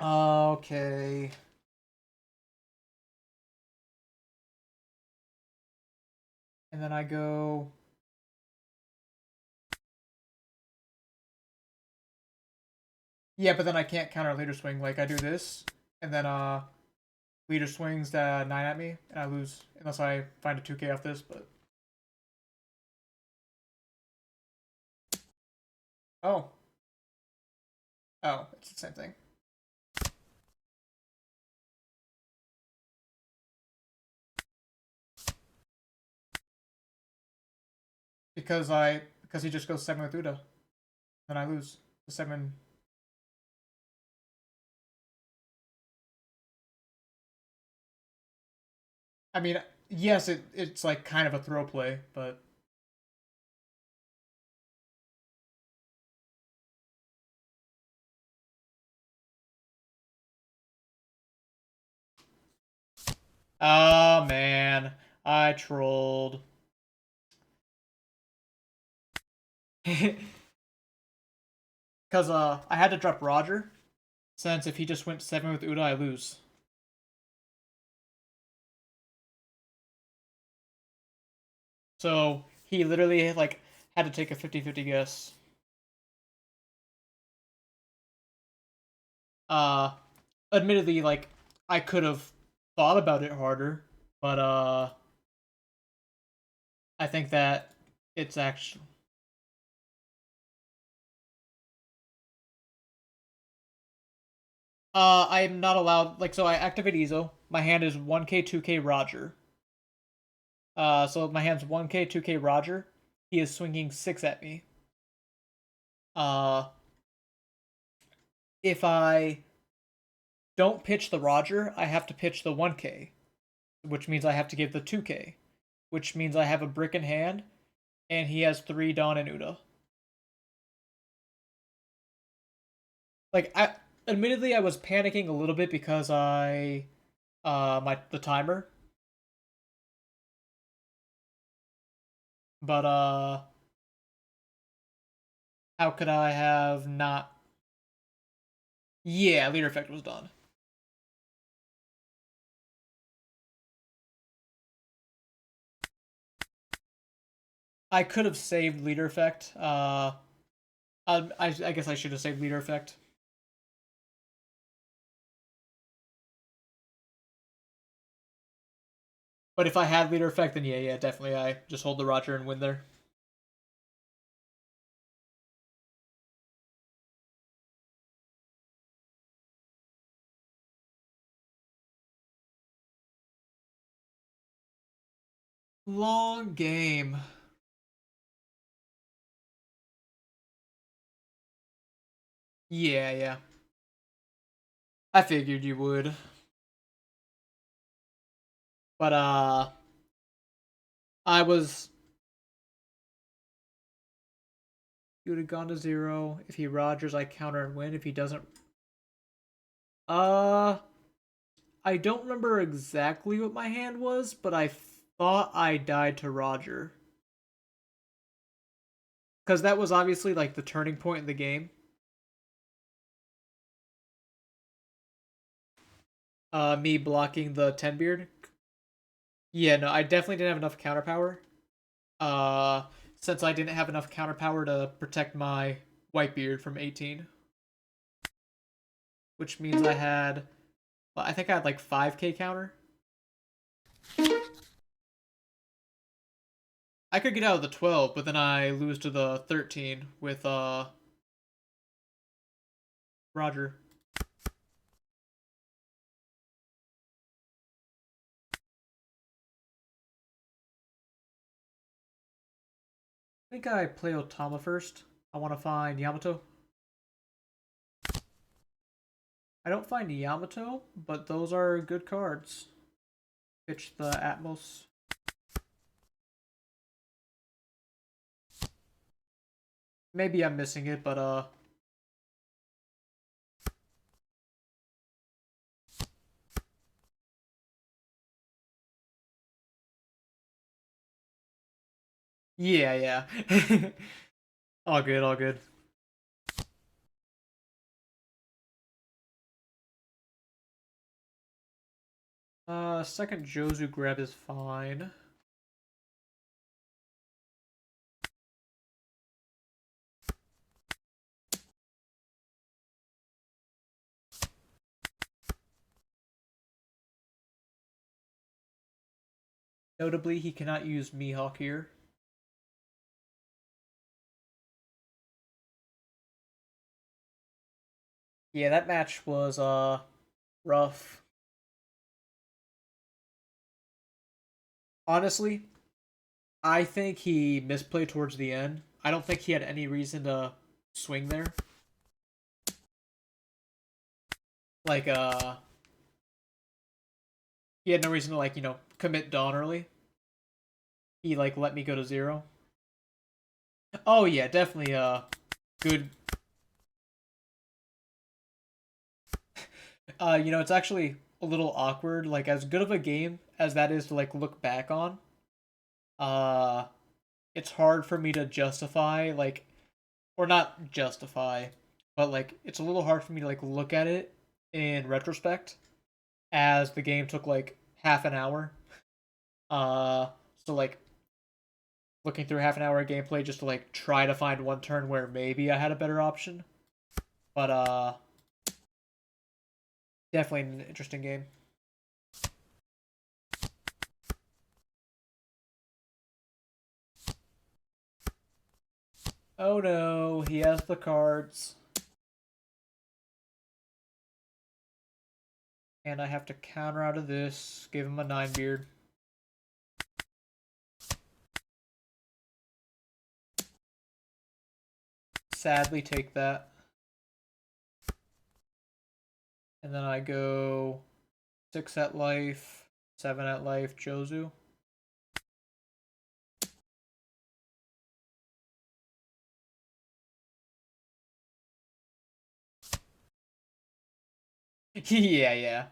Okay. And then I go... Yeah, but then I can't counter leader swing. Like, I do this, and then, leader swings 9 at me, and I lose. Unless I find a 2k off this, but... Oh. Oh, it's the same thing. Because he just goes 7 with Uda. Then I lose. The 7... I mean, yes, it's like kind of a throw play, but... Oh, man. I trolled. Because, I had to drop Roger, since if he just went 7 with Uda, I lose. So, he literally, like, had to take a 50-50 guess. Uh, Admittedly, like, I could have thought about it harder, but, I think that it's actually... I'm not allowed, like, so I activate Ezo. My hand is 1k, 2k Roger. So my hand's 1k, 2k Roger. He is swinging 6 at me. Uh, if I don't pitch the Roger, I have to pitch the 1k, which means I have to give the 2k, which means I have a brick in hand, and he has 3 Dawn and Uda. Like, admittedly, I was panicking a little bit because I the timer. But how could I have not? Yeah, leader effect was done. I could have saved leader effect. I guess I should have saved leader effect. But if I had leader effect, then yeah, definitely I just hold the Roger and win there. Long game. Yeah. I figured you would. But I was he would have gone to 0. If he Rogers, I counter and win. If he doesn't uh I don't remember exactly what my hand was, but I thought I died to Roger. Because that was obviously like the turning point in the game. Me blocking the 10 beard. Yeah, no, I definitely didn't have enough counter power. Uh, since I didn't have enough counter power to protect my Whitebeard from 18, which means I think I had like 5k counter. I could get out of the 12, but then I lose to the 13 with Roger. I think I play Otama first. I want to find Yamato. I don't find Yamato, but those are good cards. Pitch the Atmos. Maybe I'm missing it, but yeah. All good, all good. Second Jozu grab is fine. Notably, he cannot use Mihawk here. Yeah, that match was rough. Honestly, I think he misplayed towards the end. I don't think he had any reason to swing there. Like he had no reason to like, commit Dawn early. He like let me go to 0. Oh yeah, definitely good. It's actually a little awkward. Like as good of a game as that is to like look back on, uh it's hard for me to justify like or not justify, but like it's a little hard for me to like look at it in retrospect as the game took like half an hour. Uh so like looking through half an hour of gameplay just to like try to find one turn where maybe I had a better option. But definitely an interesting game. Oh no, he has the cards. And I have to counter out of this, give him a 9 beard. Sadly take that. And then I go 6 at life, 7 at life, Jozu. Yeah.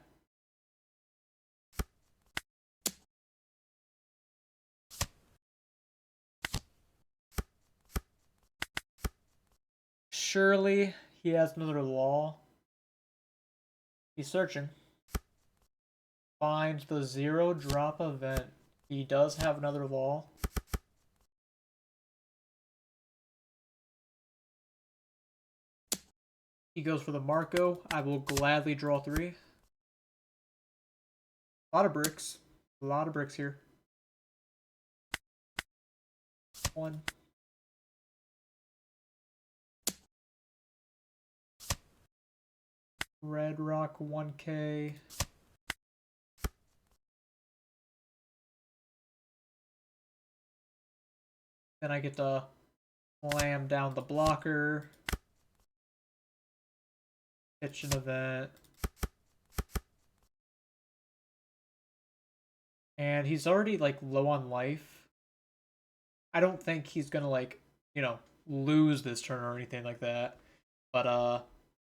Surely he has another law. He's searching. Find the 0 drop event. He does have another law. He goes for the Marco. I will gladly draw 3. A lot of bricks. A lot of bricks here. 1. Red Rock 1K. Then I get to slam down the blocker. Kitchen event. And he's already like low on life. I don't think he's gonna like, lose this turn or anything like that. But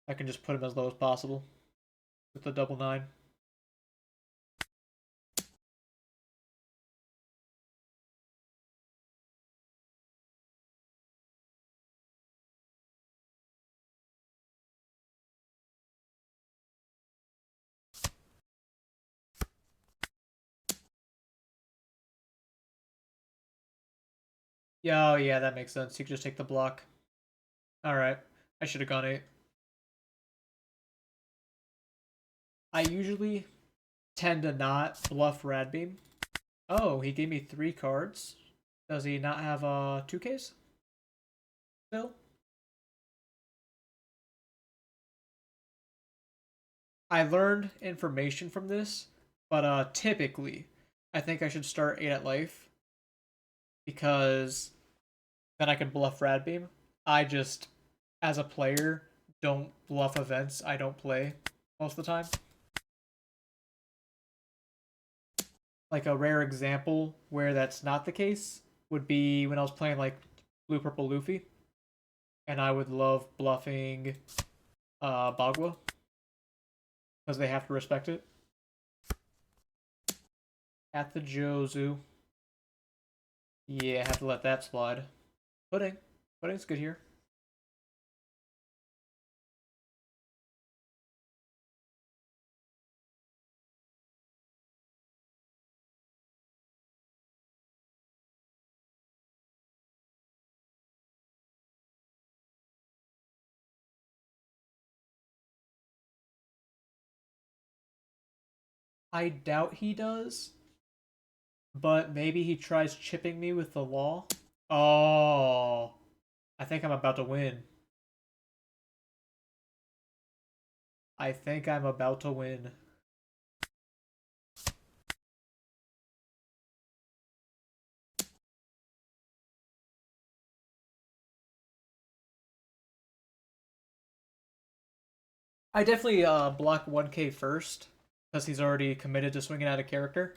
I can just put him as low as possible with the double 9. Yeah, oh yeah, that makes sense. You can just take the block. Alright. I should have gone 8. I usually tend to not bluff Radbeam. Oh, he gave me 3 cards. Does he not have 2Ks? Still? I learned information from this, but typically, I think I should start 8 at life because then I can bluff Radbeam. I just, as a player, don't bluff events I don't play most of the time. Like a rare example where that's not the case would be when I was playing like Blue Purple Luffy, and I would love bluffing Bagua because they have to respect it. At the Jozu. Yeah, I have to let that slide. Pudding. Pudding's good here. I doubt he does, but maybe he tries chipping me with the law. Oh, I think I'm about to win. I think I'm about to win. I definitely block 1K first because he's already committed to swinging out a character.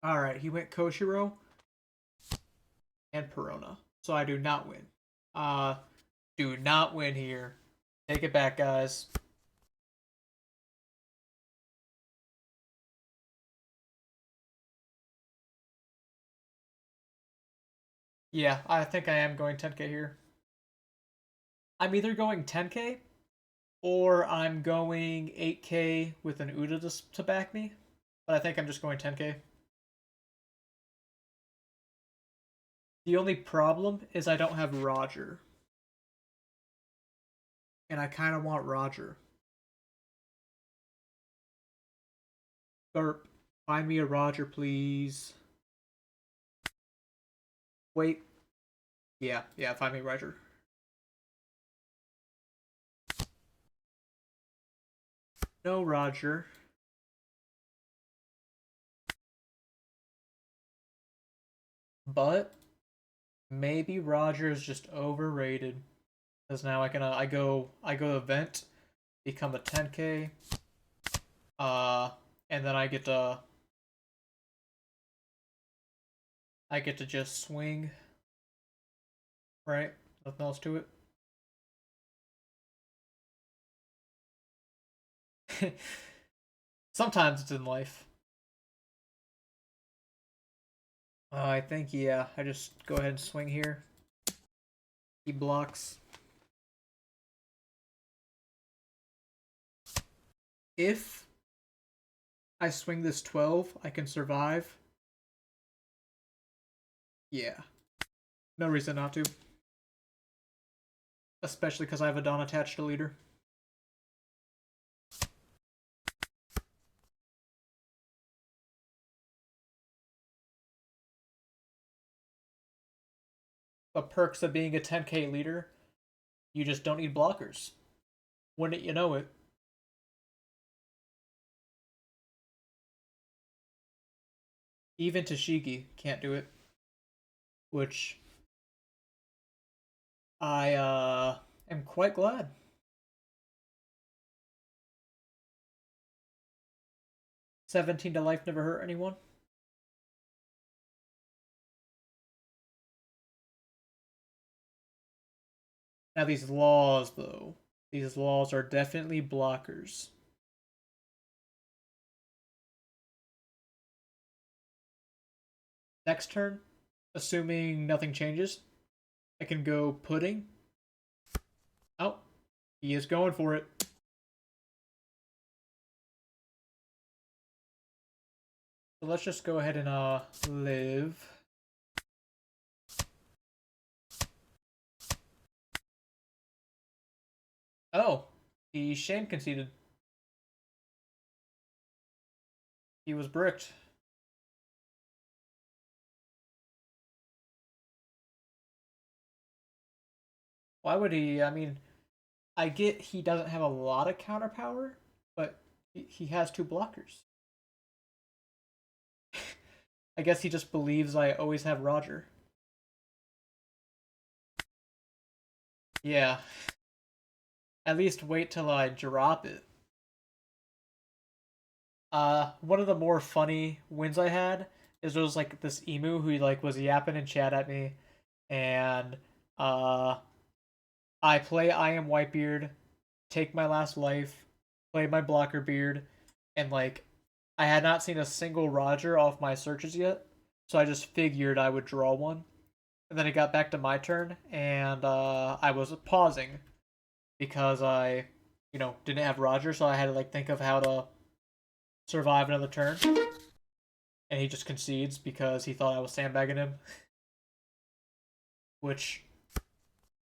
Alright, he went Koshiro and Perona. So I do not win. Do not win here. Take it back, guys. Yeah, I think I am going 10K here. I'm either going 10K or I'm going 8K with an Uda to back me. But I think I'm just going 10K. The only problem is I don't have Roger. And I kind of want Roger. Garp, find me a Roger, please. Wait. Yeah, find me Roger. No Roger. But maybe Roger is just overrated. Because now I go event, become a 10K, uh, and then I get to just swing, right? Nothing else to it. Sometimes it's in life. I think, yeah, I just go ahead and swing here. He blocks. If I swing this 12, I can survive. Yeah. No reason not to. Especially because I have a Dawn attached to leader. The perks of being a 10k leader, you just don't need blockers. Wouldn't you know it? Even Tashigi can't do it. Which I am quite glad. 17 to life never hurt anyone. Now these laws, though. These laws are definitely blockers. Next turn, assuming nothing changes, I can go pudding. Oh, he is going for it. So let's just go ahead and live. Oh, he shame conceded. He was bricked. Why would he? I mean, I get he doesn't have a lot of counter power, but he has two blockers. I guess he just believes I always have Roger. Yeah. At least wait till I drop it. One of the more funny wins I had is there was like this emu who like was yapping in chat at me, and uh, I play I am Whitebeard, take my last life, play my blocker beard, and like I had not seen a single Roger off my searches yet, so I just figured I would draw one. And then it got back to my turn, and I was pausing because I, didn't have Roger, so I had to like think of how to survive another turn. And he just concedes because he thought I was sandbagging him, which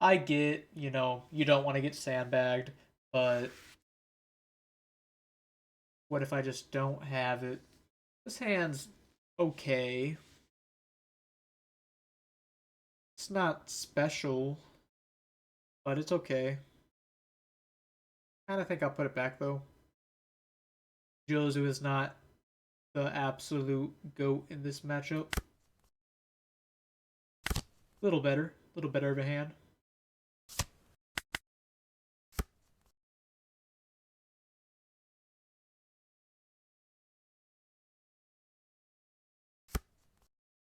I get. You don't want to get sandbagged, but what if I just don't have it? This hand's okay. It's not special, but it's okay. Kind of think I'll put it back though. Jozu is not the absolute GOAT in this matchup. Little better. Little better of a hand.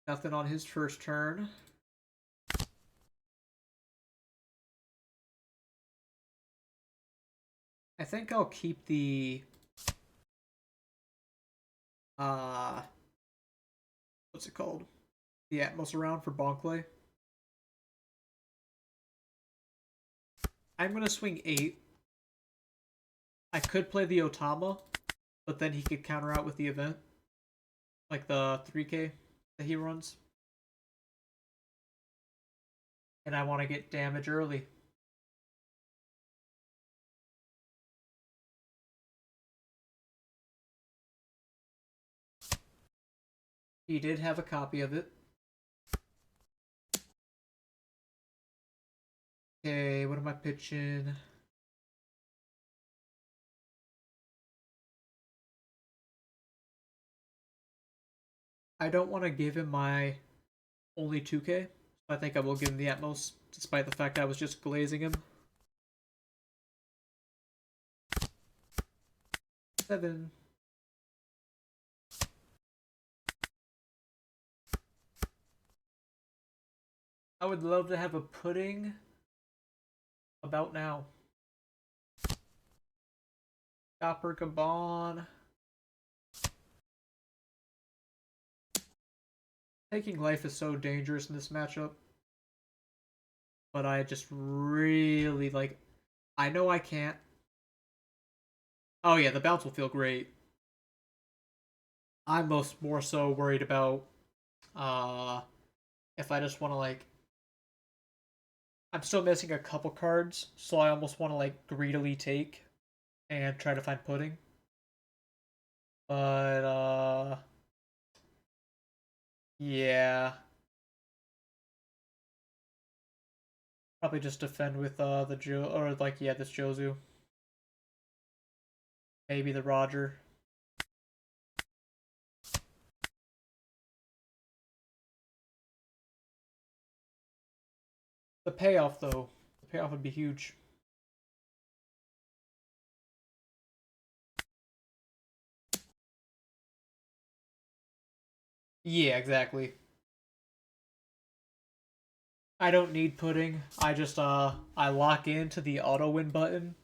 Nothing on his first turn. I think I'll keep the what's it called? The Atmos around for Bonkley. I'm gonna swing 8. I could play the Otama, but then he could counter out with the event. Like the 3k that he runs. And I want to get damage early. He did have a copy of it. Okay, what am I pitching? I don't want to give him my only 2k. So I think I will give him the Atmos, despite the fact I was just glazing him. 7. I would love to have a pudding about now. Copper Gabon. Taking life is so dangerous in this matchup. But I just really like. I know I can't. Oh yeah, the bounce will feel great. I'm more so worried about uh if I just want to like. I'm still missing a couple cards, so I almost want to like greedily take and try to find pudding. But yeah, probably just defend with the Jo or like yeah this Jozu, maybe the Roger. The payoff though, the payoff would be huge. Yeah, exactly. I don't need pudding. I just I lock into the auto win button,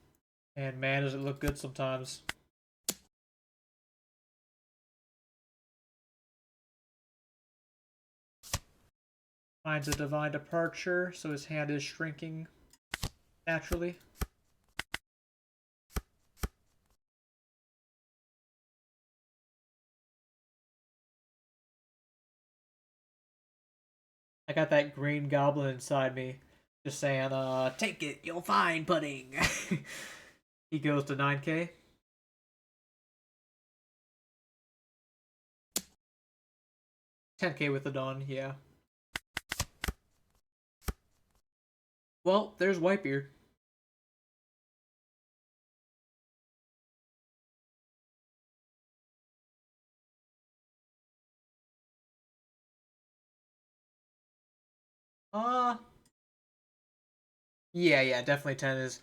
and man, does it look good sometimes. Finds a divine departure, so his hand is shrinking naturally. I got that green goblin inside me, just saying, take it, you'll find pudding. He goes to 9k. 10k with the Dawn, yeah. Well, there's Whitebeard. Uh, yeah, definitely 10 is,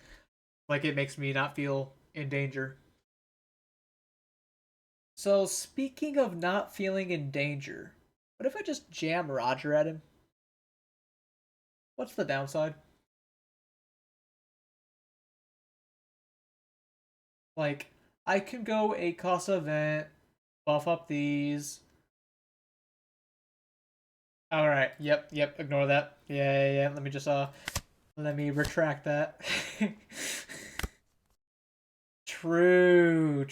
like, it makes me not feel in danger. So, speaking of not feeling in danger, what if I just jam Roger at him? What's the downside? Like, I can go a Casa event, buff up these. Alright, yep, ignore that. Yeah. Let me just, let me retract that. True.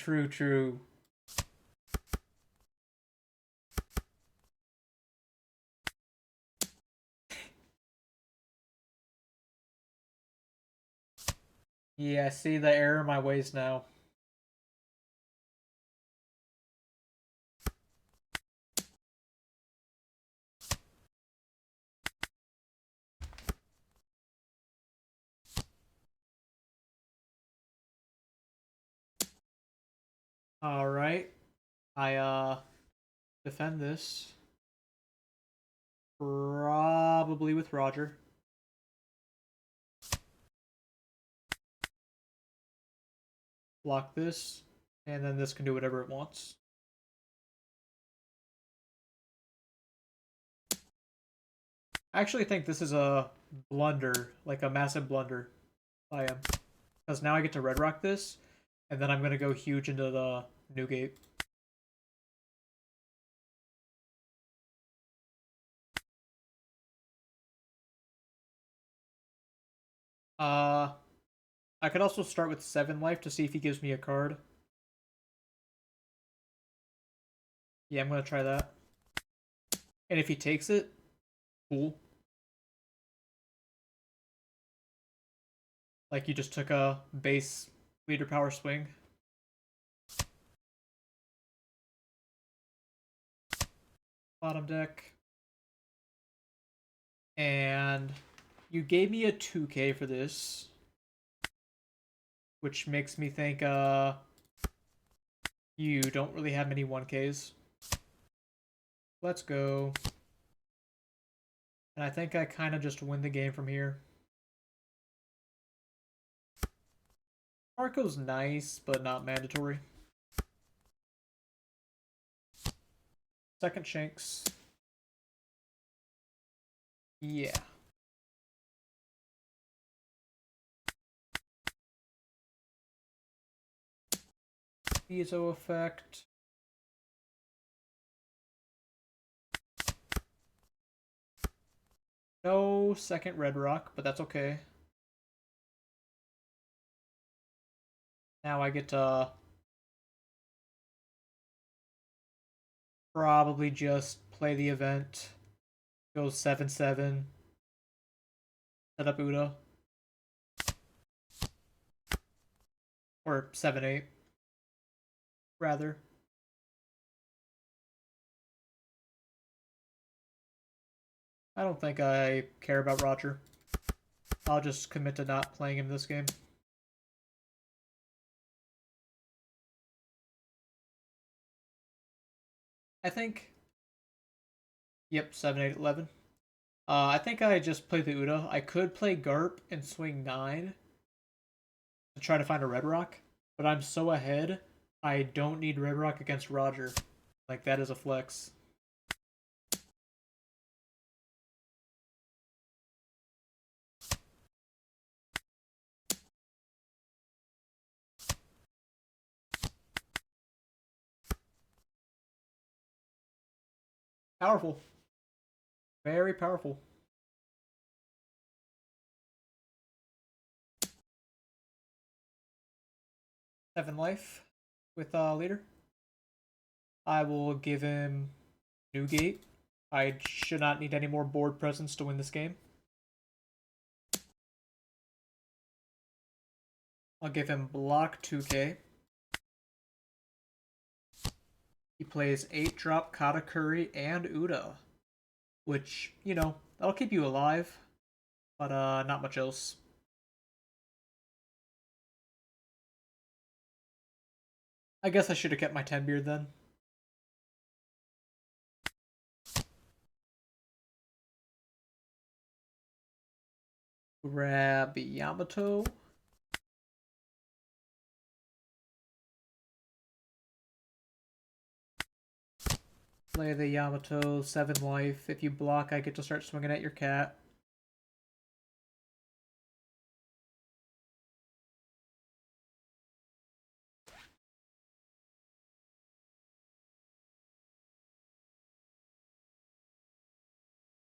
Yeah, I see the error in my ways now. Alright. I, defend this. Probably with Roger. Block this, and then this can do whatever it wants. I actually think this is a blunder, like a massive blunder by him. Because now I get to Red Rock this, and then I'm going to go huge into the Newgate. Uh, I could also start with 7 life to see if he gives me a card. Yeah, I'm going to try that. And if he takes it, cool. Like you just took a base leader power swing. Bottom deck. And you gave me a 2k for this. Which makes me think, you don't really have many 1ks. Let's go. And I think I kind of just win the game from here. Marco's nice, but not mandatory. Second Shanks. Yeah. Piezo effect. No second red rock, but that's okay. Now I get to probably just play the event. Go 7-7. Set up Uda. Or 7-8. Rather. I don't think I care about Roger. I'll just commit to not playing him this game. I think. Yep, 7-8, 11. I think I just played the Uda. I could play Garp and swing 9 to try to find a Red Rock, but I'm so ahead, I don't need Red Rock against Roger. Like, that is a flex. Powerful. Very powerful. 7 life with leader. I will give him Newgate. I should not need any more board presence to win this game. I'll give him block 2k. He plays 8-drop Katakuri and Uda, which, you know, that'll keep you alive, but not much else. I guess I should have kept my 10 beard then. Grab Yamato. Play the Yamato, 7 life. If you block, I get to start swinging at your cat.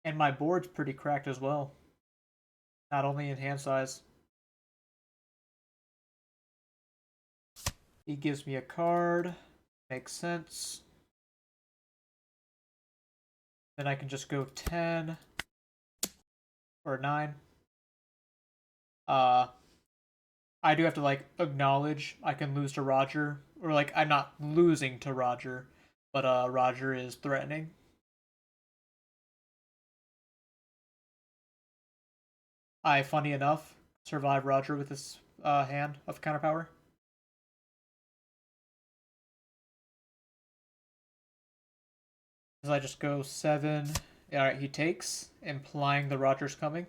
And my board's pretty cracked as well. Not only in hand size. He gives me a card. Makes sense. Then I can just go 10 or 9. I do have to like acknowledge I can lose to Roger, or like I'm not losing to Roger, but Roger is threatening. I, funny enough, survive Roger with this hand of counterpower. As I just go 7. Alright, he takes, implying the Roger's coming.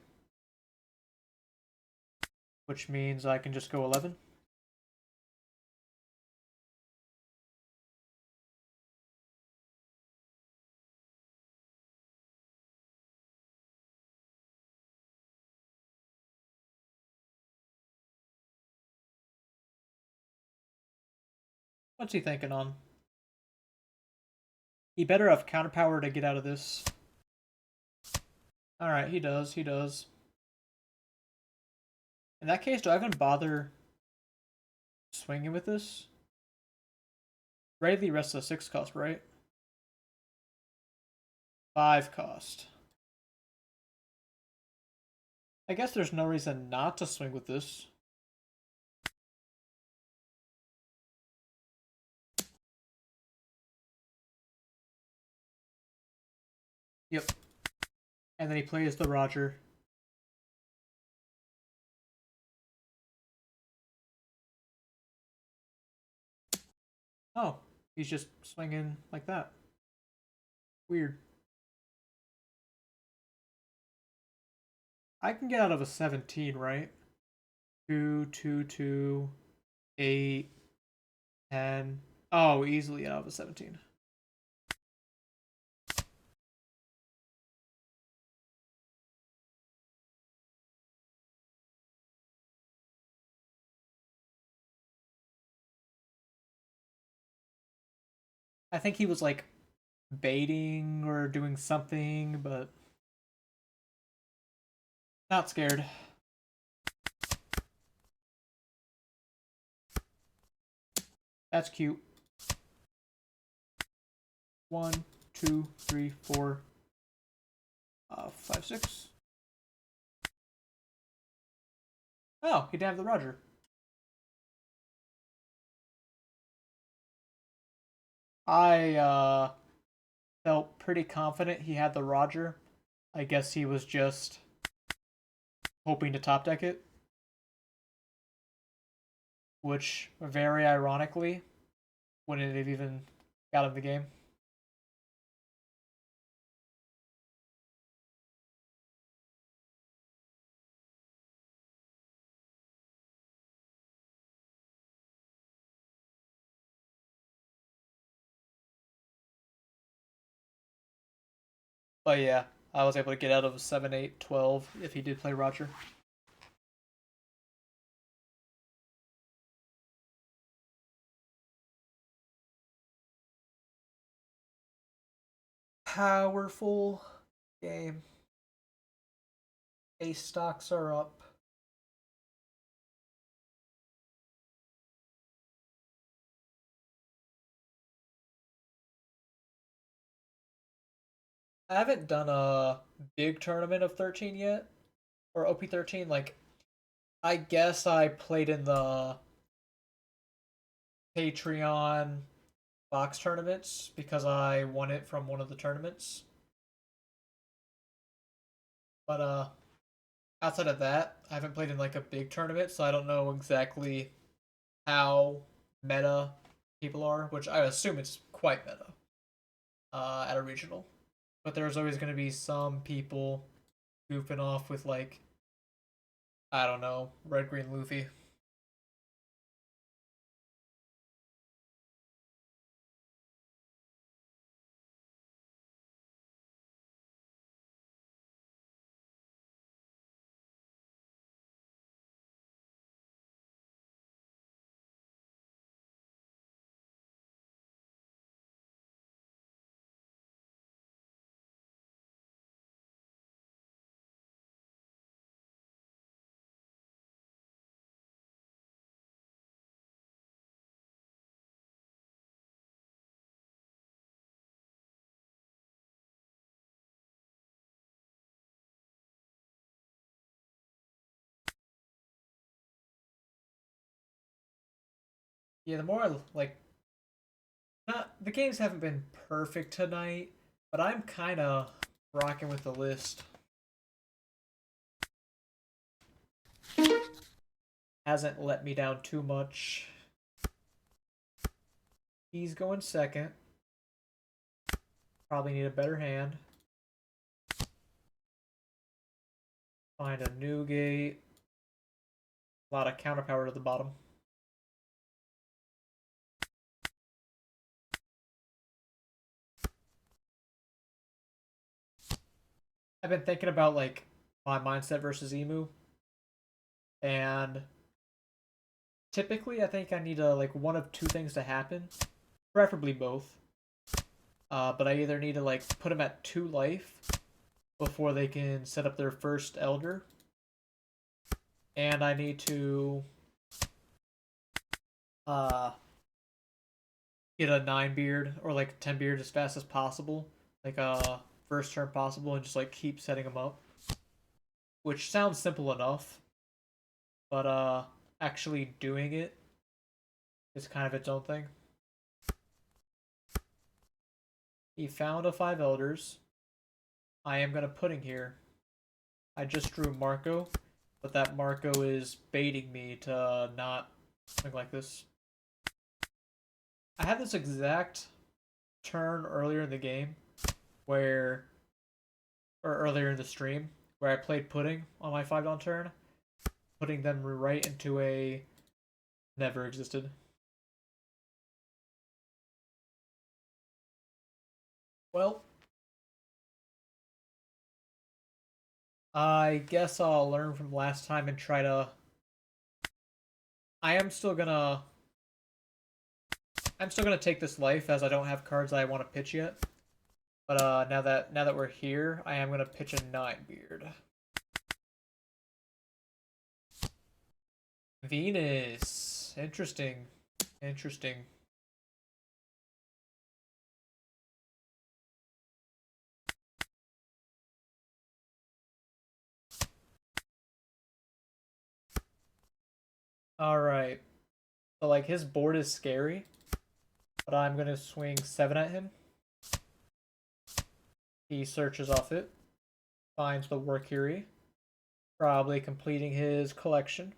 Which means I can just go 11. What's he thinking on? He better have counterpower to get out of this. Alright, he does, he does. In that case, do I even bother swinging with this? Ready the rest of the 6 cost, right? 5 cost. I guess there's no reason not to swing with this. Yep. And then he plays the Roger. Oh, he's just swinging like that. Weird. I can get out of a 17, right? 2, 2, 2, 8, 10. Oh, easily out of a 17. I think he was like baiting or doing something, but not scared. That's cute. 1, 2, 3, 4, 5, 6. Oh, he didn't have the Roger. I felt pretty confident he had the Roger. I guess he was just hoping to top deck it, which very ironically wouldn't have even got him the game. But yeah, I was able to get out of 7, 8, 12 if he did play Roger. Powerful game. Ace stocks are up. I haven't done a big tournament of 13 yet, or OP13. Like, I guess I played in the Patreon box tournaments because I won it from one of the tournaments. But outside of that, I haven't played in like a big tournament, so I don't know exactly how meta people are, which I assume it's quite meta at a regional. But there's always going to be some people goofing off with like, I don't know, red green Luffy. Yeah, the more like, not the games haven't been perfect tonight, but I'm kind of rocking with the list. Hasn't let me down too much. He's going second. Probably need a better hand. Find a new gate. A lot of counter power to the bottom. I've been thinking about like my mindset versus Emu, and typically I think I need like one of two things to happen, preferably both. But I either need to like put them at 2 life before they can set up their first Elder, and I need to uh get a 9 beard or like 10 beard as fast as possible, like first turn possible, and just like keep setting them up. Which sounds simple enough, but actually doing it is kind of its own thing. He found a 5 elders. I am gonna pudding here. I just drew Marco, but that Marco is baiting me to not think like this. I had this exact turn earlier in the game where, or earlier in the stream, where I played pudding on my 5 down turn, putting them right into a never existed. Well, I guess I'll learn from last time and try to. I am still gonna I'm still gonna take this life as I don't have cards I want to pitch yet. But now that we're here, I am gonna pitch a 9-beard. Venus. Interesting. Interesting. Alright. So, like, his board is scary. But I'm gonna swing 7 at him. He searches off it. Finds the Workury. Probably completing his collection.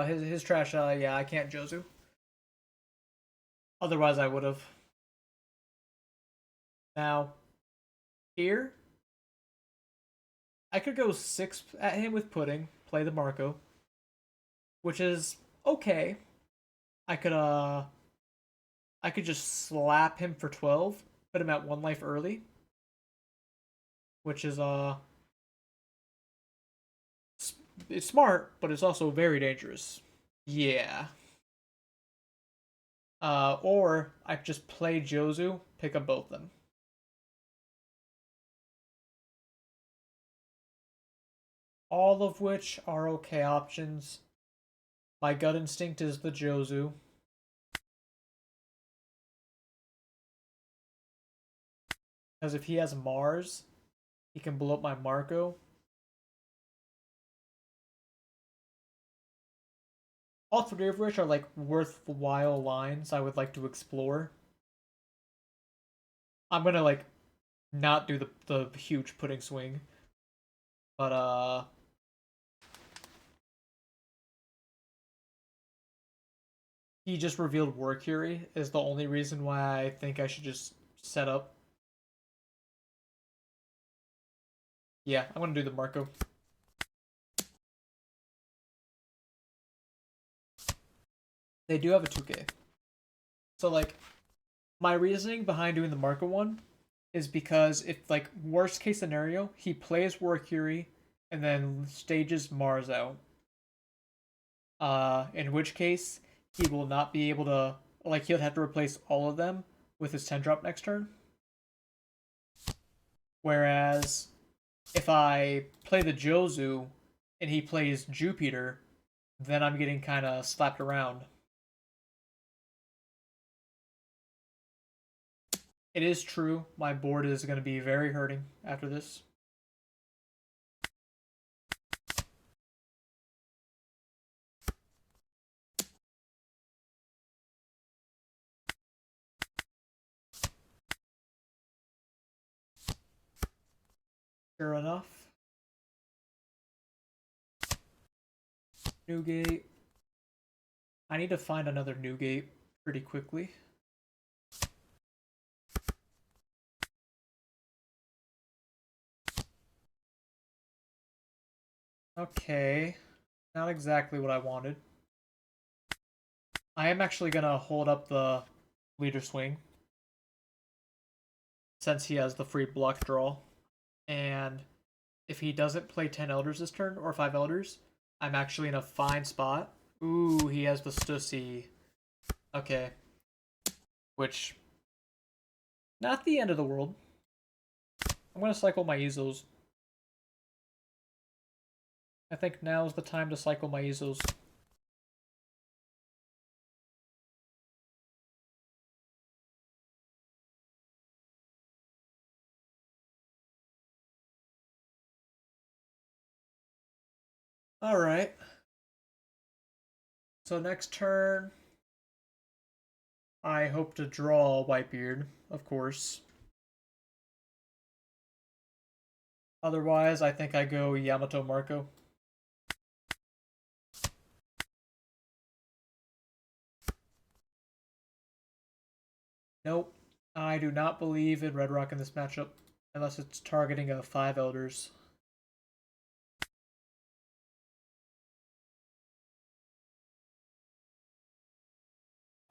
His trash, yeah, I can't Jozu. Otherwise I would have. Now, here, I could go 6 at him with Pudding, play the Marco, which is okay. I could just slap him for 12, put him at 1 life early, which is it's smart, but it's also very dangerous. Yeah. Or I just play Jozu, pick up both of them. All of which are okay options. My gut instinct is the Jozu. Because if he has Mars, he can blow up my Marco. All 3 of which are like worthwhile lines I would like to explore. I'm gonna like not do the huge Pudding swing. But he just revealed Workury is the only reason why I think I should just set up. Yeah, I'm gonna do the Marco. They do have a 2K. So like my reasoning behind doing the Marco one is because if like worst case scenario, he plays Workury and then stages Mars out. In which case he will not be able to, like, he'll have to replace all of them with his 10 drop next turn. Whereas if I play the Jozu and he plays Jupiter, then I'm getting kind of slapped around. It is true, my board is going to be very hurting after this. Sure enough. Newgate. I need to find another Newgate pretty quickly. Okay. Not exactly what I wanted. I am actually going to hold up the leader swing since he has the free block draw. And if he doesn't play 10 elders this turn, or 5 elders, I'm actually in a fine spot. Ooh, he has the Stussy. Okay. Which, not the end of the world. I'm going to cycle my Ezos. I think now is the time to cycle my Ezos. Alright. So next turn, I hope to draw Whitebeard, of course. Otherwise, I think I go Yamato Marco. Nope. I do not believe in Red Rock in this matchup, unless it's targeting a 5 elders.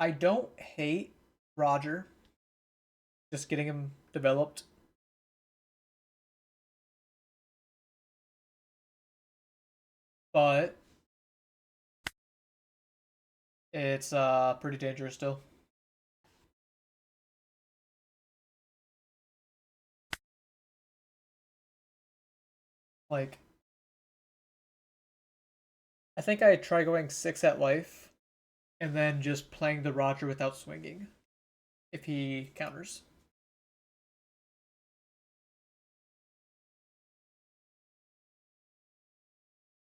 I don't hate Roger. Just getting him developed. But It's pretty dangerous still. Like, I think I try going 6 at life and then just playing the Roger without swinging if he counters.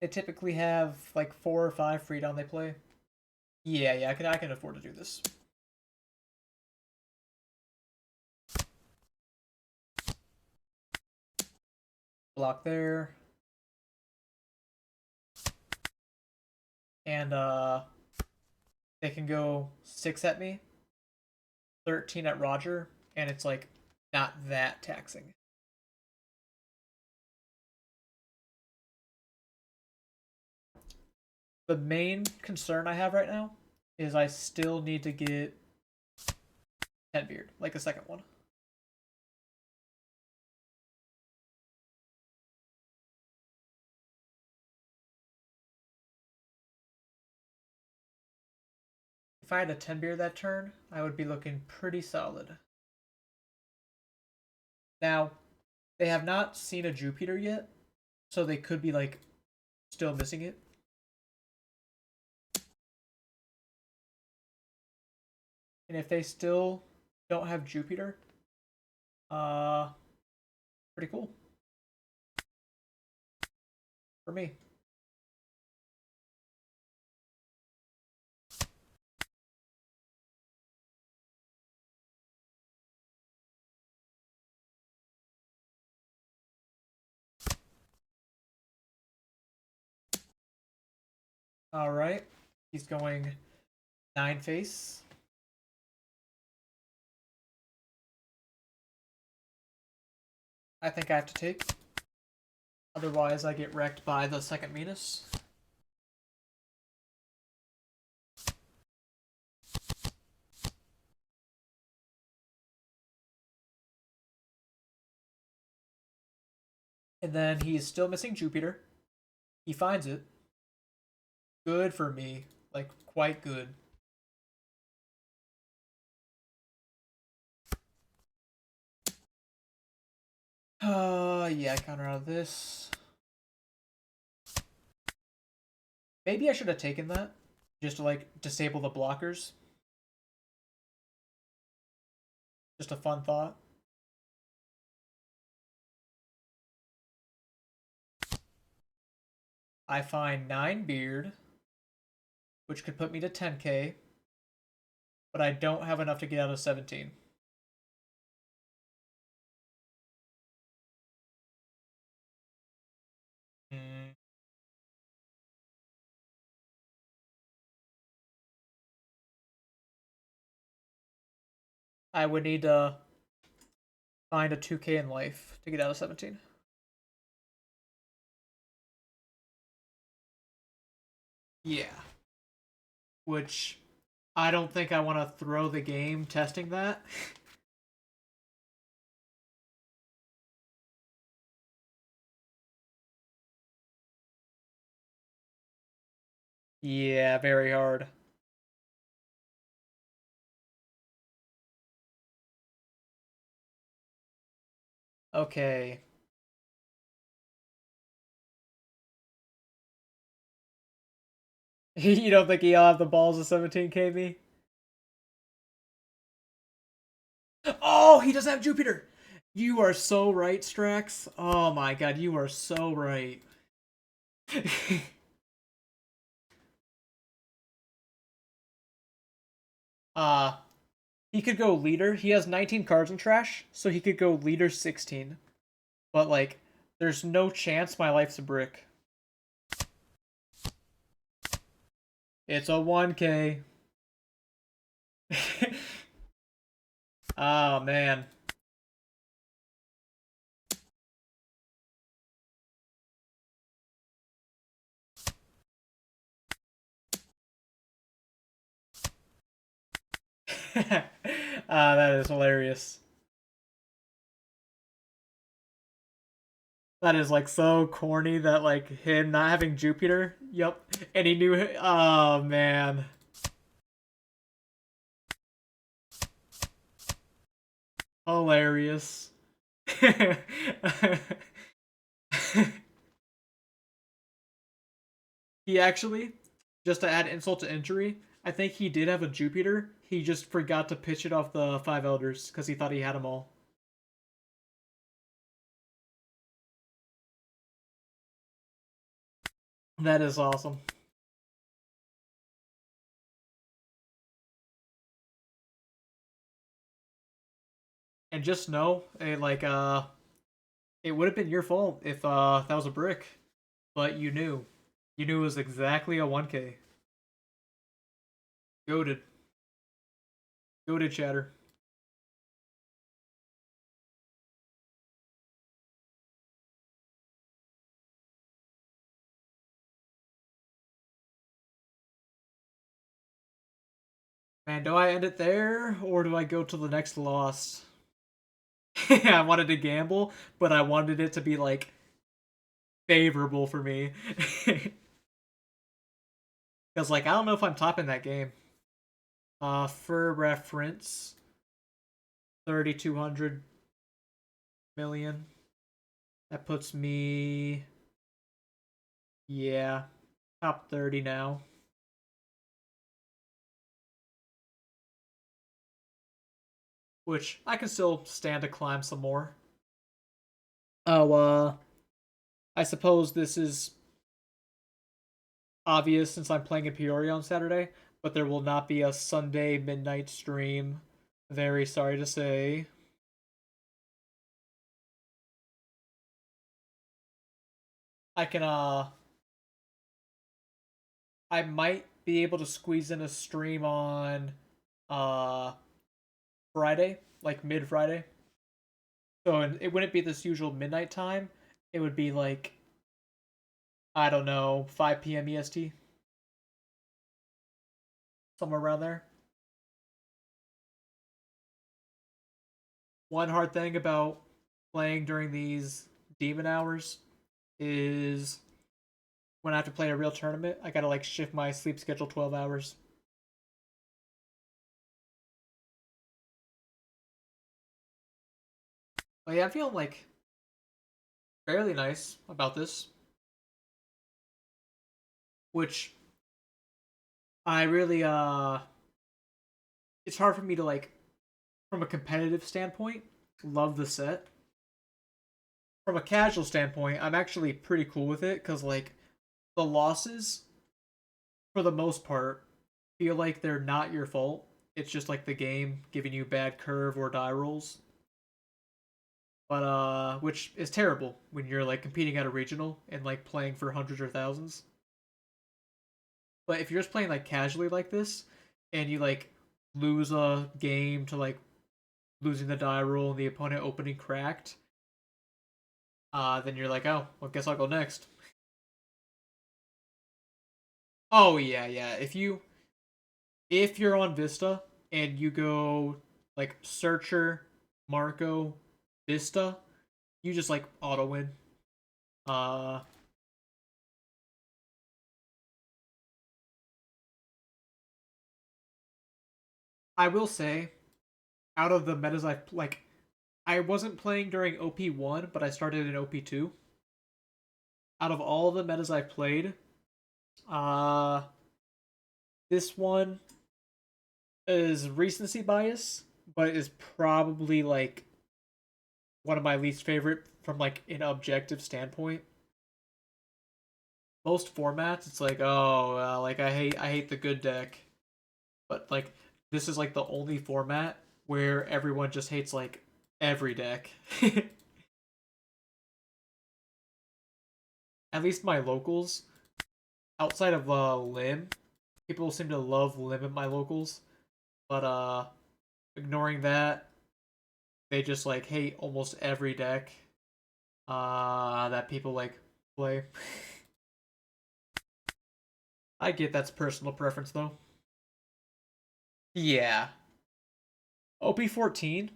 They typically have like 4 or 5 free down they play. Yeah, I can afford to do this. Block there. And they can go 6 at me, 13 at Roger, and it's like not that taxing. The main concern I have right now is I still need to get 10 beard, like a second one. If I had a 10 beard that turn, I would be looking pretty solid. Now, they have not seen a Jupiter yet, so they could be like still missing it. And if they still don't have Jupiter, uh, pretty cool for me. All right, he's going 9 face. I think I have to take. Otherwise, I get wrecked by the second Venus. And then he's still missing Jupiter. He finds it. Good for me. Like, quite good. Yeah, counter out of this. Maybe I should have taken that. Just to, like, disable the blockers. Just a fun thought. I find 9 beard, which could put me to 10k, but I don't have enough to get out of 17. Hmm. I would need to find a 2k in life to get out of 17. Yeah. Which I don't think I want to throw the game testing that. Yeah, very hard. Okay. You don't think he'll have the balls of 17 kb? Oh, he doesn't have Jupiter. You are so right, Strax. Oh my god, you are so right. uh, he could go leader. He has 19 cards in trash, so he could go leader 16. But like, there's no chance my life's a brick. It's a 1k. Oh man. That is hilarious. That is like so corny that like him not having Jupiter. Yep. And he knew. Oh man. Hilarious. He actually, just to add insult to injury, I think he did have a Jupiter. He just forgot to pitch it off the five elders because he thought he had them all. That is awesome. And just know, it would have been your fault if that was a brick, but you knew. You knew it was exactly a 1K. Goaded. Goaded chatter. Man, do I end it there or do I go to the next loss? I wanted to gamble, but I wanted it to be like favorable for me. Because like I don't know if I'm topping that game. For reference, 3,200 million. That puts me, yeah, top 30 now. Which I can still stand to climb some more. Oh, I suppose this is obvious since I'm playing in Peoria on Saturday, but there will not be a Sunday midnight stream. Very sorry to say. I can I might be able to squeeze in a stream on uh Friday, like mid Friday. So it wouldn't be this usual midnight time. It would be like I don't know, 5 p.m. EST, somewhere around there. One hard thing about playing during these demon hours is when I have to play a real tournament, I gotta like shift my sleep schedule 12 hours. But yeah, I feel like fairly nice about this, which I really it's hard for me to like from a competitive standpoint love the set. From a casual standpoint, I'm actually pretty cool with it cuz like the losses for the most part feel like they're not your fault. It's just like the game giving you bad curve or die rolls. But which is terrible when you're like competing at a regional and like playing for hundreds or thousands. But if you're just playing like casually like this and you like lose a game to like losing the die roll and the opponent opening cracked, then you're like, oh, well, guess I'll go next. Oh yeah, yeah. If you're on Vista and you go like Searcher, Marco, Vista, you just like auto win. Uh, I will say, out of the metas I've like, I wasn't playing during OP1, but I started in OP2. Out of all the metas I've played, uh, this one is recency bias, but is probably like one of my least favorite from like an objective standpoint. Most formats, it's like, oh, like I hate the good deck, but like this is like the only format where everyone just hates like every deck. At least my locals, outside of Lim, people seem to love Lim at my locals, but ignoring that, they just like hate almost every deck that people like play. I get that's personal preference though. Yeah. OP14,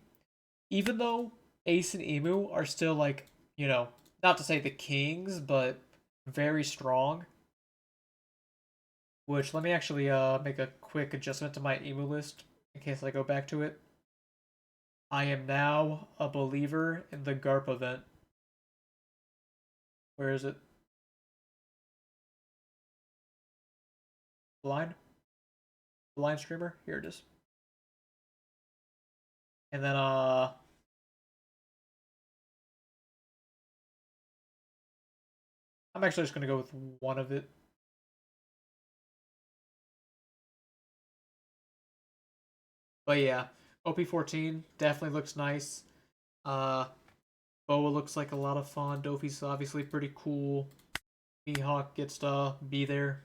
even though Ace and Emu are still like, not to say the kings, but very strong. Which let me actually make a quick adjustment to my Emu list in case I go back to it. I am now a believer in the GARP event. Where is it? Blind? Blind streamer? Here it is. And then I'm actually just gonna go with one of it. But yeah, op14 definitely looks nice. Uh Boa looks like a lot of fun. Dofi's obviously pretty cool. Mihawk gets to be there.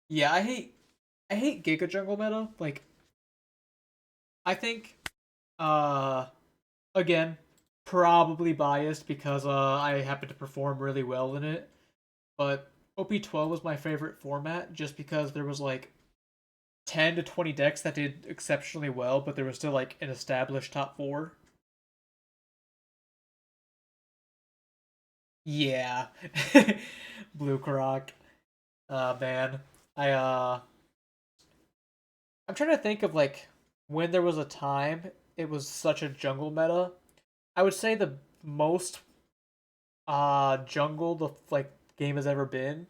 Yeah, I hate Giga Jungle meta. Like I think uh again, probably biased because I happen to perform really well in it. But OP12 was my favorite format just because there was like 10 to 20 decks that did exceptionally well, but there was still like an established top 4. Yeah. Blue Croc. Man. I I'm trying to think of like when there was a time it was such a jungle meta. I would say the most jungle the like game has ever been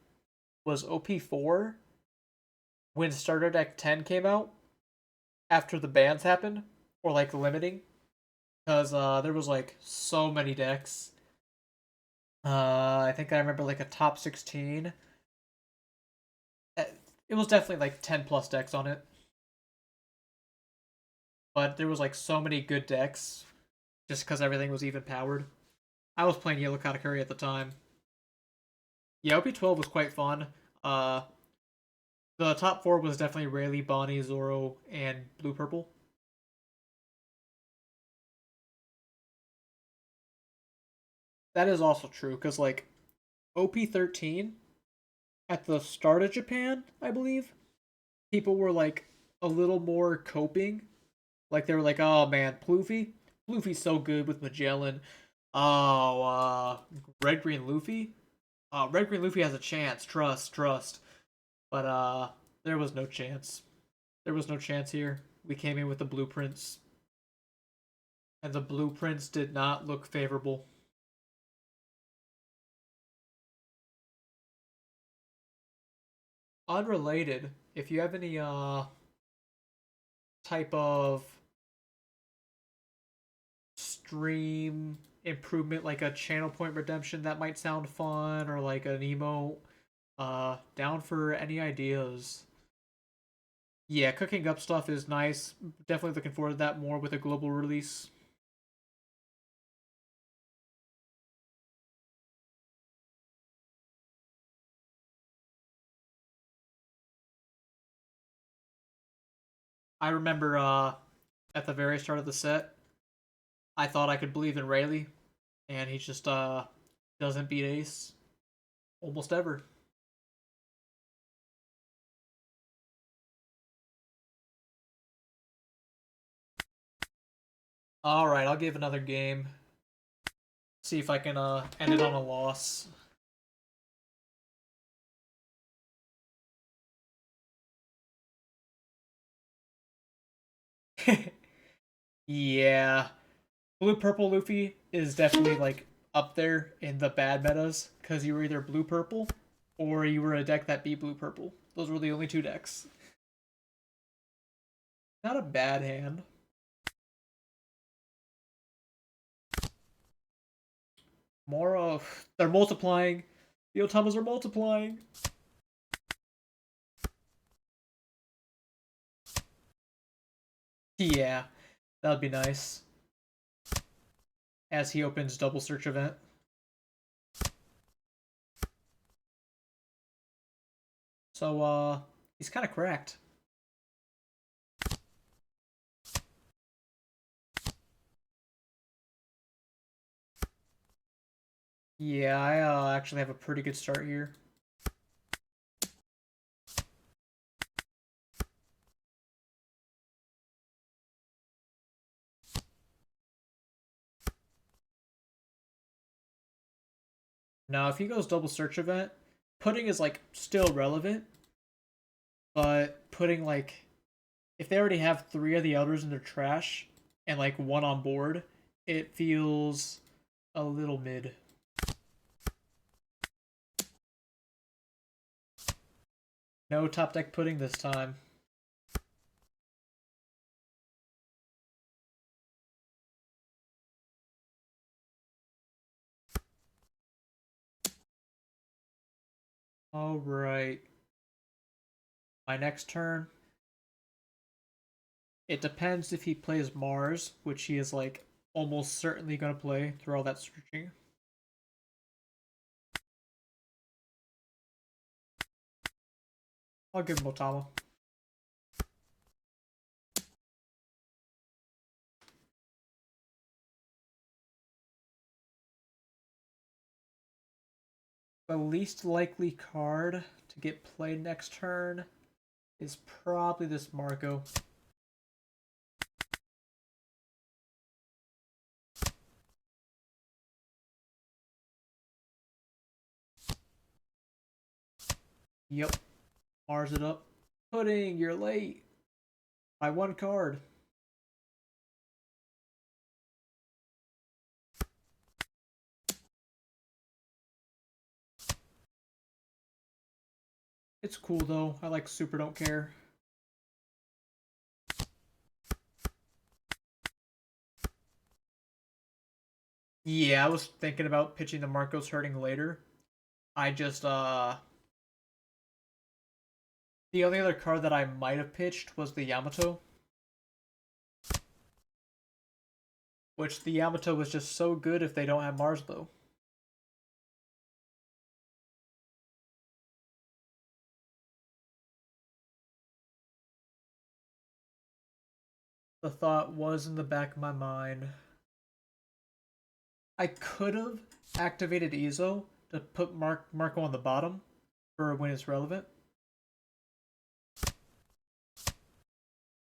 was OP4 when Starter Deck 10 came out after the bans happened or like limiting because there was like so many decks. I think I remember like a top 16. It was definitely like 10 plus decks on it, but there was like so many good decks just because everything was even powered. I was playing Yellow Katakuri at the time. Yeah, OP12 was quite fun. Uh, the top 4 was definitely Rayleigh, Bonnie, Zoro, and Blue Purple. That is also true because like OP13 at the start of Japan, I believe, people were like a little more coping. Like they were like, "Oh man, Luffy's so good with Magellan. Oh, Red Green Luffy. Red Green Luffy has a chance. Trust." But there was no chance. There was no chance here. We came in with the blueprints, and the blueprints did not look favorable. Unrelated, if you have any type of stream improvement like a channel point redemption that might sound fun or like an emo down for any ideas. Yeah, cooking up stuff is nice. Definitely looking forward to that more with a global release. I remember at the very start of the set, I thought I could believe in Rayleigh, and he just doesn't beat Ace almost ever. All right, I'll give another game. See if I can end it on a loss. Yeah, blue purple Luffy is definitely like up there in the bad metas because you were either blue purple or you were a deck that beat blue purple. Those were the only two decks. Not a bad hand. More of they're multiplying. The Otamas are multiplying. Yeah, that would be nice. As he opens double search event. So he's kind of cracked. Yeah, I actually have a pretty good start here. Now, if he goes double search event, putting is like still relevant, but putting like if they already have three of the elders in their trash and like one on board, it feels a little mid. No top deck pudding this time. All right. My next turn. It depends if he plays Mars, which he is like almost certainly going to play through all that searching. I'll give him Otama. The least likely card to get played next turn is probably this Marco. Yep. Mars it up. Pudding, you're late. By one card. It's cool though. I like super don't care. Yeah, I was thinking about pitching the Marcos hurting later. I just the only other card that I might have pitched was the Yamato. Which the Yamato was just so good if they don't have Mars though. The thought was in the back of my mind. I could have activated Ezo to put Marco on the bottom for when it's relevant.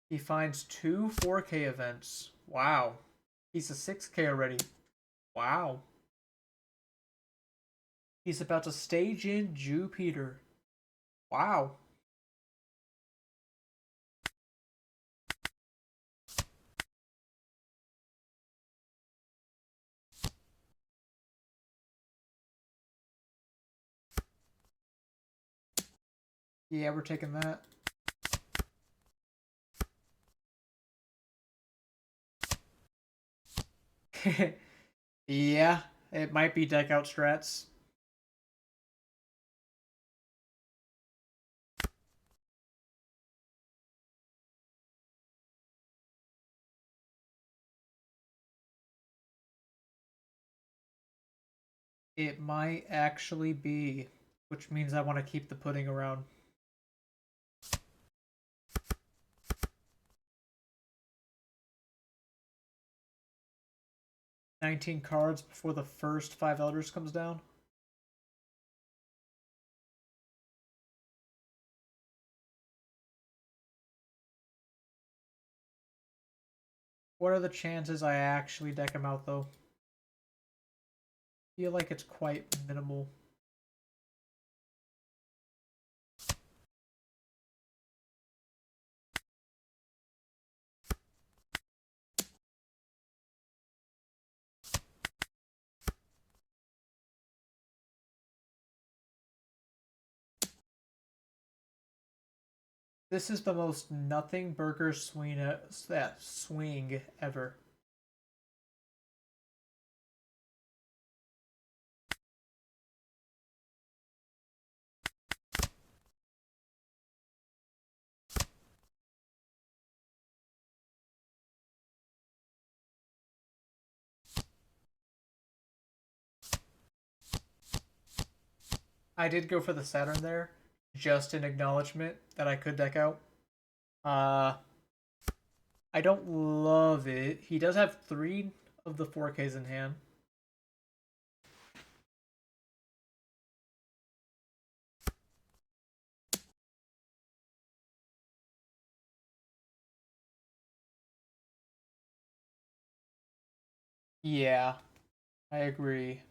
He finds two 4K events. Wow. He's a 6K already. Wow. He's about to stage in Jupiter. Wow. Yeah, we're taking that. Yeah, it might be deck out strats. It might actually be, which means I want to keep the pudding around. 19 cards before the first 5 elders comes down. What are the chances I actually deck him out though? Feel like it's quite minimal. This is the most nothing burger swing ever. I did go for the Saturn there, just in acknowledgement that I could deck out. Uh, I don't love it. He does have 3 of the 4Ks in hand. Yeah, I agree.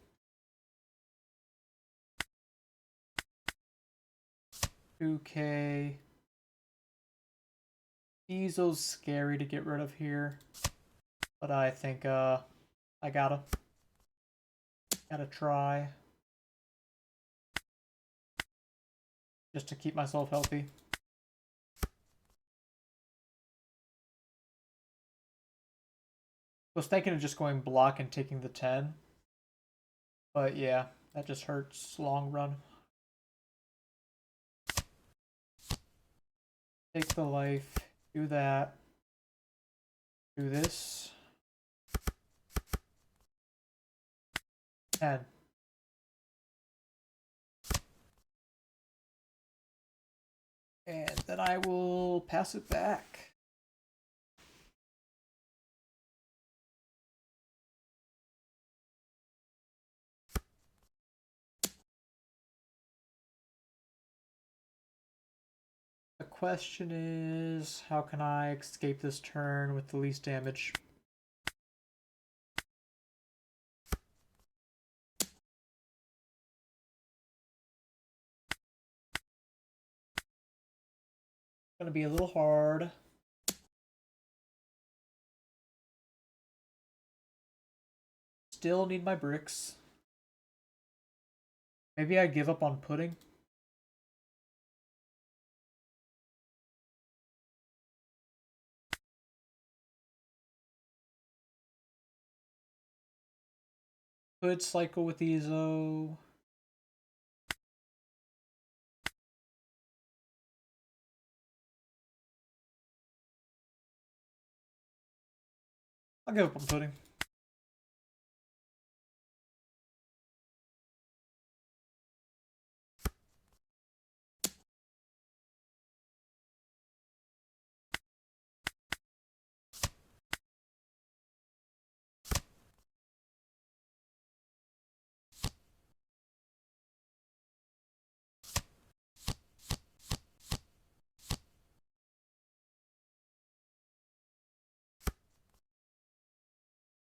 Two K. Ezo's scary to get rid of here, but I think I gotta try just to keep myself healthy. Was thinking of just going block and taking the 10, but yeah, that just hurts long run. Take the life, do that, do this. 10. And then I will pass it back. The question is, how can I escape this turn with the least damage? Gonna be a little hard. Still need my bricks. Maybe I give up on pudding. Could cycle with Ezo. I'll give up on pudding.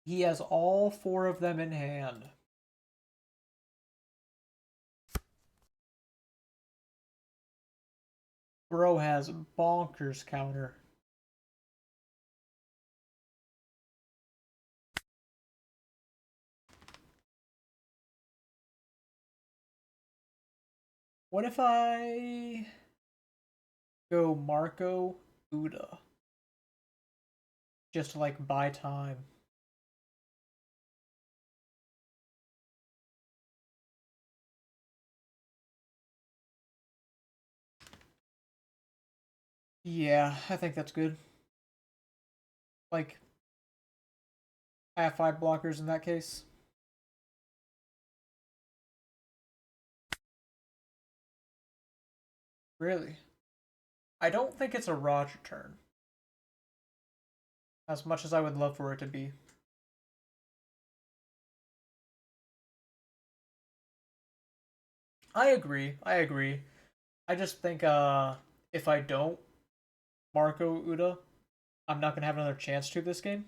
He has all 4 of them in hand. Bro has bonkers counter. What if I go Marco Uda? Just to like buy time. Yeah, I think that's good. Like, I have 5 blockers in that case. Really? I don't think it's a Roger turn. As much as I would love for it to be. I agree. I agree. I just think if I don't Marco Uda, I'm not gonna have another chance to this game.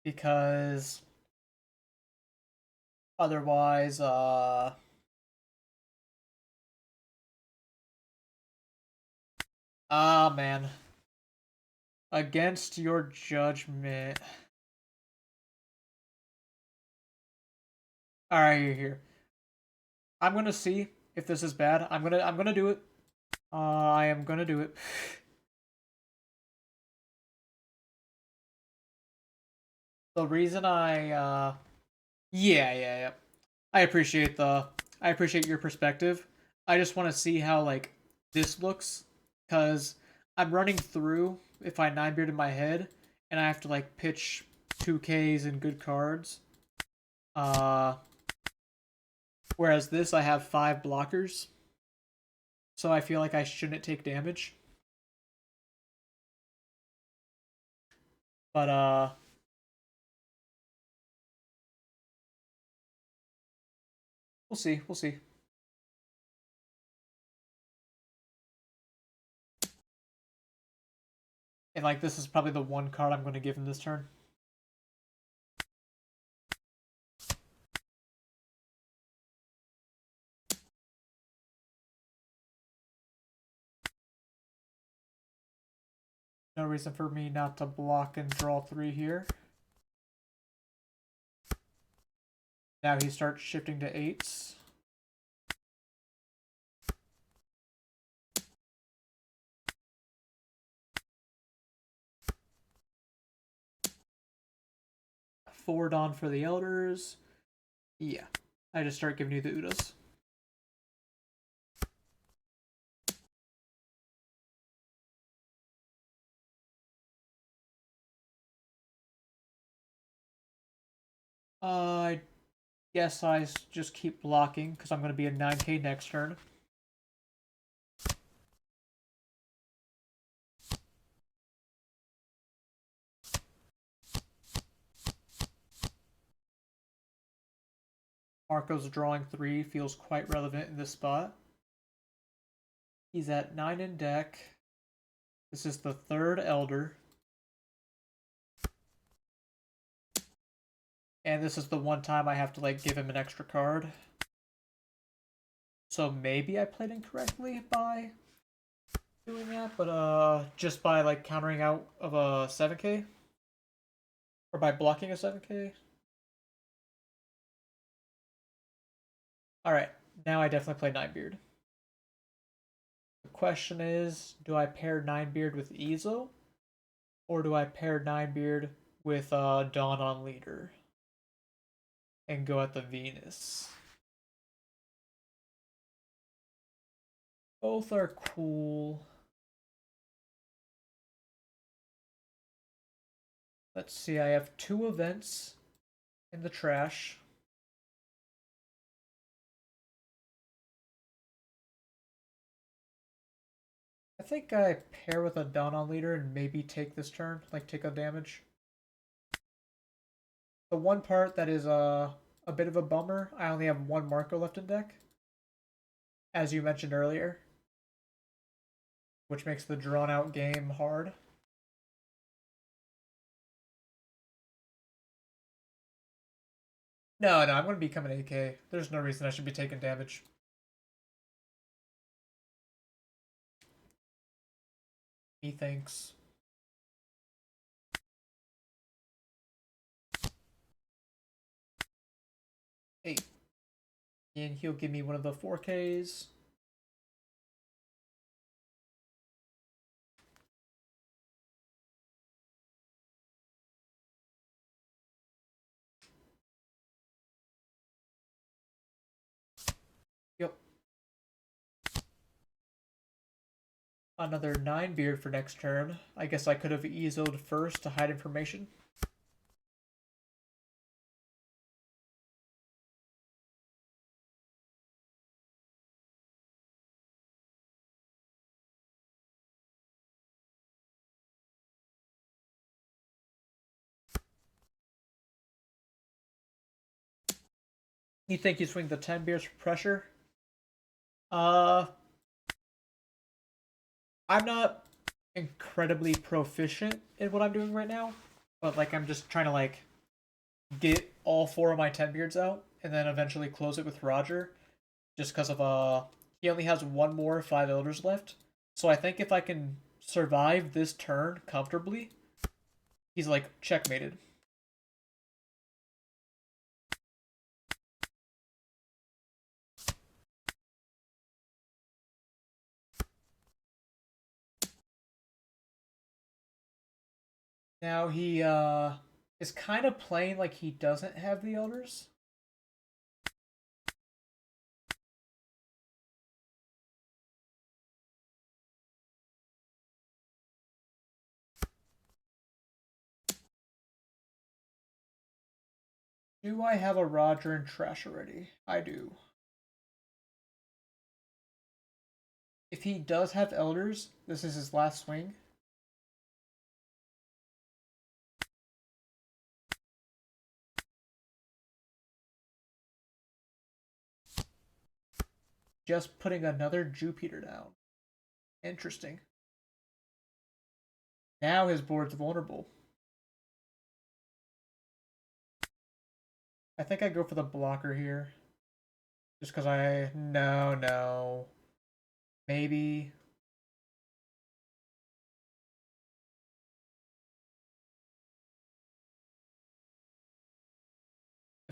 Because otherwise, man. Against your judgment. Alright, you're here. I'm gonna see if this is bad. I'm gonna do it. I am gonna do it. The reason yeah. I appreciate your perspective. I just want to see how like this looks cuz I'm running through if I 9-beard in my head and I have to like pitch 2Ks and good cards. Uh Whereas this I have 5 blockers. So I feel like I shouldn't take damage. But we'll see. We'll see. And like this is probably the one card I'm going to give him this turn. No reason for me not to block and draw 3 here. Now he starts shifting to 8s. Forward on for the elders. Yeah, I just start giving you the Udas. I guess I just keep blocking because I'm going to be a 9k next turn. Marco's drawing 3 feels quite relevant in this spot. He's at 9 in deck. This is the 3rd Elder. And this is the one time I have to like give him an extra card. So maybe I played incorrectly by doing that, but just by like countering out of a 7k? Or by blocking a 7k? Alright, now I definitely play Ninebeard. The question is, do I pair Ninebeard with Ezo? Or do I pair Ninebeard with Dawn on Leader? And go at the Venus? Both are cool. Let's see, I have 2 events in the trash. I think I pair with a Dawn on Leader and maybe take this turn, like take a damage. The one part that is a bit of a bummer, I only have 1 Marco left in deck, as you mentioned earlier, which makes the drawn out game hard. No, I'm going to become an AK. There's no reason I should be taking damage. Methinks. Hey. And he'll give me one of the 4Ks. Yep. Another 9 beard for next turn. I guess I could have Ezo'd first to hide information. You think you swing the 10 beers for pressure? I'm not incredibly proficient in what I'm doing right now, but like I'm just trying to like get all 4 of my 10 beards out and then eventually close it with Roger, just because of he only has 1 more 5 elders left. So I think if I can survive this turn comfortably, he's like checkmated. Now he is kind of playing like he doesn't have the elders. Do I have a Roger in trash already? I do. If he does have elders, this is his last swing. Just putting another Jupiter down. Interesting. Now his board's vulnerable. I think I go for the blocker here. Just because I... No. Maybe...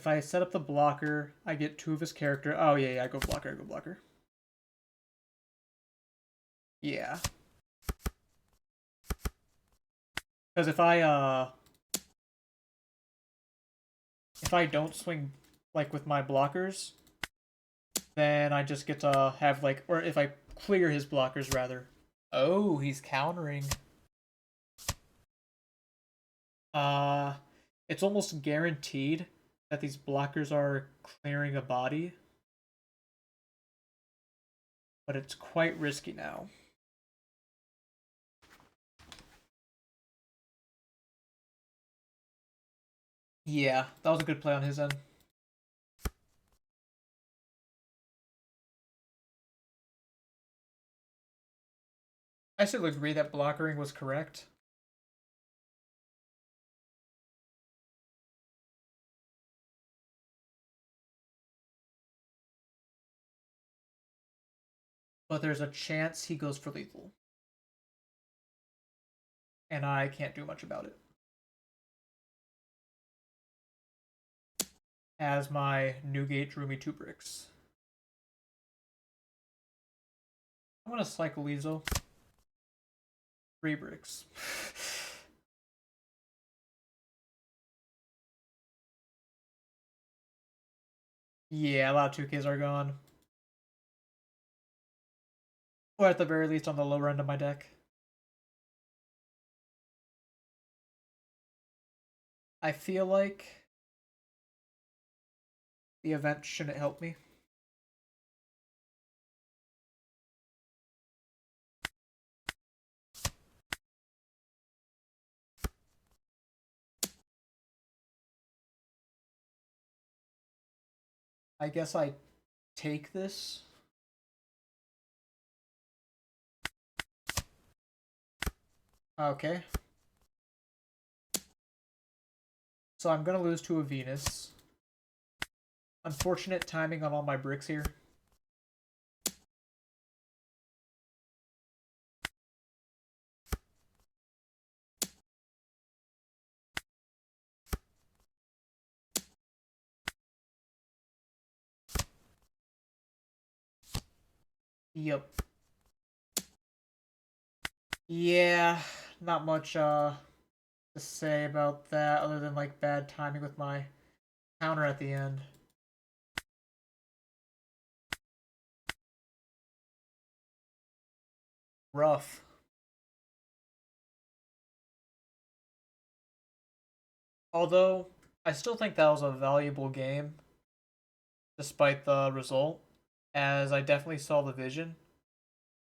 if I set up the blocker, I get 2 of his character. Oh, yeah, I go blocker, I go blocker. Yeah. Because if I don't swing, like, with my blockers, then I just get to have, like, or if I clear his blockers, rather. Oh, he's countering. Uh, it's almost guaranteed that these blockers are clearing a body. But it's quite risky now. Yeah, that was a good play on his end. I still agree that blockering was correct. But there's a chance he goes for lethal. And I can't do much about it. As my Newgate drew me 2 bricks. I'm gonna cycle Lizo. 3 bricks. Yeah, a lot of 2Ks are gone. Or at the very least on the lower end of my deck. I feel like the event shouldn't help me. I guess I take this. Okay. So I'm gonna lose to a Venus. Unfortunate timing on all my bricks here. Yep. Yeah, not much to say about that other than like bad timing with my counter at the end. Rough. Although I still think that was a valuable game despite the result, as I definitely saw the vision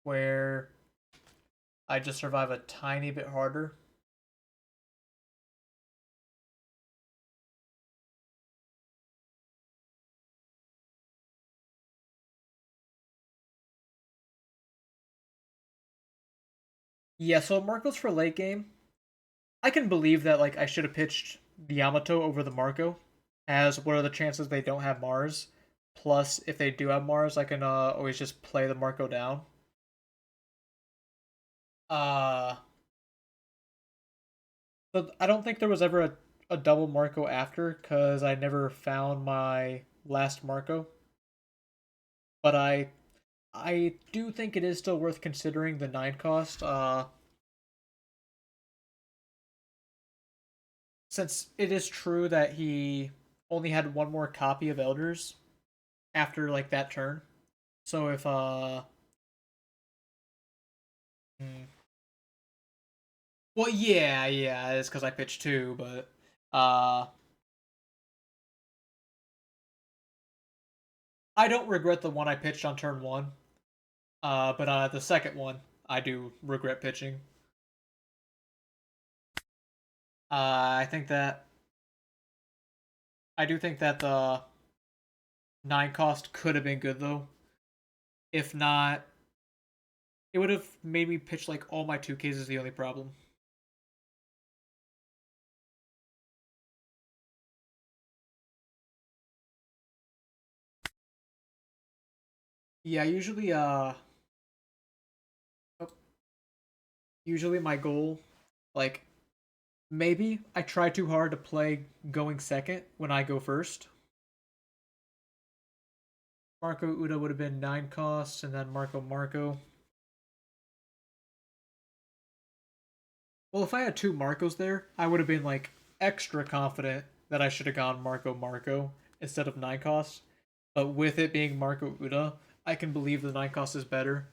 where I just survive a tiny bit harder. Yeah, so Marco's for late game. I can believe that like I should have pitched the Yamato over the Marco, as what are the chances they don't have Mars? Plus, if they do have Mars, I can always just play the Marco down. Uh, but I don't think there was ever a double Marco after, because I never found my last Marco. But I do think it is still worth considering the 9 cost. Since it is true that he only had one more copy of Elders after like that turn. So if hmm. Well, yeah, it's because I pitched 2, but uh I don't regret the one I pitched on turn 1. But the second one I do regret pitching. I think that I do think that the 9 cost could have been good though. If not, it would have made me pitch like all my 2Ks is the only problem. Yeah, oh, usually my goal, like, maybe I try too hard to play going second when I go first. Marco Uda would have been 9 costs, and then Marco. Well, if I had 2 Marcos there, I would have been like extra confident that I should have gone Marco instead of 9 costs. But with it being Marco Uda, I can believe the 9 cost is better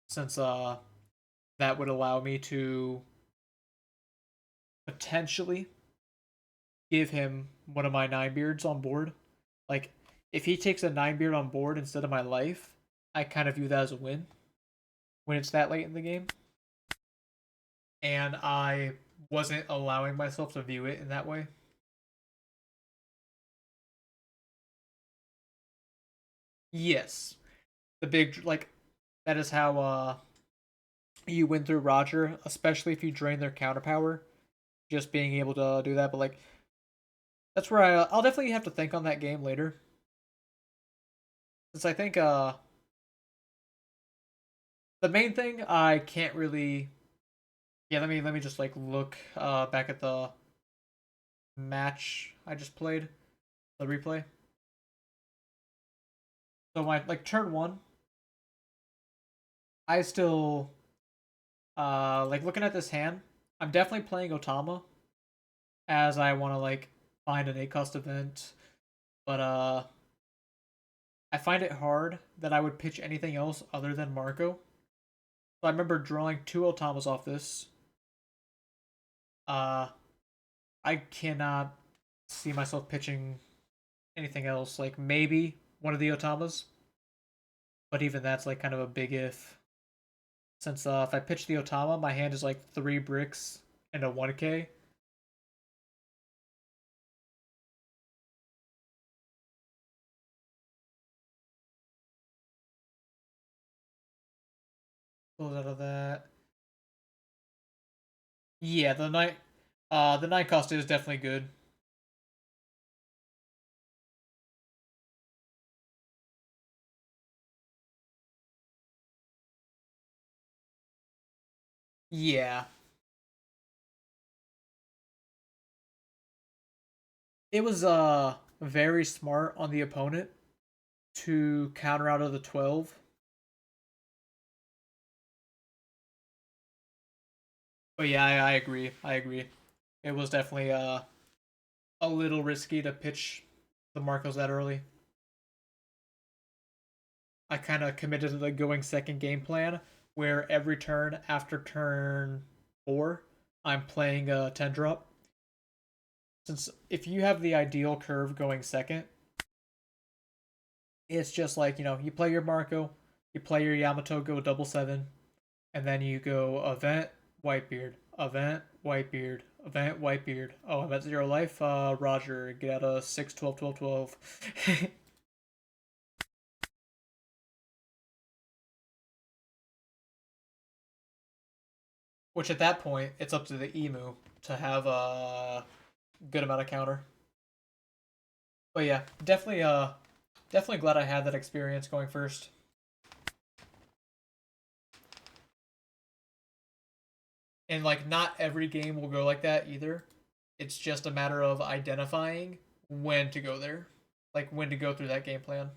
since that would allow me to potentially give him one of my 9 beards on board. Like if he takes a 9 beard on board instead of my life, I kind of view that as a win when it's that late in the game. And I wasn't allowing myself to view it in that way. Yes. The big like that is how you win through Roger, especially if you drain their counter power. Just being able to do that, but like that's where I'll definitely have to think on that game later. Since I think the main thing I can't really yeah, let me just like look back at the match I just played, the replay. So my like turn 1, I still like looking at this hand, I'm definitely playing Otama as I want to like find an 8 cost event, but I find it hard that I would pitch anything else other than Marco. So I remember drawing 2 Otamas off this. Uh I cannot see myself pitching anything else. Like maybe one of the Otamas, but even that's like kind of a big if. Since if I pitch the Otama, my hand is like 3 bricks and a 1k. Close out of that. Yeah, the 9 cost is definitely good. Yeah. It was very smart on the opponent to counter out of the 12. But yeah, I agree. I agree. It was definitely a little risky to pitch the Marcos that early. I kind of committed to the going second game plan where every turn after turn 4, I'm playing a 10 drop. Since if you have the ideal curve going second, it's just like, you play your Marco, you play your Yamato, go double 7, and then you go event, Whitebeard, event, Whitebeard, event, Whitebeard. Oh, I'm at 0 life. Roger, get out of 6, 12, 12, 12. Which at that point, it's up to the Emu to have a good amount of counter. But yeah, definitely glad I had that experience going first. And like not every game will go like that either. It's just a matter of identifying when to go there. Like when to go through that game plan.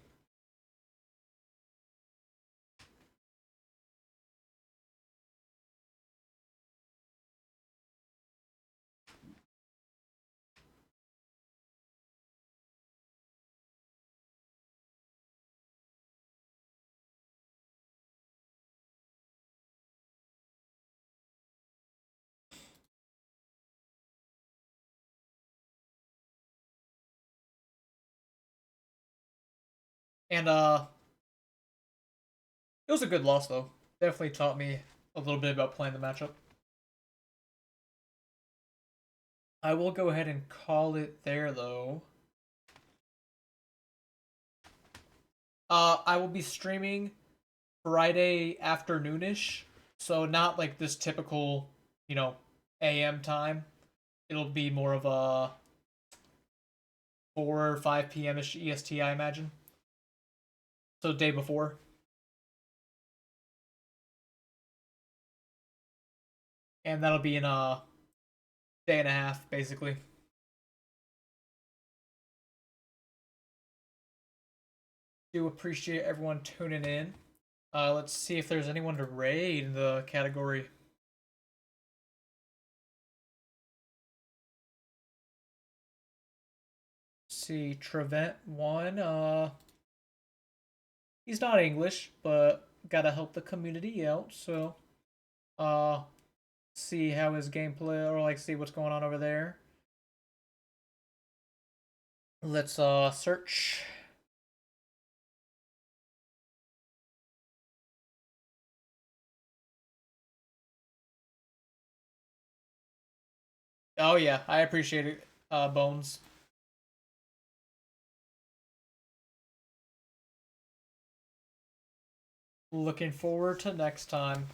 And it was a good loss though. Definitely taught me a little bit about playing the matchup. I will go ahead and call it there though. I will be streaming Friday afternoonish, so not like this typical, you know, AM time. It'll be more of a 4 or 5 p.m. ish EST, I imagine. So day before, and that'll be in a day and a half, basically. Do appreciate everyone tuning in. Let's see if there's anyone to raid in the category. Let's see, Trevent won. He's not English, but gotta help the community out. So, uh, see how his gameplay, or like see what's going on over there. Let's search. Oh yeah, I appreciate it, Bones. Looking forward to next time.